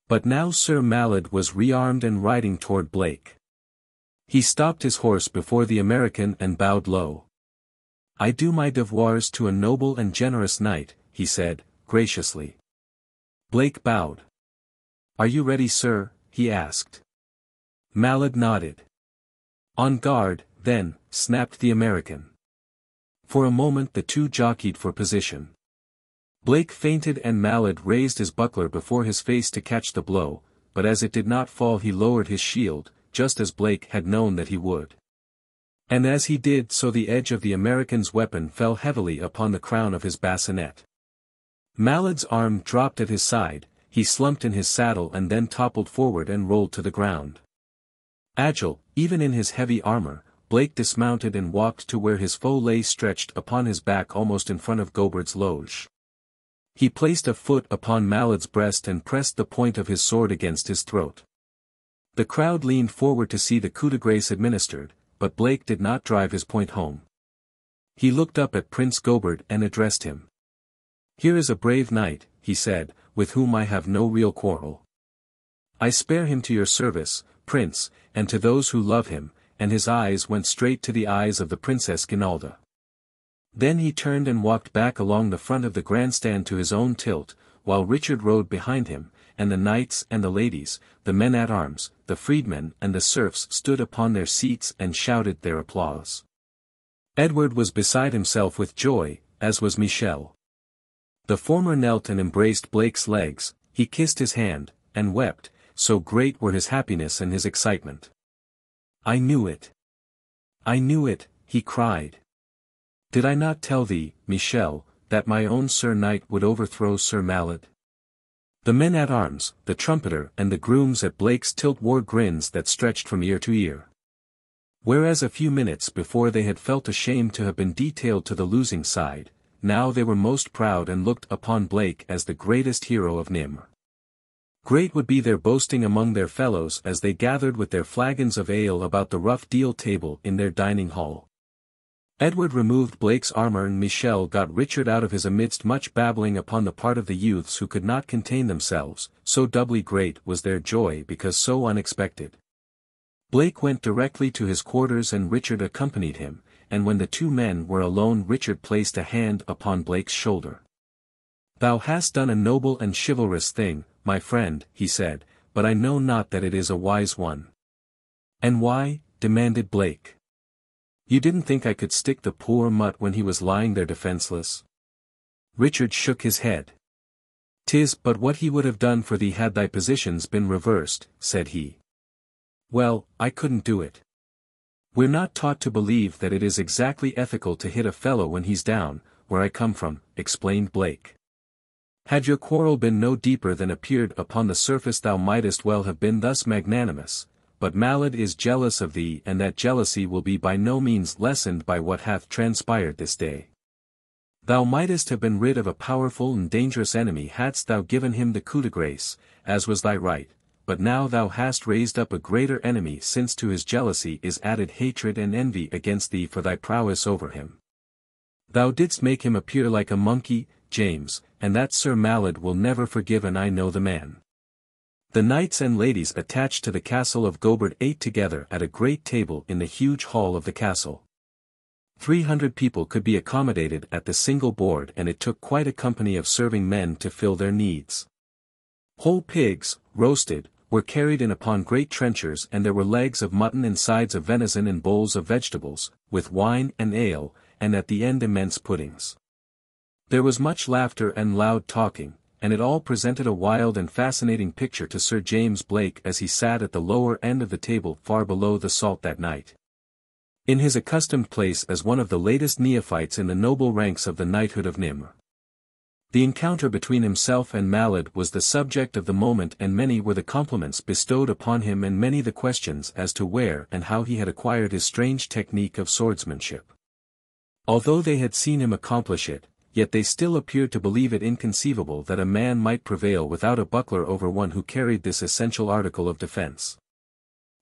A: But now Sir Malad was rearmed and riding toward Blake. He stopped his horse before the American and bowed low. "I do my devoirs to a noble and generous knight," he said, graciously. Blake bowed. "Are you ready, sir?" he asked. Malad nodded. "On guard, then," snapped the American. For a moment the two jockeyed for position. Blake feinted and Malad raised his buckler before his face to catch the blow, but as it did not fall he lowered his shield, just as Blake had known that he would. And as he did so the edge of the American's weapon fell heavily upon the crown of his bassinet. Malad's arm dropped at his side, he slumped in his saddle and then toppled forward and rolled to the ground. Agile, even in his heavy armor, Blake dismounted and walked to where his foe lay stretched upon his back almost in front of Gobard's loge. He placed a foot upon Malad's breast and pressed the point of his sword against his throat. The crowd leaned forward to see the coup de grace administered, but Blake did not drive his point home. He looked up at Prince Gobard and addressed him. "Here is a brave knight," he said, "with whom I have no real quarrel. I spare him to your service, Prince, and to those who love him," and his eyes went straight to the eyes of the Princess Guinalda. Then he turned and walked back along the front of the grandstand to his own tilt, while Richard rode behind him, and the knights and the ladies, the men-at-arms, the freedmen and the serfs stood upon their seats and shouted their applause. Edward was beside himself with joy, as was Michel. The former knelt and embraced Blake's legs, he kissed his hand, and wept, so great were his happiness and his excitement. "I knew it! I knew it," he cried. "Did I not tell thee, Michel, that my own Sir Knight would overthrow Sir Malad?" The men-at-arms, the trumpeter and the grooms at Blake's tilt wore grins that stretched from ear to ear. Whereas a few minutes before they had felt ashamed to have been detailed to the losing side, now they were most proud and looked upon Blake as the greatest hero of Nimr. Great would be their boasting among their fellows as they gathered with their flagons of ale about the rough deal table in their dining hall. Edward removed Blake's armor and Michel got Richard out of his amidst much babbling upon the part of the youths who could not contain themselves, so doubly great was their joy because so unexpected. Blake went directly to his quarters and Richard accompanied him, and when the two men were alone Richard placed a hand upon Blake's shoulder. "Thou hast done a noble and chivalrous thing, my friend," he said, "but I know not that it is a wise one." "And why?" demanded Blake. "You didn't think I could stick the poor mutt when he was lying there defenseless?" Richard shook his head. 'Tis but what he would have done for thee had thy positions been reversed, said he. Well, I couldn't do it. We're not taught to believe that it is exactly ethical to hit a fellow when he's down, where I come from, explained Blake. Had your quarrel been no deeper than appeared upon the surface thou mightest well have been thus magnanimous, but Malad is jealous of thee and that jealousy will be by no means lessened by what hath transpired this day. Thou mightest have been rid of a powerful and dangerous enemy hadst thou given him the coup de grace, as was thy right, but now thou hast raised up a greater enemy since to his jealousy is added hatred and envy against thee for thy prowess over him. Thou didst make him appear like a monkey, James, and that Sir Malad will never forgive and I know the man. The knights and ladies attached to the castle of Gobert ate together at a great table in the huge hall of the castle. 300 people could be accommodated at the single board and it took quite a company of serving men to fill their needs. Whole pigs, roasted, were carried in upon great trenchers and there were legs of mutton and sides of venison and bowls of vegetables, with wine and ale, and at the end immense puddings. There was much laughter and loud talking, and it all presented a wild and fascinating picture to Sir James Blake as he sat at the lower end of the table far below the salt that night. In his accustomed place as one of the latest neophytes in the noble ranks of the knighthood of Nimr. The encounter between himself and Malad was the subject of the moment and many were the compliments bestowed upon him and many the questions as to where and how he had acquired his strange technique of swordsmanship. Although they had seen him accomplish it, yet they still appeared to believe it inconceivable that a man might prevail without a buckler over one who carried this essential article of defense.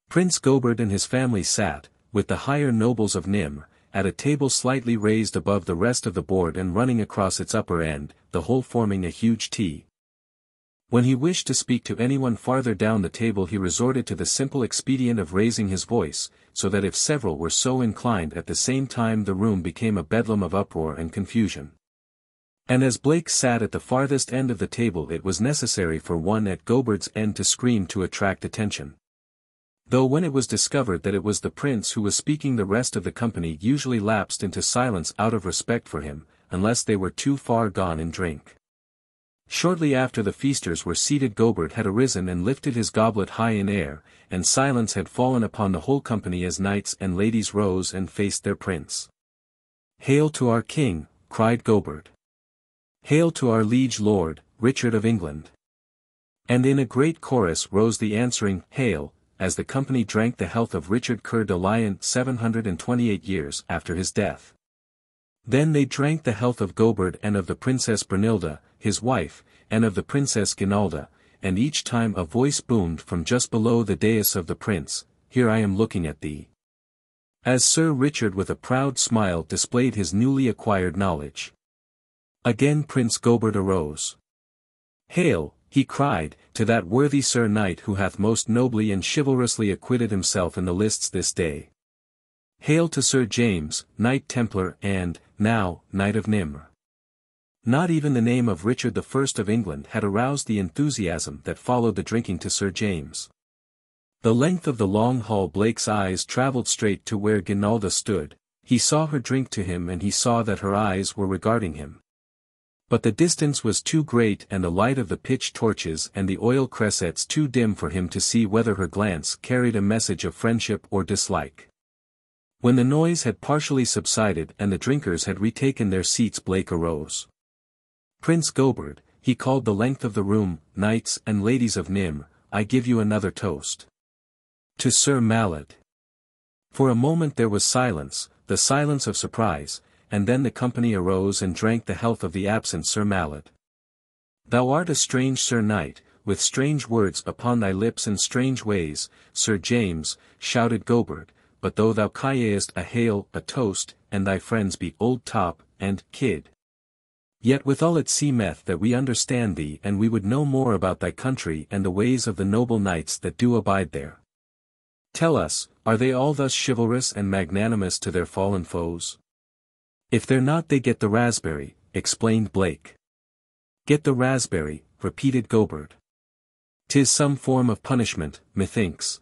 A: Prince Gobert and his family sat, with the higher nobles of Nimr, at a table slightly raised above the rest of the board and running across its upper end, the whole forming a huge T. When he wished to speak to anyone farther down the table he resorted to the simple expedient of raising his voice, so that if several were so inclined at the same time the room became a bedlam of uproar and confusion. And as Blake sat at the farthest end of the table it was necessary for one at Gobert's end to scream to attract attention. Though when it was discovered that it was the prince who was speaking the rest of the company usually lapsed into silence out of respect for him, unless they were too far gone in drink. Shortly after the feasters were seated Gobert had arisen and lifted his goblet high in air, and silence had fallen upon the whole company as knights and ladies rose and faced their prince. "Hail to our king," cried Gobert. "Hail to our liege lord, Richard of England." And in a great chorus rose the answering, "Hail," as the company drank the health of Richard Coeur de Lion 728 years after his death. Then they drank the health of Gobert and of the Princess Brunilda, his wife, and of the Princess Ginalda, and each time a voice boomed from just below the dais of the prince, "Here I am looking at thee." As Sir Richard with a proud smile displayed his newly acquired knowledge. Again Prince Gobert arose. "Hail," he cried, "to that worthy Sir Knight who hath most nobly and chivalrously acquitted himself in the lists this day. Hail to Sir James, Knight Templar and, now, Knight of Nimr." Not even the name of Richard I of England had aroused the enthusiasm that followed the drinking to Sir James. The length of the long hall Blake's eyes travelled straight to where Ginalda stood, he saw her drink to him and he saw that her eyes were regarding him. But the distance was too great and the light of the pitch torches and the oil cressets too dim for him to see whether her glance carried a message of friendship or dislike. When the noise had partially subsided and the drinkers had retaken their seats Blake arose. "Prince Gobert," he called the length of the room, "knights and ladies of Nimr, I give you another toast. To Sir Malad." For a moment there was silence, the silence of surprise, and then the company arose and drank the health of the absent Sir Malad. "Thou art a strange Sir Knight, with strange words upon thy lips and strange ways, Sir James," shouted Gobert, "but though thou callest a hail, a toast, and thy friends be Old Top, and Kid. Yet withal it seemeth that we understand thee and we would know more about thy country and the ways of the noble knights that do abide there. Tell us, are they all thus chivalrous and magnanimous to their fallen foes?" "If they're not they get the raspberry," explained Blake. "Get the raspberry," repeated Gobert. "'Tis some form of punishment, methinks."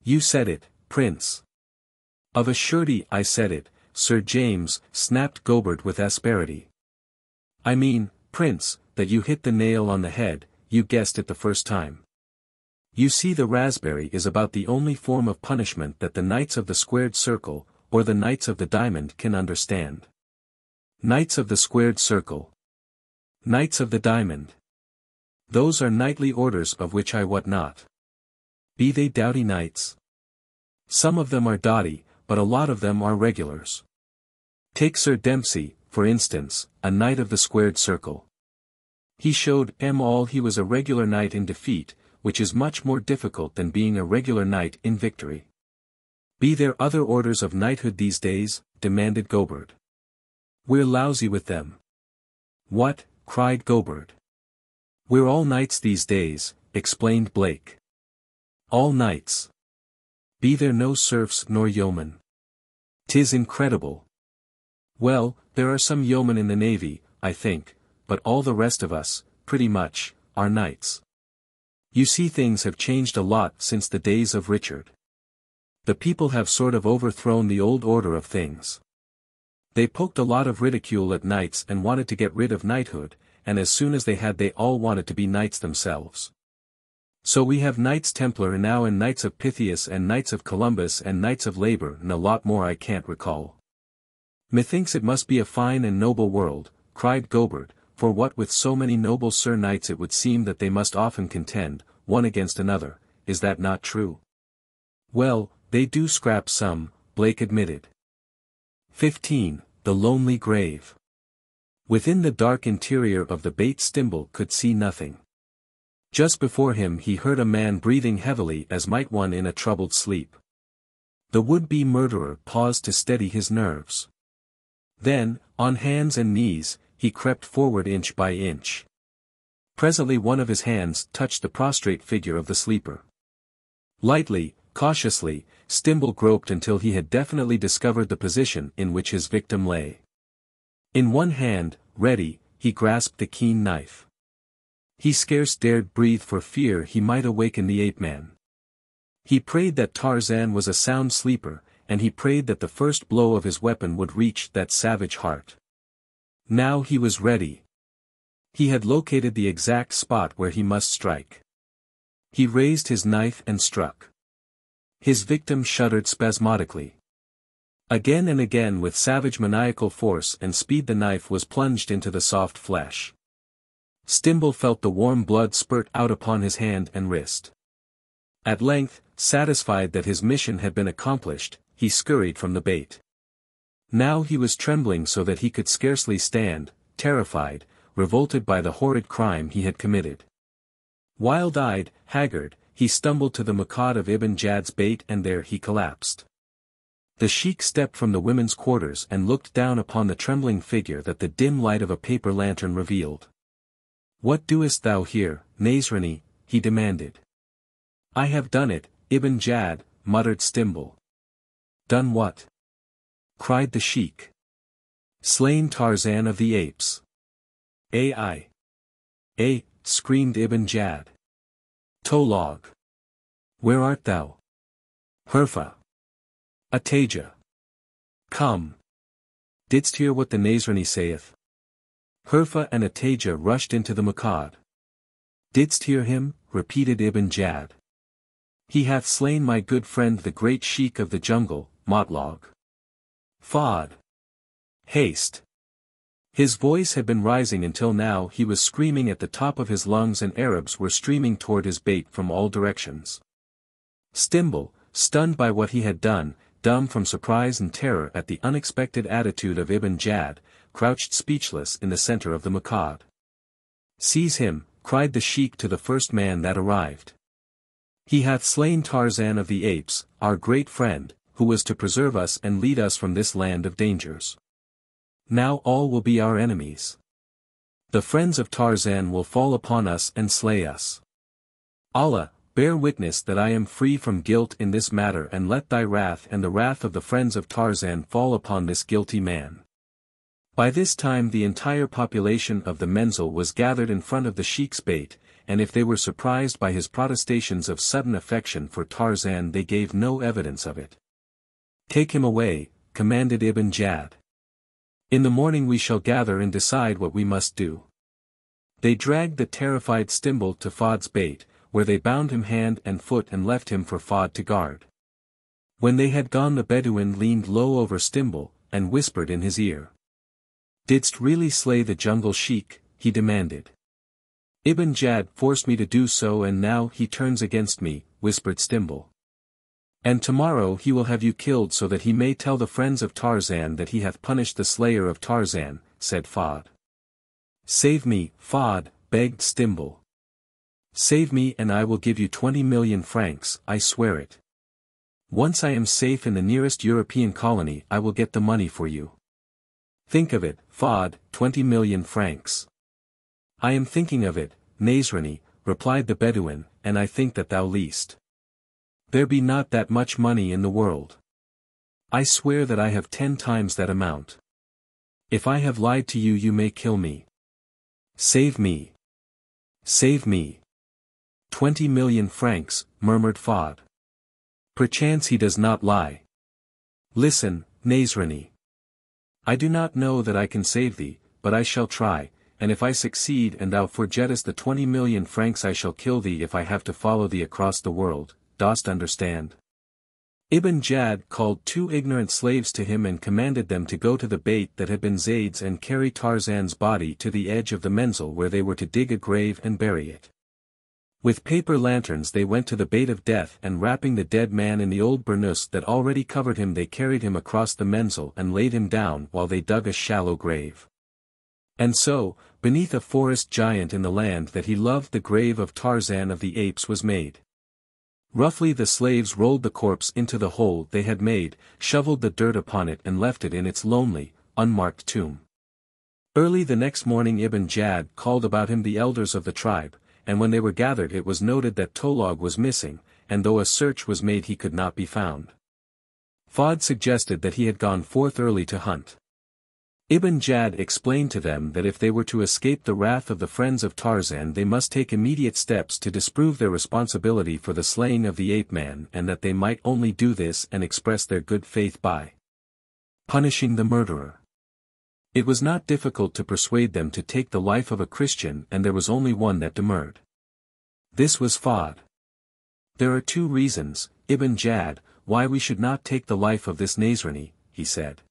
A: "You said it, Prince." "Of a surety I said it, Sir James," snapped Gobert with asperity. "I mean, Prince, that you hit the nail on the head, you guessed it the first time. You see, the raspberry is about the only form of punishment that the Knights of the Squared Circle, or the Knights of the Diamond can understand. Knights of the Squared Circle. Knights of the Diamond. Those are knightly orders of which I wot not. Be they doughty knights? Some of them are doughty, but a lot of them are regulars. Take Sir Dempsey, for instance, a knight of the Squared Circle. He showed all he was a regular knight in defeat, which is much more difficult than being a regular knight in victory. Be there other orders of knighthood these days? Demanded Gobert. We're lousy with them. What? Cried Gobert. We're all knights these days, explained Blake. All knights. Be there no serfs nor yeomen? 'Tis incredible. Well, there are some yeomen in the navy, I think, but all the rest of us, pretty much, are knights. You see, things have changed a lot since the days of Richard. The people have sort of overthrown the old order of things. They poked a lot of ridicule at knights and wanted to get rid of knighthood, and as soon as they had, they all wanted to be knights themselves. So we have Knights Templar now, and Knights of Pythias, and Knights of Columbus, and Knights of Labor, and a lot more I can't recall. Methinks it must be a fine and noble world, cried Gobert, for what with so many noble sir knights it would seem that they must often contend, one against another, is that not true? Well, they do scrap some, Blake admitted. 15. The Lonely Grave. Within the dark interior of the Beyt Stimbul could see nothing. Just before him he heard a man breathing heavily as might one in a troubled sleep. The would-be murderer paused to steady his nerves. Then, on hands and knees, he crept forward inch by inch. Presently one of his hands touched the prostrate figure of the sleeper. Lightly, cautiously, Stimbul groped until he had definitely discovered the position in which his victim lay. In one hand, ready, he grasped the keen knife. He scarce dared breathe for fear he might awaken the ape-man. He prayed that Tarzan was a sound sleeper, and he prayed that the first blow of his weapon would reach that savage heart. Now he was ready. He had located the exact spot where he must strike. He raised his knife and struck. His victim shuddered spasmodically. Again and again, with savage maniacal force and speed, the knife was plunged into the soft flesh. Stimbul felt the warm blood spurt out upon his hand and wrist. At length, satisfied that his mission had been accomplished, he scurried from the Beyt. Now he was trembling so that he could scarcely stand, terrified, revolted by the horrid crime he had committed. Wild-eyed, haggard, he stumbled to the Makad of Ibn Jad's Beyt, and there he collapsed. The sheik stepped from the women's quarters and looked down upon the trembling figure that the dim light of a paper lantern revealed. "What doest thou here, Nasrani?" he demanded. "I have done it, Ibn Jad," muttered Stimbul. "Done what?" cried the sheik. "Slain Tarzan of the Apes." "Ai. Screamed Ibn Jad. "Tolog. Where art thou? Herfa. Ataja. Come. Didst hear what the Nasrani saith?" Herfa and Ataja rushed into the Makad. "Didst hear him?" repeated Ibn Jad. "He hath slain my good friend the great sheik of the jungle, Motlog. Fod. Haste." His voice had been rising until now he was screaming at the top of his lungs, and Arabs were streaming toward his Beyt from all directions. Stimbul, stunned by what he had done, dumb from surprise and terror at the unexpected attitude of Ibn Jad, crouched speechless in the center of the Makad. "Seize him," cried the sheik to the first man that arrived. "He hath slain Tarzan of the Apes, our great friend, who was to preserve us and lead us from this land of dangers. Now all will be our enemies. The friends of Tarzan will fall upon us and slay us. Allah, bear witness that I am free from guilt in this matter, and let thy wrath and the wrath of the friends of Tarzan fall upon this guilty man." By this time the entire population of the Menzil was gathered in front of the sheik's Beyt, and if they were surprised by his protestations of sudden affection for Tarzan, they gave no evidence of it. "Take him away," commanded Ibn Jad. "In the morning we shall gather and decide what we must do." They dragged the terrified Stimble to Fod's bait, where they bound him hand and foot and left him for Fod to guard. When they had gone, the Bedouin leaned low over Stimble, and whispered in his ear. "Didst really slay the jungle sheik?" he demanded. "Ibn Jad forced me to do so, and now he turns against me," whispered Stimble. "And tomorrow he will have you killed so that he may tell the friends of Tarzan that he hath punished the slayer of Tarzan," said Fod. "Save me, Fod," begged Stimble. "Save me and I will give you 20 million francs, I swear it. Once I am safe in the nearest European colony I will get the money for you." "Think of it, Fod, 20 million francs. "I am thinking of it, Nasrani," replied the Bedouin, "and I think that thou least. There be not that much money in the world. I swear that I have 10 times that amount. If I have lied to you, you may kill me. Save me. Save me." 20 million francs, murmured Fod. "Perchance he does not lie. Listen, Nasrani. I do not know that I can save thee, but I shall try, and if I succeed and thou forgettest the 20 million francs, I shall kill thee if I have to follow thee across the world. Dost understand?" Ibn Jad called 2 ignorant slaves to him and commanded them to go to the Beyt that had been Zeyd's and carry Tarzan's body to the edge of the menzil, where they were to dig a grave and bury it. With paper lanterns they went to the Beyt of Death, and wrapping the dead man in the old burnous that already covered him, they carried him across the menzil and laid him down while they dug a shallow grave. And so, beneath a forest giant in the land that he loved, the grave of Tarzan of the Apes was made. Roughly the slaves rolled the corpse into the hole they had made, shoveled the dirt upon it and left it in its lonely, unmarked tomb. Early the next morning Ibn Jad called about him the elders of the tribe, and when they were gathered it was noted that Tolog was missing, and though a search was made he could not be found. Fod suggested that he had gone forth early to hunt. Ibn Jad explained to them that if they were to escape the wrath of the friends of Tarzan, they must take immediate steps to disprove their responsibility for the slaying of the ape-man, and that they might only do this and express their good faith by punishing the murderer. It was not difficult to persuade them to take the life of a Christian, and there was only one that demurred. This was Fod. "There are 2 reasons, Ibn Jad, why we should not take the life of this Nasrani," he said.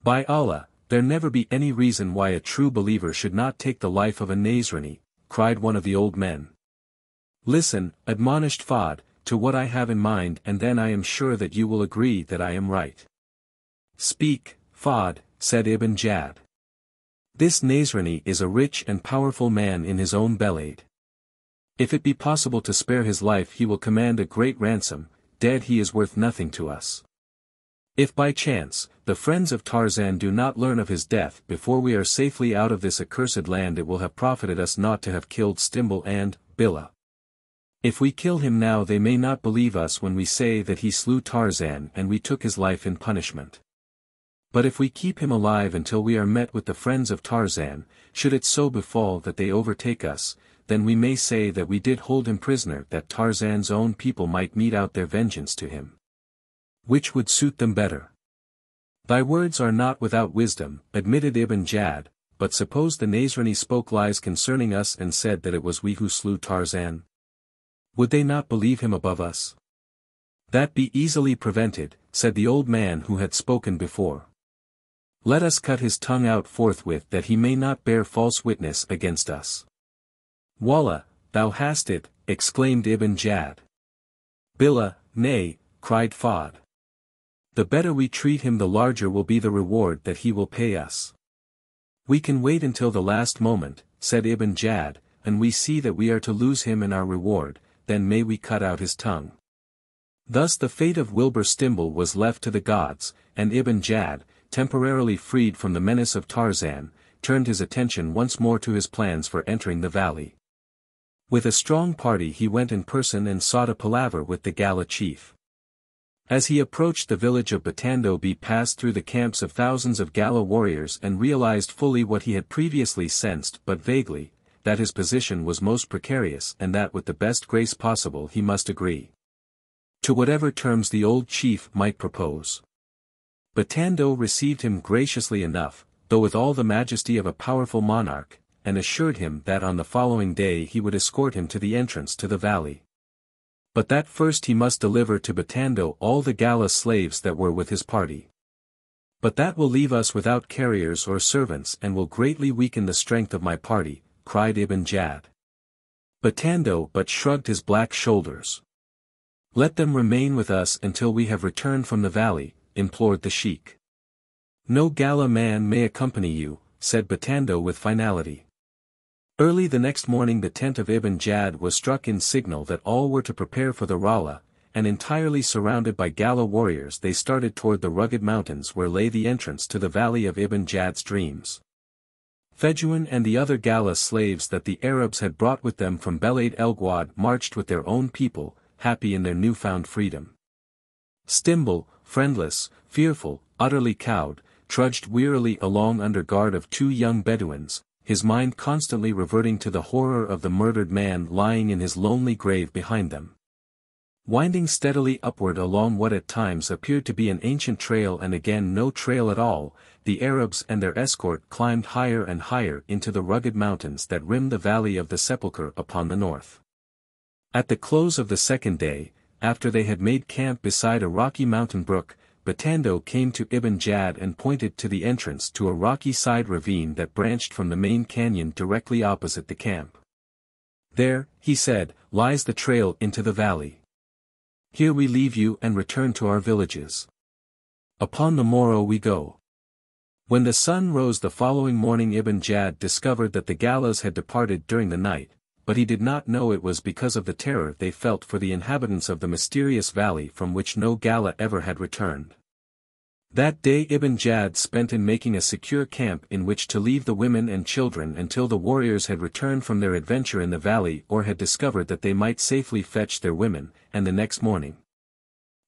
A: "By Allah, there never be any reason why a true believer should not take the life of a Nasrani," cried one of the old men. "Listen," admonished Fod, "to what I have in mind, and then I am sure that you will agree that I am right." "Speak, Fod," said Ibn Jad. "This Nasrani is a rich and powerful man in his own Beyt. If it be possible to spare his life he will command a great ransom, dead he is worth nothing to us. If by chance, the friends of Tarzan do not learn of his death before we are safely out of this accursed land, it will have profited us not to have killed Stimble and Billa. If we kill him now they may not believe us when we say that he slew Tarzan and we took his life in punishment. But if we keep him alive until we are met with the friends of Tarzan, should it so befall that they overtake us, then we may say that we did hold him prisoner, that Tarzan's own people might mete out their vengeance to him. Which would suit them better?" "Thy words are not without wisdom," admitted Ibn Jad, "but suppose the Nasrani spoke lies concerning us and said that it was we who slew Tarzan? Would they not believe him above us?" "That be easily prevented," said the old man who had spoken before. "Let us cut his tongue out forthwith that he may not bear false witness against us." "Wallah, thou hast it," exclaimed Ibn Jad. "Billah, nay," cried Fod. "The better we treat him the larger will be the reward that he will pay us." "We can wait until the last moment," said Ibn Jad, "and we see that we are to lose him and our reward, then may we cut out his tongue." Thus the fate of Wilbur Stimble was left to the gods, and Ibn Jad, temporarily freed from the menace of Tarzan, turned his attention once more to his plans for entering the valley. With a strong party he went in person and sought a palaver with the Gala chief. As he approached the village of Batando, he passed through the camps of thousands of Gala warriors and realized fully what he had previously sensed but vaguely, that his position was most precarious and that with the best grace possible he must agree to whatever terms the old chief might propose. Batando received him graciously enough, though with all the majesty of a powerful monarch,
B: and assured him that on the following day he would escort him to the entrance to the valley. But that first he must deliver to Batando all the gala slaves that were with his party. But that will leave us without carriers or servants and will greatly weaken the strength of my party, cried Ibn Jad. Batando but shrugged his black shoulders. Let them remain with us until we have returned from the valley, implored the sheik. No gala man may accompany you, said Batando with finality. Early the next morning the tent of Ibn Jad was struck in signal that all were to prepare for the Rala, and entirely surrounded by gala warriors they started toward the rugged mountains where lay the entrance to the valley of Ibn Jad's dreams. Fejuan and the other gala slaves that the Arabs had brought with them from Beyt El Gwad marched with their own people, happy in their newfound freedom. Stimbul, friendless, fearful, utterly cowed, trudged wearily along under guard of two young Bedouins, his mind constantly reverting to the horror of the murdered man lying in his lonely grave behind them. Winding steadily upward along what at times appeared to be an ancient trail and again no trail at all, the Arabs and their escort climbed higher and higher into the rugged mountains that rimmed the valley of the Sepulchre upon the north. At the close of the second day, after they had made camp beside a rocky mountain brook, Batando came to Ibn Jad and pointed to the entrance to a rocky side ravine that branched from the main canyon directly opposite the camp. There, he said, lies the trail into the valley. Here we leave you and return to our villages. Upon the morrow we go. When the sun rose the following morning Ibn Jad discovered that the galas had departed during the night, but he did not know it was because of the terror they felt for the inhabitants of the mysterious valley from which no gala ever had returned. That day Ibn Jad spent in making a secure camp in which to leave the women and children until the warriors had returned from their adventure in the valley or had discovered that they might safely fetch their women, and the next morning.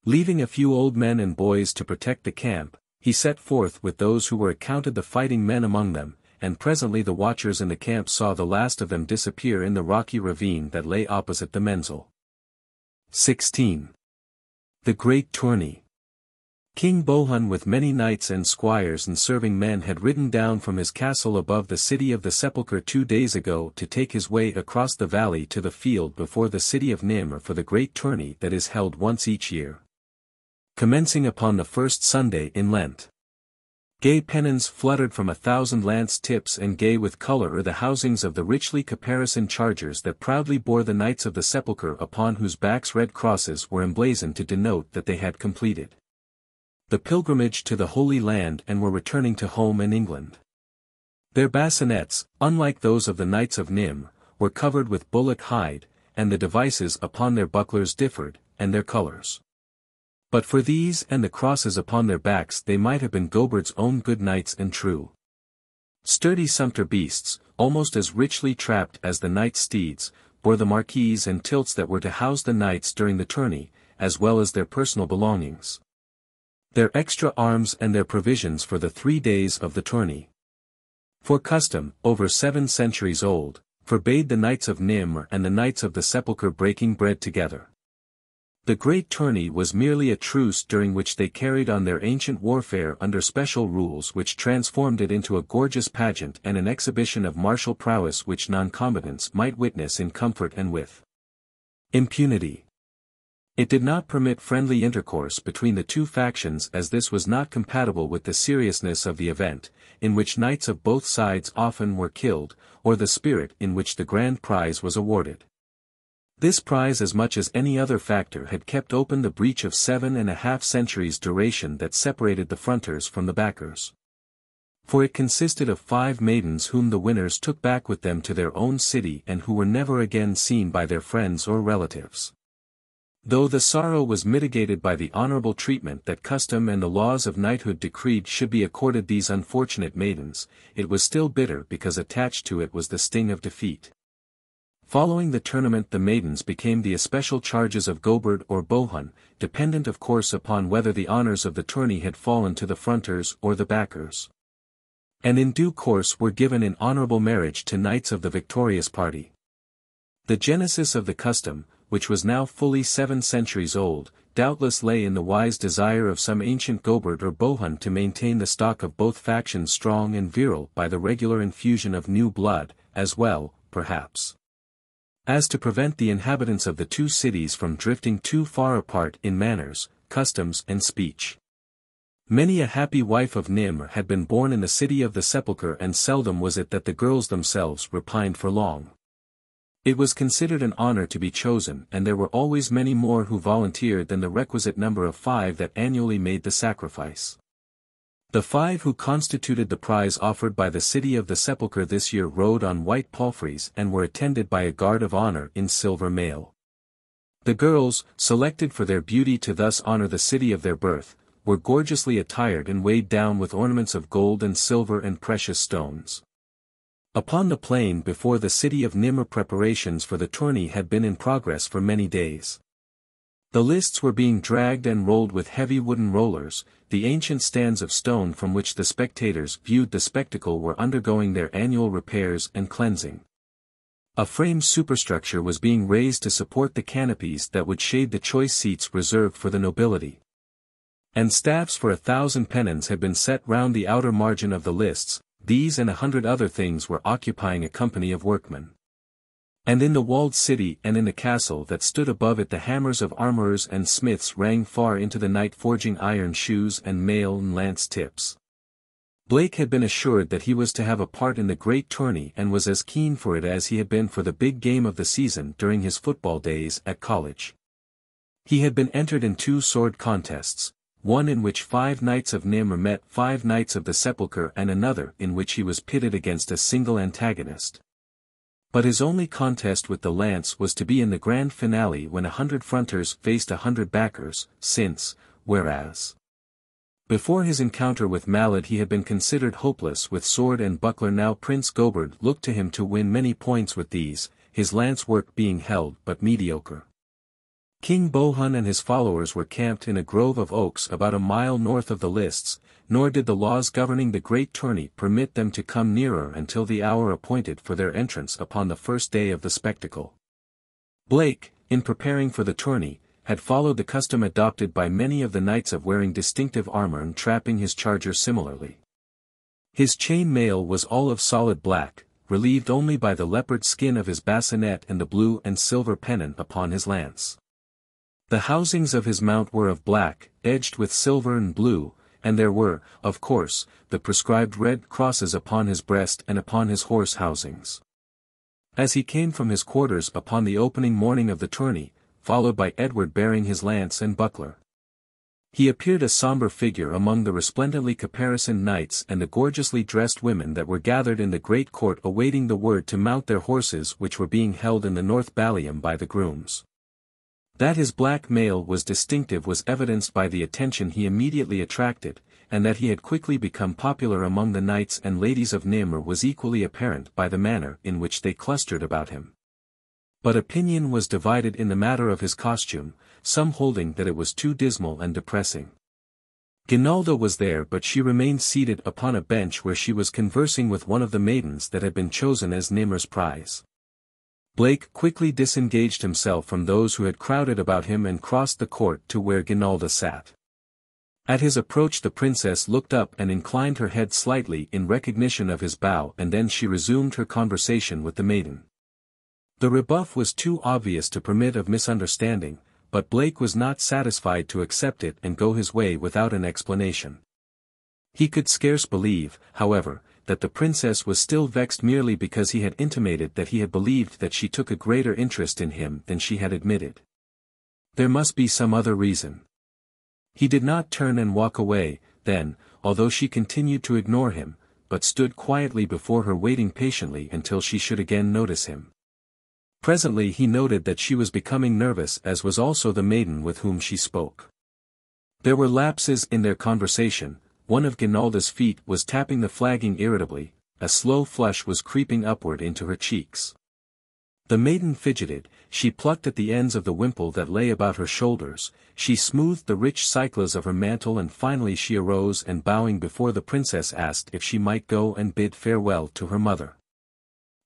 B: Leaving a few old men and boys to protect the camp, he set forth with those who were accounted the fighting men among them, and presently the watchers in the camp saw the last of them disappear in the rocky ravine that lay opposite the menzil. 16. The Great Tourney. King Bohun with many knights and squires and serving men had ridden down from his castle above the city of the Sepulchre 2 days ago to take his way across the valley to the field before the city of Nimr for the Great Tourney that is held once each year, commencing upon the first Sunday in Lent. Gay pennons fluttered from 1,000 lance tips and gay with color are the housings of the richly caparisoned chargers that proudly bore the knights of the Sepulchre upon whose backs red crosses were emblazoned to denote that they had completed the pilgrimage to the Holy Land and were returning to home in England. Their bassinets, unlike those of the knights of Nimr, were covered with bullock hide, and the devices upon their bucklers differed, and their colors. But for these and the crosses upon their backs they might have been Gobard's own good knights and true. Sturdy sumpter beasts, almost as richly trapped as the knights' steeds, bore the marquees and tilts that were to house the knights during the tourney, as well as their personal belongings, their extra arms and their provisions for the 3 days of the tourney. For custom, over 7 centuries old, forbade the knights of Nimr and the knights of the Sepulchre breaking bread together. The Great Tourney was merely a truce during which they carried on their ancient warfare under special rules which transformed it into a gorgeous pageant and an exhibition of martial prowess which non-combatants might witness in comfort and with impunity. It did not permit friendly intercourse between the two factions as this was not compatible with the seriousness of the event, in which knights of both sides often were killed, or the spirit in which the grand prize was awarded. This prize as much as any other factor had kept open the breach of 7.5 centuries' duration that separated the fronters from the backers. For it consisted of 5 maidens whom the winners took back with them to their own city and who were never again seen by their friends or relatives. Though the sorrow was mitigated by the honorable treatment that custom and the laws of knighthood decreed should be accorded these unfortunate maidens, it was still bitter because attached to it was the sting of defeat. Following the tournament the maidens became the especial charges of Gobard or Bohun, dependent of course upon whether the honors of the tourney had fallen to the fronters or the backers. And in due course were given in honorable marriage to knights of the victorious party. The genesis of the custom, which was now fully 7 centuries old, doubtless lay in the wise desire of some ancient Gobard or Bohun to maintain the stock of both factions strong and virile by the regular infusion of new blood,
A: as well, perhaps, as to prevent the inhabitants of the two cities from drifting too far apart in manners, customs and speech. Many a happy wife of Nimr had been born in the city of the sepulchre, and seldom was it that the girls themselves repined for long. It was considered an honor to be chosen, and there were always many more who volunteered than the requisite number of 5 that annually made the sacrifice. The 5 who constituted the prize offered by the city of the sepulchre this year rode on white palfreys and were attended by a guard of honor in silver mail. The girls, selected for their beauty to thus honor the city of their birth, were gorgeously attired and weighed down with ornaments of gold and silver and precious stones. Upon the plain before the city of Nimr preparations for the tourney had been in progress for many days. The lists were being dragged and rolled with heavy wooden rollers. The ancient stands of stone from which the spectators viewed the spectacle were undergoing their annual repairs and cleansing. A frame superstructure was being raised to support the canopies that would shade the choice seats reserved for the nobility. And staffs for 1,000 pennons had been set round the outer margin of the lists. These and 100 other things were occupying a company of workmen. And in the walled city and in the castle that stood above it the hammers of armorers and smiths rang far into the night, forging iron shoes and mail and lance tips. Blake had been assured that he was to have a part in the Great Tourney and was as keen for it as he had been for the big game of the season during his football days at college. He had been entered in 2 sword contests, one in which 5 knights of Nimr met 5 knights of the sepulchre, and another in which he was pitted against a single antagonist. But his only contest with the lance was to be in the grand finale, when 100 fronters faced 100 backers, since, whereas before his encounter with Malad he had been considered hopeless with sword and buckler, now Prince Goberd looked to him to win many points with these, his lance work being held but mediocre. King Bohun and his followers were camped in a grove of oaks about a mile north of the lists, nor did the laws governing the Great Tourney permit them to come nearer until the hour appointed for their entrance upon the first day of the spectacle. Blake, in preparing for the tourney, had followed the custom adopted by many of the knights of wearing distinctive armor and trapping his charger similarly. His chain mail was all of solid black, relieved only by the leopard skin of his bassinet and the blue and silver pennon upon his lance. The housings of his mount were of black, edged with silver and blue, and there were, of course, the prescribed red crosses upon his breast and upon his horse housings. As he came from his quarters upon the opening morning of the tourney, followed by Edward bearing his lance and buckler, he appeared a somber figure among the resplendently caparisoned knights and the gorgeously dressed women that were gathered in the great court awaiting the word to mount their horses, which were being held in the north ballium by the grooms. That his black mail was distinctive was evidenced by the attention he immediately attracted, and that he had quickly become popular among the knights and ladies of Nimr was equally apparent by the manner in which they clustered about him. But opinion was divided in the matter of his costume, some holding that it was too dismal and depressing. Ginalda was there, but she remained seated upon a bench where she was conversing with one of the maidens that had been chosen as Nimr's prize. Blake quickly disengaged himself from those who had crowded about him and crossed the court to where Ginalda sat. At his approach the princess looked up and inclined her head slightly in recognition of his bow, and then she resumed her conversation with the maiden. The rebuff was too obvious to permit of misunderstanding, but Blake was not satisfied to accept it and go his way without an explanation. He could scarce believe, however, that the princess was still vexed merely because he had intimated that he had believed that she took a greater interest in him than she had admitted. There must be some other reason. He did not turn and walk away, then, although she continued to ignore him, but stood quietly before her waiting patiently until she should again notice him. Presently he noted that she was becoming nervous, as was also the maiden with whom she spoke. There were lapses in their conversation. One of Ginalda's feet was tapping the flagging irritably, a slow flush was creeping upward into her cheeks. The maiden fidgeted, she plucked at the ends of the wimple that lay about her shoulders, she smoothed the rich cyclas of her mantle, and finally she arose and bowing before the princess asked if she might go and bid farewell to her mother.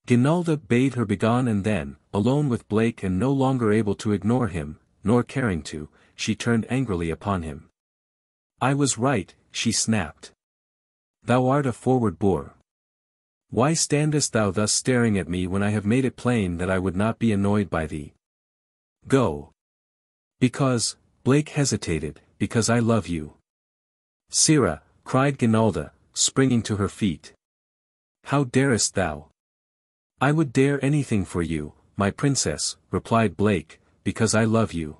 A: Ginalda bade her begone, and then, alone with Blake and no longer able to ignore him, nor caring to, she turned angrily upon him. "I was right," she snapped. "Thou art a forward boor. Why standest thou thus staring at me when I have made it plain that I would not be annoyed by thee? Go. Because, Blake hesitated, because I love you. Sirrah, cried Ginalda, springing to her feet. How darest thou? I would dare anything for you, my princess, replied Blake, because I love you.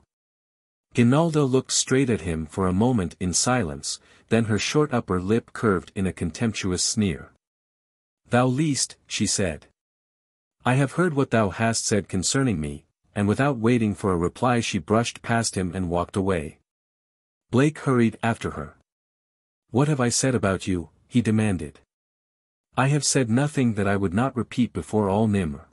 A: Ginalda looked straight at him for a moment in silence, then her short upper lip curved in a contemptuous sneer. Thou liest, she said. I have heard what thou hast said concerning me, and without waiting for a reply she brushed past him and walked away. Blake hurried after her. What have I said about you? He demanded. I have said nothing that I would not repeat before all Nimr.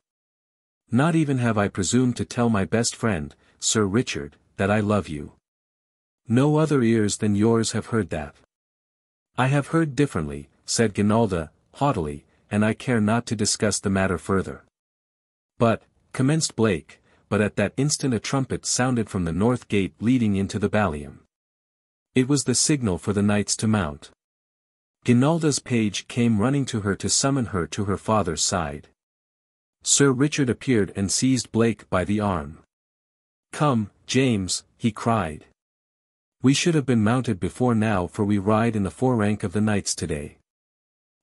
A: Not even have I presumed to tell my best friend, Sir Richard, that I love you. No other ears than yours have heard that. I have heard differently, said Ginalda, haughtily, and I care not to discuss the matter further. But, commenced Blake, but at that instant a trumpet sounded from the north gate leading into the ballium. It was the signal for the knights to mount. Ginalda's page came running to her to summon her to her father's side. Sir Richard appeared and seized Blake by the arm. Come, James, he cried. We should have been mounted before now, for we ride in the forerank of the knights today.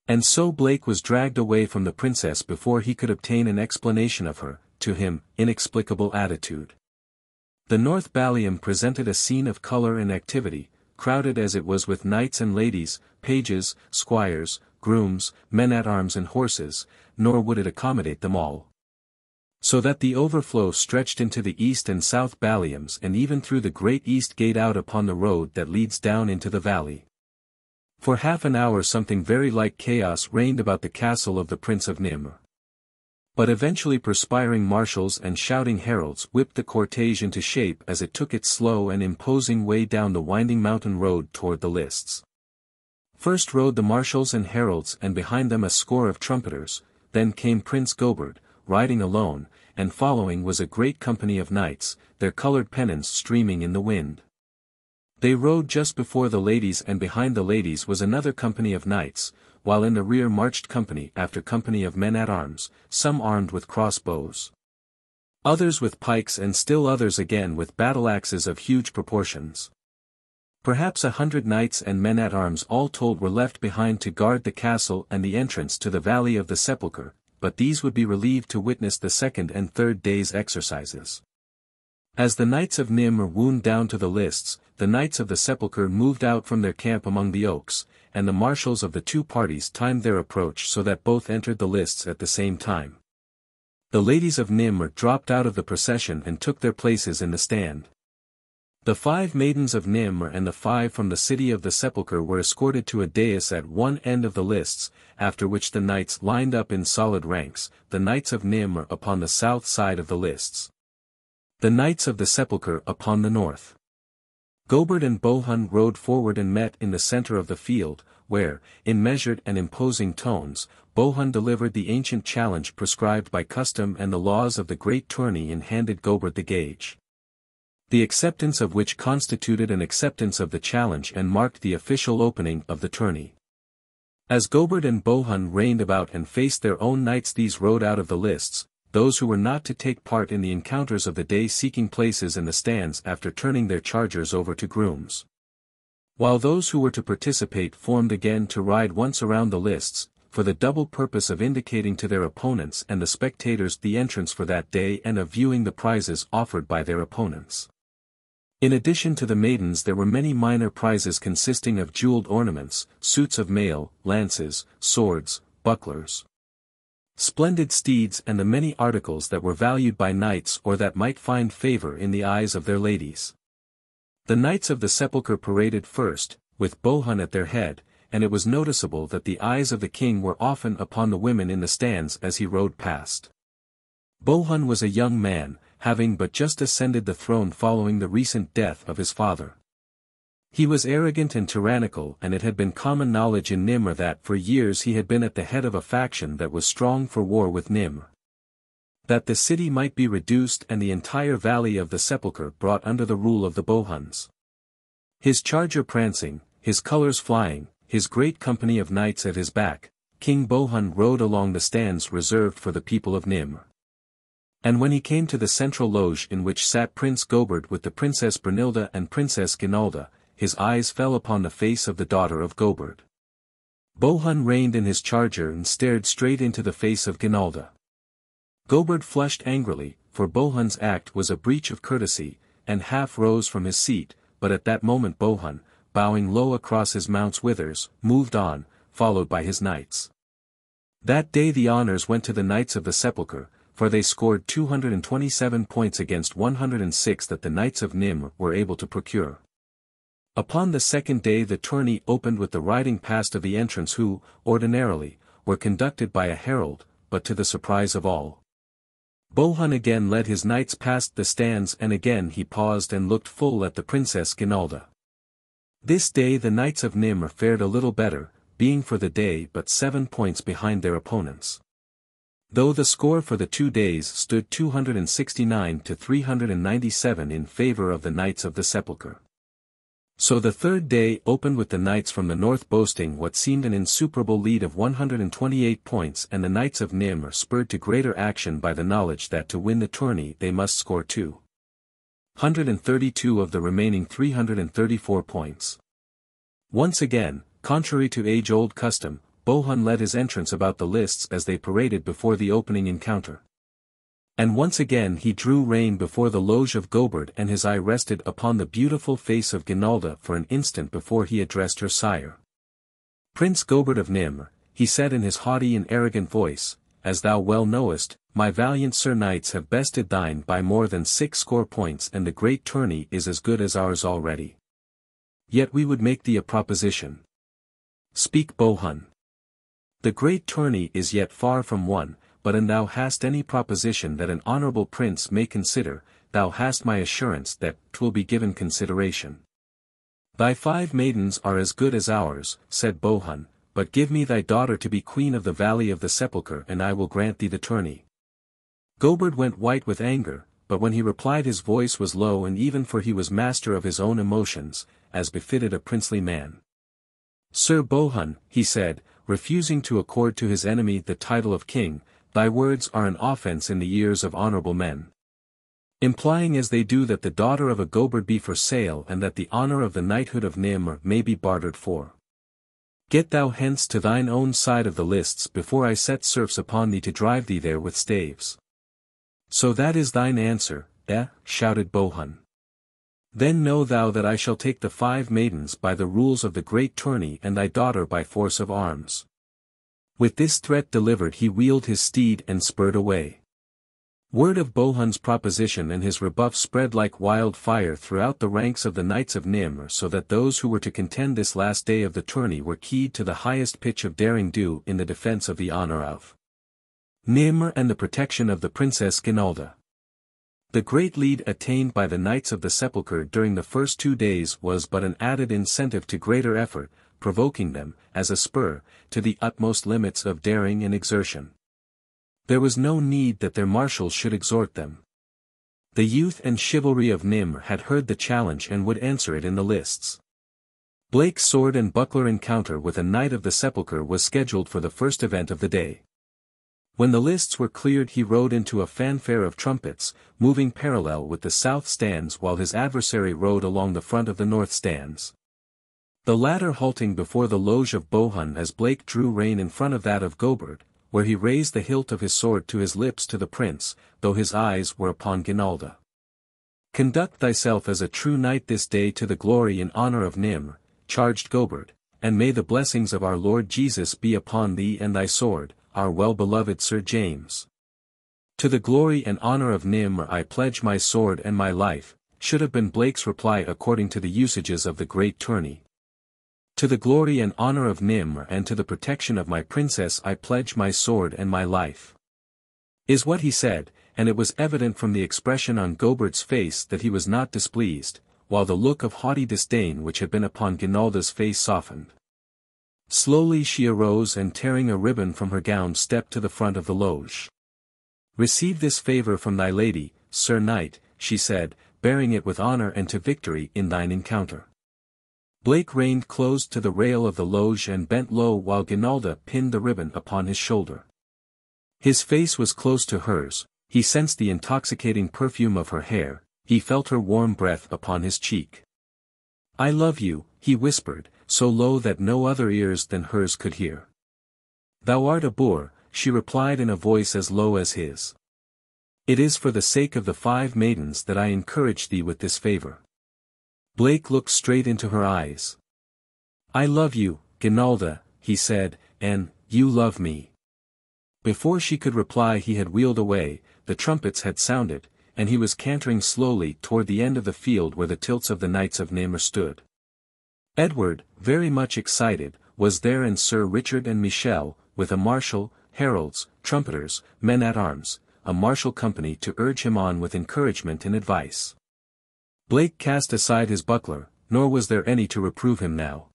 A: And so Blake was dragged away from the princess before he could obtain an explanation of her, to him, inexplicable attitude. The north ballium presented a scene of color and activity, crowded as it was with knights and ladies, pages, squires, grooms, men-at-arms and horses, nor would it accommodate them all. So that the overflow stretched into the east and south balliums and even through the great east gate out upon the road that leads down into the valley. For half an hour something very like chaos reigned about the castle of the Prince of Nimr. But eventually perspiring marshals and shouting heralds whipped the cortege into shape as it took its slow and imposing way down the winding mountain road toward the lists. First rode the marshals and heralds, and behind them a score of trumpeters, then came Prince Goberd, riding alone, and following was a great company of knights, their colored pennons streaming in the wind. They rode just before the ladies, and behind the ladies was another company of knights, while in the rear marched company after company of men-at-arms, some armed with crossbows, others with pikes, and still others again with battle-axes of huge proportions. Perhaps 100 knights and men-at-arms all told were left behind to guard the castle and the entrance to the Valley of the Sepulchre, but these would be relieved to witness the second and third day's exercises. As the knights of Nimr wound down to the lists, the knights of the Sepulchre moved out from their camp among the oaks, and the marshals of the two parties timed their approach so that both entered the lists at the same time. The ladies of Nimr dropped out of the procession and took their places in the stand. The 5 maidens of Nimr and the 5 from the city of the Sepulchre were escorted to a dais at one end of the lists, after which the knights lined up in solid ranks, the knights of Nimr upon the south side of the lists, the knights of the Sepulchre upon the north. Goberd and Bohun rode forward and met in the center of the field, where, in measured and imposing tones, Bohun delivered the ancient challenge prescribed by custom and the laws of the Great Tourney, and handed Goberd the gage, the acceptance of which constituted an acceptance of the challenge and marked the official opening of the tourney. As Goberd and Bohun reined about and faced their own knights, these rode out of the lists, those who were not to take part in the encounters of the day seeking places in the stands after turning their chargers over to grooms, while those who were to participate formed again to ride once around the lists, for the double purpose of indicating to their opponents and the spectators the entrance for that day and of viewing the prizes offered by their opponents. In addition to the maidens there were many minor prizes consisting of jeweled ornaments, suits of mail, lances, swords, bucklers, splendid steeds, and the many articles that were valued by knights or that might find favor in the eyes of their ladies. The knights of the Sepulchre paraded first, with Bohun at their head, and it was noticeable that the eyes of the king were often upon the women in the stands as he rode past. Bohun was a young man, having but just ascended the throne following the recent death of his father. He was arrogant and tyrannical, and it had been common knowledge in Nimr that for years he had been at the head of a faction that was strong for war with Nimr. That the city might be reduced and the entire valley of the Sepulchre brought under the rule of the Bohuns. His charger prancing, his colors flying, his great company of knights at his back, King Bohun rode along the stands reserved for the people of Nimr. And when he came to the central loge in which sat Prince Goberd with the Princess Brunilda and Princess Ginalda, his eyes fell upon the face of the daughter of Goberd. Bohun reined in his charger and stared straight into the face of Ginalda. Goberd flushed angrily, for Bohun's act was a breach of courtesy, and half rose from his seat, but at that moment Bohun, bowing low across his mount's withers, moved on, followed by his knights. That day the honors went to the Knights of the Sepulchre, for they scored 227 points against 106 that the Knights of Nimr were able to procure. Upon the second day the tourney opened with the riding past of the entrants who, ordinarily, were conducted by a herald, but to the surprise of all, Bohun again led his knights past the stands and again he paused and looked full at the Princess Ginalda. This day the Knights of Nimr fared a little better, being for the day but 7 points behind their opponents. Though the score for the 2 days stood 269 to 397 in favor of the Knights of the Sepulchre. So the third day opened with the knights from the north boasting what seemed an insuperable lead of 128 points and the Knights of Nimr spurred to greater action by the knowledge that to win the tourney they must score 232 of the remaining 334 points. Once again, contrary to age-old custom, Bohun led his entrants about the lists as they paraded before the opening encounter. And once again he drew rein before the loge of Goberd and his eye rested upon the beautiful face of Ginalda for an instant before he addressed her sire. Prince Goberd of Nimr, he said in his haughty and arrogant voice, as thou well knowest, my valiant sir knights have bested thine by more than 60 points and the great tourney is as good as ours already. Yet we would make thee a proposition. Speak Bohun. The great tourney is yet far from won, but an thou hast any proposition that an honorable prince may consider, thou hast my assurance that 'twill be given consideration. Thy 5 maidens are as good as ours, said Bohun, but give me thy daughter to be queen of the Valley of the Sepulchre and I will grant thee the tourney. Goberd went white with anger, but when he replied his voice was low and even for he was master of his own emotions, as befitted a princely man. Sir Bohun, he said, refusing to accord to his enemy the title of king, thy words are an offense in the ears of honorable men. Implying as they do that the daughter of a Goberd be for sale and that the honor of the knighthood of Nimr may be bartered for. Get thou hence to thine own side of the lists before I set serfs upon thee to drive thee there with staves. So that is thine answer, shouted Bohun. Then know thou that I shall take the 5 maidens by the rules of the great tourney and thy daughter by force of arms. With this threat delivered he wheeled his steed and spurred away. Word of Bohun's proposition and his rebuff spread like wildfire throughout the ranks of the Knights of Nimr so that those who were to contend this last day of the tourney were keyed to the highest pitch of daring-do in the defense of the honor of Nimr and the protection of the Princess Ginalda. The great lead attained by the Knights of the Sepulchre during the first 2 days was but an added incentive to greater effort, provoking them, as a spur, to the utmost limits of daring and exertion. There was no need that their marshals should exhort them. The youth and chivalry of Nimr had heard the challenge and would answer it in the lists. Blake's sword and buckler encounter with a Knight of the Sepulchre was scheduled for the first event of the day. When the lists were cleared he rode into a fanfare of trumpets, moving parallel with the south stands while his adversary rode along the front of the north stands. The latter halting before the loge of Bohun as Blake drew rein in front of that of Goberd, where he raised the hilt of his sword to his lips to the prince, though his eyes were upon Ginalda. Conduct thyself as a true knight this day to the glory and honor of Nimr, charged Goberd, and may the blessings of our Lord Jesus be upon thee and thy sword, our well-beloved Sir James. To the glory and honor of Nimr I pledge my sword and my life, should have been Blake's reply according to the usages of the great tourney. To the glory and honor of Nimr and to the protection of my princess I pledge my sword and my life. Is what he said, and it was evident from the expression on Goberd's face that he was not displeased, while the look of haughty disdain which had been upon Ginalda's face softened. Slowly she arose and tearing a ribbon from her gown stepped to the front of the loge. Receive this favor from thy lady, Sir Knight, she said, bearing it with honor and to victory in thine encounter.
B: Blake reined close to the rail of the loge and bent low while Ginalda pinned the ribbon upon his shoulder. His face was close to hers, he sensed the intoxicating perfume of her hair, he felt her warm breath upon his cheek. "I love you," he whispered, so low that no other ears than hers could hear. "Thou art a boor," she replied in a voice as low as his. "It is for the sake of the 5 maidens that I encourage thee with this favor." Blake looked straight into her eyes. "I love you, Ginalda," he said, "and you love me." Before she could reply he had wheeled away, the trumpets had sounded, and he was cantering slowly toward the end of the field where the tilts of the Knights of Namur stood. Edward, very much excited, was there, and Sir Richard and Michel, with a marshal, heralds, trumpeters, men-at-arms, a martial company to urge him on with encouragement and advice. Blake cast aside his buckler, nor was there any to reprove him now.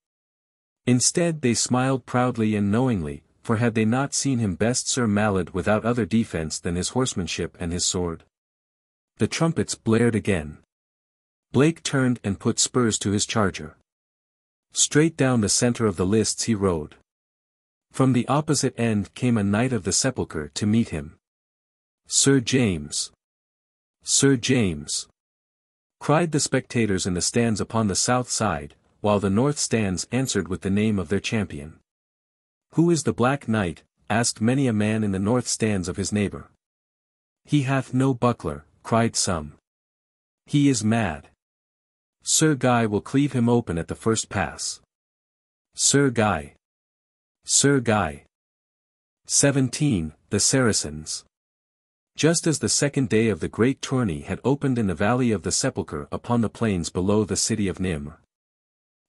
B: Instead they smiled proudly and knowingly, for had they not seen him best Sir Malad without other defence than his horsemanship and his sword? The trumpets blared again. Blake turned and put spurs to his charger. Straight down the centre of the lists he rode. From the opposite end came a Knight of the Sepulchre to meet him. "Sir James! Sir James!" cried the spectators in the stands upon the south side, while the north stands answered with the name of their champion. "Who is the Black Knight?" asked many a man in the north stands of his neighbour. "He hath no buckler," cried some. "He is mad. Sir Guy will cleave him open at the first pass. Sir Guy! Sir Guy!" 17. The Saracens. Just as the second day of the Great Tourney had opened in the valley of the Sepulchre upon the plains below the city of Nimr,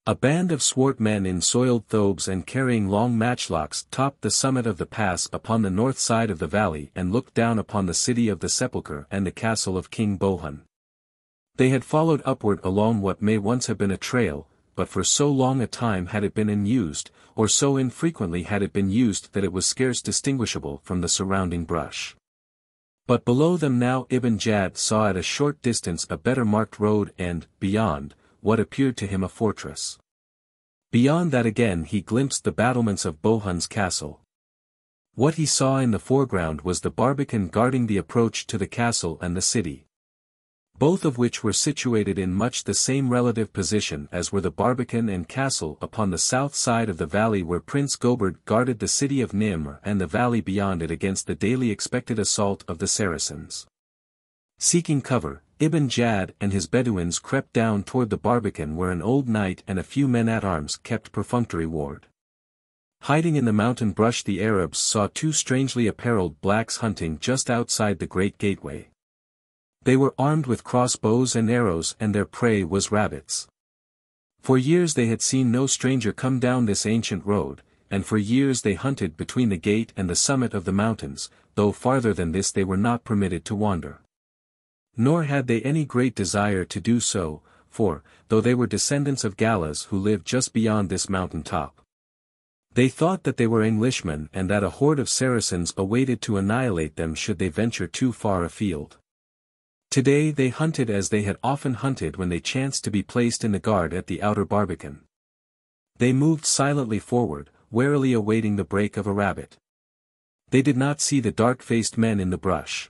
B: a band of swart men in soiled thobes and carrying long matchlocks topped the summit of the pass upon the north side of the valley and looked down upon the city of the Sepulchre and the castle of King Bohun. They had followed upward along what may once have been a trail, but for so long a time had it been unused, or so infrequently had it been used that it was scarce distinguishable from the surrounding brush. But below them now Ibn Jad saw at a short distance a better marked road and, beyond, what appeared to him a fortress. Beyond that again he glimpsed the battlements of Bohun's castle. What he saw in the foreground was the barbican guarding the approach to the castle and the city, both of which were situated in much the same relative position as were the barbican and castle upon the south side of the valley where Prince Goberd guarded the city of Nimr and the valley beyond it against the daily expected assault of the Saracens. Seeking cover, Ibn Jad and his Bedouins crept down toward the barbican where an old knight and a few men-at-arms kept perfunctory ward. Hiding in the mountain brush the Arabs saw 2 strangely apparelled blacks hunting just outside the great gateway. They were armed with crossbows and arrows and their prey was rabbits. For years they had seen no stranger come down this ancient road, and for years they hunted between the gate and the summit of the mountains, though farther than this they were not permitted to wander. Nor had they any great desire to do so, for, though they were descendants of Gallas who lived just beyond this mountain top, they thought that they were Englishmen and that a horde of Saracens awaited to annihilate them should they venture too far afield. Today they hunted as they had often hunted when they chanced to be placed in the guard at the outer barbican. They moved silently forward, warily awaiting the break of a rabbit. They did not see the dark-faced men in the brush.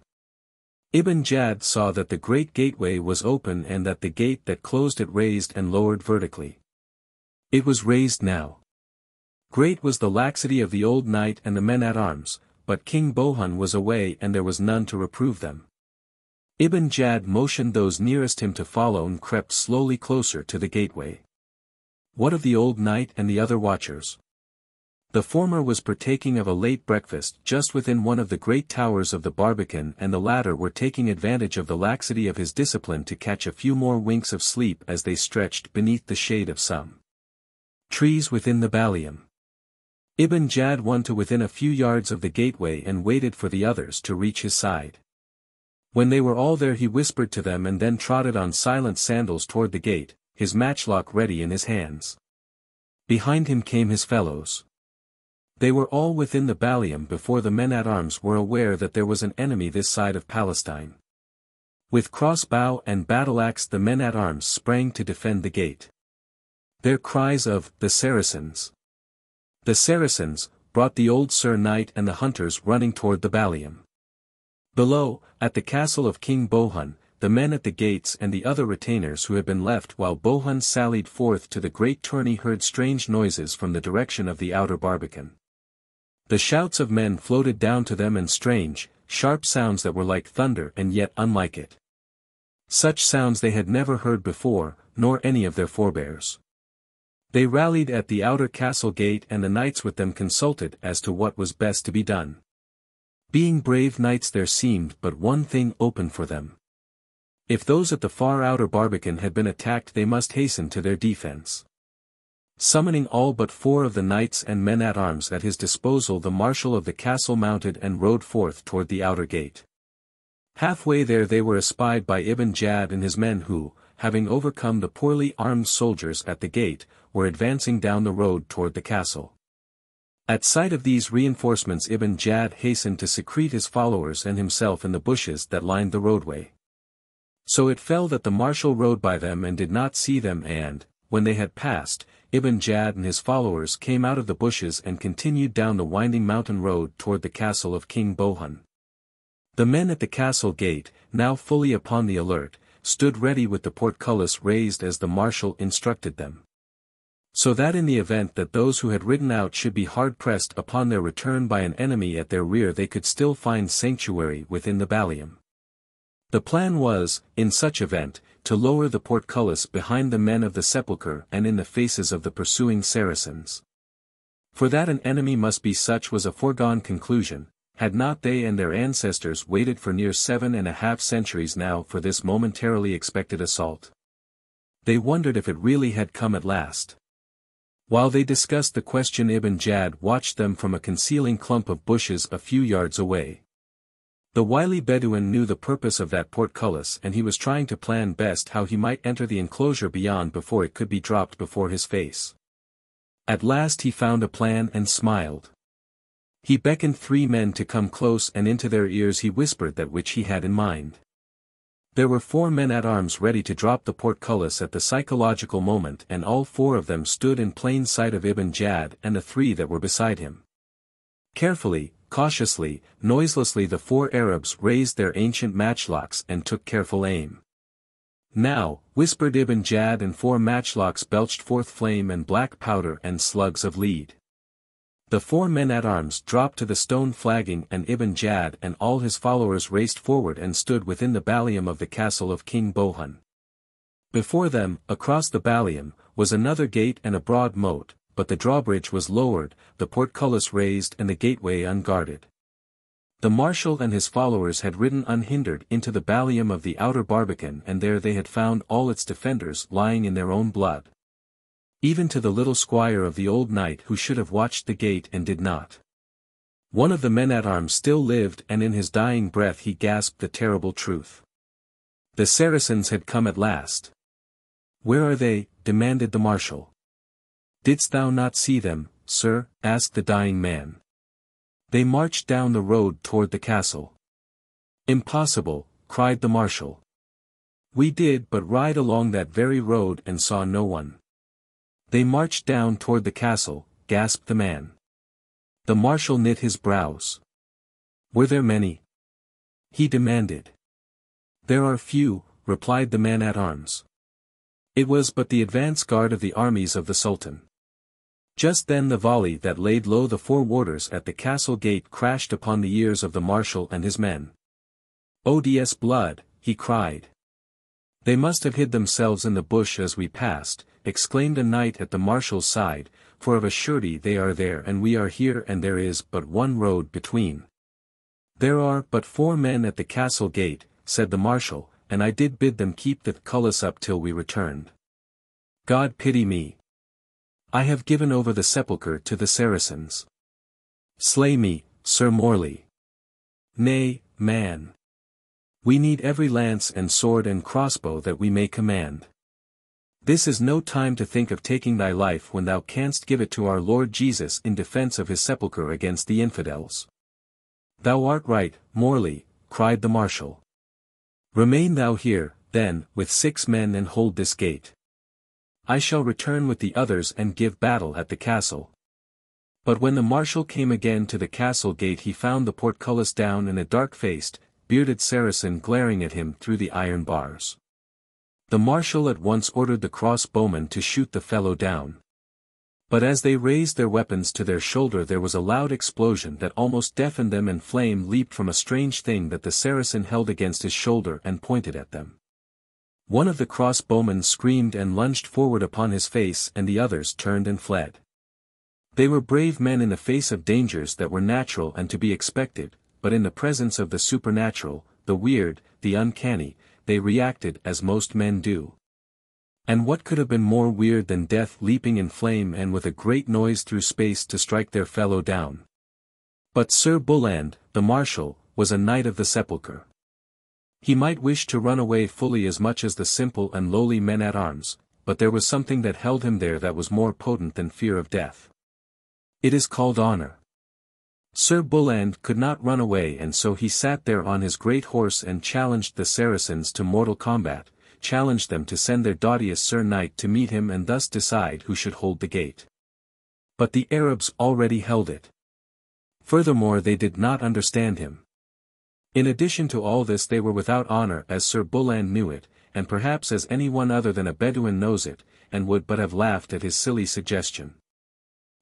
B: Ibn Jad saw that the great gateway was open and that the gate that closed it raised and lowered vertically. It was raised now. Great was the laxity of the old knight and the men-at-arms, but King Bohun was away and there was none to reprove them. Ibn Jad motioned those nearest him to follow and crept slowly closer to the gateway. What of the old knight and the other watchers? The former was partaking of a late breakfast just within one of the great towers of the barbican and the latter were taking advantage of the laxity of his discipline to catch a few more winks of sleep as they stretched beneath the shade of some trees within the ballium. Ibn Jad won to within a few yards of the gateway and waited for the others to reach his side. When they were all there he whispered to them and then trotted on silent sandals toward the gate, his matchlock ready in his hands. Behind him came his fellows. They were all within the ballium before the men-at-arms were aware that there was an enemy this side of Palestine. With crossbow and battle-axe the men-at-arms sprang to defend the gate.
A: Their cries of, "The Saracens! The Saracens!" brought the old Sir Knight and the hunters running toward the ballium. Below, at the castle of King Bohun, the men at the gates and the other retainers who had been left while Bohun sallied forth to the Great Tourney heard strange noises from the direction of the outer barbican. The shouts of men floated down to them and strange, sharp sounds that were like thunder and yet unlike it. Such sounds they had never heard before, nor any of their forebears. They rallied at the outer castle gate and the knights with them consulted as to what was best to be done. Being brave knights there seemed but one thing open for them. If those at the far outer barbican had been attacked they must hasten to their defense. Summoning all but 4 of the knights and men-at-arms at his disposal the marshal of the castle mounted and rode forth toward the outer gate. Halfway there they were espied by Ibn Jad and his men who, having overcome the poorly armed soldiers at the gate, were advancing down the road toward the castle. At sight of these reinforcements Ibn Jad hastened to secrete his followers and himself in the bushes that lined the roadway. So it fell that the marshal rode by them and did not see them and, when they had passed, Ibn Jad and his followers came out of the bushes and continued down the winding mountain road toward the castle of King Bohun. The men at the castle gate, now fully upon the alert, stood ready with the portcullis raised as the marshal instructed them. So that in the event that those who had ridden out should be hard-pressed upon their return by an enemy at their rear they could still find sanctuary within the ballium. The plan was, in such event, to lower the portcullis behind the men of the sepulchre and in the faces of the pursuing Saracens. For that an enemy must be such was a foregone conclusion, had not they and their ancestors waited for near 7.5 centuries now for this momentarily expected assault. They wondered if it really had come at last. While they discussed the question Ibn Jad watched them from a concealing clump of bushes a few yards away. The wily Bedouin knew the purpose of that portcullis and he was trying to plan best how he might enter the enclosure beyond before it could be dropped before his face. At last he found a plan and smiled. He beckoned 3 men to come close and into their ears he whispered that which he had in mind. There were 4 men-at-arms ready to drop the portcullis at the psychological moment and all 4 of them stood in plain sight of Ibn Jad and the 3 that were beside him. Carefully, cautiously, noiselessly the 4 Arabs raised their ancient matchlocks and took careful aim. Now, whispered Ibn Jad and 4 matchlocks belched forth flame and black powder and slugs of lead. The 4 men-at-arms dropped to the stone flagging and Ibn Jad and all his followers raced forward and stood within the ballium of the castle of King Bohun. Before them, across the ballium, was another gate and a broad moat, but the drawbridge was lowered, the portcullis raised and the gateway unguarded. The marshal and his followers had ridden unhindered into the ballium of the outer barbican and there they had found all its defenders lying in their own blood. Even to the little squire of the old knight who should have watched the gate and did not. One of the men-at-arms still lived and in his dying breath he gasped the terrible truth. The Saracens had come at last. "Where are they?" demanded the marshal. "Didst thou not see them, sir?" asked the dying man. "They marched down the road toward the castle." "Impossible," cried the marshal. "We did but ride along that very road and saw no one." "They marched down toward the castle," gasped the man. The marshal knit his brows. "Were there many?" he demanded. "There are few," replied the man-at-arms. "It was but the advance guard of the armies of the Sultan." Just then the volley that laid low the 4 warders at the castle gate crashed upon the ears of the marshal and his men. "O Diest blood," he cried. "They must have hid themselves in the bush as we passed," exclaimed a knight at the marshal's side, "for of a surety they are there and we are here and there is but one road between." "There are but 4 men at the castle gate," said the marshal, "and I did bid them keep the cullis up till we returned. God pity me. I have given over the sepulchre to the Saracens. Slay me, Sir Morley. Nay, man. We need every lance and sword and crossbow that we may command. This is no time to think of taking thy life when thou canst give it to our Lord Jesus in defense of his sepulchre against the infidels." "Thou art right, Morley," cried the marshal. "Remain thou here, then, with 6 men and hold this gate.
B: I shall return with the others and give battle at the castle. But when the marshal came again to the castle gate he found the portcullis down and a dark-faced, bearded Saracen glaring at him through the iron bars. The marshal at once ordered the crossbowmen to shoot the fellow down. But as they raised their weapons to their shoulder there was a loud explosion that almost deafened them and flame leaped from a strange thing that the Saracen held against his shoulder and pointed at them. One of the crossbowmen screamed and lunged forward upon his face and the others turned and fled. They were brave men in the face of dangers that were natural and to be expected, but in the presence of the supernatural, the weird, the uncanny, they reacted as most men do. And what could have been more weird than death leaping in flame and with a great noise through space to strike their fellow down? But Sir Bulland, the marshal, was a knight of the sepulchre. He might wish to run away fully as much as the simple and lowly men-at-arms, but there was something that held him there that was more potent than fear of death. It is called honor. Sir Bulland could not run away and so he sat there on his great horse and challenged the Saracens to mortal combat, challenged them to send their doughtiest Sir Knight to meet him and thus decide who should hold the gate. But the Arabs already held it. Furthermore they did not understand him. In addition to all this they were without honor as Sir Bulland knew it, and perhaps as anyone other than a Bedouin knows it, and would but have laughed at his silly suggestion.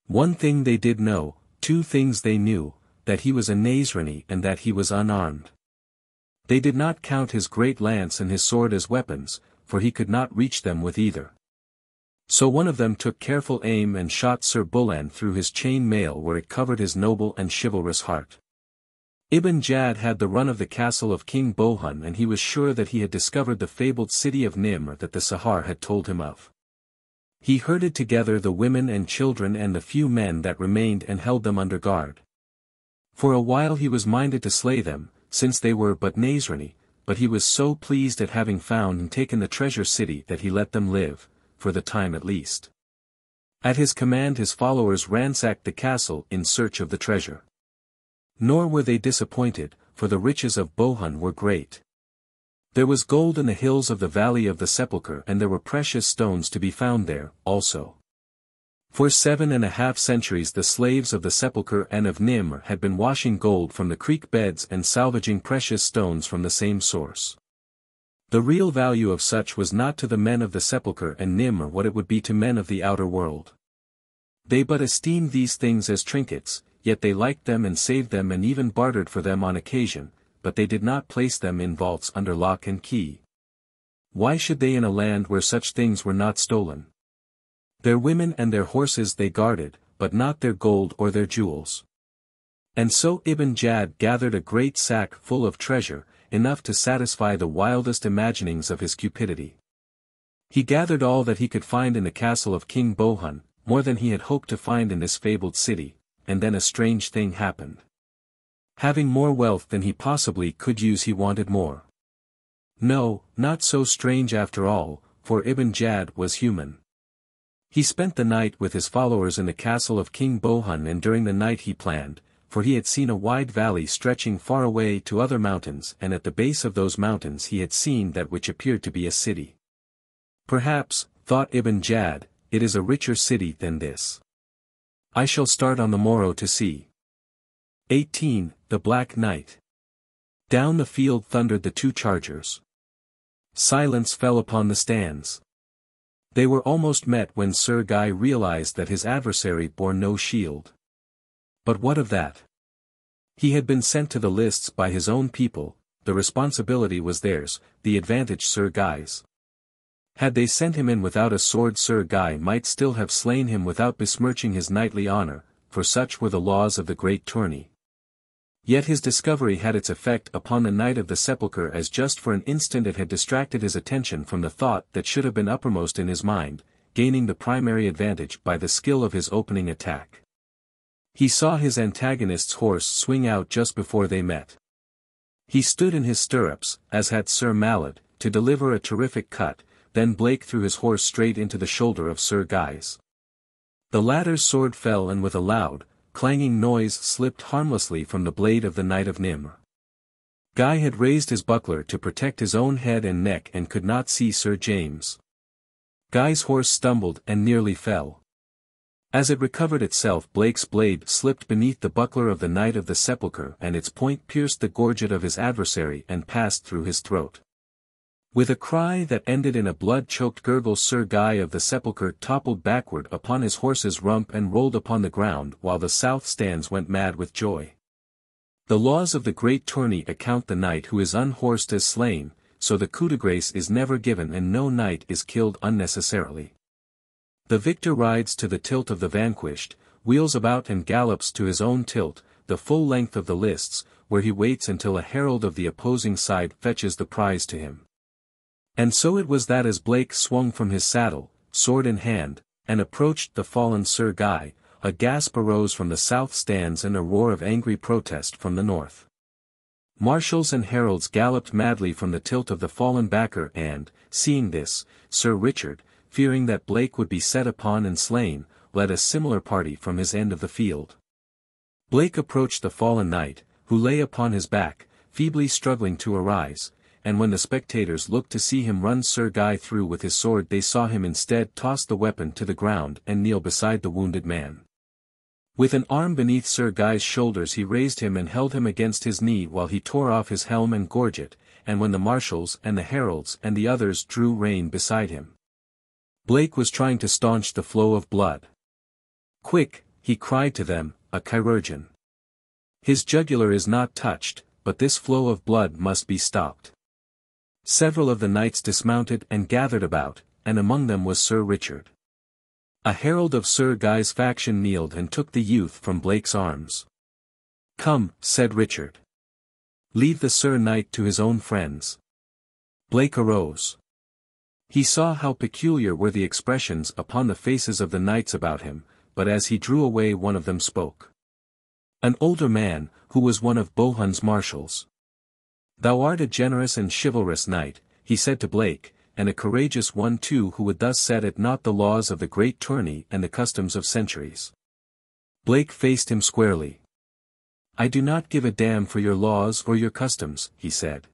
B: One thing they did know, two things they knew, that he was a Nazrani and that he was unarmed. They did not count his great lance and his sword as weapons, for he could not reach them with either. So one of them took careful aim and shot Sir Bulland through his chain mail where it covered his noble and chivalrous heart. Ibn Jad had the run of the castle of King Bohun and he was sure that he had discovered the fabled city of Nimr that the Sahar had told him of. He herded together the women and children and the few men that remained and held them under guard. For a while he was minded to slay them, since they were but Nazrani, but he was so pleased at having found and taken the treasure city that he let them live, for the time at least. At his command his followers ransacked the castle in search of the treasure. Nor were they disappointed, for the riches of Bohun were great. There was gold in the hills of the valley of the sepulchre and there were precious stones to be found there, also. For 7.5 centuries the slaves of the sepulchre and of Nimr had been washing gold from the creek beds and salvaging precious stones from the same source. The real value of such was not to the men of the sepulchre and Nimr what it would be to men of the outer world. They but esteemed these things as trinkets, yet they liked them and saved them and even bartered for them on occasion, but they did not place them in vaults under lock and key. Why should they in a land where such things were not stolen? Their women and their horses they guarded, but not their gold or their jewels. And so Ibn Jad gathered a great sack full of treasure, enough to satisfy the wildest imaginings of his cupidity. He gathered all that he could find in the castle of King Bohun, more than he had hoped to find in this fabled city, and then a strange thing happened. Having more wealth than he possibly could use he wanted more. No, not so strange after all, for Ibn Jad was human. He spent the night with his followers in the castle of King Bohun and during the night he planned, for he had seen a wide valley stretching far away to other mountains and at the base of those mountains he had seen that which appeared to be a city. Perhaps, thought Ibn Jad, it is a richer city than this. I shall start on the morrow to see. 18. The Black Night. Down the field thundered the two chargers. Silence fell upon the stands. They were almost met when Sir Guy realized that his adversary bore no shield. But what of that? He had been sent to the lists by his own people, the responsibility was theirs, the advantage Sir Guy's. Had they sent him in without a sword Sir Guy might still have slain him without besmirching his knightly honor, for such were the laws of the Great Tourney. Yet his discovery had its effect upon the Knight of the Sepulchre as just for an instant it had distracted his attention from the thought that should have been uppermost in his mind, gaining the primary advantage by the skill of his opening attack. He saw his antagonist's horse swing out just before they met. He stood in his stirrups, as had Sir Malad, to deliver a terrific cut, then Blake threw his horse straight into the shoulder of Sir Guy's. The latter's sword fell and with a loud, clanging noise slipped harmlessly from the blade of the Knight of Nimr. Guy had raised his buckler to protect his own head and neck and could not see Sir James.
A: Guy's horse stumbled and nearly fell. As it recovered itself, Blake's blade slipped beneath the buckler of the Knight of the Sepulchre, and its point pierced the gorget of his adversary and passed through his throat. With a cry that ended in a blood-choked gurgle, Sir Guy of the Sepulchre toppled backward upon his horse's rump and rolled upon the ground, while the South Stands went mad with joy. The laws of the Great Tourney account the knight who is unhorsed as slain, so the coup de grace is never given and no knight is killed unnecessarily. The victor rides to the tilt of the vanquished, wheels about and gallops to his own tilt, the full length of the lists, where he waits until a herald of the opposing side fetches the prize to him. And so it was that as Blake swung from his saddle, sword in hand, and approached the fallen Sir Guy, a gasp arose from the South Stands and a roar of angry protest from the north. Marshals and heralds galloped madly from the tilt of the fallen backer and, seeing this, Sir Richard, fearing that Blake would be set upon and slain, led a similar party from his end of the field. Blake approached the fallen knight, who lay upon his back, feebly struggling to arise, and when the spectators looked to see him run Sir Guy through with his sword, they saw him instead toss the weapon to the ground and kneel beside the wounded man. With an arm beneath Sir Guy's shoulders he raised him and held him against his knee while he tore off his helm and gorget, and when the marshals and the heralds and the others drew rein beside him, Blake was trying to staunch the flow of blood. "Quick," he cried to them, "a chirurgeon. His jugular is not touched, but this flow of blood must be stopped." Several of the knights dismounted and gathered about, and among them was Sir Richard. A herald of Sir Guy's faction kneeled and took the youth from Blake's arms. "Come," said Richard. "Leave the Sir Knight to his own friends." Blake arose. He saw how peculiar were the expressions upon the faces of the knights about him, but as he drew away one of them spoke. An older man, who was one of Bohun's marshals. "Thou art a generous and chivalrous knight," he said to Blake, "and a courageous one too, who would thus set at naught the laws of the Great Tourney and the customs of centuries." Blake faced him squarely. "I do not give a damn for your laws or your customs," he said.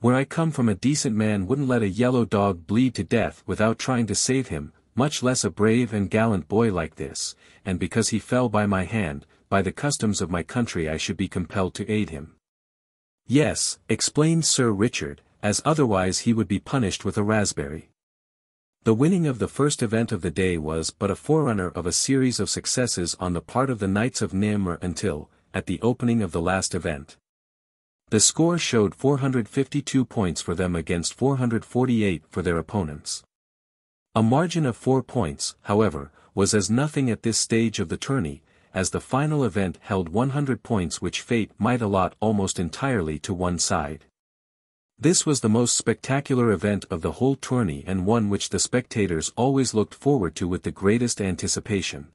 A: "Where I come from, a decent man wouldn't let a yellow dog bleed to death without trying to save him, much less a brave and gallant boy like this, and because he fell by my hand, by the customs of my country I should be compelled to aid him." "Yes," explained Sir Richard, "as otherwise he would be punished with a raspberry." The winning of the first event of the day was but a forerunner of a series of successes on the part of the Knights of Nimr until, at the opening of the last event, the score showed 452 points for them against 448 for their opponents. A margin of 4 points, however, was as nothing at this stage of the tourney, as the final event held 100 points which fate might allot almost entirely to one side. This was the most spectacular event of the whole tourney and one which the spectators always looked forward to with the greatest anticipation.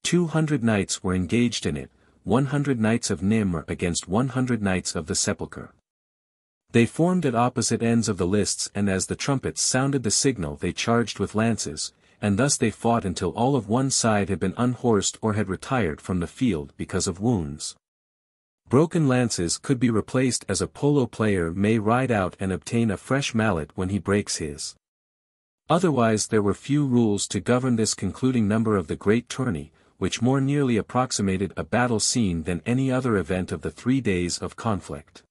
A: 200 knights were engaged in it, 100 knights of Nimr against 100 knights of the Sepulchre. They formed at opposite ends of the lists, and as the trumpets sounded the signal they charged with lances, and thus they fought until all of one side had been unhorsed or had retired from the field because of wounds. Broken lances could be replaced, as a polo player may ride out and obtain a fresh mallet when he breaks his. Otherwise there were few rules to govern this concluding number of the Great Tourney, which more nearly approximated a battle scene than any other event of the 3 days of conflict.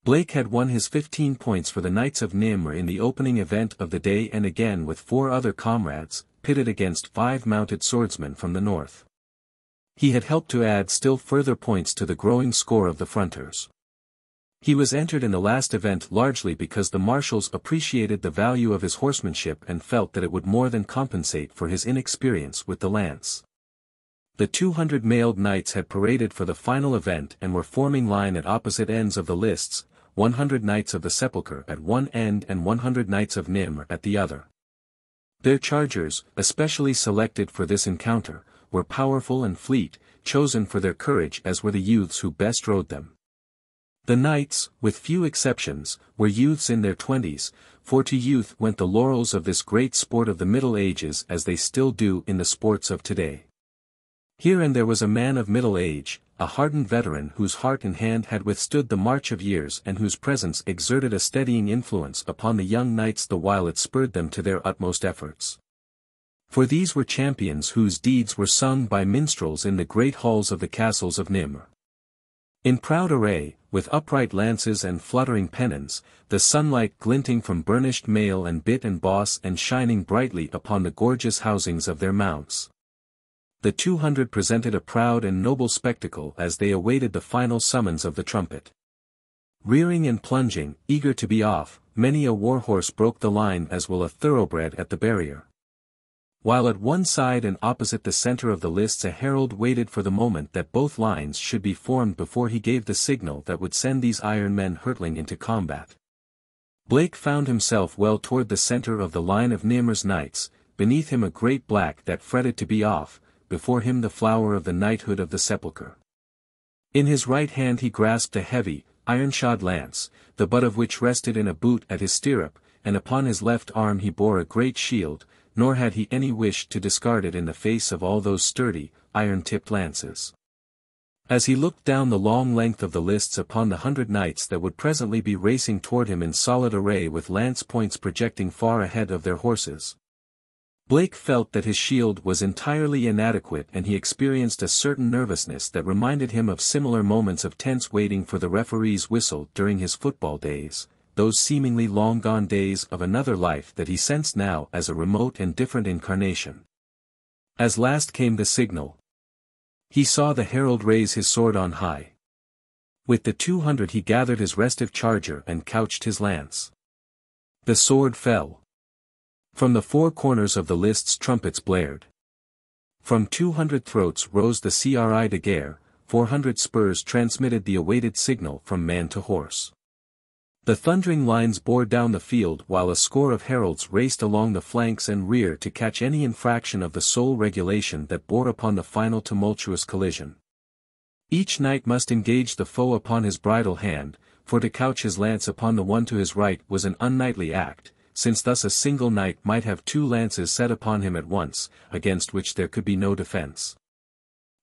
A: Blake had won his 15 points for the Knights of Nimr in the opening event of the day, and again with 4 other comrades, pitted against 5 mounted swordsmen from the north. He had helped to add still further points to the growing score of the fronters. He was entered in the last event largely because the marshals appreciated the value of his horsemanship and felt that it would more than compensate for his inexperience with the lance. The 200 mailed knights had paraded for the final event and were forming line at opposite ends of the lists, 100 knights of the Sepulchre at one end and 100 knights of Nimr at the other. Their chargers, especially selected for this encounter, were powerful and fleet, chosen for their courage as were the youths who best rode them. The knights, with few exceptions, were youths in their 20s, for to youth went the laurels of this great sport of the Middle Ages as they still do in the sports of today. Here and there was a man of middle age, a hardened veteran whose heart and hand had withstood the march of years and whose presence exerted a steadying influence upon the young knights the while it spurred them to their utmost efforts. For these were champions whose deeds were sung by minstrels in the great halls of the castles of Nimr. In proud array, with upright lances and fluttering pennons, the sunlight glinting from burnished mail and bit and boss and shining brightly upon the gorgeous housings of their mounts. The 200 presented a proud and noble spectacle as they awaited the final summons of the trumpet. Rearing and plunging, eager to be off, many a warhorse broke the line as will a thoroughbred at the barrier. While at one side and opposite the center of the lists a herald waited for the moment that both lines should be formed before he gave the signal that would send these iron men hurtling into combat. Blake found himself well toward the center of the line of Nimr's knights, beneath him a great black that fretted to be off, before him the flower of the knighthood of the sepulchre. In his right hand he grasped a heavy, iron-shod lance, the butt of which rested in a boot at his stirrup, and upon his left arm he bore a great shield, nor had he any wish to discard it in the face of all those sturdy, iron-tipped lances. As he looked down the long length of the lists upon the 100 knights that would presently be racing toward him in solid array with lance points projecting far ahead of their horses, Blake felt that his shield was entirely inadequate and he experienced a certain nervousness that reminded him of similar moments of tense waiting for the referee's whistle during his football days, those seemingly long-gone days of another life that he sensed now as a remote and different incarnation. As last came the signal, he saw the herald raise his sword on high. With the 200 he gathered his restive charger and couched his lance. The sword fell. From the four corners of the lists trumpets blared. From 200 throats rose the cri de guerre, 400 spurs transmitted the awaited signal from man to horse. The thundering lines bore down the field while a score of heralds raced along the flanks and rear to catch any infraction of the sole regulation that bore upon the final tumultuous collision. Each knight must engage the foe upon his bridle hand, for to couch his lance upon the one to his right was an unknightly act, since thus a single knight might have two lances set upon him at once, against which there could be no defense.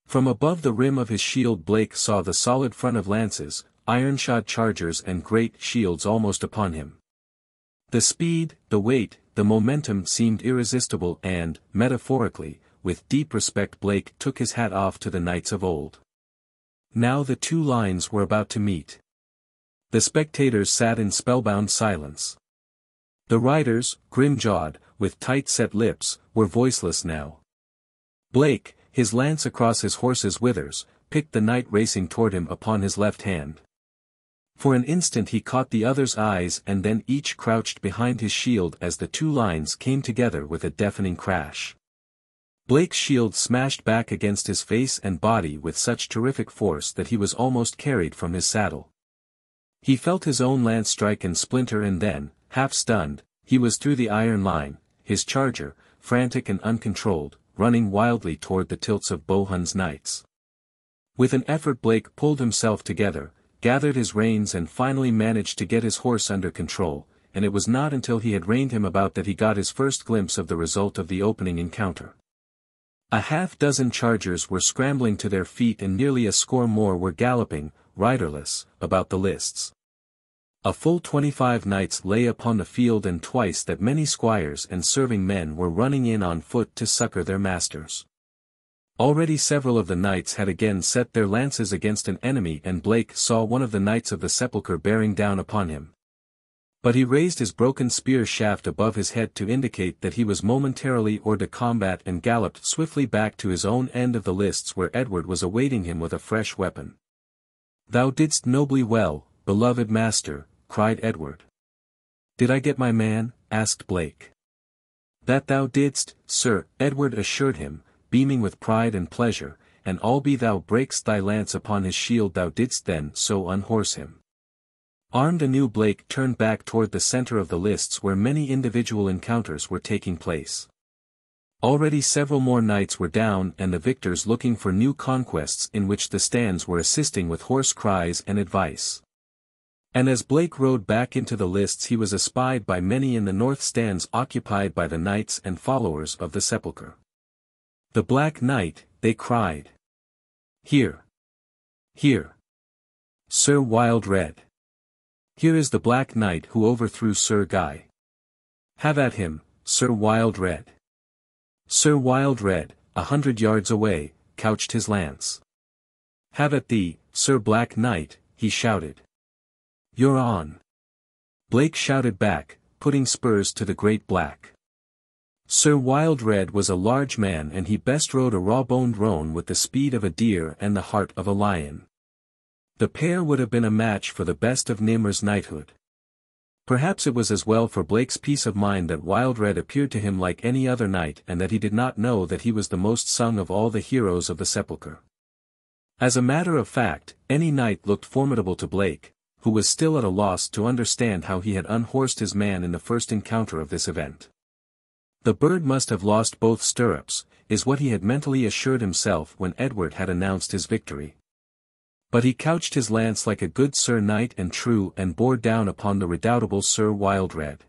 A: From above the rim of his shield Blake saw the solid front of lances, iron-shod chargers and great shields almost upon him. The speed, the weight, the momentum seemed irresistible and, metaphorically, with deep respect Blake took his hat off to the knights of old. Now the two lines were about to meet. The spectators sat in spellbound silence. The riders, grim-jawed, with tight-set lips, were voiceless now. Blake, his lance across his horse's withers, picked the knight racing toward him upon his left hand. For an instant he caught the other's eyes and then each crouched behind his shield as the two lines came together with a deafening crash. Blake's shield smashed back against his face and body with such terrific force that he was almost carried from his saddle. He felt his own lance strike and splinter and then, half stunned, he was through the iron line, his charger, frantic and uncontrolled, running wildly toward the tilts of Bohun's knights. With an effort Blake pulled himself together, gathered his reins and finally managed to get his horse under control, and it was not until he had reined him about that he got his first glimpse of the result of the opening encounter. A half-dozen chargers were scrambling to their feet and nearly a score more were galloping, riderless, about the lists. A full 25 knights lay upon the field and twice that many squires and serving men were running in on foot to succor their masters. Already several of the knights had again set their lances against an enemy and Blake saw one of the knights of the sepulchre bearing down upon him. But he raised his broken spear shaft above his head to indicate that he was momentarily hors de combat and galloped swiftly back to his own end of the lists where Edward was awaiting him with a fresh weapon. "Thou didst nobly well, beloved master," cried Edward. "Did I get my man?" asked Blake. "That thou didst, sir," Edward assured him, beaming with pride and pleasure, "and albeit thou breakst thy lance upon his shield thou didst then so unhorse him." Armed anew Blake turned back toward the center of the lists where many individual encounters were taking place. Already several more knights were down and the victors looking for new conquests in which the stands were assisting with hoarse cries and advice. And as Blake rode back into the lists he was espied by many in the north stands occupied by the knights and followers of the sepulchre. "The Black Knight," they cried. "Here! Here. Sir Wild Red. Here is the Black Knight who overthrew Sir Guy. Have at him, Sir Wild Red. Sir Wild Red, 100 yards away, couched his lance. Have at thee, Sir Black Knight, he shouted. You're on. Blake shouted back, putting spurs to the great black. Sir Wild Red was a large man and he best rode a raw-boned roan with the speed of a deer and the heart of a lion. The pair would have been a match for the best of Nimr's knighthood. Perhaps it was as well for Blake's peace of mind that Wild Red appeared to him like any other knight and that he did not know that he was the most sung of all the heroes of the sepulchre. As a matter of fact, any knight looked formidable to Blake, who was still at a loss to understand how he had unhorsed his man in the first encounter of this event. The bird must have lost both stirrups, is what he had mentally assured himself when Edward had announced his victory. But he couched his lance like a good Sir Knight and true and bore down upon the redoubtable Sir Wild Red.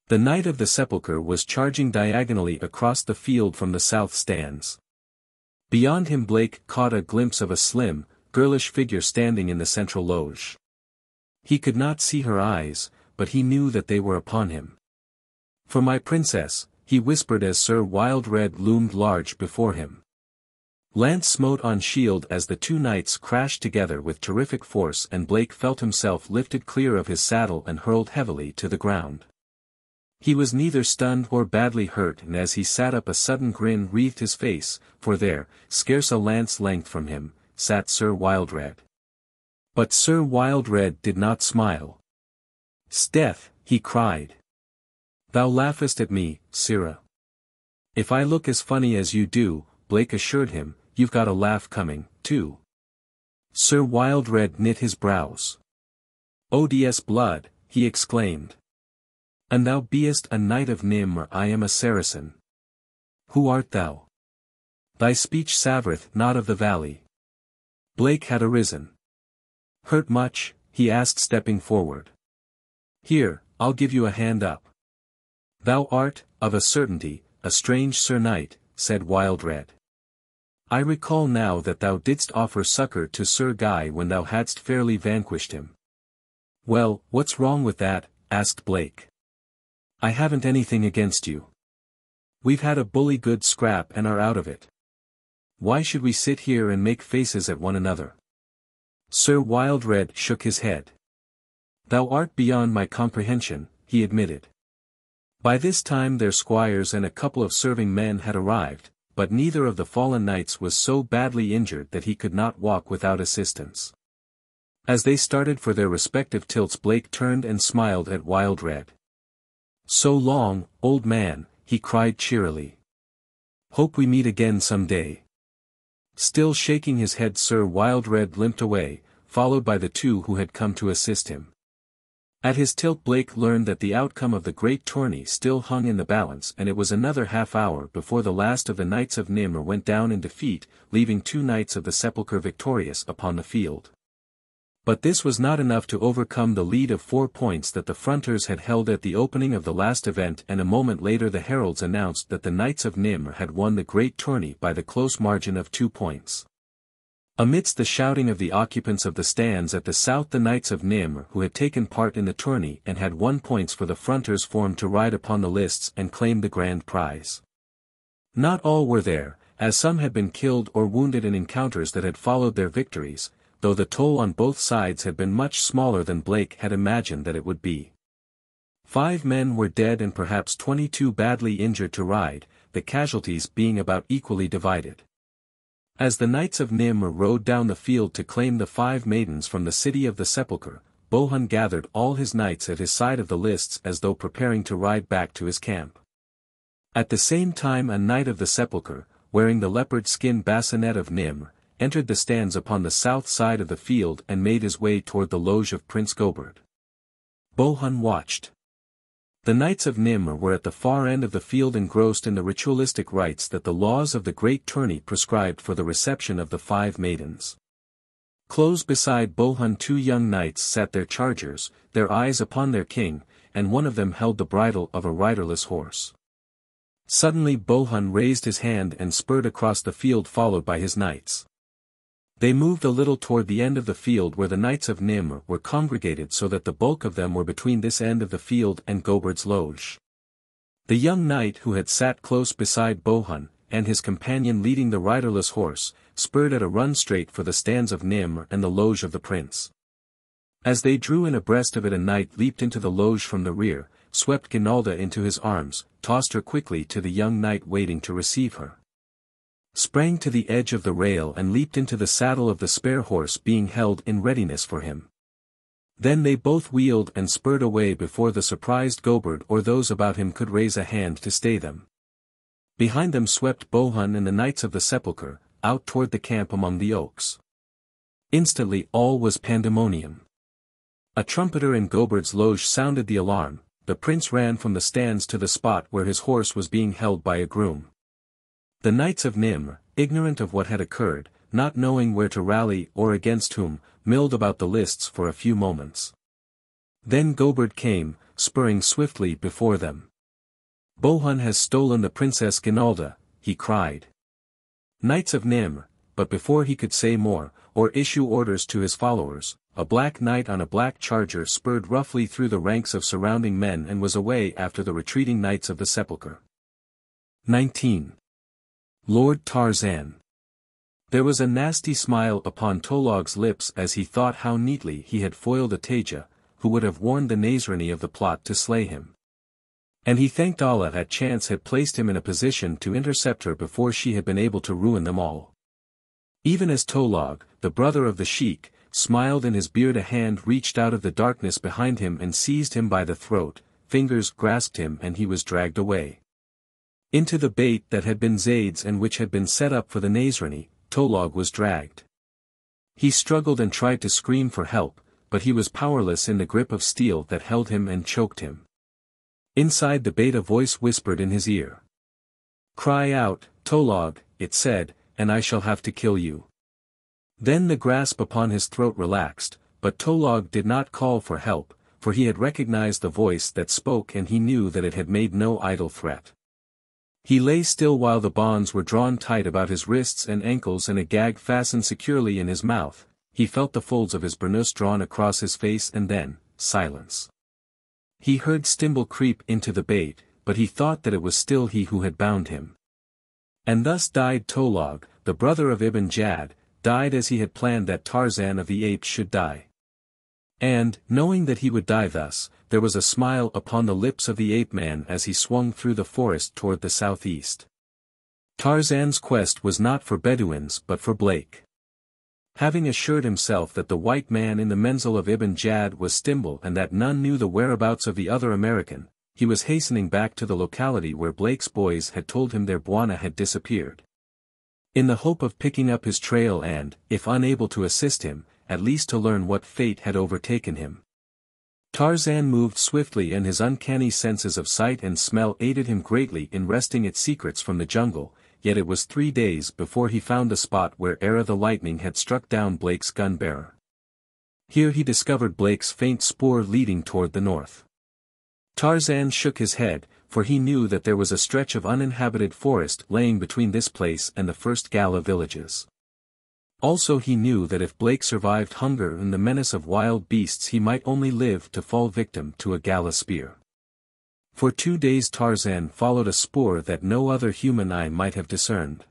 A: The Knight of the Sepulchre was charging diagonally across the field from the south stands. Beyond him Blake caught a glimpse of a slim, girlish figure standing in the central loge. He could not see her eyes, but he knew that they were upon him. For my princess, he whispered as Sir Wild Red loomed large before him. Lance smote on shield as the two knights crashed together with terrific force and Blake felt himself lifted clear of his saddle and hurled heavily to the ground. He was neither stunned or badly hurt and as he sat up a sudden grin wreathed his face, for there, scarce a lance length from him, sat Sir Wild Red. But Sir Wild Red did not smile. "'Sdeath," he cried. "Thou laughest at me, sirrah." "If I look as funny as you do," Blake assured him, "you've got a laugh coming, too." Sir Wild Red knit his brows. "O Diest blood," he exclaimed. "And thou beest a knight of Nimr, I am a Saracen. Who art thou? Thy speech savoreth not of the valley." Blake had arisen. "Hurt much?" he asked stepping forward. "Here, I'll give you a hand up." "Thou art, of a certainty, a strange Sir Knight," said Wild Red. "I recall now that thou didst offer succor to Sir Guy when thou hadst fairly vanquished him." "Well, what's wrong with that?" asked Blake. "I haven't anything against you. We've had a bully good scrap and are out of it. Why should we sit here and make faces at one another?" Sir Wild Red shook his head. "Thou art beyond my comprehension," he admitted. By this time their squires and a couple of serving men had arrived, but neither of the fallen knights was so badly injured that he could not walk without assistance. As they started for their respective tilts Blake turned and smiled at Wild Red. "So long, old man," he cried cheerily. "Hope we meet again some day." Still shaking his head Sir Wild Red limped away, followed by the two who had come to assist him. At his tilt Blake learned that the outcome of the Great Tourney still hung in the balance and it was another half-hour before the last of the Knights of Nimr went down in defeat, leaving two Knights of the Sepulchre victorious upon the field. But this was not enough to overcome the lead of 4 points that the Fronters had held at the opening of the last event and a moment later the heralds announced that the Knights of Nimr had won the Great Tourney by the close margin of 2 points. Amidst the shouting of the occupants of the stands at the south the Knights of Nimr who had taken part in the tourney and had won points for the Fronters formed to ride upon the lists and claim the grand prize. Not all were there, as some had been killed or wounded in encounters that had followed their victories, though the toll on both sides had been much smaller than Blake had imagined that it would be. 5 men were dead and perhaps 22 badly injured to ride, the casualties being about equally divided. As the Knights of Nimr rode down the field to claim the 5 maidens from the city of the Sepulchre, Bohun gathered all his knights at his side of the lists as though preparing to ride back to his camp. At the same time a Knight of the Sepulchre, wearing the leopard skin bassinet of Nimr, entered the stands upon the south side of the field and made his way toward the loge of Prince Goberd. Bohun watched. The Knights of Nimr were at the far end of the field engrossed in the ritualistic rites that the laws of the Great Tourney prescribed for the reception of the 5 maidens. Close beside Bohun 2 young knights sat their chargers, their eyes upon their king, and one of them held the bridle of a riderless horse. Suddenly Bohun raised his hand and spurred across the field followed by his knights. They moved a little toward the end of the field where the Knights of Nimr were congregated so that the bulk of them were between this end of the field and Goberd's loge. The young knight who had sat close beside Bohun, and his companion leading the riderless horse, spurred at a run straight for the stands of Nimr and the loge of the prince. As they drew in abreast of it, a knight leaped into the loge from the rear, swept Ginalda into his arms, tossed her quickly to the young knight waiting to receive her, sprang to the edge of the rail and leaped into the saddle of the spare horse being held in readiness for him. Then they both wheeled and spurred away before the surprised Goberd or those about him could raise a hand to stay them. Behind them swept Bohun and the Knights of the Sepulchre, out toward the camp among the oaks. Instantly all was pandemonium. A trumpeter in Goberd's loge sounded the alarm. The prince ran from the stands to the spot where his horse was being held by a groom. The Knights of Nimr, ignorant of what had occurred, not knowing where to rally or against whom, milled about the lists for a few moments. Then Goberd came, spurring swiftly before them. "Bohun has stolen the Princess Ginalda," he cried. "Knights of Nimr," but before he could say more, or issue orders to his followers, a black knight on a black charger spurred roughly through the ranks of surrounding men and was away after the retreating Knights of the Sepulchre. 19. Lord Tarzan. There was a nasty smile upon Tolog's lips as he thought how neatly he had foiled Ataja, who would have warned the Nazrani of the plot to slay him. And he thanked Allah that chance had placed him in a position to intercept her before she had been able to ruin them all. Even as Tolog, the brother of the sheik, smiled in his beard, a hand reached out of the darkness behind him and seized him by the throat, fingers grasped him and he was dragged away. Into the bait that had been Zeyd's and which had been set up for the Nazrani, Tolog was dragged. He struggled and tried to scream for help, but he was powerless in the grip of steel that held him and choked him. Inside the bait a voice whispered in his ear. "Cry out, Tolog," it said, "and I shall have to kill you." Then the grasp upon his throat relaxed, but Tolog did not call for help, for he had recognized the voice that spoke and he knew that it had made no idle threat. He lay still while the bonds were drawn tight about his wrists and ankles and a gag fastened securely in his mouth. He felt the folds of his burnous drawn across his face and then, silence. He heard Stimble creep into the bait, but he thought that it was still he who had bound him. And thus died Tolog, the brother of Ibn Jad, died as he had planned that Tarzan of the Apes should die. And, knowing that he would die thus, there was a smile upon the lips of the ape-man as he swung through the forest toward the southeast. Tarzan's quest was not for Bedouins but for Blake. Having assured himself that the white man in the menzil of Ibn Jad was Stimble and that none knew the whereabouts of the other American, he was hastening back to the locality where Blake's boys had told him their Bwana had disappeared. In the hope of picking up his trail and, if unable to assist him, at least to learn what fate had overtaken him. Tarzan moved swiftly and his uncanny senses of sight and smell aided him greatly in wresting its secrets from the jungle, yet it was 3 days before he found the spot where Ara the Lightning had struck down Blake's gun-bearer. Here he discovered Blake's faint spoor leading toward the north. Tarzan shook his head, for he knew that there was a stretch of uninhabited forest laying between this place and the first Gala villages. Also he knew that if Blake survived hunger and the menace of wild beasts he might only live to fall victim to a Gala spear. For 2 days Tarzan followed a spoor that no other human eye might have discerned.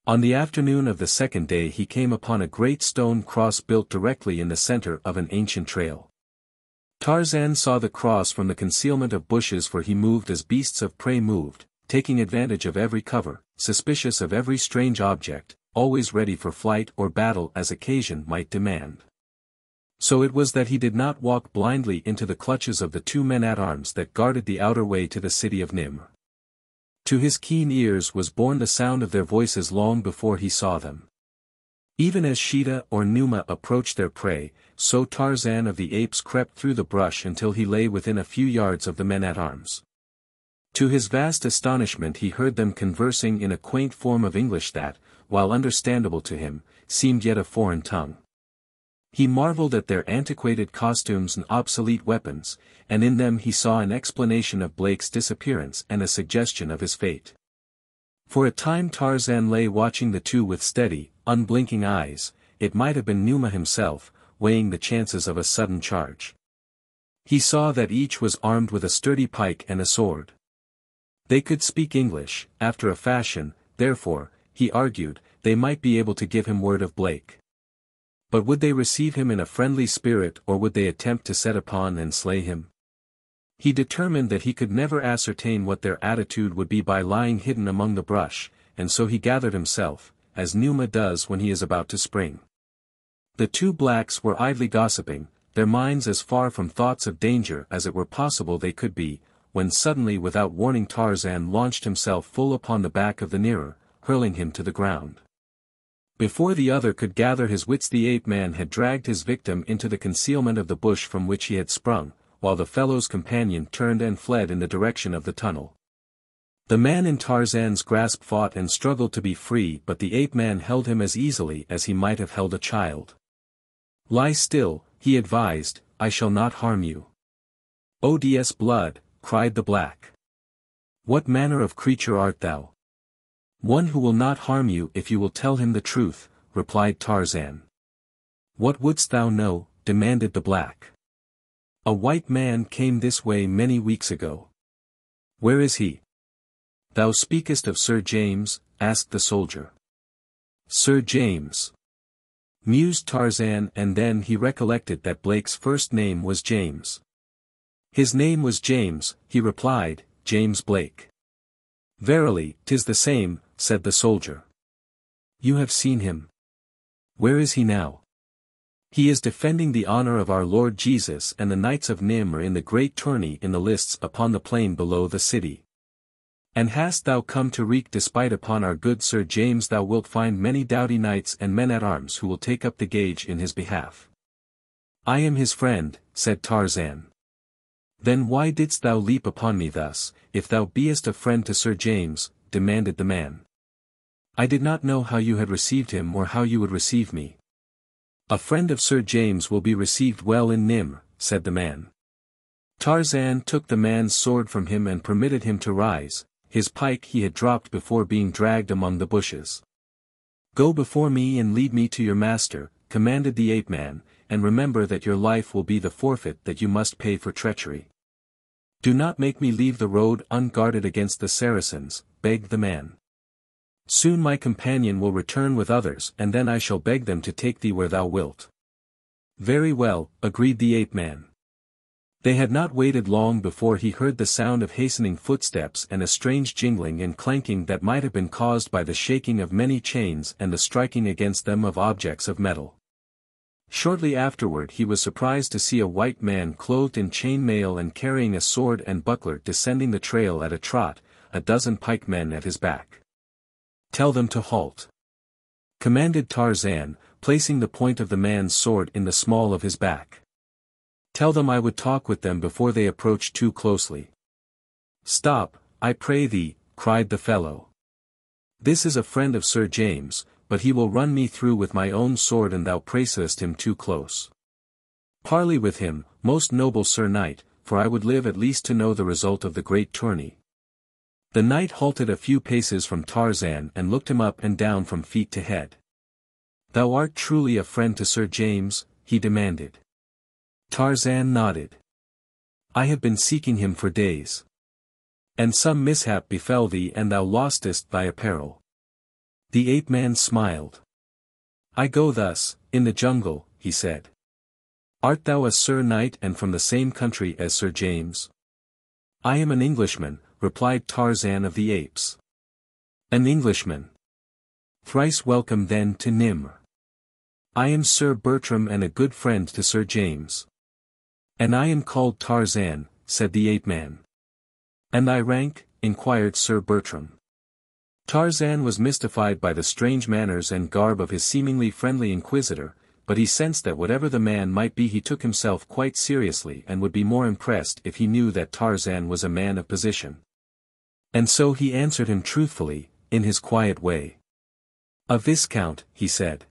A: On the afternoon of the 2nd day he came upon a great stone cross built directly in the center of an ancient trail. Tarzan saw the cross from the concealment of bushes, for he moved as beasts of prey moved, taking advantage of every cover, suspicious of every strange object, always ready for flight or battle as occasion might demand. So it was that he did not walk blindly into the clutches of the 2 men-at-arms that guarded the outer way to the city of Nimr. To his keen ears was borne the sound of their voices long before he saw them. Even as Sheeta or Numa approached their prey, so Tarzan of the Apes crept through the brush until he lay within a few yards of the men-at-arms. To his vast astonishment he heard them conversing in a quaint form of English that, while understandable to him, seemed yet a foreign tongue. He marveled at their antiquated costumes and obsolete weapons, and in them he saw an explanation of Blake's disappearance and a suggestion of his fate. For a time Tarzan lay watching the two with steady, unblinking eyes, it might have been Numa himself, weighing the chances of a sudden charge. He saw that each was armed with a sturdy pike and a sword. They could speak English, after a fashion, therefore, he argued, they might be able to give him word of Blake. But would they receive him in a friendly spirit or would they attempt to set upon and slay him? He determined that he could never ascertain what their attitude would be by lying hidden among the brush, and so he gathered himself, as Numa does when he is about to spring. The two blacks were idly gossiping, their minds as far from thoughts of danger as it were possible they could be, when suddenly without warning Tarzan launched himself full upon the back of the nearer, hurling him to the ground. Before the other could gather his wits the ape-man had dragged his victim into the concealment of the bush from which he had sprung, while the fellow's companion turned and fled in the direction of the tunnel. The man in Tarzan's grasp fought and struggled to be free but the ape-man held him as easily as he might have held a child. "Lie still," he advised, "I shall not harm you." "O Diest blood," cried the black. "What manner of creature art thou?" "One who will not harm you if you will tell him the truth," replied Tarzan. "What wouldst thou know?" demanded the black. "A white man came this way many weeks ago." "Where is he?" "Thou speakest of Sir James?" asked the soldier. "Sir James," mused Tarzan, and then he recollected that Blake's first name was James. "His name was James," he replied, "James Blake." "Verily, 'tis the same," said the soldier. "You have seen him. Where is he now?" "He is defending the honor of our Lord Jesus and the Knights of Nim are in the Great Tourney in the lists upon the plain below the city. And hast thou come to wreak despite upon our good Sir James? Thou wilt find many doughty knights and men-at-arms who will take up the gage in his behalf." "I am his friend," said Tarzan. "Then why didst thou leap upon me thus, if thou beest a friend to Sir James?" demanded the man. "I did not know how you had received him or how you would receive me." "A friend of Sir James will be received well in Nim," said the man. Tarzan took the man's sword from him and permitted him to rise, his pike he had dropped before being dragged among the bushes. "Go before me and lead me to your master," commanded the ape-man, "and remember that your life will be the forfeit that you must pay for treachery." "Do not make me leave the road unguarded against the Saracens," begged the man. "Soon my companion will return with others and then I shall beg them to take thee where thou wilt." "Very well," agreed the ape-man. They had not waited long before he heard the sound of hastening footsteps and a strange jingling and clanking that might have been caused by the shaking of many chains and the striking against them of objects of metal. Shortly afterward he was surprised to see a white man clothed in chain mail and carrying a sword and buckler descending the trail at a trot, a dozen pikemen at his back. "Tell them to halt," commanded Tarzan, placing the point of the man's sword in the small of his back. "Tell them I would talk with them before they approach too closely." "Stop, I pray thee," cried the fellow. "This is a friend of Sir James, but he will run me through with my own sword and thou pressest him too close. Parley with him, most noble Sir Knight, for I would live at least to know the result of the Great Tourney." The knight halted a few paces from Tarzan and looked him up and down from feet to head. "Thou art truly a friend to Sir James?" he demanded. Tarzan nodded. "I have been seeking him for days." "And some mishap befell thee and thou lostest thy apparel?" The ape-man smiled. "I go thus, in the jungle," he said. "Art thou a Sir Knight and from the same country as Sir James?" "I am an Englishman," replied Tarzan of the Apes. "An Englishman? Thrice welcome then to Nim. I am Sir Bertram and a good friend to Sir James." "And I am called Tarzan," said the ape-man. "And thy rank?" inquired Sir Bertram. Tarzan was mystified by the strange manners and garb of his seemingly friendly inquisitor, but he sensed that whatever the man might be he took himself quite seriously and would be more impressed if he knew that Tarzan was a man of position. And so he answered him truthfully, in his quiet way. "A viscount," he said.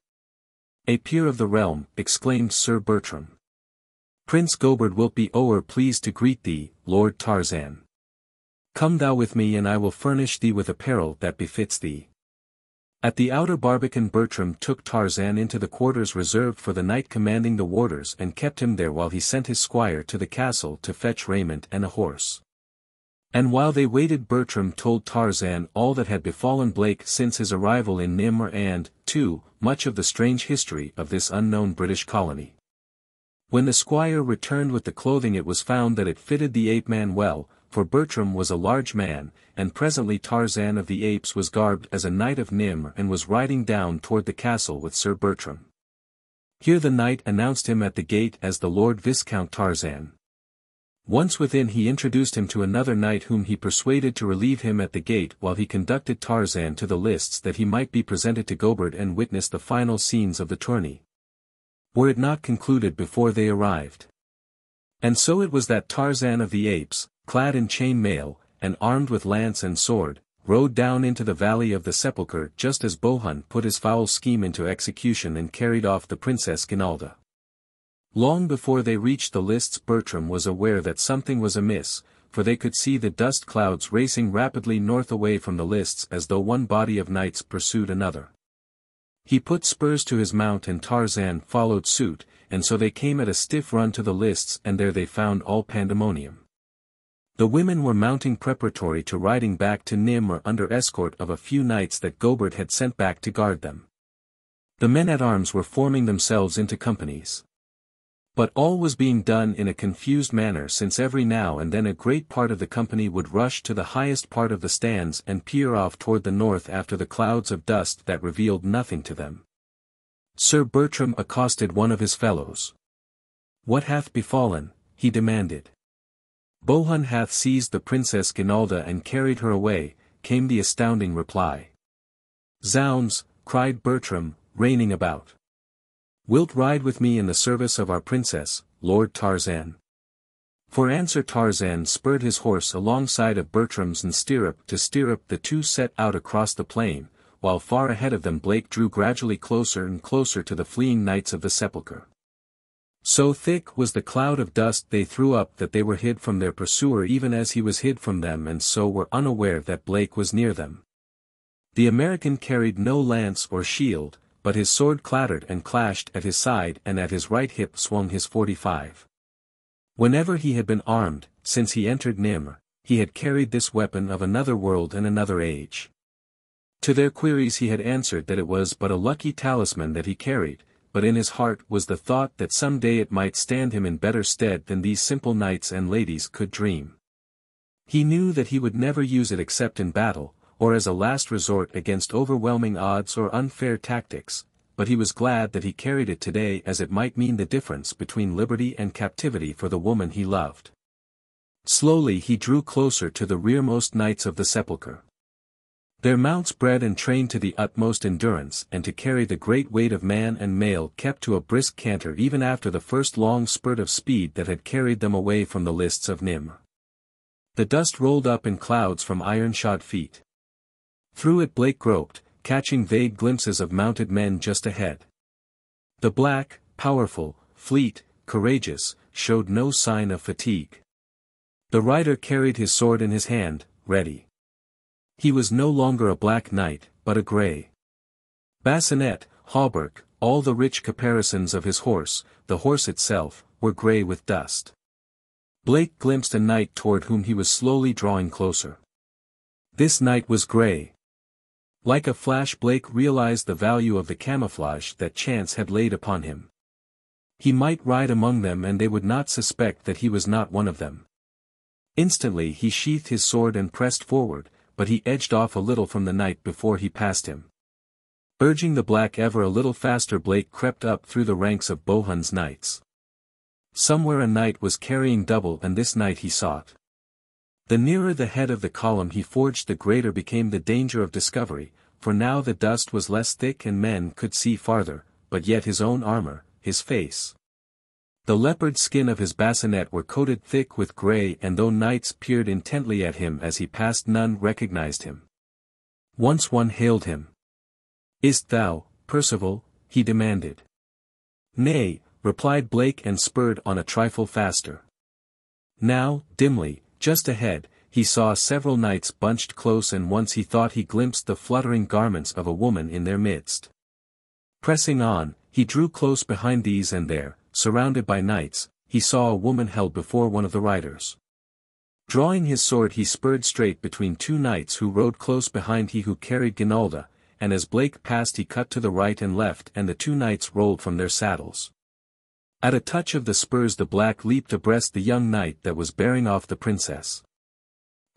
A: "A peer of the realm," exclaimed Sir Bertram. "Prince Goberd wilt be o'er pleased to greet thee, Lord Tarzan. Come thou with me and I will furnish thee with apparel that befits thee."
B: At the outer barbican Bertram took Tarzan into the quarters reserved for the knight commanding the warders and kept him there while he sent his squire to the castle to fetch raiment and a horse. And while they waited Bertram told Tarzan all that had befallen Blake since his arrival in Nimr and, too, much of the strange history of this unknown British colony. When the squire returned with the clothing it was found that it fitted the ape-man well, for Bertram was a large man, and presently Tarzan of the Apes was garbed as a knight of Nimr and was riding down toward the castle with Sir Bertram. Here the knight announced him at the gate as the Lord Viscount Tarzan. Once within he introduced him to another knight whom he persuaded to relieve him at the gate while he conducted Tarzan to the lists that he might be presented to Gobert and witness the final scenes of the tourney. Were it not concluded before they arrived. And so it was that Tarzan of the Apes, clad in chain mail, and armed with lance and sword, rode down into the valley of the sepulchre just as Bohun put his foul scheme into execution and carried off the Princess Ginalda. Long before they reached the lists Bertram was aware that something was amiss, for they could see the dust clouds racing rapidly north away from the lists as though one body of knights pursued another. He put spurs to his mount and Tarzan followed suit, and so they came at a stiff run to the lists and there they found all pandemonium. The women were mounting preparatory to riding back to Nimr under escort of a few knights that Gobert had sent back to guard them. The men-at-arms were forming themselves into companies. But all was being done in a confused manner since every now and then a great part of the company would rush to the highest part of the stands and peer off toward the north after the clouds of dust that revealed nothing to them. Sir Bertram accosted one of his fellows. "What hath befallen?" he demanded. "Bohun hath seized the Princess Ginalda and carried her away," came the astounding reply. "Zounds," cried Bertram, reining about. "Wilt ride with me in the service of our princess, Lord Tarzan?" For answer Tarzan spurred his horse alongside of Bertram's and stirrup to stirrup the two set out across the plain, while far ahead of them Blake drew gradually closer and closer to the fleeing knights of the sepulchre. So thick was the cloud of dust they threw up that they were hid from their pursuer even as he was hid from them and so were unaware that Blake was near them. The American carried no lance or shield, but his sword clattered and clashed at his side and at his right hip swung his 45. Whenever he had been armed, since he entered Nimr, he had carried this weapon of another world and another age. To their queries he had answered that it was but a lucky talisman that he carried, but in his heart was the thought that some day it might stand him in better stead than these simple knights and ladies could dream. He knew that he would never use it except in battle, or as a last resort against overwhelming odds or unfair tactics, but he was glad that he carried it today as it might mean the difference between liberty and captivity for the woman he loved. Slowly he drew closer to the rearmost knights of the sepulchre. Their mounts bred and trained to the utmost endurance and to carry the great weight of man and mail kept to a brisk canter even after the first long spurt of speed that had carried them away from the lists of Nimr. The dust rolled up in clouds from iron-shod feet. Through it Blake groped, catching vague glimpses of mounted men just ahead. The black, powerful, fleet, courageous, showed no sign of fatigue. The rider carried his sword in his hand, ready. He was no longer a black knight, but a grey. Bassinet, hauberk, all the rich caparisons of his horse, the horse itself, were grey with dust. Blake glimpsed a knight toward whom he was slowly drawing closer. This knight was grey. Like a flash Blake realized the value of the camouflage that chance had laid upon him. He might ride among them and they would not suspect that he was not one of them. Instantly he sheathed his sword and pressed forward, but he edged off a little from the knight before he passed him. Urging the black ever a little faster Blake crept up through the ranks of Bohun's knights. Somewhere a knight was carrying double and this knight he sought. The nearer the head of the column he forged the greater became the danger of discovery, for now the dust was less thick and men could see farther, but yet his own armor, his face. The leopard skin of his bassinet were coated thick with grey and though knights peered intently at him as he passed none recognized him. Once one hailed him. "Is't thou, Percival?" he demanded. "Nay," replied Blake and spurred on a trifle faster. Now, dimly, just ahead,
A: he saw several knights bunched close, and once he thought he glimpsed the fluttering garments of a woman in their midst. Pressing on, he drew close behind these, and there, surrounded by knights, he saw a woman held before one of the riders. Drawing his sword, he spurred straight between two knights who rode close behind he who carried Ginalda, and as Blake passed he cut to the right and left, and the two knights rolled from their saddles. At a touch of the spurs the black leaped abreast the young knight that was bearing off the princess.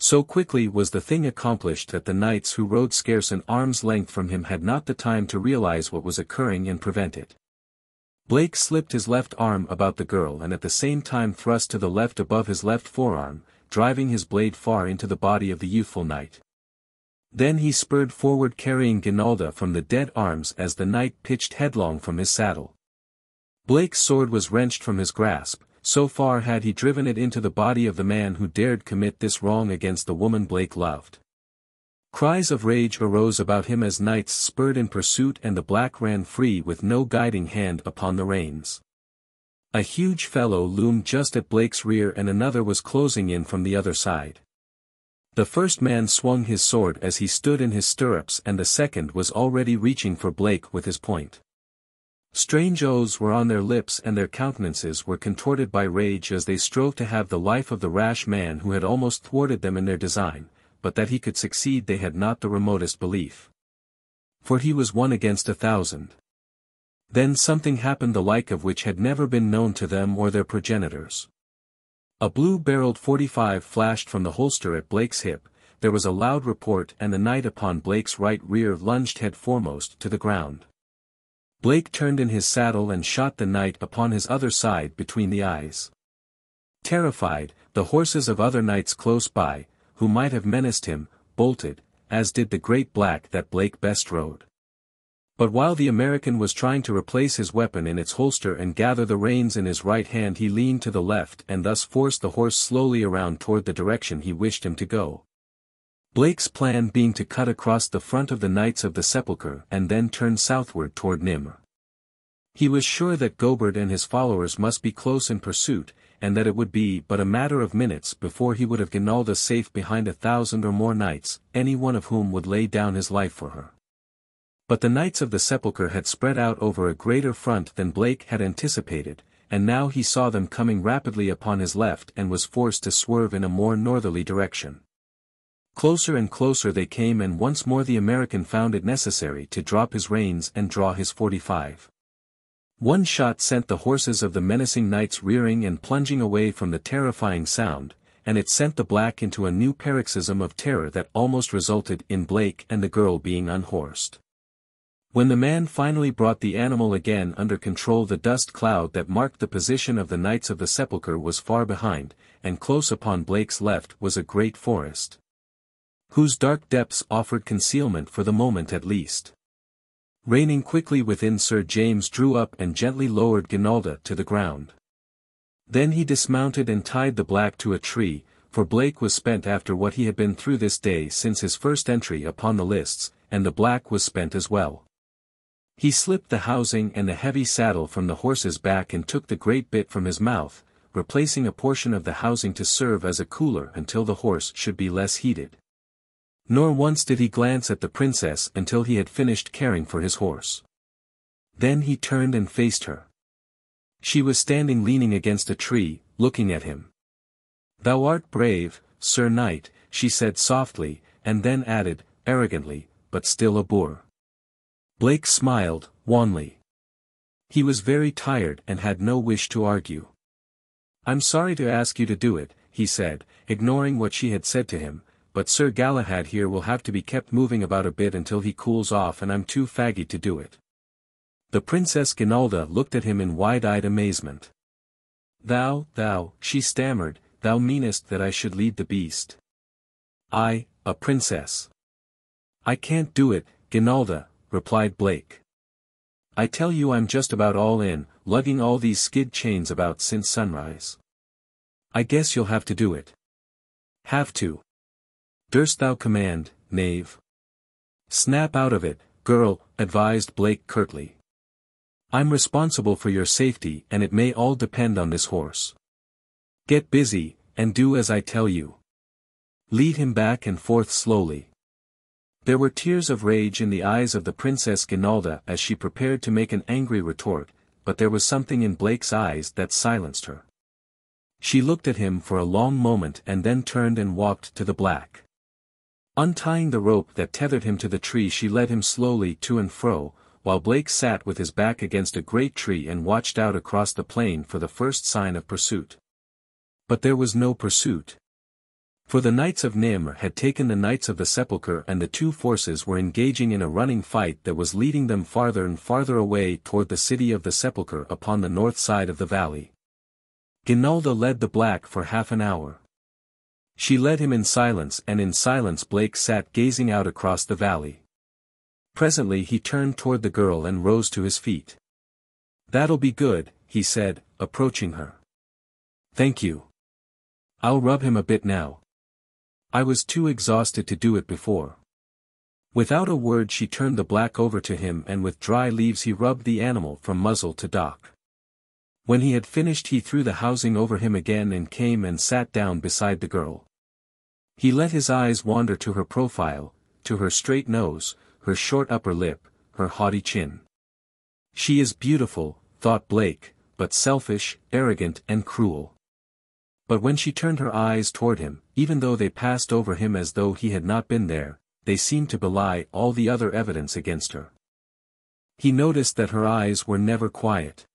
A: So quickly was the thing accomplished that the knights who rode scarce an arm's length from him had not the time to realize what was occurring and prevent it. Blake slipped his left arm about the girl and at the same time thrust to the left above his left forearm, driving his blade far into the body of the youthful knight. Then he spurred forward, carrying Ginalda from the dead arms as the knight pitched headlong from his saddle. Blake's sword was wrenched from his grasp, so far had he driven it into the body of the man who dared commit this wrong against the woman Blake loved. Cries of rage arose about him as knights spurred in pursuit, and the black ran free with no guiding hand upon the reins. A huge fellow loomed just at Blake's rear, and another was closing in from the other side. The first man swung his sword as he stood in his stirrups, and the second was already reaching for Blake with his point. Strange oaths were on their lips, and their countenances were contorted by rage as they strove to have the life of the rash man who had almost thwarted them in their design, but that he could succeed they had not the remotest belief. For he was one against 1,000. Then something happened the like of which had never been known to them or their progenitors. A blue-barreled .45 flashed from the holster at Blake's hip, there was a loud report, and the knight upon Blake's right rear lunged head foremost to the ground. Blake turned in his saddle and shot the knight upon his other side between the eyes. Terrified, the horses of other knights close by, who might have menaced him, bolted, as did the great black that Blake best rode. But while the American was trying to replace his weapon in its holster and gather the reins in his right hand, he leaned to the left and thus forced the horse slowly around toward the direction he wished him to go. Blake's plan being to cut across the front of the Knights of the Sepulchre and then turn southward toward Nimr. He was sure that Gobert and his followers must be close in pursuit, and that it would be but a matter of minutes before he would have Ginalda safe behind 1,000 or more knights, any one of whom would lay down his life for her. But the Knights of the Sepulchre had spread out over a greater front than Blake had anticipated, and now he saw them coming rapidly upon his left and was forced to swerve in a more northerly direction. Closer and closer they came, and once more the American found it necessary to drop his reins and draw his .45. One shot sent the horses of the menacing knights rearing and plunging away from the terrifying sound, and it sent the black into a new paroxysm of terror that almost resulted in Blake and the girl being unhorsed. When the man finally brought the animal again under control, the dust cloud that marked the position of the Knights of the Sepulchre was far behind, and close upon Blake's left was a great forest, whose dark depths offered concealment for the moment at least. Reining quickly within, Sir James drew up and gently lowered Ginalda to the ground. Then he dismounted and tied the black to a tree, for Blake was spent after what he had been through this day since his first entry upon the lists, and the black was spent as well. He slipped the housing and the heavy saddle from the horse's back and took the great bit from his mouth, replacing a portion of the housing to serve as a cooler until the horse should be less heated. Nor once did he glance at the princess until he had finished caring for his horse. Then he turned and faced her. She was standing leaning against a tree, looking at him. "Thou art brave, Sir Knight," she said softly, and then added, arrogantly, "but still a boor." Blake smiled, wanly. He was very tired and had no wish to argue. "I'm sorry to ask you to do it," he said, ignoring what she had said to him, "but Sir Galahad here will have to be kept moving about a bit until he cools off, and I'm too faggy to do it." The Princess Ginalda looked at him in wide-eyed amazement. Thou, she stammered, "thou meanest that I should lead the beast? I, a princess?" "I can't do it, Ginalda," replied Blake. "I tell you I'm just about all in, lugging all these skid chains about since sunrise. I guess you'll have to do it." "Have to? Durst thou command, knave?" "Snap out of it, girl," advised Blake curtly. "I'm responsible for your safety, and it may all depend on this horse. Get busy, and do as I tell you." Lead him back and forth slowly. There were tears of rage in the eyes of the Princess Ginalda as she prepared to make an angry retort, but there was something in Blake's eyes that silenced her. She looked at him for a long moment and then turned and walked to the black. Untying the rope that tethered him to the tree, she led him slowly to and fro, while Blake sat with his back against a great tree and watched out across the plain for the first sign of pursuit. But there was no pursuit. For the Knights of Nimr had taken the Knights of the Sepulchre, and the two forces were engaging in a running fight that was leading them farther and farther away toward the city of the Sepulchre upon the north side of the valley. Ginalda led the black for half an hour. She led him in silence, and in silence Blake sat gazing out across the valley. Presently he turned toward the girl and rose to his feet. "That'll be good," he said, approaching her. "Thank you. I'll rub him a bit now. I was too exhausted to do it before." Without a word she turned the black over to him, and with dry leaves he rubbed the animal from muzzle to dock. When he had finished he threw the housing over him again and came and sat down beside the girl. He let his eyes wander to her profile, to her straight nose, her short upper lip, her haughty chin. She is beautiful, thought Blake, but selfish, arrogant and cruel. But when she turned her eyes toward him, even though they passed over him as though he had not been there, they seemed to belie all the other evidence against her. He noticed that her eyes were never quiet.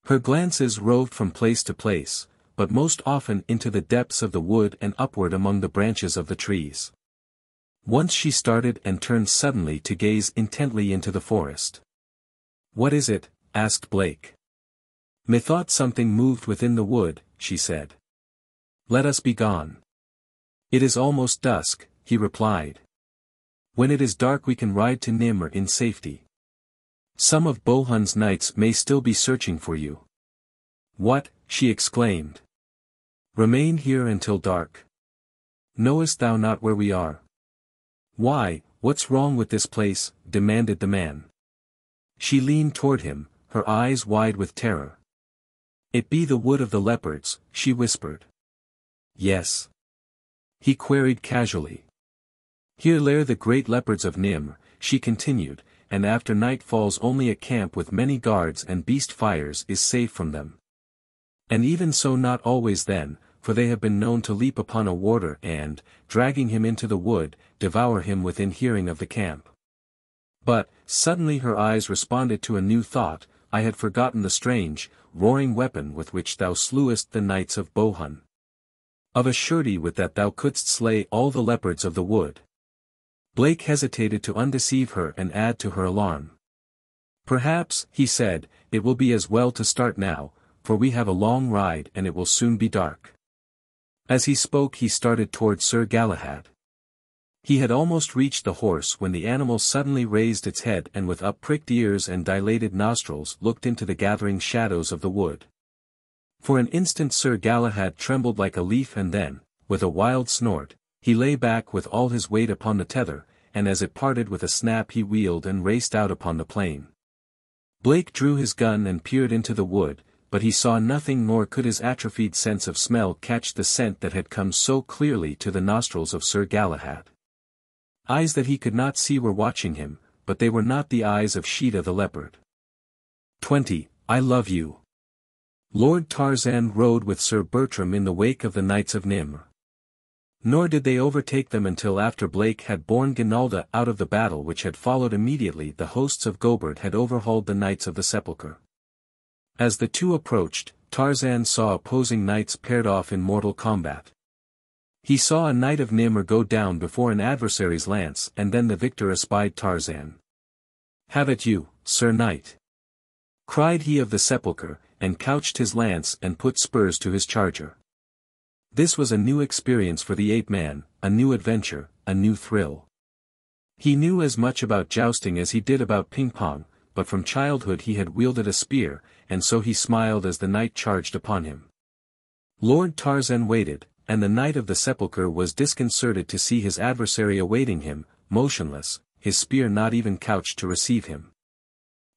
A: Her glances roved from place to place, but most often into the depths of the wood and upward among the branches of the trees. Once she started and turned suddenly to gaze intently into the forest. "What is it?" asked Blake. "Methought something moved within the wood," she said. "Let us be gone." "It is almost dusk," he replied. "When it is dark we can ride to Nimr in safety. Some of Bohun's knights may still be searching for you." "What?" she exclaimed. "Remain here until dark. Knowest thou not where we are?" "Why, what's wrong with this place?" demanded the man. She leaned toward him, her eyes wide with terror. "It be the wood of the leopards," she whispered. "Yes?" he queried casually. "Here lair the great leopards of Nimr," she continued, "and after night falls only a camp with many guards and beast fires is safe from them. And even so not always then, for they have been known to leap upon a warder and, dragging him into the wood, devour him within hearing of the camp. But, suddenly her eyes responded to a new thought, I had forgotten the strange, roaring weapon with which thou slewest the knights of Bohun. Of a surety with that thou couldst slay all the leopards of the wood." Blake hesitated to undeceive her and add to her alarm. "Perhaps," he said, "it will be as well to start now, for we have a long ride and it will soon be dark." As he spoke he started toward Sir Galahad. He had almost reached the horse when the animal suddenly raised its head and with up-pricked ears and dilated nostrils looked into the gathering shadows of the wood. For an instant Sir Galahad trembled like a leaf, and then, with a wild snort, he lay back with all his weight upon the tether, and as it parted with a snap he wheeled and raced out upon the plain. Blake drew his gun and peered into the wood, but he saw nothing, nor could his atrophied sense of smell catch the scent that had come so clearly to the nostrils of Sir Galahad. Eyes that he could not see were watching him, but they were not the eyes of Sheeta the leopard. 20. I love you. Lord Tarzan rode with Sir Bertram in the wake of the Knights of Nimr. Nor did they overtake them until after Blake had borne Ginalda out of the battle which had followed immediately. The hosts of Gobert had overhauled the Knights of the Sepulchre. As the two approached, Tarzan saw opposing knights paired off in mortal combat. He saw a knight of Nimr go down before an adversary's lance, and then the victor espied Tarzan. "Have at you, Sir Knight!" cried he of the Sepulchre, and couched his lance and put spurs to his charger. This was a new experience for the ape-man, a new adventure, a new thrill. He knew as much about jousting as he did about ping-pong, but from childhood he had wielded a spear, and so he smiled as the knight charged upon him. Lord Tarzan waited, and the Knight of the Sepulchre was disconcerted to see his adversary awaiting him, motionless, his spear not even couched to receive him.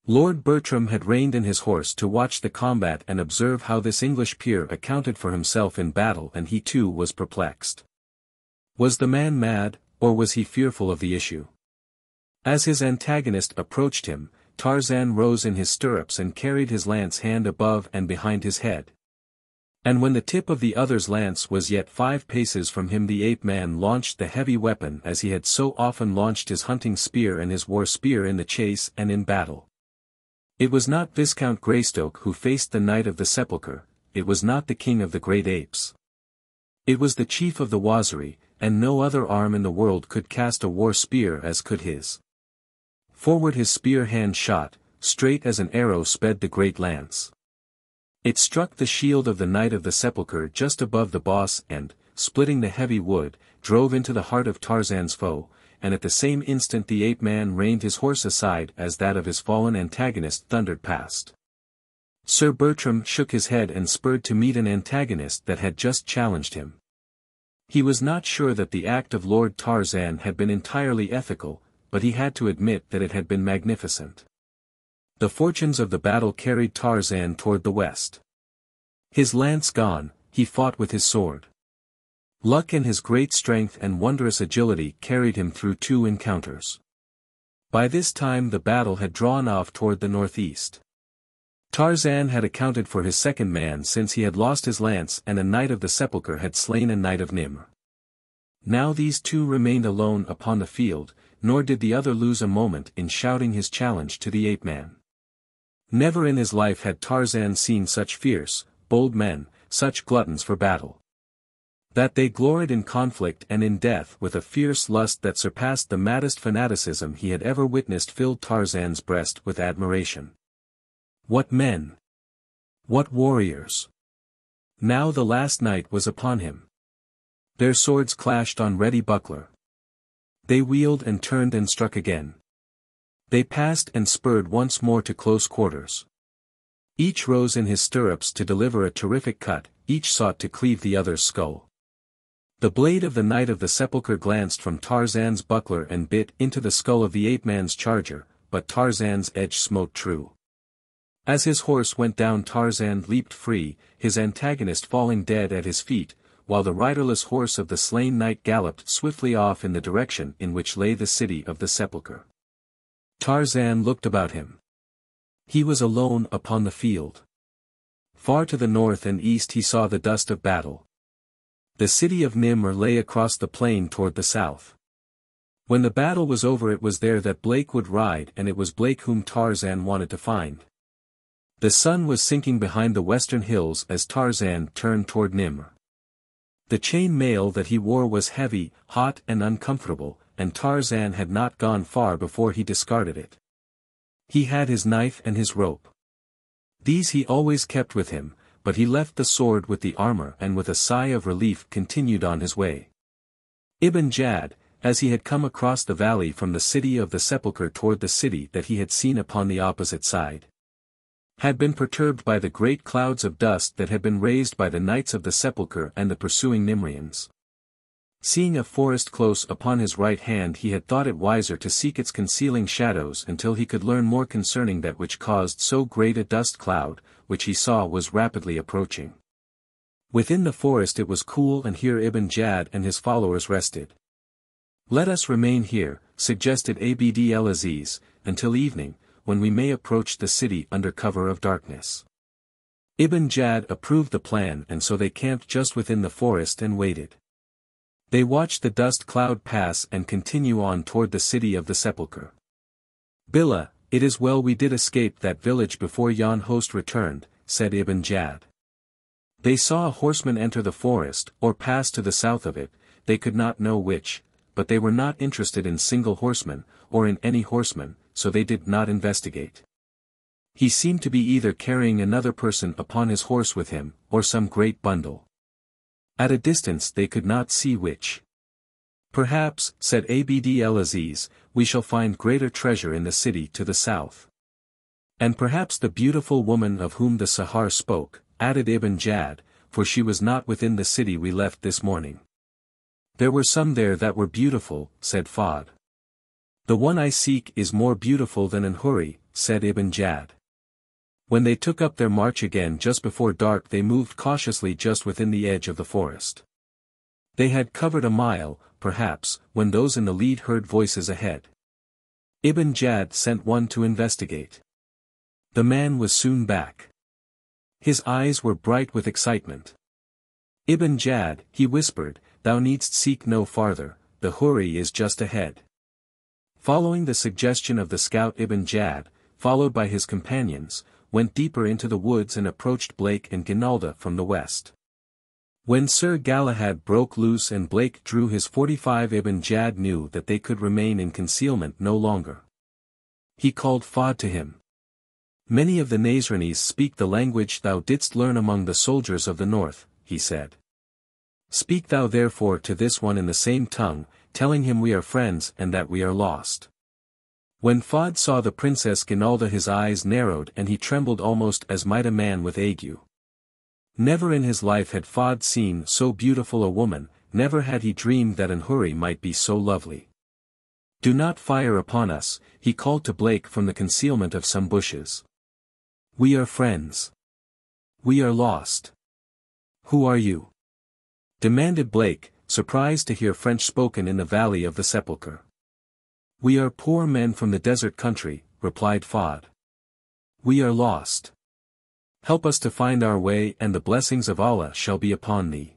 A: Lord Bertram had reined in his horse to watch the combat and observe how this English peer accounted for himself in battle, and he too was perplexed. Was the man mad, or was he fearful of the issue? As his antagonist approached him, Tarzan rose in his stirrups and carried his lance hand above and behind his head. And when the tip of the other's lance was yet 5 paces from him, the ape-man launched the heavy weapon as he had so often launched his hunting spear and his war spear in the chase and in battle. It was not Viscount Greystoke who faced the Knight of the Sepulchre, it was not the king of the great apes. It was the chief of the Waziri, and no other arm in the world could cast a war spear as could his. Forward his spear hand shot, straight as an arrow sped the great lance. It struck the shield of the Knight of the Sepulchre just above the boss and, splitting the heavy wood, drove into the heart of Tarzan's foe, and at the same instant the ape-man reined his horse aside as that of his fallen antagonist thundered past. Sir Bertram shook his head and spurred to meet an antagonist that had just challenged him. He was not sure that the act of Lord Tarzan had been entirely ethical, but he had to admit that it had been magnificent. The fortunes of the battle carried Tarzan toward the west. His lance gone, he fought with his sword. Luck and his great strength and wondrous agility carried him through 2 encounters. By this time the battle had drawn off toward the northeast. Tarzan had accounted for his second man since he had lost his lance and a Knight of the Sepulchre had slain a Knight of Nimr. Now these 2 remained alone upon the field, nor did the other lose a moment in shouting his challenge to the ape-man. Never in his life had Tarzan seen such fierce, bold men, such gluttons for battle. That they gloried in conflict and in death with a fierce lust that surpassed the maddest fanaticism he had ever witnessed filled Tarzan's breast with admiration. What men! What warriors! Now the last night was upon him. Their swords clashed on ready buckler. They wheeled and turned and struck again. They passed and spurred once more to close quarters. Each rose in his stirrups to deliver a terrific cut, each sought to cleave the other's skull. The blade of the Knight of the Sepulchre glanced from Tarzan's buckler and bit into the skull of the ape-man's charger, but Tarzan's edge smote true. As his horse went down, Tarzan leaped free, his antagonist falling dead at his feet, while the riderless horse of the slain knight galloped swiftly off in the direction in which lay the city of the Sepulchre. Tarzan looked about him. He was alone upon the field. Far to the north and east he saw the dust of battle. The city of Nimr lay across the plain toward the south. When the battle was over, it was there that Blake would ride, and it was Blake whom Tarzan wanted to find. The sun was sinking behind the western hills as Tarzan turned toward Nimr. The chain mail that he wore was heavy, hot and uncomfortable, and Tarzan had not gone far before he discarded it. He had his knife and his rope. These he always kept with him, but he left the sword with the armor and with a sigh of relief continued on his way. Ibn Jad, as he had come across the valley from the city of the Sepulchre toward the city that he had seen upon the opposite side, had been perturbed by the great clouds of dust that had been raised by the Knights of the Sepulchre and the pursuing Nimrians. Seeing a forest close upon his right hand, he had thought it wiser to seek its concealing shadows until he could learn more concerning that which caused so great a dust cloud, which he saw was rapidly approaching. Within the forest it was cool, and here Ibn Jad and his followers rested. "Let us remain here," suggested Abd-el-Aziz, "until evening, when we may approach the city under cover of darkness." Ibn Jad approved the plan, and so they camped just within the forest and waited. They watched the dust cloud pass and continue on toward the city of the Sepulchre. "Billah, it is well we did escape that village before yon host returned," said Ibn Jad. They saw a horseman enter the forest, or pass to the south of it, they could not know which, but they were not interested in single horsemen, or in any horseman, so they did not investigate. He seemed to be either carrying another person upon his horse with him, or some great bundle. At a distance they could not see which. "Perhaps," said Abd-el-Aziz, "we shall find greater treasure in the city to the south." "And perhaps the beautiful woman of whom the Sahar spoke," added Ibn Jad, "for she was not within the city we left this morning." "There were some there that were beautiful," said Fad. "The one I seek is more beautiful than an Huri," said Ibn Jad. When they took up their march again just before dark, they moved cautiously just within the edge of the forest. They had covered a mile, perhaps, when those in the lead heard voices ahead. Ibn Jad sent one to investigate. The man was soon back. His eyes were bright with excitement. Ibn Jad, he whispered, thou needst seek no farther, the Houri is just ahead. Following the suggestion of the scout Ibn Jad, followed by his companions, went deeper into the woods and approached Blake and Ginalda from the west. When Sir Galahad broke loose and Blake drew his 45, Ibn Jad knew that they could remain in concealment no longer. He called Fad to him. Many of the Nasranis speak the language thou didst learn among the soldiers of the north, he said. Speak thou therefore to this one in the same tongue, telling him we are friends and that we are lost. When Fad saw the Princess Ginalda his eyes narrowed and he trembled almost as might a man with ague. Never in his life had Fad seen so beautiful a woman, never had he dreamed that an Houri might be so lovely. Do not fire upon us, he called to Blake from the concealment of some bushes. We are friends. We are lost. Who are you? Demanded Blake, surprised to hear French spoken in the Valley of the Sepulchre. We are poor men from the desert country, replied Fad. We are lost. Help us to find our way and the blessings of Allah shall be upon thee.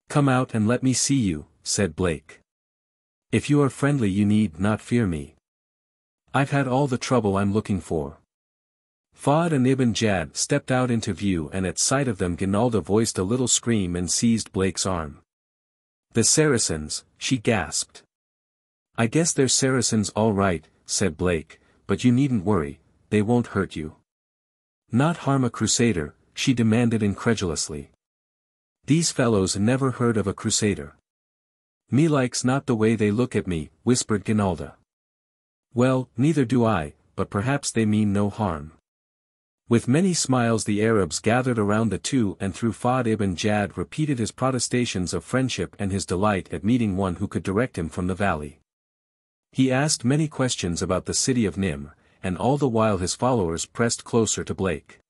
A: Come out and let me see you, said Blake. If you are friendly you need not fear me. I've had all the trouble I'm looking for. Fad and Ibn Jad stepped out into view and at sight of them Ginalda voiced a little scream and seized Blake's arm. The Saracens, she gasped. I guess they're Saracens all right, said Blake, but you needn't worry, they won't hurt you. Not harm a crusader, she demanded incredulously. These fellows never heard of a crusader. Me likes not the way they look at me, whispered Ginalda. Well, neither do I, but perhaps they mean no harm. With many smiles the Arabs gathered around the two and through Fad ibn Jad repeated his protestations of friendship and his delight at meeting one who could direct him from the valley. He asked many questions about the city of Nimr, and all the while his followers pressed closer to Blake.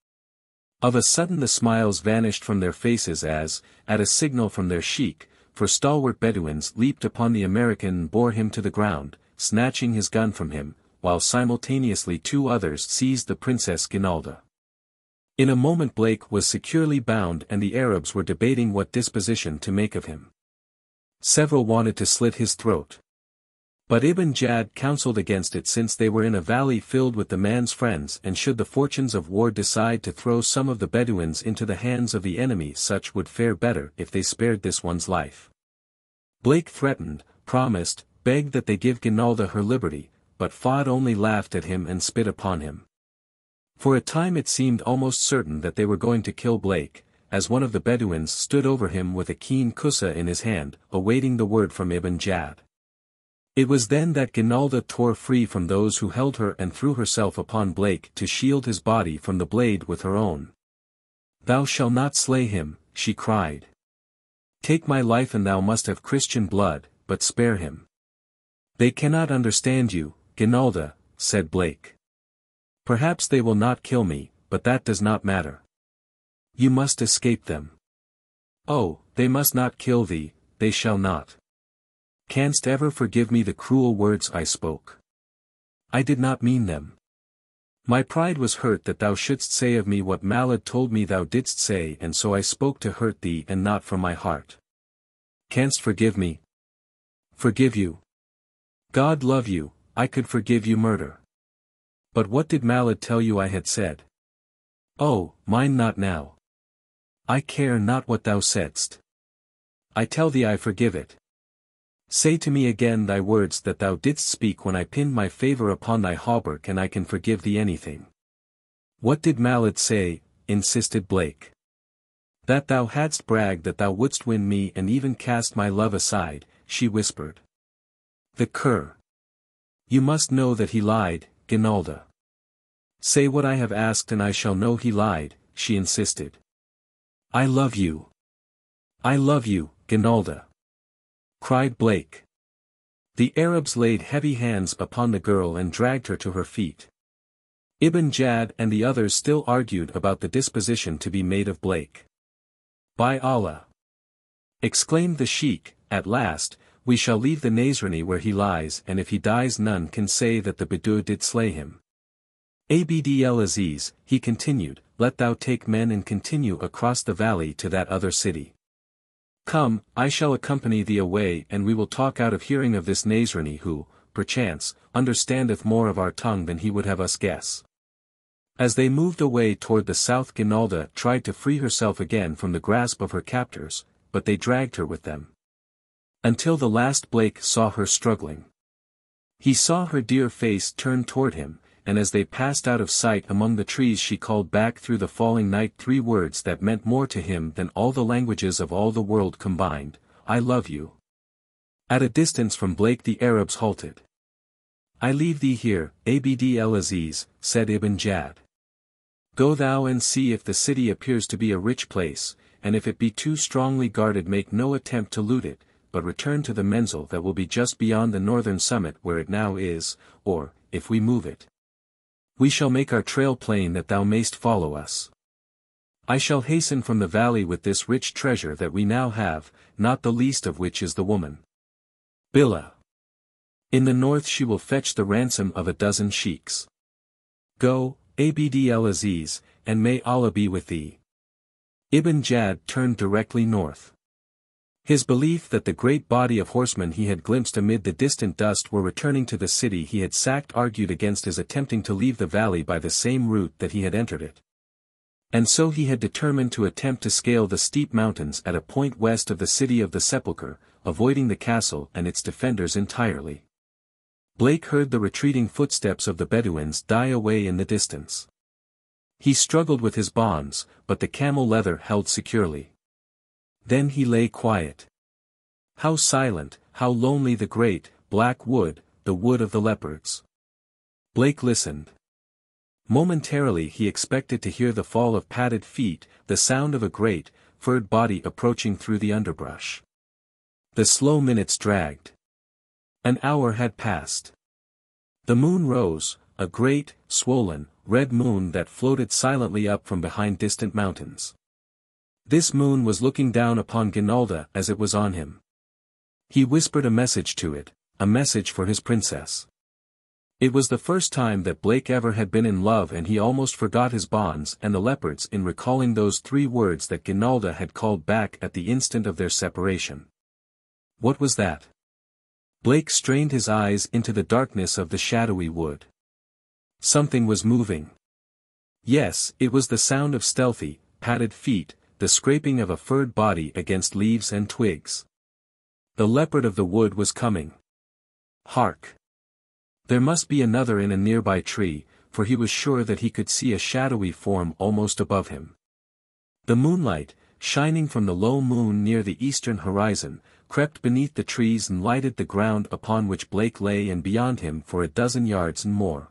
A: Of a sudden the smiles vanished from their faces as, at a signal from their sheikh, for stalwart Bedouins leaped upon the American and bore him to the ground, snatching his gun from him, while simultaneously two others seized the Princess Ginalda. In a moment Blake was securely bound and the Arabs were debating what disposition to make of him. Several wanted to slit his throat. But Ibn Jad counseled against it since they were in a valley filled with the man's friends and should the fortunes of war decide to throw some of the Bedouins into the hands of the enemy such would fare better if they spared this one's life. Blake threatened, promised, begged that they give Ginalda her liberty, but Fad only laughed at him and spit upon him. For a time it seemed almost certain that they were going to kill Blake, as one of the Bedouins stood over him with a keen kusa in his hand, awaiting the word from Ibn Jad. It was then that Ginalda tore free from those who held her and threw herself upon Blake to shield his body from the blade with her own. Thou shalt not slay him, she cried. Take my life and thou must have Christian blood, but spare him. They cannot understand you, Ginalda, said Blake. Perhaps they will not kill me, but that does not matter. You must escape them. Oh, they must not kill thee, they shall not. Canst ever forgive me the cruel words I spoke? I did not mean them. My pride was hurt that thou shouldst say of me what Malad told me thou didst say and so I spoke to hurt thee and not from my heart. Canst forgive me? Forgive you? God love you, I could forgive you murder. But what did Malad tell you I had said? Oh, mind not now. I care not what thou saidst. I tell thee I forgive it. Say to me again thy words that thou didst speak when I pinned my favor upon thy hauberk and I can forgive thee anything. What did Malad say? Insisted Blake. That thou hadst bragged that thou wouldst win me and even cast my love aside, she whispered. The cur. You must know that he lied, Ginalda. Say what I have asked and I shall know he lied, she insisted. I love you. I love you, Ginalda. Cried Blake. The Arabs laid heavy hands upon the girl and dragged her to her feet. Ibn Jad and the others still argued about the disposition to be made of Blake. By Allah!
B: exclaimed the sheik, "At last, we shall leave the Nazrani where he lies, and if he dies none can say that the Bedou did slay him. Abd-el-Aziz," he continued, "let thou take men and continue across the valley to that other city. Come, I shall accompany thee away and we will talk out of hearing of this Nazrani who, perchance, understandeth more of our tongue than he would have us guess." As they moved away toward the south, Ginalda tried to free herself again from the grasp of her captors, but they dragged her with them. Until the last Blake saw her struggling. He saw her dear face turn toward him, and as they passed out of sight among the trees she called back through the falling night 3 words that meant more to him than all the languages of all the world combined: "I love you." At a distance from Blake the Arabs halted. "I leave thee here, Abd-el-Aziz," said Ibn Jad. "Go thou and see if the city appears to be a rich place, and if it be too strongly guarded make no attempt to loot it, but return to the menzil that will be just beyond the northern summit where it now is, or, if we move it, we shall make our trail plain that thou mayst follow us. I shall hasten from the valley with this rich treasure that we now have, not the least of which is the woman Billah. In the north she will fetch the ransom of 12 sheiks. Go, Abd-el-Aziz, and may Allah be with thee." Ibn Jad turned directly north. His belief that the great body of horsemen he had glimpsed amid the distant dust were returning to the city he had sacked argued against his attempting to leave the valley by the same route that he had entered it. And so he had determined to attempt to scale the steep mountains at a point west of the city of the sepulchre, avoiding the castle and its defenders entirely. Blake heard the retreating footsteps of the Bedouins die away in the distance. He struggled with his bonds, but the camel leather held securely. Then he lay quiet. How silent, how lonely the great, black wood, the wood of the leopards. Blake listened. Momentarily he expected to hear the fall of padded feet, the sound of a great, furred body approaching through the underbrush. The slow minutes dragged. An hour had passed. The moon rose, a great, swollen, red moon that floated silently up from behind distant mountains. This moon was looking down upon Ginalda as it was on him. He whispered a message to it, a message for his princess. It was the first time that Blake ever had been in love and he almost forgot his bonds and the leopards in recalling those 3 words that Ginalda had called back at the instant of their separation. What was that? Blake strained his eyes into the darkness of the shadowy wood. Something was moving. Yes, it was the sound of stealthy, padded feet, the scraping of a furred body against leaves and twigs. The leopard of the wood was coming. Hark! There must be another in a nearby tree, for he was sure that he could see a shadowy form almost above him. The moonlight, shining from the low moon near the eastern horizon, crept beneath the trees and lighted the ground upon which Blake lay and beyond him for 12 yards and more.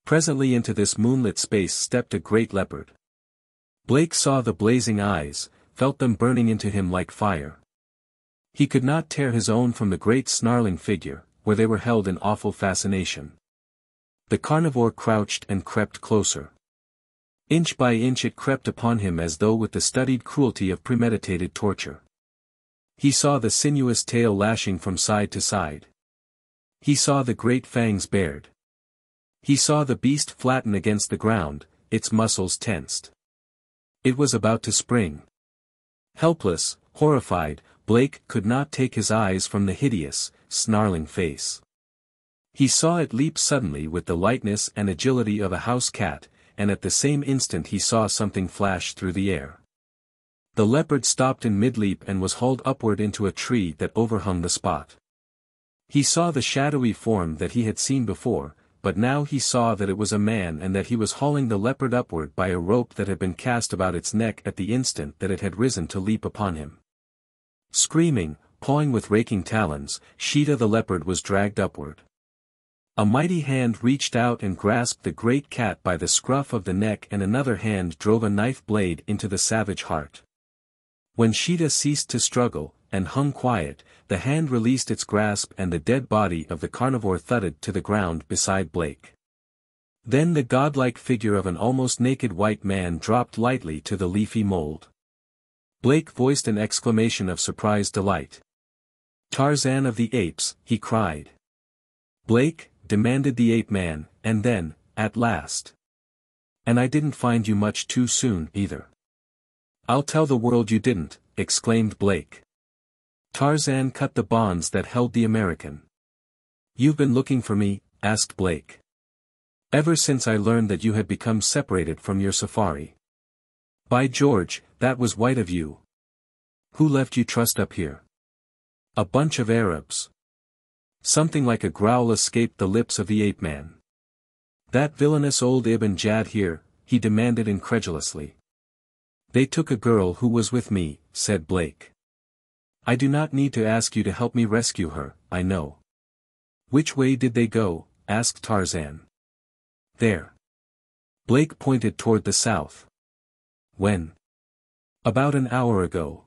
B: Presently into this moonlit space stepped a great leopard. Blake saw the blazing eyes, felt them burning into him like fire. He could not tear his own from the great snarling figure, where they were held in awful fascination. The carnivore crouched and crept closer. Inch by inch it crept upon him as though with the studied cruelty of premeditated torture. He saw the sinuous tail lashing from side to side. He saw the great fangs bared. He saw the beast flatten against the ground, its muscles tensed. It was about to spring. Helpless, horrified, Blake could not take his eyes from the hideous, snarling face. He saw it leap suddenly with the lightness and agility of a house cat, and at the same instant he saw something flash through the air. The leopard stopped in mid-leap and was hauled upward into a tree that overhung the spot. He saw the shadowy form that he had seen before, but now he saw that it was a man and that he was hauling the leopard upward by a rope that had been cast about its neck at the instant that it had risen to leap upon him. Screaming, pawing with raking talons, Sheeta the leopard was dragged upward. A mighty hand reached out and grasped the great cat by the scruff of the neck and another hand drove a knife blade into the savage heart. When Sheeta ceased to struggle, and hung quiet, the hand released its grasp and the dead body of the carnivore thudded to the ground beside Blake. Then the godlike figure of an almost naked white man dropped lightly to the leafy mold.
A: Blake voiced an exclamation of surprised delight. "Tarzan of the Apes," he cried. "Blake?" demanded the ape-man, and then, "At last. And I didn't find you much too soon, either." "I'll tell the world you didn't," exclaimed Blake. Tarzan cut the bonds that held the American. "You've been looking for me?" asked Blake. "Ever since I learned that you had become separated from your safari. By George, that was white of you. Who left you trussed up here?" "A bunch of Arabs." Something like a growl escaped the lips of the ape-man. "That villainous old Ibn Jad here?" he demanded incredulously. "They took a girl who was with me," said Blake. "I do not need to ask you to help me rescue her, I know." "Which way did they go?" asked Tarzan. "There." Blake pointed toward the south. "When?" "About an hour ago."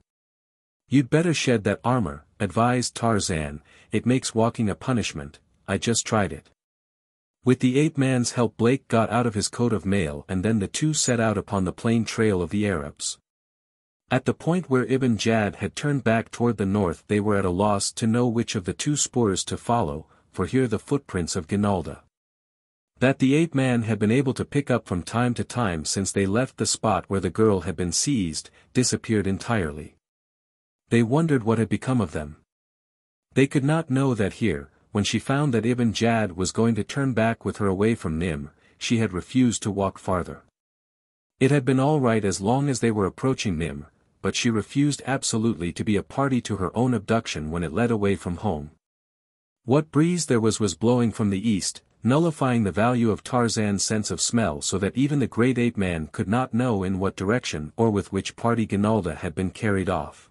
A: "You'd better shed that armor," advised Tarzan, "it makes walking a punishment. I just tried it." With the ape-man's help Blake got out of his coat of mail and then the two set out upon the plain trail of the Arabs. At the point where Ibn Jad had turned back toward the north they were at a loss to know which of the two spoors to follow, for here the footprints of Ginalda. That the ape-man had been able to pick up from time to time since they left the spot where the girl had been seized, disappeared entirely. They wondered what had become of them. They could not know that here, when she found that Ibn Jad was going to turn back with her away from Nim, she had refused to walk farther. It had been all right as long as they were approaching Nim, but she refused absolutely to be a party to her own abduction when it led away from home. What breeze there was blowing from the east, nullifying the value of Tarzan's sense of smell so that even the great ape-man could not know in what direction or with which party Ginalda had been carried off.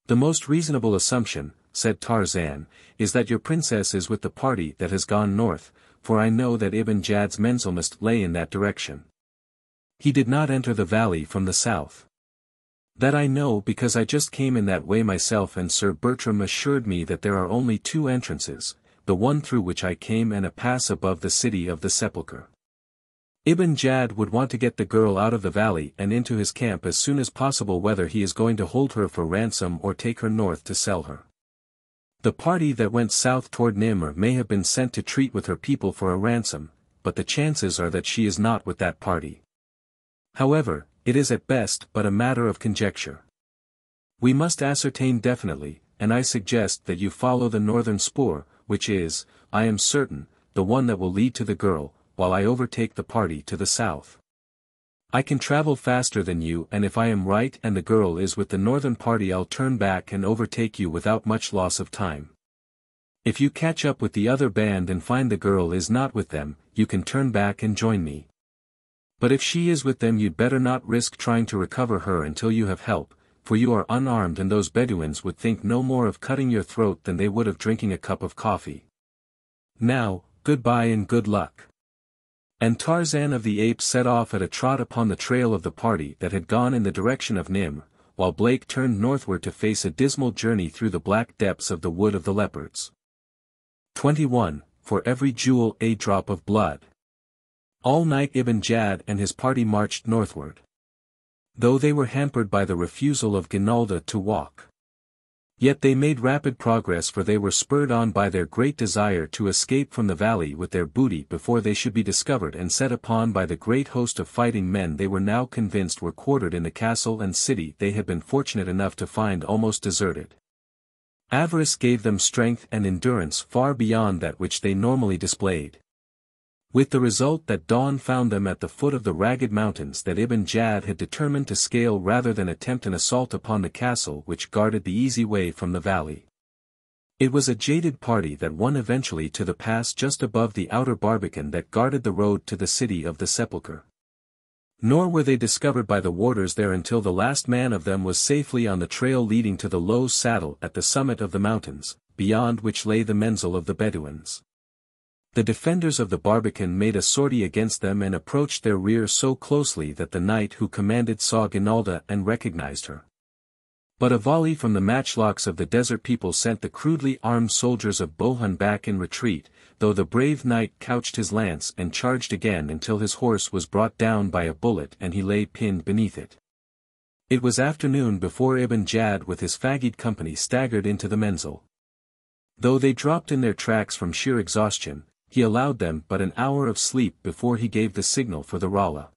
A: "The most reasonable assumption," said Tarzan, "is that your princess is with the party that has gone north, for I know that Ibn Jad's Menzelmust lay in that direction. He did not enter the valley from the south. That I know because I just came in that way myself and Sir Bertram assured me that there are only two entrances, the one through which I came and a pass above the city of the sepulchre. Ibn Jad would want to get the girl out of the valley and into his camp as soon as possible whether he is going to hold her for ransom or take her north to sell her. The party that went south toward Nimr may have been sent to treat with her people for a ransom, but the chances are that she is not with that party. However, it is at best but a matter of conjecture. We must ascertain definitely, and I suggest that you follow the northern spoor, which is, I am certain, the one that will lead to the girl, while I overtake the party to the south. I can travel faster than you and if I am right and the girl is with the northern party I'll turn back and overtake you without much loss of time. If you catch up with the other band and find the girl is not with them, you can turn back and join me. But if she is with them you'd better not risk trying to recover her until you have help, for you are unarmed and those Bedouins would think no more of cutting your throat than they would of drinking a cup of coffee. Now, goodbye and good luck." And Tarzan of the Apes set off at a trot upon the trail of the party that had gone in the direction of Nim, while Blake turned northward to face a dismal journey through the black depths of the Wood of the Leopards. 21. For every jewel a drop of blood. All night Ibn Jad and his party marched northward. Though they were hampered by the refusal of Ginalda to walk. Yet they made rapid progress for they were spurred on by their great desire to escape from the valley with their booty before they should be discovered and set upon by the great host of fighting men they were now convinced were quartered in the castle and city they had been fortunate enough to find almost deserted. Avarice gave them strength and endurance far beyond that which they normally displayed. With the result that dawn found them at the foot of the ragged mountains that Ibn Jad had determined to scale rather than attempt an assault upon the castle which guarded the easy way from the valley. It was a jaded party that won eventually to the pass just above the outer barbican that guarded the road to the city of the sepulchre. Nor were they discovered by the warders there until the last man of them was safely on the trail leading to the low saddle at the summit of the mountains, beyond which lay the Menzel of the Bedouins. The defenders of the barbican made a sortie against them and approached their rear so closely that the knight who commanded saw Ginalda and recognized her. But a volley from the matchlocks of the desert people sent the crudely armed soldiers of Bohun back in retreat, though the brave knight couched his lance and charged again until his horse was brought down by a bullet and he lay pinned beneath it. It was afternoon before Ibn Jad with his fagged company staggered into the menzil. Though they dropped in their tracks from sheer exhaustion, he allowed them but an hour of sleep before he gave the signal for the Rala.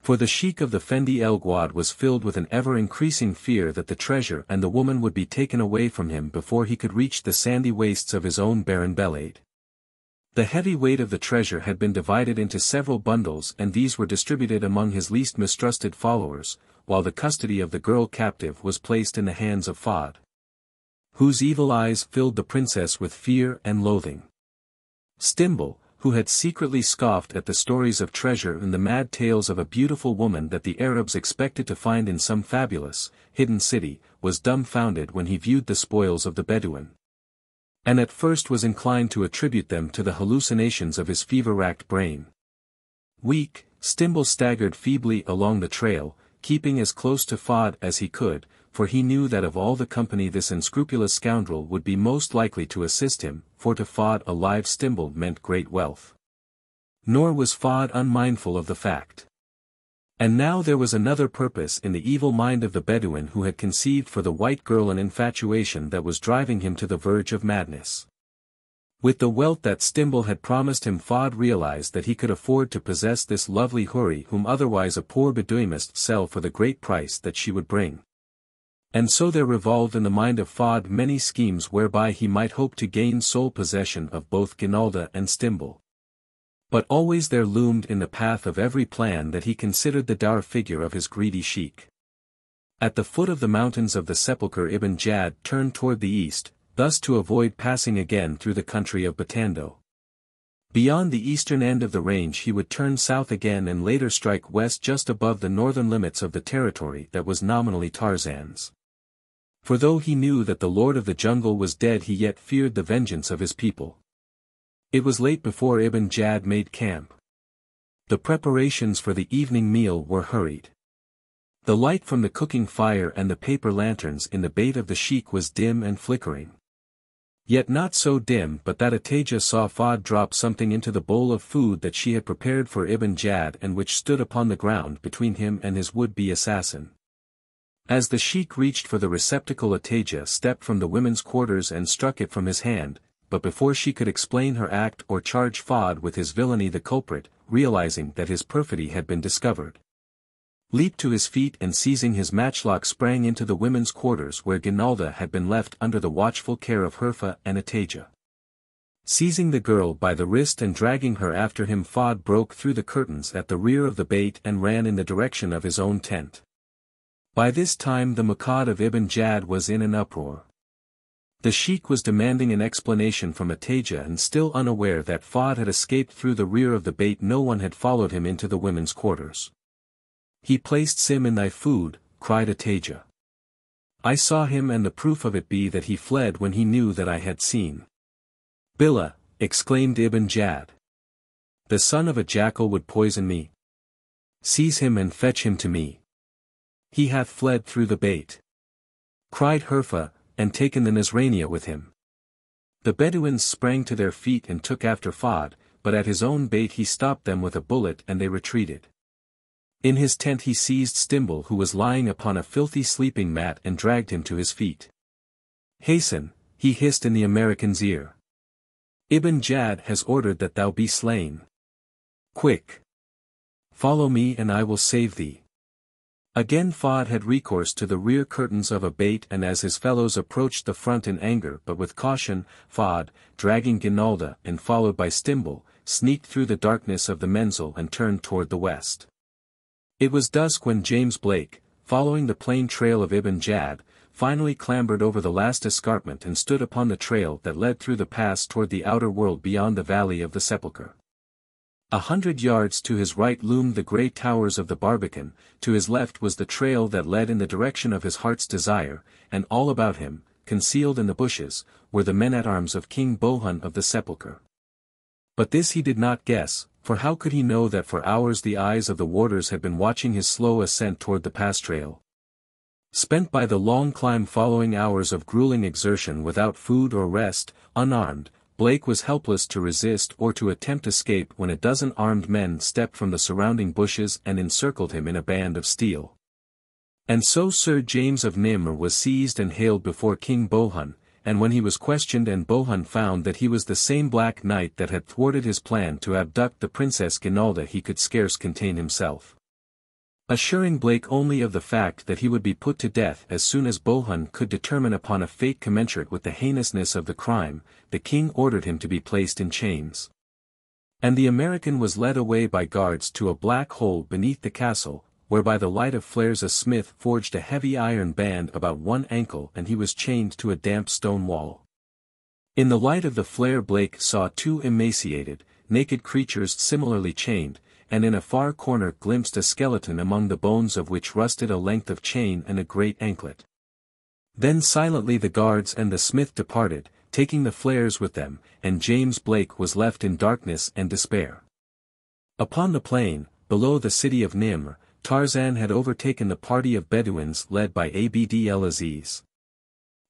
A: For the Sheikh of the Fendi El Guad was filled with an ever-increasing fear that the treasure and the woman would be taken away from him before he could reach the sandy wastes of his own barren Beyt. The heavy weight of the treasure had been divided into several bundles and these were distributed among his least mistrusted followers, while the custody of the girl captive was placed in the hands of Fahd, whose evil eyes filled the princess with fear and loathing. Stimbul, who had secretly scoffed at the stories of treasure and the mad tales of a beautiful woman that the Arabs expected to find in some fabulous, hidden city, was dumbfounded when he viewed the spoils of the Bedouin. And at first was inclined to attribute them to the hallucinations of his fever-racked brain. Weak, Stimbul staggered feebly along the trail, keeping as close to Fahd as he could, for he knew that of all the company this unscrupulous scoundrel would be most likely to assist him, for to Fahd a live Stimbul meant great wealth. Nor was Fahd unmindful of the fact. And now there was another purpose in the evil mind of the Bedouin who had conceived for the white girl an infatuation that was driving him to the verge of madness. With the wealth that Stimbul had promised him, Fahd realized that he could afford to possess this lovely houri whom otherwise a poor Bedouin must sell for the great price that she would bring. And so there revolved in the mind of Fahd many schemes whereby he might hope to gain sole possession of both Ginalda and Stimbul. But always there loomed in the path of every plan that he considered the dour figure of his greedy sheikh. At the foot of the mountains of the sepulchre Ibn Jad turned toward the east, thus to avoid passing again through the country of Batando. Beyond the eastern end of the range he would turn south again and later strike west just above the northern limits of the territory that was nominally Tarzan's. For though he knew that the Lord of the Jungle was dead he yet feared the vengeance of his people. It was late before Ibn Jad made camp. The preparations for the evening meal were hurried. The light from the cooking fire and the paper lanterns in the Beyt of the Sheikh was dim and flickering. Yet not so dim but that Ataja saw Fahd drop something into the bowl of food that she had prepared for Ibn Jad and which stood upon the ground between him and his would-be assassin. As the sheikh reached for the receptacle Ataja stepped from the women's quarters and struck it from his hand, but before she could explain her act or charge Fahd with his villainy the culprit, realizing that his perfidy had been discovered, leaped to his feet and seizing his matchlock sprang into the women's quarters where Ginalda had been left under the watchful care of Herfa and Ataja. Seizing the girl by the wrist and dragging her after him, Fahd broke through the curtains at the rear of the Beyt and ran in the direction of his own tent. By this time the Muqad of Ibn Jad was in an uproar. The sheikh was demanding an explanation from Ataja and still unaware that Fahd had escaped through the rear of the Beyt. No one had followed him into the women's quarters. "He placed Sim in thy food," cried Ataja. "I saw him and the proof of it be that he fled when he knew that I had seen." "Billah," exclaimed Ibn Jad. "The son of a jackal would poison me. Seize him and fetch him to me. He hath fled through the Beyt," cried Herfa, "and taken the Nazrania with him." The Bedouins sprang to their feet and took after Fahd, but at his own Beyt he stopped them with a bullet and they retreated. In his tent he seized Stimbul who was lying upon a filthy sleeping mat and dragged him to his feet. "Hasten," he hissed in the American's ear. "Ibn Jad has ordered that thou be slain. Quick! Follow me and I will save thee." Again Fahd had recourse to the rear curtains of a Beyt, and as his fellows approached the front in anger but with caution, Fahd, dragging Ginalda and followed by Stimbul, sneaked through the darkness of the menzil and turned toward the west. It was dusk when James Blake, following the plain trail of Ibn Jad, finally clambered over the last escarpment and stood upon the trail that led through the pass toward the outer world beyond the valley of the sepulchre. 100 yards to his right loomed the grey towers of the Barbican, to his left was the trail that led in the direction of his heart's desire, and all about him, concealed in the bushes, were the men-at-arms of King Bohun of the sepulchre. But this he did not guess, for how could he know that for hours the eyes of the warders had been watching his slow ascent toward the pass trail? Spent by the long climb following hours of grueling exertion without food or rest, unarmed, Blake was helpless to resist or to attempt escape when a dozen armed men stepped from the surrounding bushes and encircled him in a band of steel.
B: And so Sir James of Nimr was seized and haled before King Bohun, and when he was questioned and Bohun found that he was the same Black Knight that had thwarted his plan to abduct the Princess Ginalda, he could scarce contain himself. Assuring Blake only of the fact that he would be put to death as soon as Bohun could determine upon a fate commensurate with the heinousness of the crime, the king ordered him to be placed in chains. And the American was led away by guards to a black hole beneath the castle, where by the light of flares a smith forged a heavy iron band about one ankle and he was chained to a damp stone wall. In the light of the flare Blake saw two emaciated, naked creatures similarly chained, and in a far corner glimpsed a skeleton among the bones of which rusted a length of chain and a great anklet. Then silently the guards and the smith departed, taking the flares with them, and James Blake was left in darkness and despair. Upon the plain, below the city of Nimr, Tarzan had overtaken the party of Bedouins led by Abd el-Aziz.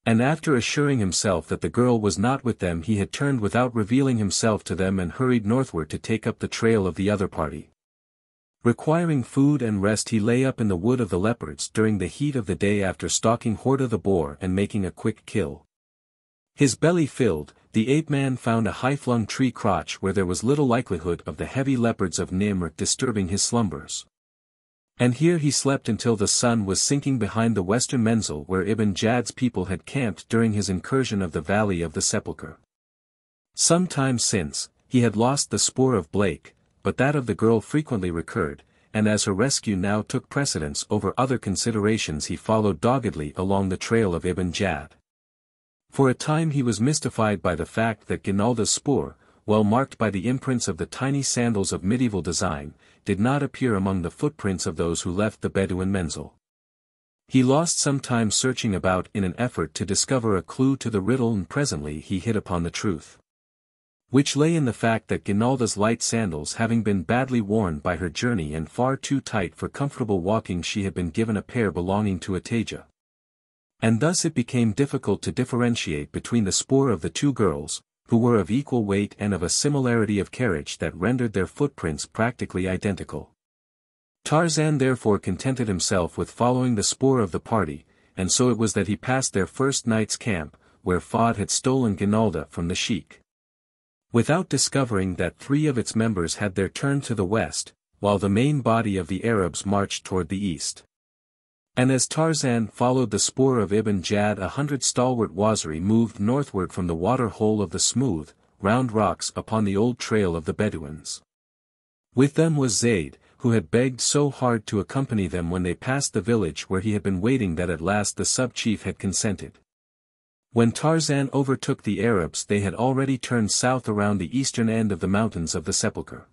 B: And after assuring himself that the girl was not with them, he had turned without revealing himself to them and hurried northward to take up the trail of the other party. Requiring food and rest, he lay up in the wood of the leopards during the heat of the day after stalking Horta the boar and making a quick kill. His belly filled, the ape-man found a high-flung tree crotch where there was little likelihood of the heavy leopards of Nimr disturbing his slumbers. And here he slept until the sun was sinking behind the western Menzel where Ibn Jad's people had camped during his incursion of the Valley of the Sepulchre. Some time since, he had lost the spoor of Blake, but that of the girl frequently recurred, and as her rescue now took precedence over other considerations, he followed doggedly along the trail of Ibn Jad. For a time he was mystified by the fact that Ginalda's spoor, well marked by the imprints of the tiny sandals of medieval design, did not appear among the footprints of those who left the Bedouin Menzel. He lost some time searching about in an effort to discover a clue to the riddle, and presently he hit upon the truth, which lay in the fact that Ginalda's light sandals, having been badly worn by her journey and far too tight for comfortable walking, she had been given a pair belonging to Ataja. And thus it became difficult to differentiate between the spoor of the two girls, who were of equal weight and of a similarity of carriage that rendered their footprints practically identical. Tarzan therefore contented himself with following the spoor of the party, and so it was that he passed their first night's camp, where Fahd had stolen Ginalda from the sheik, without discovering that three of its members had their turn to the west, while the main body of the Arabs marched toward the east. And as Tarzan followed the spoor of Ibn Jad, 100 stalwart Waziri moved northward from the water hole of the smooth, round rocks upon the old trail of the Bedouins. With them was Zeyd, who had begged so hard to accompany them when they passed the village where he had been waiting that at last the sub-chief had consented. When Tarzan overtook the Arabs, they had already turned south around the eastern end of the mountains of the Sepulchre.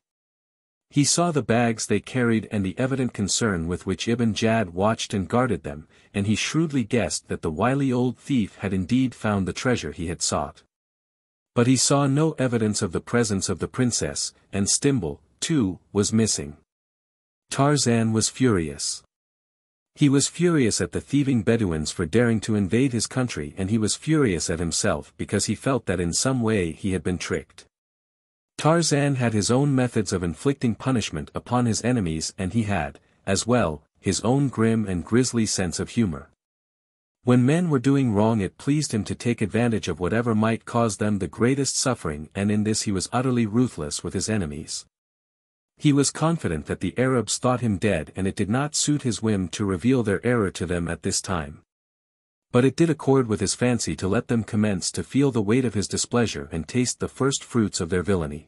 B: He saw the bags they carried and the evident concern with which Ibn Jad watched and guarded them, and he shrewdly guessed that the wily old thief had indeed found the treasure he had sought. But he saw no evidence of the presence of the princess, and Stimbul, too, was missing. Tarzan was furious. He was furious at the thieving Bedouins for daring to invade his country, and he was furious at himself because he felt that in some way he had been tricked. Tarzan had his own methods of inflicting punishment upon his enemies, and he had, as well, his own grim and grisly sense of humor. When men were doing wrong, it pleased him to take advantage of whatever might cause them the greatest suffering, and in this he was utterly ruthless with his enemies. He was confident that the Arabs thought him dead, and it did not suit his whim to reveal their error to them at this time. But it did accord with his fancy to let them commence to feel the weight of his displeasure and taste the first fruits of their villainy.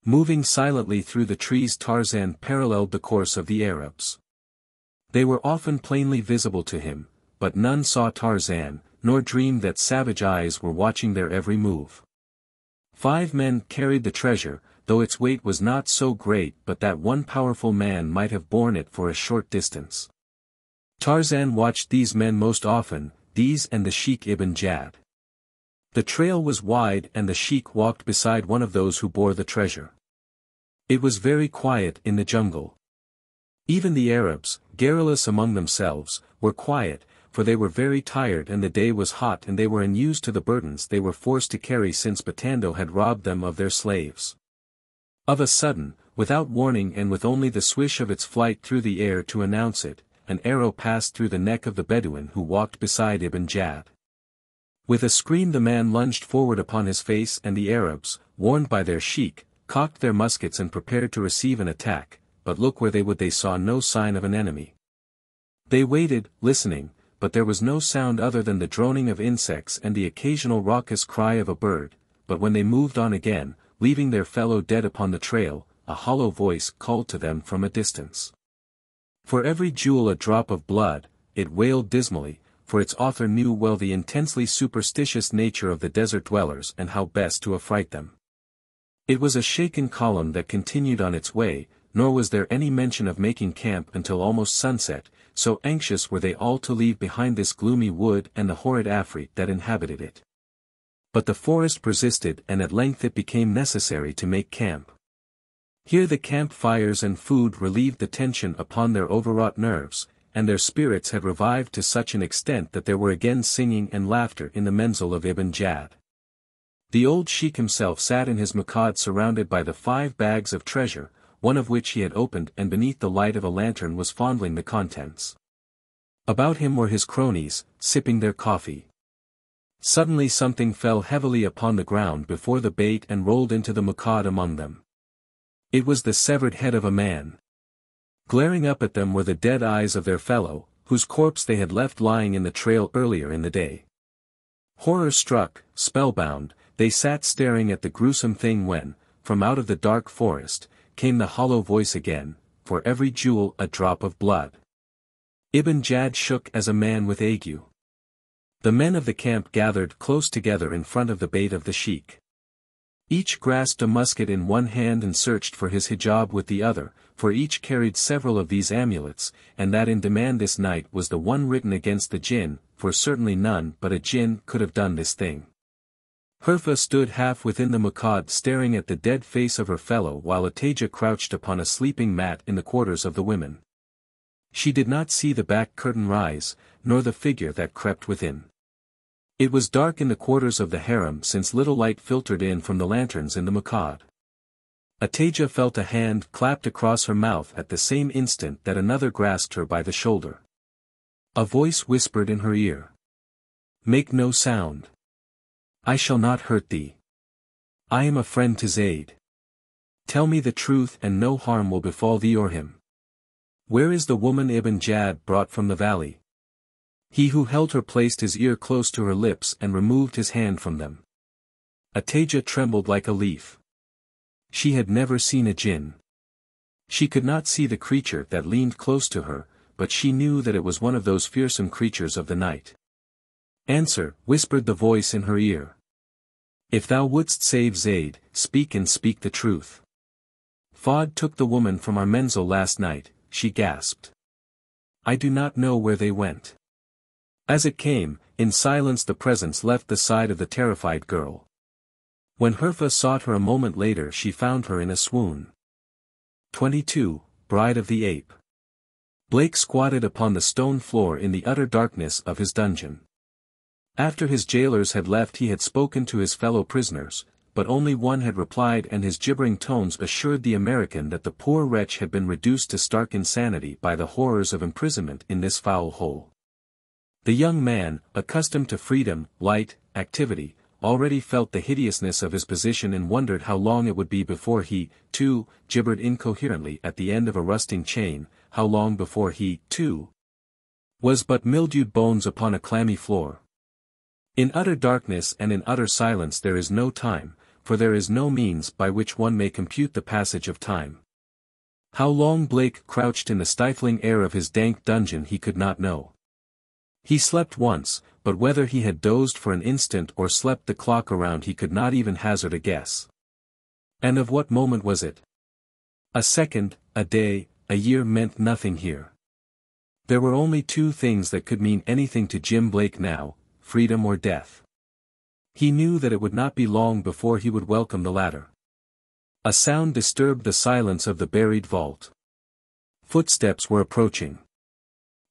B: Moving silently through the trees, Tarzan paralleled the course of the Arabs. They were often plainly visible to him, but none saw Tarzan, nor dreamed that savage eyes were watching their every move. 5 men carried the treasure, though its weight was not so great but that one powerful man might have borne it for a short distance. Tarzan watched these men most often, these and the Sheikh Ibn Jad. The trail was wide and the Sheikh walked beside one of those who bore the treasure. It was very quiet in the jungle. Even the Arabs, garrulous among themselves, were quiet, for they were very tired and the day was hot, and they were unused to the burdens they were forced to carry since Batando had robbed them of their slaves. Of a sudden, without warning and with only the swish of its flight through the air to announce it,
A: an arrow passed through the neck of the Bedouin who walked beside Ibn Jad. With a scream the man lunged forward upon his face, and the Arabs, warned by their sheikh, cocked their muskets and prepared to receive an attack, but look where they would, they saw no sign of an enemy. They waited, listening, but there was no sound other than the droning of insects and the occasional raucous cry of a bird, but when they moved on again, leaving their fellow dead upon the trail, a hollow voice called to them from a distance. For every jewel a drop of blood, it wailed dismally, for its author knew well the intensely superstitious nature of the desert dwellers and how best to affright them. It was a shaken column that continued on its way, nor was there any mention of making camp until almost sunset, so anxious were they all to leave behind this gloomy wood and the horrid Afrit that inhabited it. But the forest persisted, and at length it became necessary to make camp. Here the camp fires and food relieved the tension upon their overwrought nerves, and their spirits had revived to such an extent that there were again singing and laughter in the menzil of Ibn Jad. The old sheikh himself sat in his makad surrounded by the 5 bags of treasure, one of which he had opened, and beneath the light of a lantern was fondling the contents. About him were his cronies, sipping their coffee. Suddenly something fell heavily upon the ground before the bait and rolled into the makad among them. It was the severed head of a man. Glaring up at them were the dead eyes of their fellow, whose corpse they had left lying in the trail earlier in the day. Horror-struck, spellbound, they sat staring at the gruesome thing when, from out of the dark forest, came the hollow voice again, for every jewel a drop of blood. Ibn Jad shook as a man with ague. The men of the camp gathered close together in front of the bait of the sheikh. Each grasped a musket in one hand and searched for his hijab with the other, for each carried several of these amulets, and that in demand this night was the one written against the jinn, for certainly none but a jinn could have done this thing. Hurfa stood half within the makad staring at the dead face of her fellow while Ataja crouched upon a sleeping mat in the quarters of the women. She did not see the back curtain rise, nor the figure that crept within. It was dark in the quarters of the harem since little light filtered in from the lanterns in the makad. Ataja felt a hand clapped across her mouth at the same instant that another grasped her by the shoulder. A voice whispered in her ear. "Make no sound. I shall not hurt thee. I am a friend to Zeyd. Tell me the truth and no harm will befall thee or him. Where is the woman Ibn Jad brought from the valley?" He who held her placed his ear close to her lips and removed his hand from them. Ataja trembled like a leaf. She had never seen a jinn. She could not see the creature that leaned close to her, but she knew that it was one of those fearsome creatures of the night. "Answer," whispered the voice in her ear. "If thou wouldst save Zeyd, speak and speak the truth." "Fod took the woman from our menzil last night," she gasped. "I do not know where they went." As it came, in silence the presence left the side of the terrified girl. When Hurfa sought her a moment later she found her in a swoon. 22. Bride of the Ape. Blake squatted upon the stone floor in the utter darkness of his dungeon. After his jailers had left he had spoken to his fellow prisoners, but only one had replied, and his gibbering tones assured the American that the poor wretch had been reduced to stark insanity by the horrors of imprisonment in this foul hole. The young man, accustomed to freedom, light, activity, already felt the hideousness of his position and wondered how long it would be before he, too, gibbered incoherently at the end of a rusting chain, how long before he, too, was but mildewed bones upon a clammy floor. In utter darkness and in utter silence there is no time, for there is no means by which one may compute the passage of time. How long Blake crouched in the stifling air of his dank dungeon he could not know. He slept once, but whether he had dozed for an instant or slept the clock around he could not even hazard a guess. And of what moment was it? A second, a day, a year meant nothing here. There were only two things that could mean anything to Jim Blake now, freedom or death. He knew that it would not be long before he would welcome the latter. A sound disturbed the silence of the buried vault. Footsteps were approaching.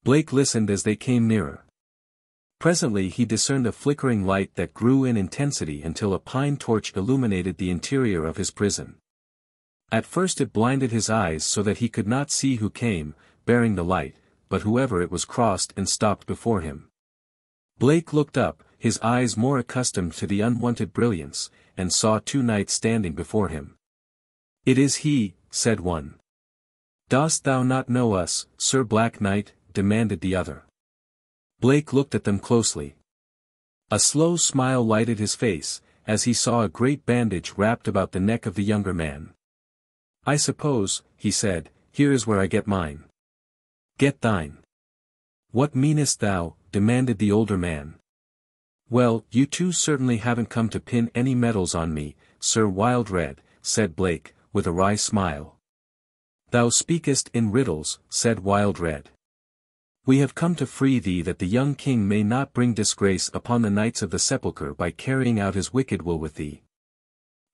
A: Blake listened as they came nearer. Presently he discerned a flickering light that grew in intensity until a pine torch illuminated the interior of his prison. At first it blinded his eyes so that he could not see who came, bearing the light, but whoever it was crossed and stopped before him. Blake looked up, his eyes more accustomed to the unwonted brilliance, and saw two knights standing before him. "It is he," said one. "Dost thou not know us, Sir Black Knight?" demanded the other. Blake looked at them closely. A slow smile lighted his face, as he saw a great bandage wrapped about the neck of the younger man. "I suppose," he said, "here is where I get mine." "Get thine." "What meanest thou?" demanded the older man. "Well, you two certainly haven't come to pin any medals on me, Sir Wildred," said Blake, with a wry smile. "Thou speakest in riddles," said Wildred. "We have come to free thee that the young king may not bring disgrace upon the Knights of the Sepulchre by carrying out his wicked will with thee.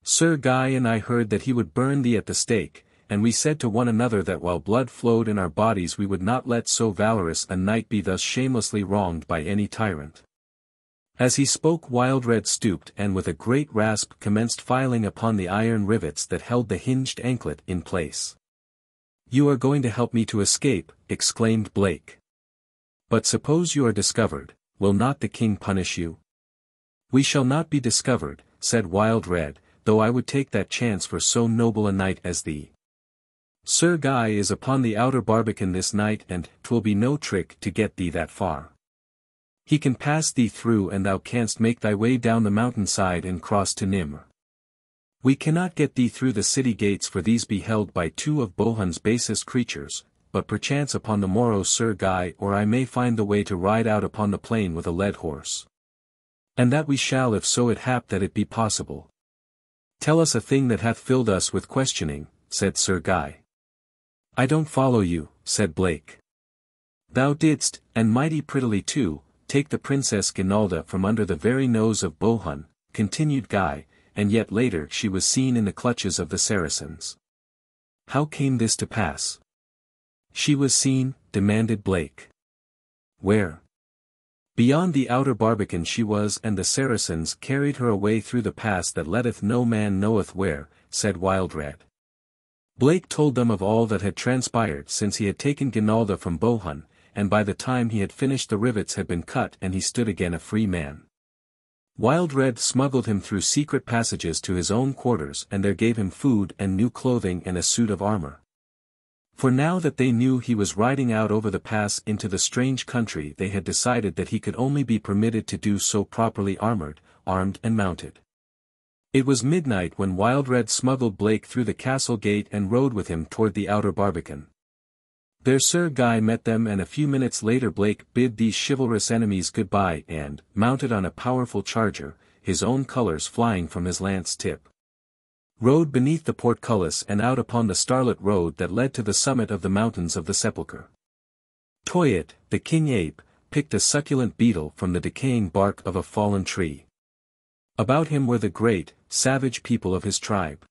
A: Sir Guy and I heard that he would burn thee at the stake, and we said to one another that while blood flowed in our bodies we would not let so valorous a knight be thus shamelessly wronged by any tyrant." As he spoke, Wildred stooped and with a great rasp commenced filing upon the iron rivets that held the hinged anklet in place. "You are going to help me to escape," exclaimed Blake. "But suppose you are discovered, will not the king punish you?" "We shall not be discovered," said Wildred, "though I would take that chance for so noble a knight as thee. Sir Guy is upon the outer barbican this night and 'twill be no trick to get thee that far. He can pass thee through and thou canst make thy way down the mountainside and cross to Nimr. We cannot get thee through the city gates for these be held by two of Bohun's basest creatures, but perchance upon the morrow Sir Guy or I may find the way to ride out upon the plain with a led horse. And that we shall if so it hap that it be possible. Tell us a thing that hath filled us with questioning," said Sir Guy. "I don't follow you," said Blake. "Thou didst, and mighty prettily too, take the Princess Ginalda from under the very nose of Bohun," continued Guy, "and yet later she was seen in the clutches of the Saracens. How came this to pass?" "She was seen," demanded Blake. "Where?" "Beyond the outer barbican she was and the Saracens carried her away through the pass that letteth no man knoweth where," said Wildred. Blake told them of all that had transpired since he had taken Ginalda from Bohun, and by the time he had finished the rivets had been cut and he stood again a free man. Wildred smuggled him through secret passages to his own quarters and there gave him food and new clothing and a suit of armor. For now that they knew he was riding out over the pass into the strange country they had decided that he could only be permitted to do so properly armored, armed and mounted. It was midnight when Wildred smuggled Blake through the castle gate and rode with him toward the outer barbican. There Sir Guy met them and a few minutes later Blake bid these chivalrous enemies goodbye and, mounted on a powerful charger, his own colours flying from his lance tip, rode beneath the portcullis and out upon the starlit road that led to the summit of the mountains of the Sepulchre. Toyat, the king ape, picked a succulent beetle from the decaying bark of a fallen tree. About him were the great, savage people of his tribe.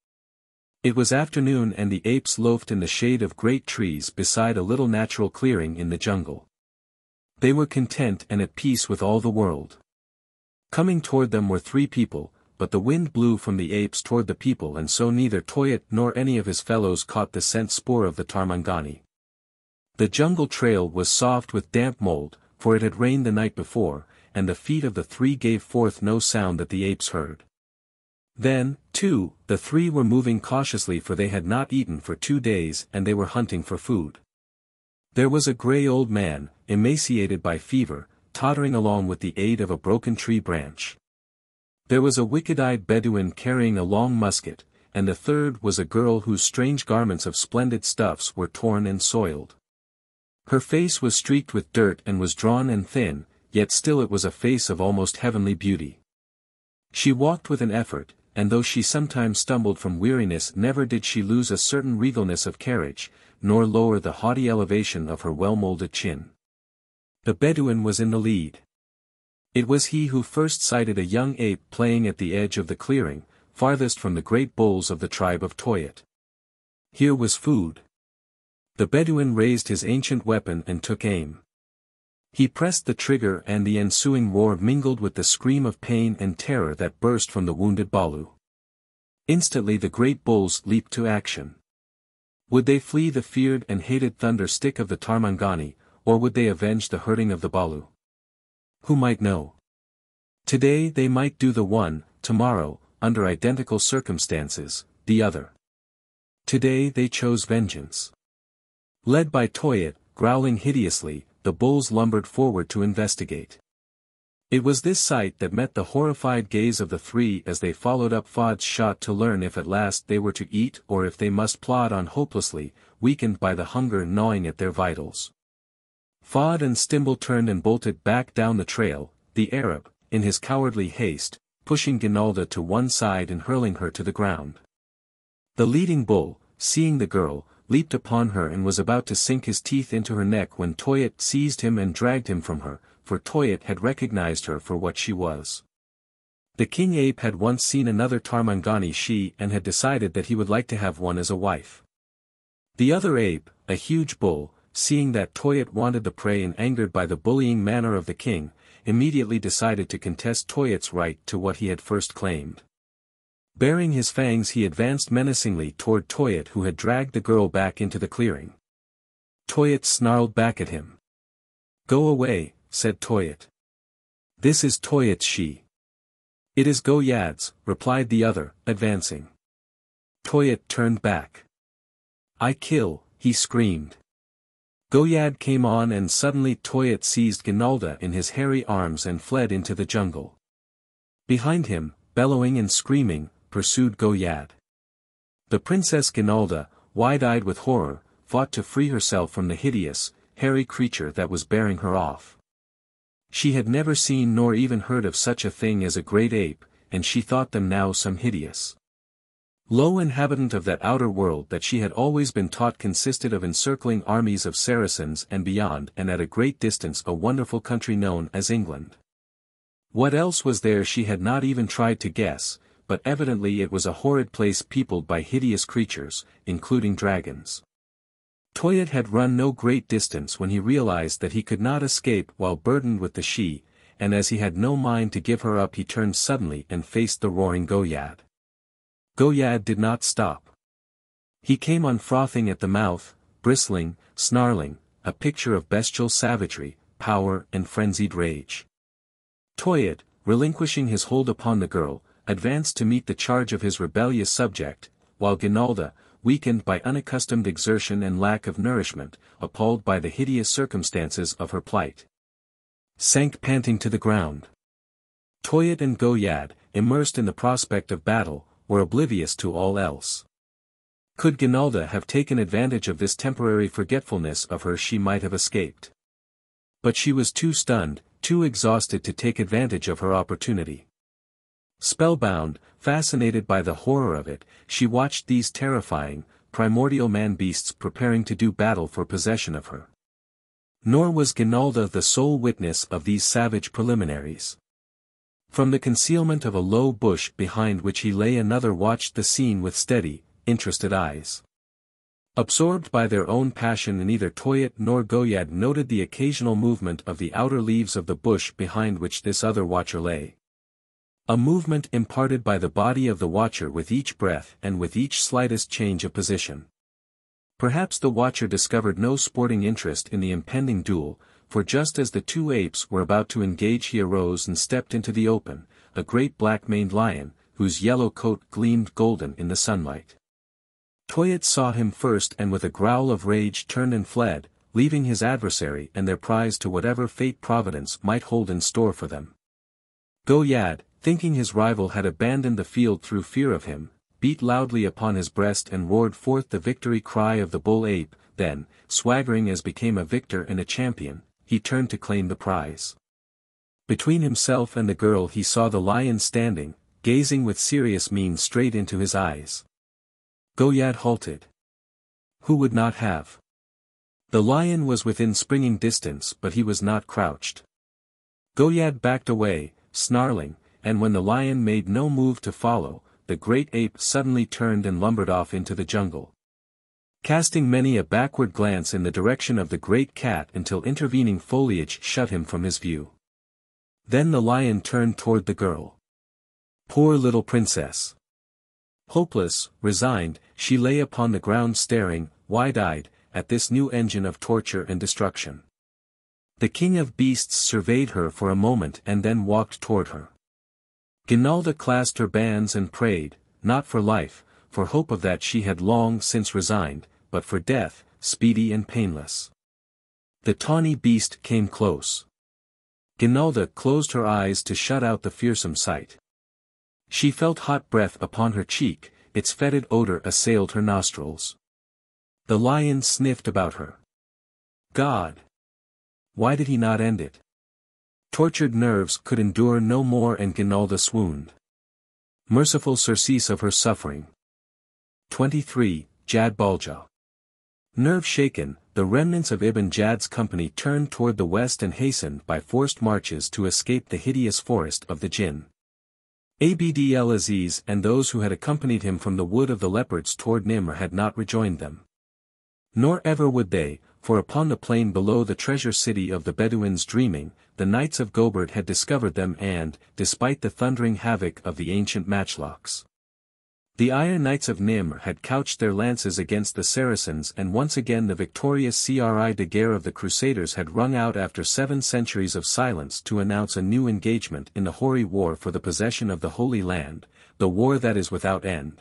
A: It was afternoon and the apes loafed in the shade of great trees beside a little natural clearing in the jungle. They were content and at peace with all the world. Coming toward them were three people, but the wind blew from the apes toward the people and so neither Toyat nor any of his fellows caught the scent spoor of the Tarmangani. The jungle trail was soft with damp mold, for it had rained the night before, and the feet of the three gave forth no sound that the apes heard. Then, too, the three were moving cautiously for they had not eaten for 2 days and they were hunting for food. There was a grey old man, emaciated by fever, tottering along with the aid of a broken tree branch. There was a wicked-eyed Bedouin carrying a long musket, and the third was a girl whose strange garments of splendid stuffs were torn and soiled. Her face was streaked with dirt and was drawn and thin, yet still it was a face of almost heavenly beauty. She walked with an effort, and though she sometimes stumbled from weariness never did she lose a certain regalness of carriage, nor lower the haughty elevation of her well-moulded chin. The Bedouin was in the lead. It was he who first sighted a young ape playing at the edge of the clearing, farthest from the great bulls of the tribe of Toyat. Here was food. The Bedouin raised his ancient weapon and took aim. He pressed the trigger and the ensuing roar mingled with the scream of pain and terror that burst from the wounded Balu. Instantly the great bulls leaped to action. Would they flee the feared and hated thunder stick of the Tarmangani, or would they avenge the hurting of the Balu? Who might know? Today they might do the one, tomorrow, under identical circumstances, the other. Today they chose vengeance. Led by Toyat, growling hideously, the bulls lumbered forward to investigate. It was this sight that met the horrified gaze of the three as they followed up Fod's shot to learn if at last they were to eat or if they must plod on hopelessly, weakened by the hunger gnawing at their vitals. Fod and Stimble turned and bolted back down the trail, the Arab, in his cowardly haste, pushing Ginalda to one side and hurling her to the ground. The leading bull, seeing the girl, leaped upon her and was about to sink his teeth into her neck when Toyat seized him and dragged him from her, for Toyat had recognized her for what she was. The king ape had once seen another Tarmangani she and had decided that he would like to have one as a wife. The other ape, a huge bull, seeing that Toyat wanted the prey and angered by the bullying manner of the king, immediately decided to contest Toyat's right to what he had first claimed. Baring his fangs he advanced menacingly toward Toyat who had dragged the girl back into the clearing. Toyat snarled back at him. "Go away," said Toyat. "This is Toyat's she." "It is Goyad's," replied the other, advancing. Toyat turned back. "I kill," he screamed. Goyad came on and suddenly Toyat seized Ginalda in his hairy arms and fled into the jungle. Behind him, bellowing and screaming, pursued Goyad. The princess Ginalda, wide-eyed with horror, fought to free herself from the hideous, hairy creature that was bearing her off. She had never seen nor even heard of such a thing as a great ape, and she thought them now some hideous, low inhabitant of that outer world that she had always been taught consisted of encircling armies of Saracens and beyond and at a great distance a wonderful country known as England. What else was there she had not even tried to guess, but evidently it was a horrid place peopled by hideous creatures, including dragons. Toyat had run no great distance when he realized that he could not escape while burdened with the she, and as he had no mind to give her up he turned suddenly and faced the roaring Goyad. Goyad did not stop. He came on frothing at the mouth, bristling, snarling, a picture of bestial savagery, power and frenzied rage. Toyat, relinquishing his hold upon the girl, advanced to meet the charge of his rebellious subject, while Ginalda, weakened by unaccustomed exertion and lack of nourishment, appalled by the hideous circumstances of her plight, sank panting to the ground. Toyat and Goyad, immersed in the prospect of battle, were oblivious to all else. Could Ginalda have taken advantage of this temporary forgetfulness of her she might have escaped. But she was too stunned, too exhausted to take advantage of her opportunity. Spellbound, fascinated by the horror of it, she watched these terrifying, primordial man-beasts preparing to do battle for possession of her. Nor was Ginalda the sole witness of these savage preliminaries. From the concealment of a low bush behind which he lay another watched the scene with steady, interested eyes. Absorbed by their own passion neither Toyat nor Goyad noted the occasional movement of the outer leaves of the bush behind which this other watcher lay. A movement imparted by the body of the watcher with each breath and with each slightest change of position. Perhaps the watcher discovered no sporting interest in the impending duel, for just as the two apes were about to engage he arose and stepped into the open, a great black-maned lion, whose yellow coat gleamed golden in the sunlight. Toyat saw him first and with a growl of rage turned and fled, leaving his adversary and their prize to whatever fate Providence might hold in store for them. Goyad, thinking his rival had abandoned the field through fear of him, beat loudly upon his breast and roared forth the victory cry of the bull ape, then, swaggering as became a victor and a champion, he turned to claim the prize. Between himself and the girl he saw the lion standing, gazing with serious mien straight into his eyes. Goyad halted. Who would not have? The lion was within springing distance but he was not crouched. Goyad backed away, snarling, and when the lion made no move to follow, the great ape suddenly turned and lumbered off into the jungle, casting many a backward glance in the direction of the great cat until intervening foliage shut him from his view. Then the lion turned toward the girl. Poor little princess! Hopeless, resigned, she lay upon the ground staring, wide-eyed, at this new engine of torture and destruction.
B: The king of beasts surveyed her for a moment and then walked toward her. Ginalda clasped her bands and prayed, not for life, for hope of that she had long since resigned, but for death, speedy and painless. The tawny beast came close. Ginalda closed her eyes to shut out the fearsome sight. She felt hot breath upon her cheek, its fetid odor assailed her nostrils. The lion sniffed about her. God! Why did he not end it? Tortured nerves could endure no more and Ginalda swooned. Merciful surcease of her suffering. 23. Jad-bal-Ja. Nerve shaken, the remnants of Ibn Jad's company turned toward the west and hastened by forced marches to escape the hideous forest of the Jinn. Abd el-Aziz and those who had accompanied him from the wood of the leopards toward Nimr had not rejoined them. Nor ever would they, for upon the plain below the treasure city of the Bedouins dreaming, the knights of Gobert had discovered them and, despite the thundering havoc of the ancient matchlocks, the Iron Knights of Nimr had couched their lances against the Saracens and once again the victorious Cri de Guerre of the Crusaders had rung out after 7 centuries of silence to announce a new engagement in the hoary war for the possession of the Holy Land, the war that is without end.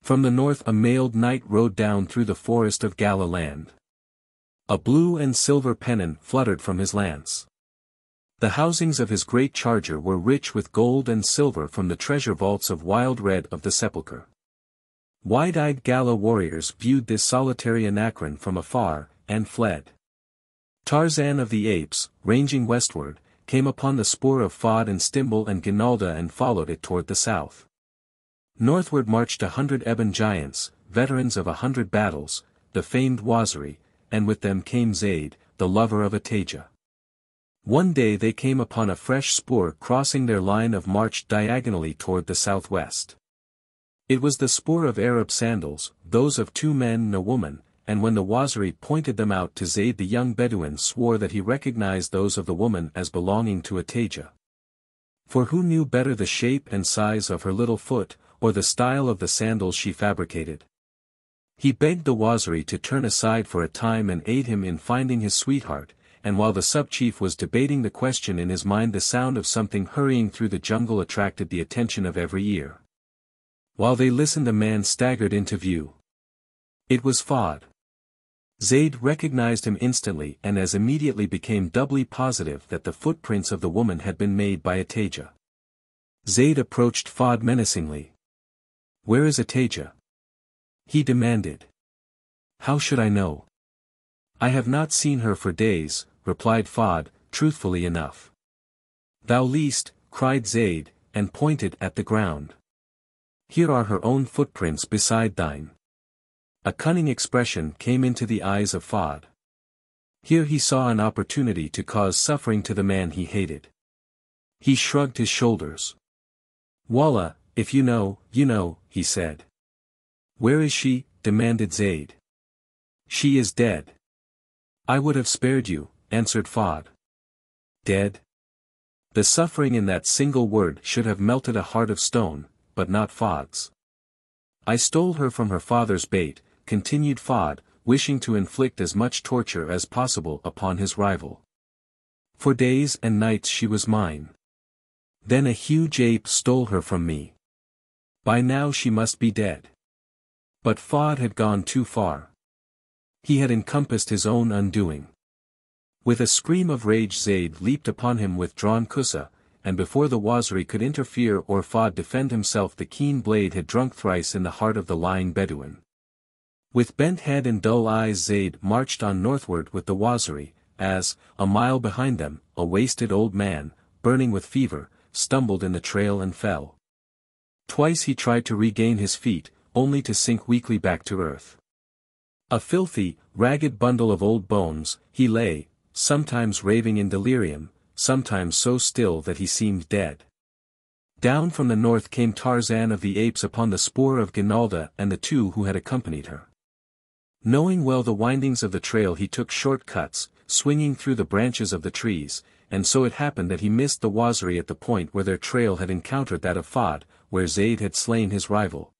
B: From the north a mailed knight rode down through the forest of Galaland. A blue and silver pennon fluttered from his lance. The housings of his great charger were rich with gold and silver from the treasure vaults of Wild Red of the Sepulchre. Wide-eyed Gala warriors viewed this solitary anachron from afar, and fled. Tarzan of the Apes, ranging westward, came upon the spoor of Fad and Stimbul and Ginalda and followed it toward the south. Northward marched 100 ebon giants, veterans of 100 battles, the famed Waziri, and with them came Zeyd, the lover of Ataja. One day they came upon a fresh spoor crossing their line of march diagonally toward the southwest. It was the spoor of Arab sandals, those of 2 men and a woman, and when the Waziri pointed them out to Zeyd the young Bedouin swore that he recognized those of the woman as belonging to Ataja. For who knew better the shape and size of her little foot, or the style of the sandals she fabricated? He begged the Waziri to turn aside for a time and aid him in finding his sweetheart, and while the sub-chief was debating the question in his mind the sound of something hurrying through the jungle attracted the attention of every ear. While they listened a man staggered into view. It was Fad. Zeyd recognized him instantly and as immediately became doubly positive that the footprints of the woman had been made by Ataja. Zeyd approached Fad menacingly. "Where is Ataja?" he demanded. "How should I know? I have not seen her for days," replied Fad, truthfully enough. "Thou least," cried Zeyd, and pointed at the ground. "Here are her own footprints beside thine." A cunning expression came into the eyes of Fad. Here he saw an opportunity to cause suffering to the man he hated. He shrugged his shoulders. "Wallah, if you know, he said. "Where is she?" demanded Zeyd. "She is dead." "I would have spared you," answered Fad. "Dead?" The suffering in that single word should have melted a heart of stone, but not Fad's. "I stole her from her father's Beyt," continued Fad, wishing to inflict as much torture as possible upon his rival. "For days and nights she was mine. Then a huge ape stole her from me. By now she must be dead." But Fad had gone too far. He had encompassed his own undoing. With a scream of rage Zeyd leaped upon him with drawn kusa, and before the Waziri could interfere or Fad defend himself the keen blade had drunk thrice in the heart of the lying Bedouin. With bent head and dull eyes Zeyd marched on northward with the Waziri, as, a mile behind them, a wasted old man, burning with fever, stumbled in the trail and fell. Twice he tried to regain his feet, only to sink weakly back to earth. A filthy, ragged bundle of old bones, he lay, sometimes raving in delirium, sometimes so still that he seemed dead. Down from the north came Tarzan of the Apes upon the spoor of Ginalda and the 2 who had accompanied her. Knowing well the windings of the trail he took short cuts, swinging through the branches of the trees, and so it happened that he missed the Waziri at the point where their trail had encountered that of Fad, where Zeyd had slain his rival.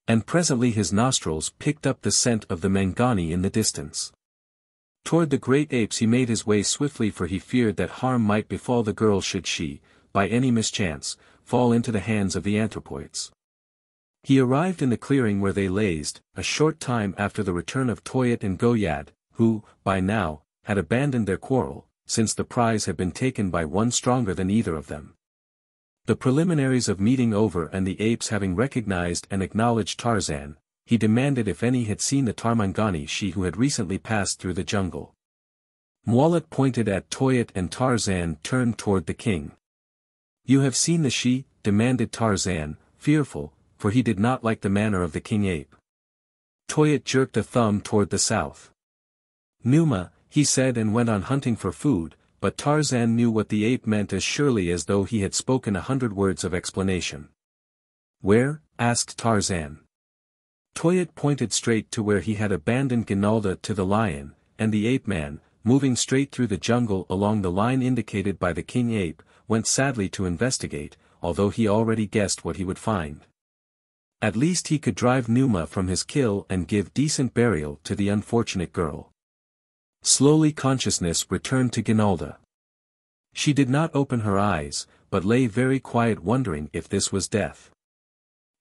B: And presently his nostrils picked up the scent of the Mangani in the distance. Toward the great apes he made his way swiftly, for he feared that harm might befall the girl should she, by any mischance, fall into the hands of the anthropoids. He arrived in the clearing where they lazed, a short time after the return of Toyat and Goyad, who, by now, had abandoned their quarrel, since the prize had been taken by one stronger than either of them. The preliminaries of meeting over and the apes having recognized and acknowledged Tarzan, he demanded if any had seen the Tarmangani she who had recently passed through the jungle. Mualat pointed at Toyat and Tarzan turned toward the king. "You have seen the she?" demanded Tarzan, fearful, for he did not like the manner of the king ape. Toyat jerked a thumb toward the south. "Numa," he said, and went on hunting for food, but Tarzan knew what the ape meant as surely as though he had spoken 100 words of explanation. "Where?" asked Tarzan. Toyat pointed straight to where he had abandoned Ginalda to the lion, and the ape-man, moving straight through the jungle along the line indicated by the king ape, went sadly to investigate, although he already guessed what he would find. At least he could drive Numa from his kill and give decent burial to the unfortunate girl. Slowly consciousness returned to Ginalda. She did not open her eyes, but lay very quiet, wondering if this was death.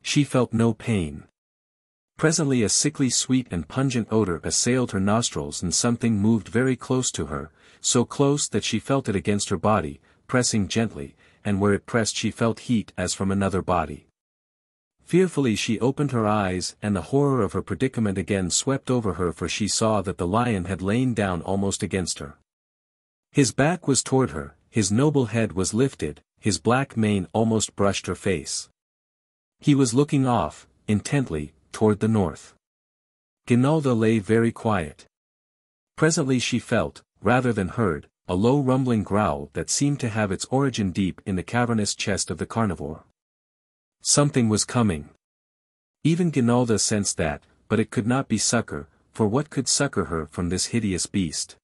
B: She felt no pain. Presently a sickly sweet and pungent odor assailed her nostrils and something moved very close to her, so close that she felt it against her body, pressing gently, and where it pressed she felt heat as from another body. Fearfully she opened her eyes, and the horror of her predicament again swept over her, for she saw that the lion had lain down almost against her. His back was toward her, his noble head was lifted, his black mane almost brushed her face. He was looking off, intently, toward the north. Ginalda lay very quiet. Presently she felt, rather than heard, a low rumbling growl that seemed to have its origin deep in the cavernous chest of the carnivore. Something was coming. Even Ginalda sensed that, but it could not be succor, for what could succor her from this hideous beast?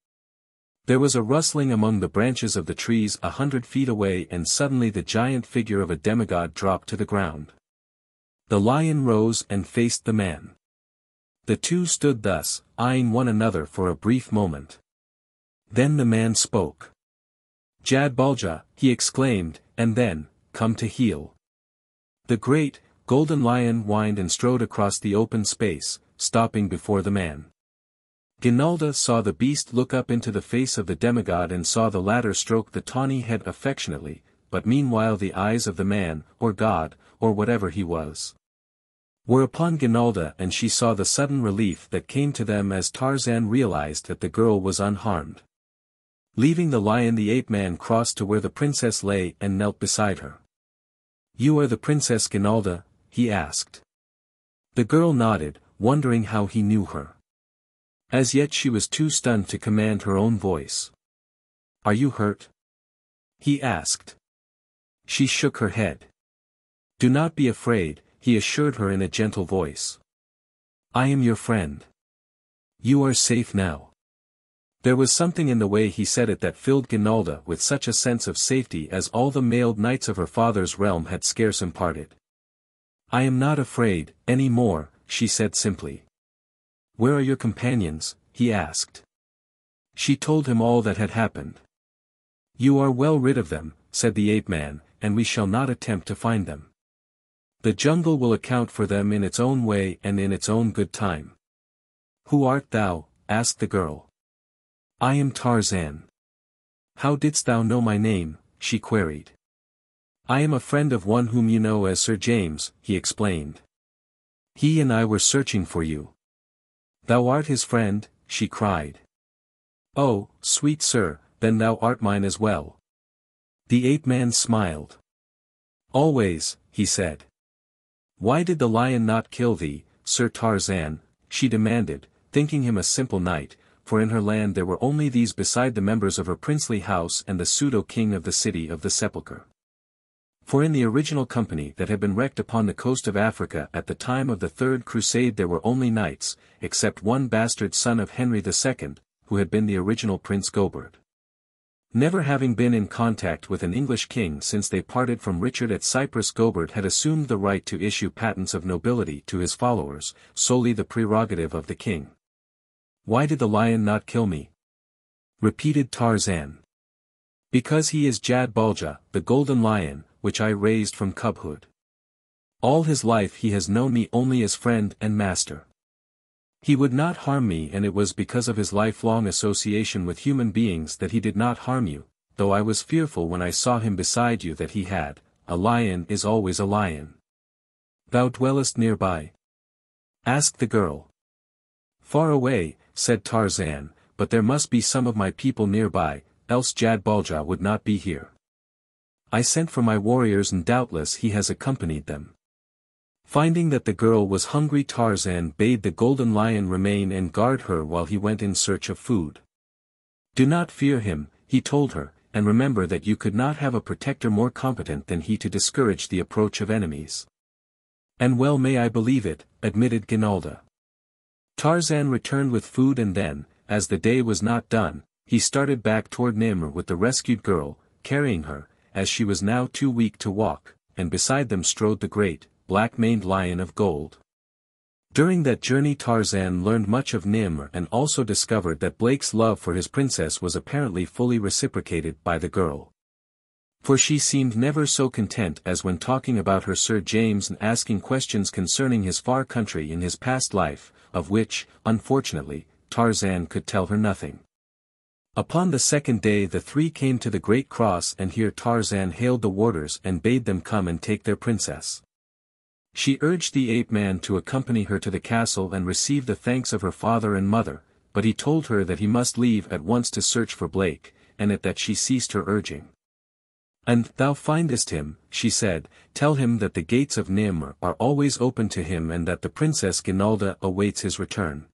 B: There was a rustling among the branches of the trees 100 feet away, and suddenly the giant figure of a demigod dropped to the ground. The lion rose and faced the man. The two stood thus, eyeing one another for a brief moment. Then the man spoke. "Jad-bal-Ja," he exclaimed, and then, "Come to heel." The great, golden lion whined and strode across the open space, stopping before the man. Ginalda saw the beast look up into the face of the demigod and saw the latter stroke the tawny head affectionately, but meanwhile the eyes of the man, or god, or whatever he was, were upon Ginalda, and she saw the sudden relief that came to them as Tarzan realized that the girl was unharmed. Leaving the lion, the ape-man crossed to where the princess lay and knelt beside her. "You are the Princess Ginalda?" he asked. The girl nodded, wondering how he knew her. As yet she was too stunned to command her own voice. "Are you hurt?" he asked. She shook her head. "Do not be afraid," he assured her in a gentle voice. "I am your friend. You are safe now." There was something in the way he said it that filled Ginalda with such a sense of safety as all the mailed knights of her father's realm had scarce imparted. "I am not afraid, any more," she said simply. "Where are your companions?" he asked. She told him all that had happened. "You are well rid of them," said the ape-man, "and we shall not attempt to find them. The jungle will account for them in its own way and in its own good time." "Who art thou?" asked the girl. "I am Tarzan." "How didst thou know my name?" she queried. "I am a friend of one whom you know as Sir James," he explained. "He and I were searching for you." "Thou art his friend?" she cried. "Oh, sweet sir, then thou art mine as well." The ape-man smiled. "Always," he said. "Why did the lion not kill thee, Sir Tarzan?" she demanded, thinking him a simple knight, for in her land there were only these beside the members of her princely house and the pseudo-king of the city of the sepulchre. For in the original company that had been wrecked upon the coast of Africa at the time of the Third Crusade there were only knights, except one bastard son of Henry II, who had been the original Prince Gobert. Never having been in contact with an English king since they parted from Richard at Cyprus, Gobert had assumed the right to issue patents of nobility to his followers, solely the prerogative of the king. "Why did the lion not kill me?"
A: repeated Tarzan. Because he is Jad-bal-Ja, the golden lion, which I raised from cubhood. All his life he has known me only as friend and master. He would not harm me, and it was because of his lifelong association with human beings that he did not harm you, though I was fearful when I saw him beside you that he had. A lion is always a lion. Thou dwellest nearby? Asked the girl. Far away, said Tarzan, but there must be some of my people nearby, else Jad-bal-Ja would not be here. I sent for my warriors and doubtless he has accompanied them. Finding that the girl was hungry, Tarzan bade the golden lion remain and guard her while he went in search of food. Do not fear him, he told her, and remember that you could not have a protector more competent than he to discourage the approach of enemies. And well may I believe it, admitted Ginalda. Tarzan returned with food and then, as the day was not done, he started back toward Nimr with the rescued girl, carrying her, as she was now too weak to walk, and beside them strode the great, black-maned lion of gold. During that journey Tarzan learned much of Nimr and also discovered that Blake's love for his princess was apparently fully reciprocated by the girl. For she seemed never so content as when talking about her Sir James and asking questions concerning his far country in his past life, of which, unfortunately, Tarzan could tell her nothing. Upon the second day the three came to the great cross, and here Tarzan hailed the warders and bade them come and take their princess. She urged the ape-man to accompany her to the castle and receive the thanks of her father and mother, but he told her that he must leave at once to search for Blake, and at that she ceased her urging. And thou findest him, she said, tell him that the gates of Nimr are always open to him and that the princess Ginalda awaits his return.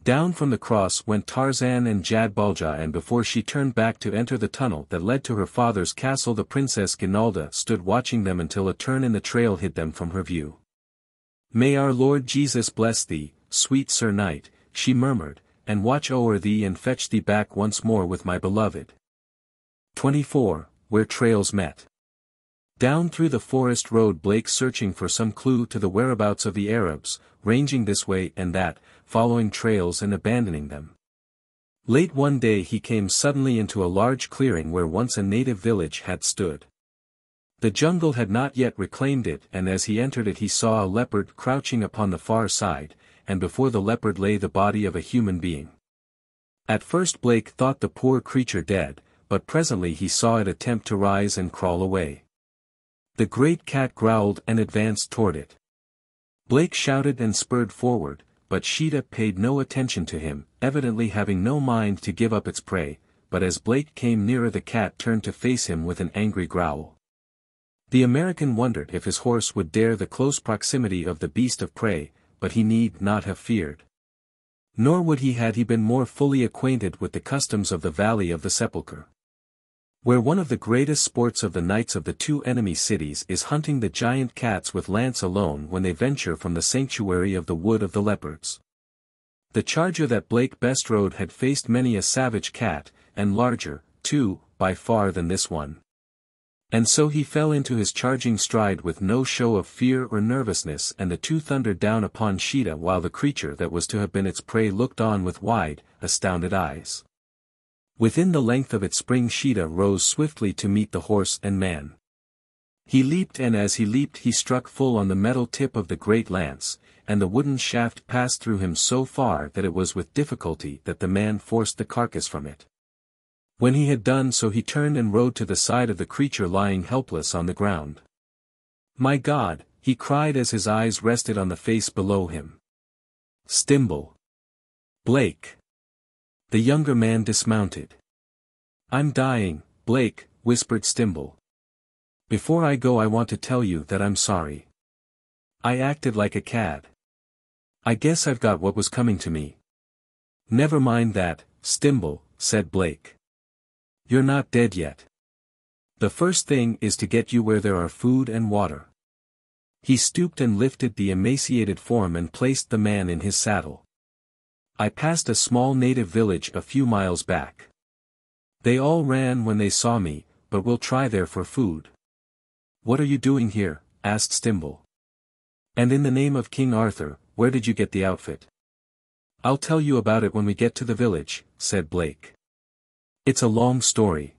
A: Down from the cross went Tarzan and Jad-bal-Ja, and before she turned back to enter the tunnel that led to her father's castle the princess Ginalda stood watching them until a turn in the trail hid them from her view. May our Lord Jesus bless thee, sweet Sir Knight, she murmured, and watch o'er thee and fetch thee back once more with my beloved. 24. Where trails met. Down through the forest rode Blake, searching for some clue to the whereabouts of the Arabs, ranging this way and that, following trails and abandoning them. Late one day he came suddenly into a large clearing where once a native village had stood. The jungle had not yet reclaimed it, and as he entered it he saw a leopard crouching upon the far side, and before the leopard lay the body of a human being. At first Blake thought the poor creature dead, but presently he saw it attempt to rise and crawl away. The great cat growled and advanced toward it. Blake shouted and spurred forward, but Sheeta paid no attention to him, evidently having no mind to give up its prey, but as Blake came nearer the cat turned to face him with an angry growl. The American wondered if his horse would dare the close proximity of the beast of prey, but he need not have feared. Nor would he had he been more fully acquainted with the customs of the Valley of the Sepulchre, where one of the greatest sports of the knights of the two enemy cities is hunting the giant cats with lance alone when they venture from the sanctuary of the Wood of the Leopards. The charger that Blake best rode had faced many a savage cat, and larger, too, by far than this one. And so he fell into his charging stride with no show of fear or nervousness, and the two thundered down upon Sheeta while the creature that was to have been its prey looked on with wide, astounded eyes. Within the length of its spring Sheeta rose swiftly to meet the horse and man. He leaped, and as he leaped he struck full on the metal tip of the great lance, and the wooden shaft passed through him so far that it was with difficulty that the man forced the carcass from it. When he had done so he turned and rode to the side of the creature lying helpless on the ground. My God, he cried as his eyes rested on the face below him. Stimble. Blake. The younger man dismounted. I'm dying, Blake, whispered Stimble. Before I go I want to tell you that I'm sorry. I acted like a cad. I guess I've got what was coming to me. Never mind that, Stimble, said Blake. You're not dead yet. The first thing is to get you where there are food and water. He stooped and lifted the emaciated form and placed the man in his saddle. I passed a small native village a few miles back. They all ran when they saw me, but we'll try there for food. What are you doing here? Asked Stimble. And in the name of King Arthur, where did you get the outfit? I'll tell you about it when we get to the village, said Blake. It's a long story.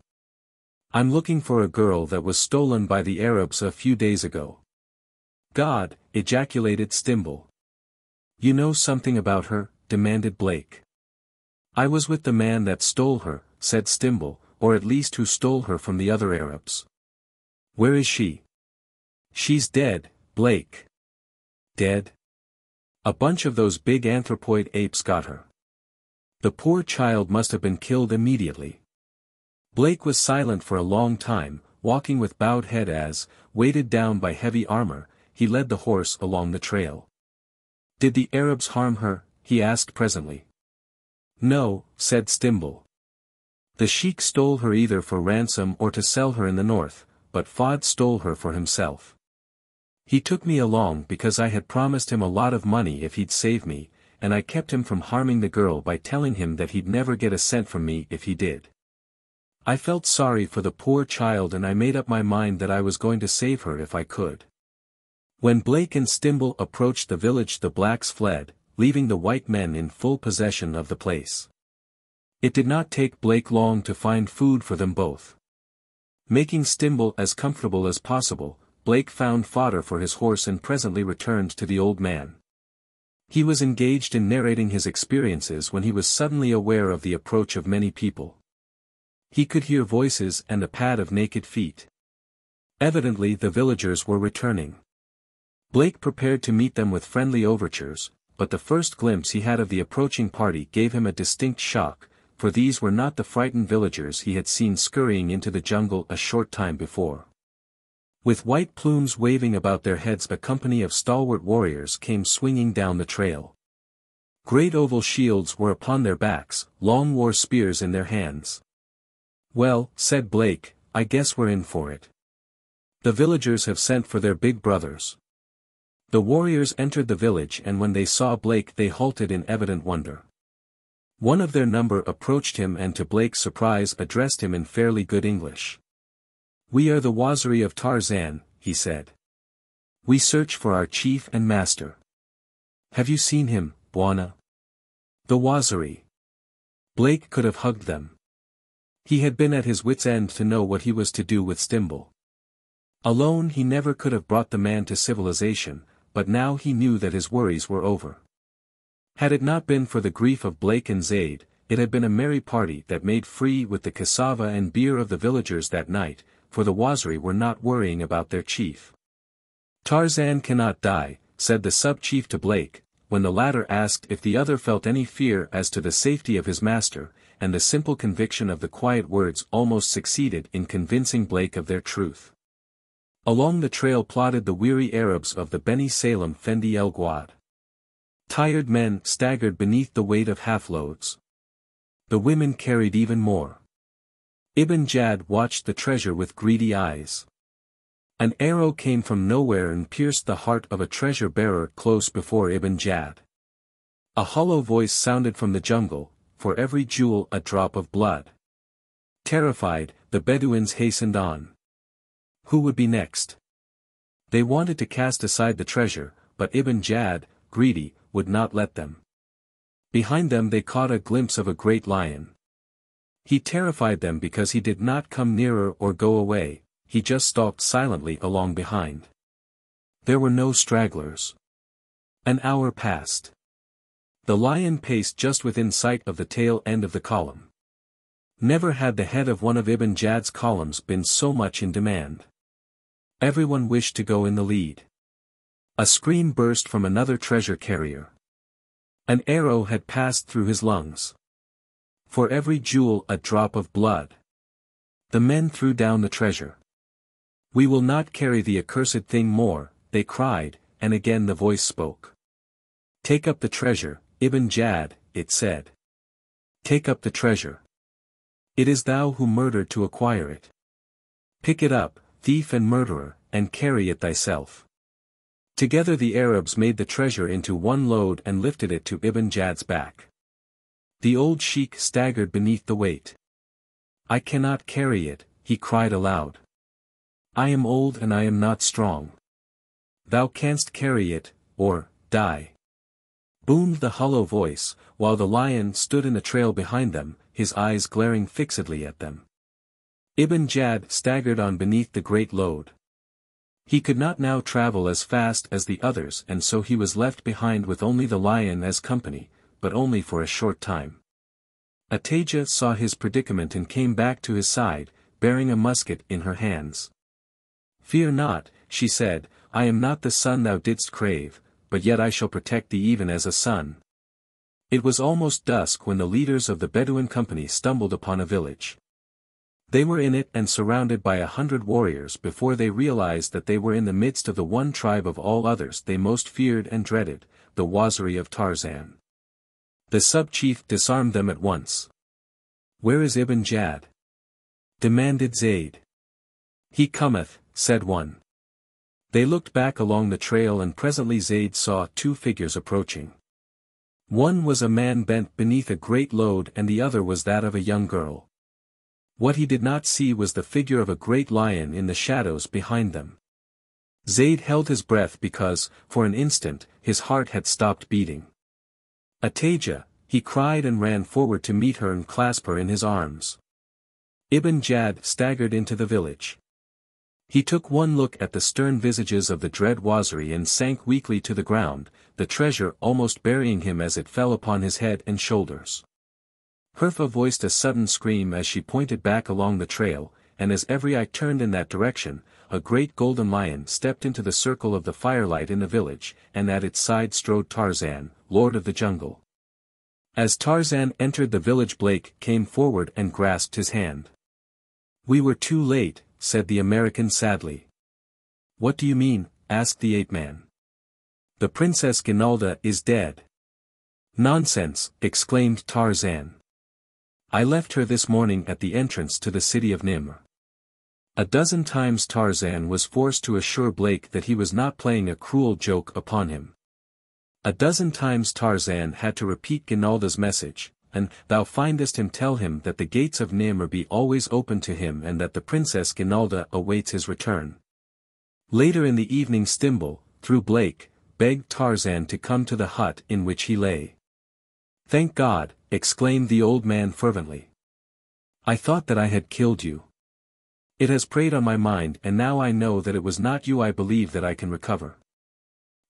A: I'm looking for a girl that was stolen by the Arabs a few days ago. God, ejaculated Stimble. You know something about her? Demanded Blake. I was with the man that stole her, said Stimble, or at least who stole her from the other Arabs. Where is she? She's dead, Blake. Dead? A bunch of those big anthropoid apes got her. The poor child must have been killed immediately. Blake was silent for a long time, walking with bowed head as, weighted down by heavy armor, he led the horse along the trail. Did the Arabs harm her? He asked presently. No, said Stimble. The sheik stole her either for ransom or to sell her in the north, but Fahd stole her for himself. He took me along because I had promised him a lot of money if he'd save me, and I kept him from harming the girl by telling him that he'd never get a cent from me if he did. I felt sorry for the poor child and I made up my mind that I was going to save her if I could. When Blake and Stimble approached the village, the blacks fled, leaving the white men in full possession of the place. It did not take Blake long to find food for them both. Making Stimble as comfortable as possible, Blake found fodder for his horse and presently returned to the old man. He was engaged in narrating his experiences when he was suddenly aware of the approach of many people. He could hear voices and the pad of naked feet. Evidently the villagers were returning. Blake prepared to meet them with friendly overtures, but the first glimpse he had of the approaching party gave him a distinct shock, for these were not the frightened villagers he had seen scurrying into the jungle a short time before. With white plumes waving about their heads, a company of stalwart warriors came swinging down the trail. Great oval shields were upon their backs, long war spears in their hands. Well, said Blake, I guess we're in for it. The villagers have sent for their big brothers. The warriors entered the village and when they saw Blake they halted in evident wonder. One of their number approached him and to Blake's surprise addressed him in fairly good English. We are the Waziri of Tarzan, he said. We search for our chief and master. Have you seen him, Bwana? The Waziri. Blake could have hugged them. He had been at his wit's end to know what he was to do with Stimble. Alone he never could have brought the man to civilization, but now he knew that his worries were over. Had it not been for the grief of Blake and Zeyd, it had been a merry party that made free with the cassava and beer of the villagers that night, for the Waziri were not worrying about their chief. Tarzan cannot die, said the sub-chief to Blake, when the latter asked if the other felt any fear as to the safety of his master, and the simple conviction of the quiet words almost succeeded in convincing Blake of their truth. Along the trail plodded the weary Arabs of the Beni Salem Fendi El Gouad. Tired men staggered beneath the weight of half-loads. The women carried even more. Ibn Jad watched the treasure with greedy eyes. An arrow came from nowhere and pierced the heart of a treasure-bearer close before Ibn Jad. A hollow voice sounded from the jungle, for every jewel a drop of blood. Terrified, the Bedouins hastened on. Who would be next? They wanted to cast aside the treasure, but Ibn Jad, greedy, would not let them. Behind them they caught a glimpse of a great lion. He terrified them because he did not come nearer or go away, he just stalked silently along behind. There were no stragglers. An hour passed. The lion paced just within sight of the tail end of the column. Never had the head of one of Ibn Jad's columns been so much in demand. Everyone wished to go in the lead. A scream burst from another treasure carrier. An arrow had passed through his lungs. For every jewel a drop of blood. The men threw down the treasure. We will not carry the accursed thing more, they cried, and again the voice spoke. Take up the treasure, Ibn Jad, it said. Take up the treasure. It is thou who murdered to acquire it. Pick it up, thief and murderer, and carry it thyself. Together the Arabs made the treasure into one load and lifted it to Ibn Jad's back. The old sheik staggered beneath the weight. I cannot carry it, he cried aloud. I am old and I am not strong. Thou canst carry it, or die. Boomed the hollow voice, while the lion stood in the trail behind them, his eyes glaring fixedly at them. Ibn Jad staggered on beneath the great load. He could not now travel as fast as the others, and so he was left behind with only the lion as company, but only for a short time. Ataja saw his predicament and came back to his side, bearing a musket in her hands. "Fear not," she said, "I am not the son thou didst crave, but yet I shall protect thee even as a son." It was almost dusk when the leaders of the Bedouin company stumbled upon a village. They were in it and surrounded by 100 warriors before they realized that they were in the midst of the one tribe of all others they most feared and dreaded, the Waziri of Tarzan. The sub-chief disarmed them at once. "Where is Ibn Jad?" demanded Zeyd. "He cometh," said one. They looked back along the trail and presently Zeyd saw 2 figures approaching. One was a man bent beneath a great load and the other was that of a young girl. What he did not see was the figure of a great lion in the shadows behind them. Zeyd held his breath because, for an instant, his heart had stopped beating. "Ataja," he cried and ran forward to meet her and clasp her in his arms. Ibn Jad staggered into the village. He took one look at the stern visages of the dread Waziri and sank weakly to the ground, the treasure almost burying him as it fell upon his head and shoulders. Herfa voiced a sudden scream as she pointed back along the trail, and as every eye turned in that direction, a great golden lion stepped into the circle of the firelight in the village, and at its side strode Tarzan, Lord of the Jungle. As Tarzan entered the village, Blake came forward and grasped his hand. "We were too late," said the American sadly. "What do you mean?" asked the ape-man. "The Princess Ginalda is dead." "Nonsense," exclaimed Tarzan. "I left her this morning at the entrance to the city of Nimr." A dozen times Tarzan was forced to assure Blake that he was not playing a cruel joke upon him. A dozen times Tarzan had to repeat Ginalda's message, and "Thou findest him, tell him that the gates of Nimr be always open to him and that the Princess Ginalda awaits his return." Later in the evening Stimbul, through Blake, begged Tarzan to come to the hut in which he lay. "Thank God," exclaimed the old man fervently. "I thought that I had killed you. It has preyed on my mind and now I know that it was not you. I believe that I can recover.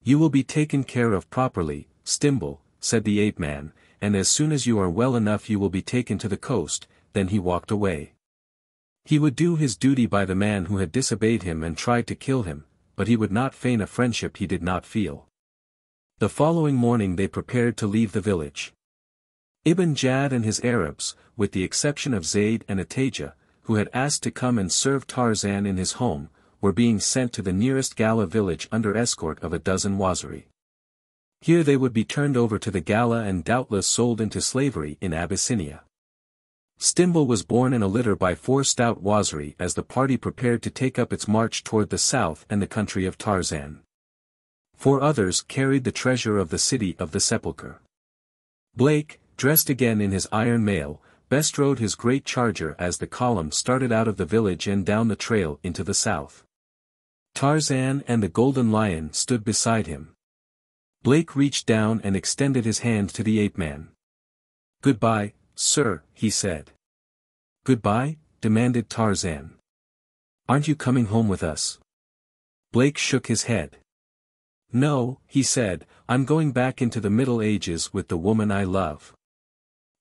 A: You will be taken care of properly, Stimbul," said the ape-man, "and as soon as you are well enough you will be taken to the coast." Then he walked away. He would do his duty by the man who had disobeyed him and tried to kill him, but he would not feign a friendship he did not feel. The following morning they prepared to leave the village. Ibn Jad and his Arabs, with the exception of Zeyd and Ataja, who had asked to come and serve Tarzan in his home, were being sent to the nearest Gala village under escort of a dozen Waziri. Here they would be turned over to the Gala and doubtless sold into slavery in Abyssinia. Stimbul was borne in a litter by 4 stout Waziri as the party prepared to take up its march toward the south and the country of Tarzan. 4 others carried the treasure of the city of the sepulchre. Blake, dressed again in his iron mail, bestrode his great charger as the column started out of the village and down the trail into the south. Tarzan and the golden lion stood beside him. Blake reached down and extended his hand to the ape-man. "Goodbye, sir," he said. "Goodbye?" demanded Tarzan. "Aren't you coming home with us?" Blake shook his head. "No," he said, "I'm going back into the Middle Ages with the woman I love."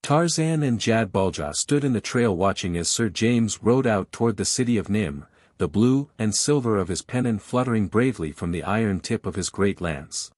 A: Tarzan and Jad-bal-Ja stood in the trail watching as Sir James rode out toward the city of Nimr, the blue and silver of his pennon fluttering bravely from the iron tip of his great lance.